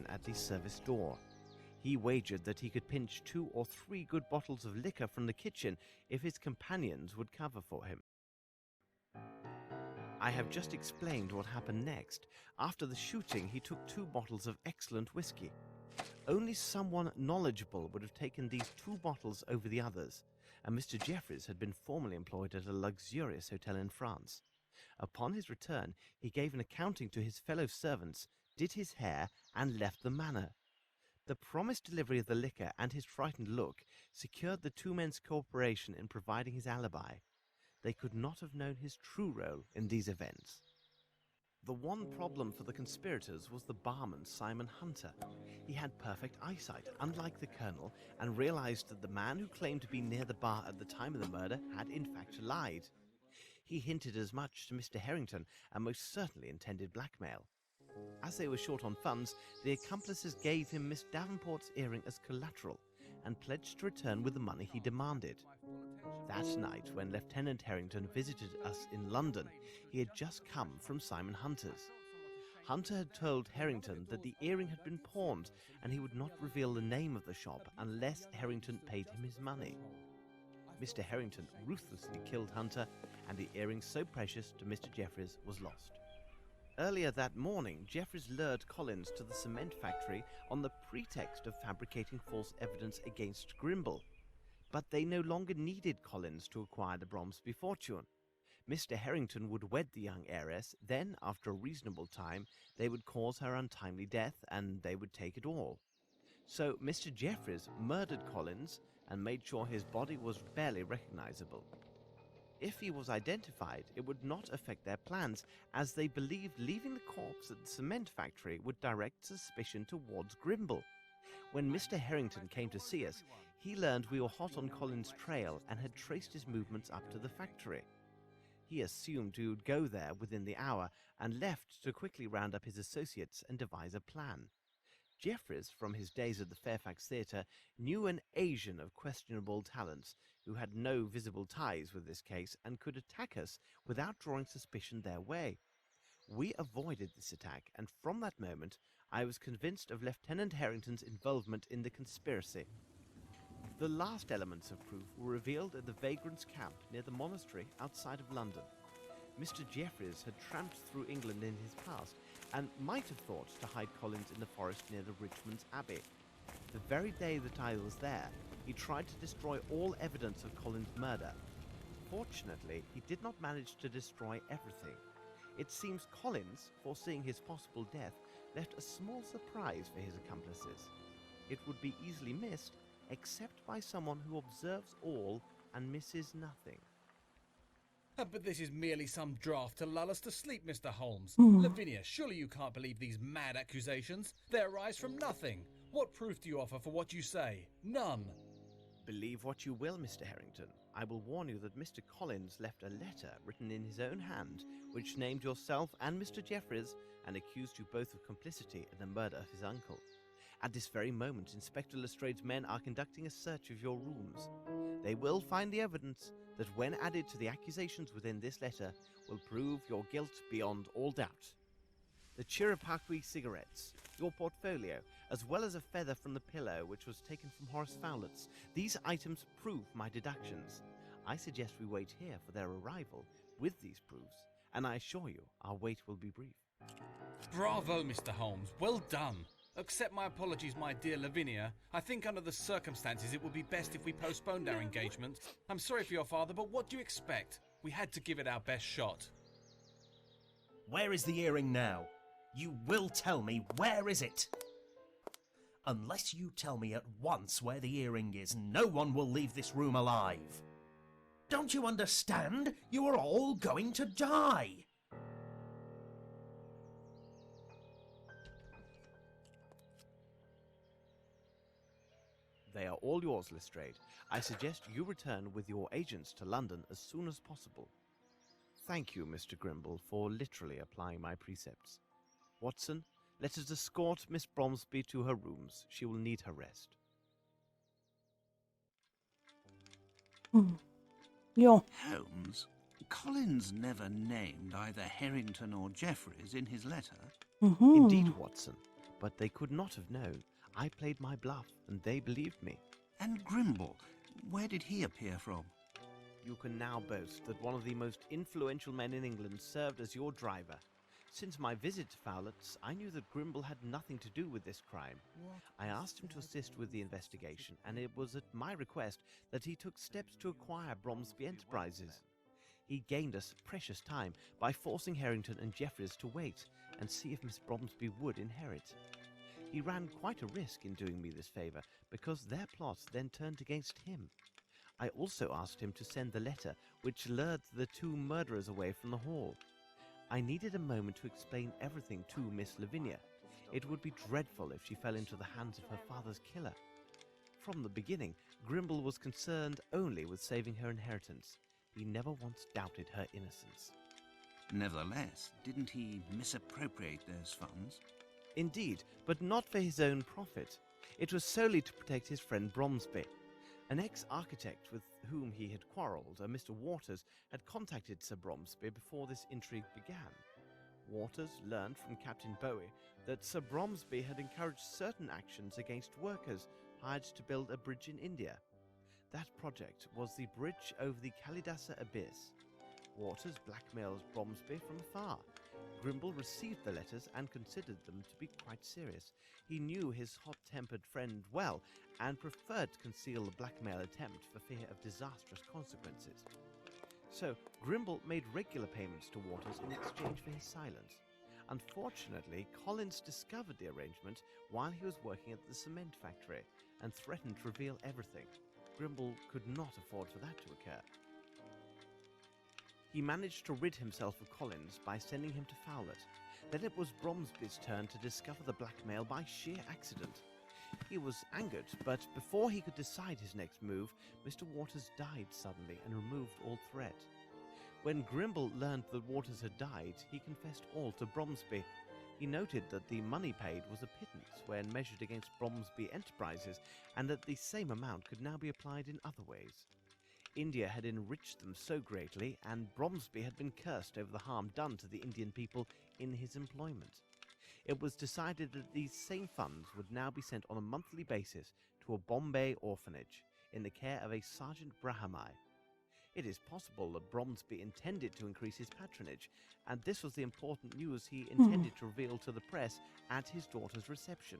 at the service door. He wagered that he could pinch 2 or 3 good bottles of liquor from the kitchen if his companions would cover for him. I have just explained what happened next. After the shooting, he took 2 bottles of excellent whiskey. Only someone knowledgeable would have taken these 2 bottles over the others, and Mr. Jeffries had been formerly employed at a luxurious hotel in France. Upon his return, he gave an accounting to his fellow servants, did his hair, and left the manor. The promised delivery of the liquor and his frightened look secured the 2 men's cooperation in providing his alibi. They could not have known his true role in these events. The one problem for the conspirators was the barman Simon Hunter. He had perfect eyesight, unlike the Colonel, and realized that the man who claimed to be near the bar at the time of the murder had in fact lied. He hinted as much to Mr. Harrington and most certainly intended blackmail. As they were short on funds, the accomplices gave him Miss Davenport's earring as collateral and pledged to return with the money he demanded. That night, when Lieutenant Harrington visited us in London, he had just come from Simon Hunter's. Hunter had told Harrington that the earring had been pawned and he would not reveal the name of the shop unless Harrington paid him his money. Mr. Harrington ruthlessly killed Hunter, and the earring so precious to Mr. Jeffries was lost. Earlier that morning, Jeffries lured Collins to the cement factory on the pretext of fabricating false evidence against Grimble. But they no longer needed Collins to acquire the Bromsby fortune. Mr. Harrington would wed the young heiress, then, after a reasonable time, they would cause her untimely death, and they would take it all. So Mr. Jeffries murdered Collins and made sure his body was barely recognizable. If he was identified, it would not affect their plans, as they believed leaving the corpse at the cement factory would direct suspicion towards Grimble. When Mr. Harrington came to see us, he learned we were hot on Collins' trail and had traced his movements up to the factory. He assumed we would go there within the hour and left to quickly round up his associates and devise a plan. Jeffries, from his days at the Fairfax Theatre, knew an Asian of questionable talents who had no visible ties with this case and could attack us without drawing suspicion their way. We avoided this attack, and from that moment I was convinced of Lieutenant Harrington's involvement in the conspiracy. The last elements of proof were revealed at the vagrants' camp near the monastery outside of London. Mr. Jeffries had tramped through England in his past and might have thought to hide Collins in the forest near the Richmond's Abbey. The very day that I was there, he tried to destroy all evidence of Collins' murder. Fortunately, he did not manage to destroy everything. It seems Collins, foreseeing his possible death, left a small surprise for his accomplices. It would be easily missed, except by someone who observes all and misses nothing. But this is merely some draft to lull us to sleep, Mr. Holmes. Hmm. Lavinia, surely you can't believe these mad accusations. They arise from nothing. What proof do you offer for what you say? None. Believe what you will, Mr. Harrington. I will warn you that Mr. Collins left a letter written in his own hand, which named yourself and Mr. Jeffries and accused you both of complicity in the murder of his uncle. At this very moment, Inspector Lestrade's men are conducting a search of your rooms. They will find the evidence that, when added to the accusations within this letter, will prove your guilt beyond all doubt. The Chirapaqui cigarettes, your portfolio, as well as a feather from the pillow which was taken from Horace Fowlett's. These items prove my deductions. I suggest we wait here for their arrival with these proofs, and I assure you our wait will be brief. Bravo, Mr. Holmes. Well done. Accept my apologies, my dear Lavinia. I think under the circumstances it would be best if we postponed our engagement. I'm sorry for your father, but what do you expect? We had to give it our best shot. Where is the earring now? You will tell me, where is it? Unless you tell me at once where the earring is, no one will leave this room alive. Don't you understand? You are all going to die. They are all yours, Lestrade. I suggest you return with your agents to London as soon as possible. Thank you, Mr. Grimble, for literally applying my precepts. Watson, let us escort Miss Bromsby to her rooms. She will need her rest. Yeah. Holmes, Collins never named either Harrington or Jeffries in his letter. Indeed, Watson, but they could not have known. I played my bluff, and they believed me. And Grimble, where did he appear from? You can now boast that one of the most influential men in England served as your driver. Since my visit to Fowlett's, I knew that Grimble had nothing to do with this crime. I asked him to assist with the investigation, and it was at my request that he took steps to acquire Bromsby Enterprises. He gained us precious time by forcing Harrington and Jeffries to wait and see if Miss Bromsby would inherit. He ran quite a risk in doing me this favour, because their plot then turned against him. I also asked him to send the letter which lured the two murderers away from the hall. I needed a moment to explain everything to Miss Lavinia. It would be dreadful if she fell into the hands of her father's killer. From the beginning, Grimble was concerned only with saving her inheritance. He never once doubted her innocence. Nevertheless, didn't he misappropriate those funds? Indeed, but not for his own profit. It was solely to protect his friend Bromsby. An ex-architect with whom he had quarrelled, a Mr. Waters, had contacted Sir Bromsby before this intrigue began. Waters learned from Captain Bowie that Sir Bromsby had encouraged certain actions against workers hired to build a bridge in India. That project was the bridge over the Kalidasa Abyss. Waters blackmailed Bromsby from afar. Grimble received the letters and considered them to be quite serious. He knew his hot-tempered friend well and preferred to conceal the blackmail attempt for fear of disastrous consequences. So Grimble made regular payments to Waters in exchange for his silence. Unfortunately, Collins discovered the arrangement while he was working at the cement factory and threatened to reveal everything. Grimble could not afford for that to occur. He managed to rid himself of Collins by sending him to Fowlett. Then it was Bromsby's turn to discover the blackmail by sheer accident. He was angered, but before he could decide his next move, Mr. Waters died suddenly and removed all threat. When Grimble learned that Waters had died, he confessed all to Bromsby. He noted that the money paid was a pittance when measured against Bromsby Enterprises, and that the same amount could now be applied in other ways. India had enriched them so greatly, and Bromsby had been cursed over the harm done to the Indian people in his employment. It was decided that these same funds would now be sent on a monthly basis to a Bombay orphanage in the care of a Sergeant Brahamai. It is possible that Bromsby intended to increase his patronage, and this was the important news he intended to reveal to the press at his daughter's reception.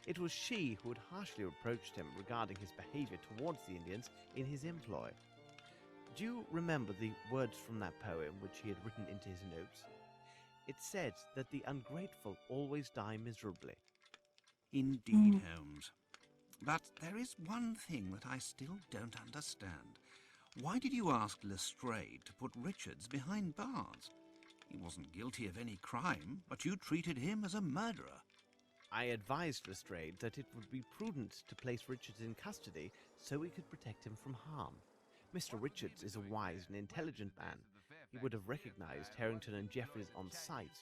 It was she who had harshly reproached him regarding his behavior towards the Indians in his employ. Do you remember the words from that poem which he had written into his notes? It said that the ungrateful always die miserably. Indeed, Holmes. But there is one thing that I still don't understand. Why did you ask Lestrade to put Richards behind bars? He wasn't guilty of any crime, but you treated him as a murderer. I advised Lestrade that it would be prudent to place Richards in custody so we could protect him from harm. Mr. Richards is a wise and intelligent man. He would have recognized Harrington and Jeffries on sight.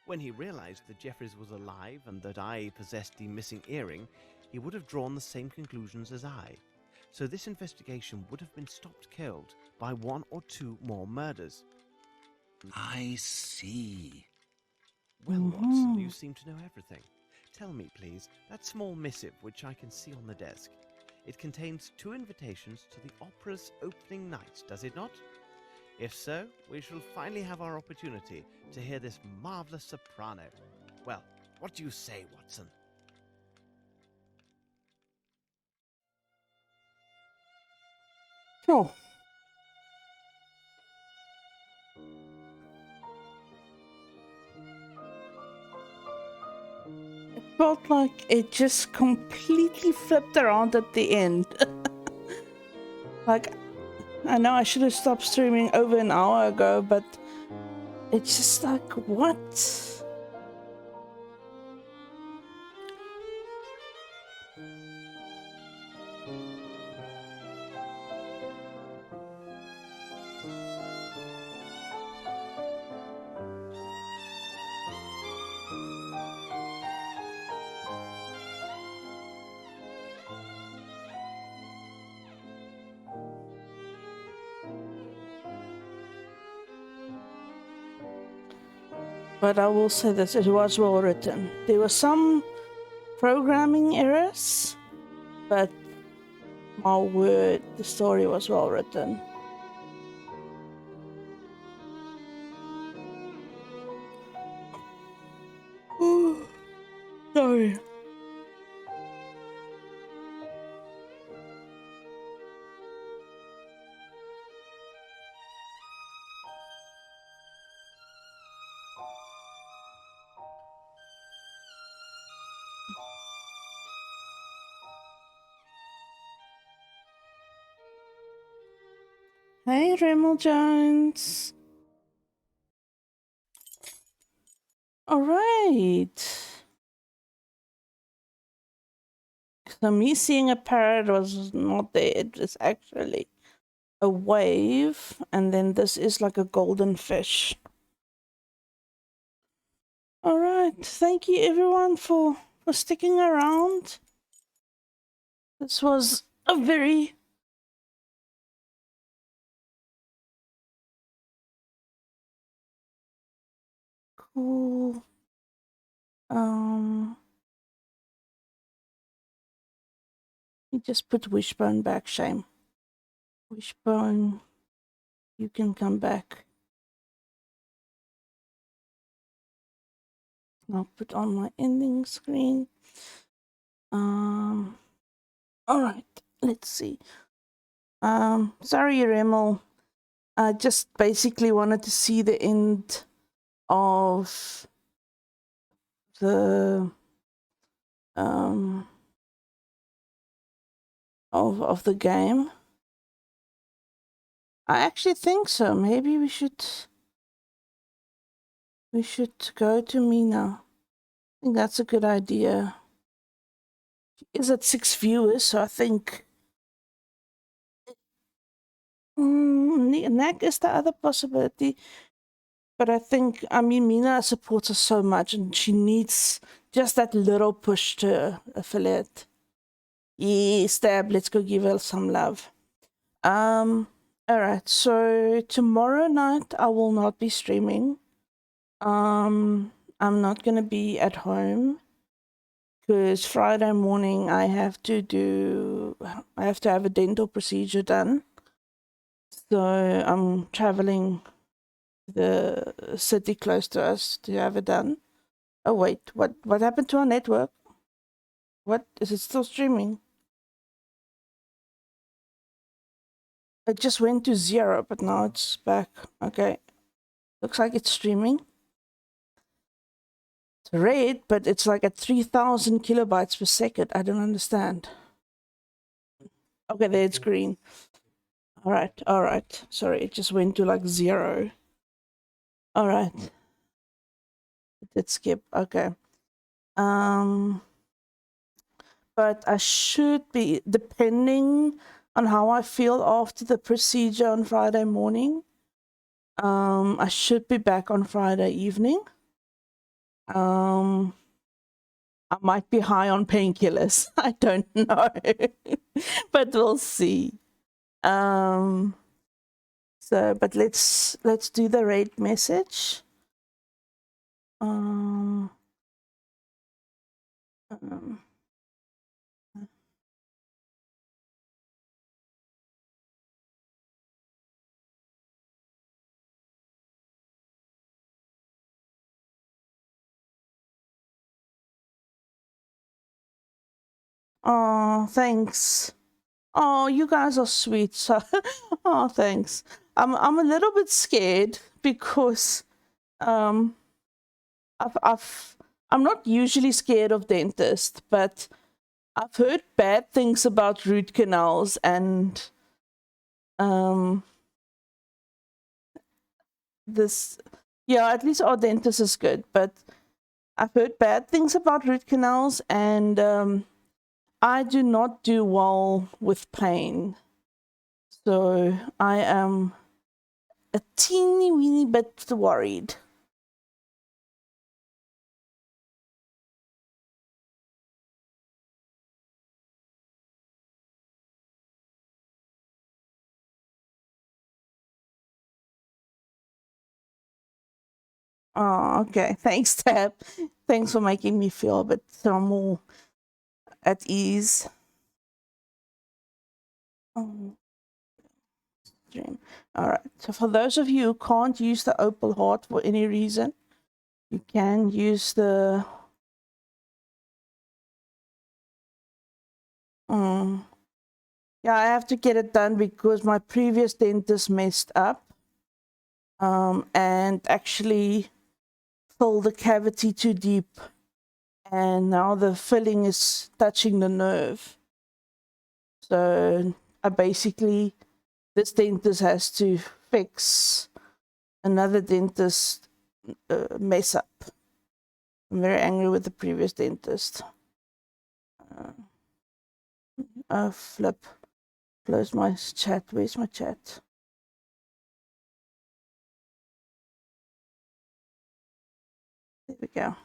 When he realized that Jeffries was alive and that I possessed the missing earring, he would have drawn the same conclusions as I. So this investigation would have been stopped cold by one or two more murders. I see. Well, Watson, you seem to know everything. Tell me, please, that small missive which I can see on the desk. It contains 2 invitations to the opera's opening night, does it not? If so, we shall finally have our opportunity to hear this marvellous soprano. Well, what do you say, Watson? Sure. felt like it just completely flipped around at the end. Like, I know I should have stopped streaming over an hour ago, but it's just like, what? But I will say this, it was well written. There were some programming errors, but my word, the story was well written. Sorry. Hey, Rimmel Jones. All right. So me seeing a parrot was not there. It was actually a wave, and then this is like a golden fish. All right. Thank you, everyone, for sticking around. This was a very cool. You just put Wishbone back, shame. Wishbone, you can come back. I'll put on my ending screen. All right, let's see. Sorry, Remel. I just basically wanted to see the end of the of the game. I actually think so. Maybe we should go to Mina. I think that's a good idea. She is at 6 viewers, so I think Knack is the other possibility. But I think, I mean, Mina supports us so much and she needs just that little push to affiliate. Yeah, Stab, let's go give her some love. All right, so tomorrow night I will not be streaming. I'm not gonna be at home because Friday morning I have to have a dental procedure done. So I'm traveling the city close to us to have it done. Oh wait, what happened to our network? What is it still streaming? It just went to 0, but now it's back. Okay, looks like it's streaming. It's red, but it's like at 3,000 kilobytes per second. I don't understand. Okay, there it's green. All right. Sorry, it just went to like 0. All right. It did skip. Okay. But I should be, depending on how I feel after the procedure on Friday morning, I should be back on Friday evening. I might be high on painkillers. I don't know, but we'll see. So, but let's do the raid message. Oh, thanks. Oh, you guys are sweet. So, oh, thanks. I'm a little bit scared because I've I'm not usually scared of dentists, but I've heard bad things about root canals, and this, yeah, at least our dentist is good, but I've heard bad things about root canals, and I do not do well with pain. So I am a teeny weeny bit worried. Oh, okay. Thanks, Tab. Thanks for making me feel a bit more at ease. Stream. All right. So for those of you who can't use the opal heart for any reason, you can use the yeah, I have to get it done because my previous dentist messed up and actually filled the cavity too deep, and now the filling is touching the nerve. So I basically, this dentist has to fix another dentist mess up. I'm very angry with the previous dentist. Flip. Close my chat. Where's my chat? There we go.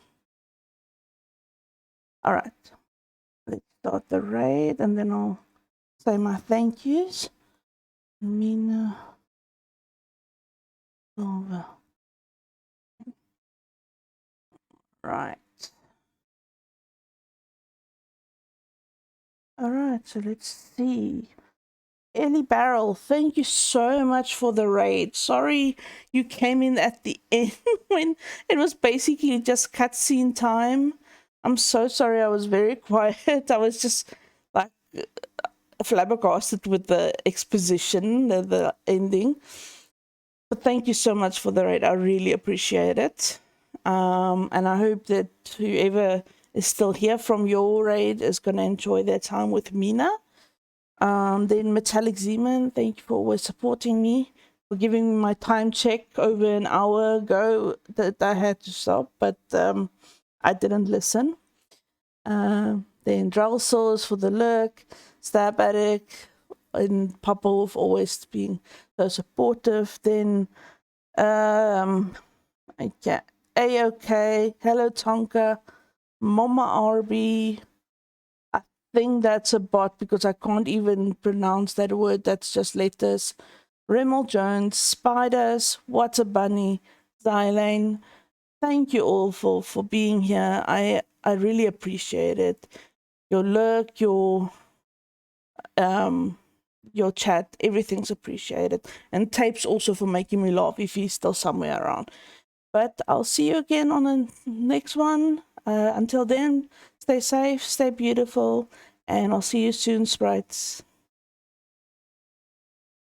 All right. Let's start the raid and then I'll say my thank yous. Mina Silva. Right. All right, so let's see. Ellie Barrel, thank you so much for the raid. Sorry you came in at the end when it was basically just cutscene time. I'm so sorry, I was very quiet. I was just like flabbergasted with the exposition, the ending. But thank you so much for the raid. I really appreciate it. And I hope that whoever is still here from your raid is going to enjoy their time with Mina. Then Metallic Zeman, thank you for always supporting me, for giving me my time check over an hour ago that I had to stop, but I didn't listen. Then Drelsos for the lurk, Stab Addict, and Papa Wolf always being so supportive. Then okay, A-OK, Hello Tonka, Mama RB. I think that's a bot because I can't even pronounce that word. That's just letters. Rimmel Jones, Spiders, What's a Bunny, Xylane. Thank you all for being here. I really appreciate it. Your lurk, your chat, everything's appreciated. And Tapes also for making me laugh if he's still somewhere around. But I'll see you again on the next one. Until then, stay safe, stay beautiful, and I'll see you soon, sprites.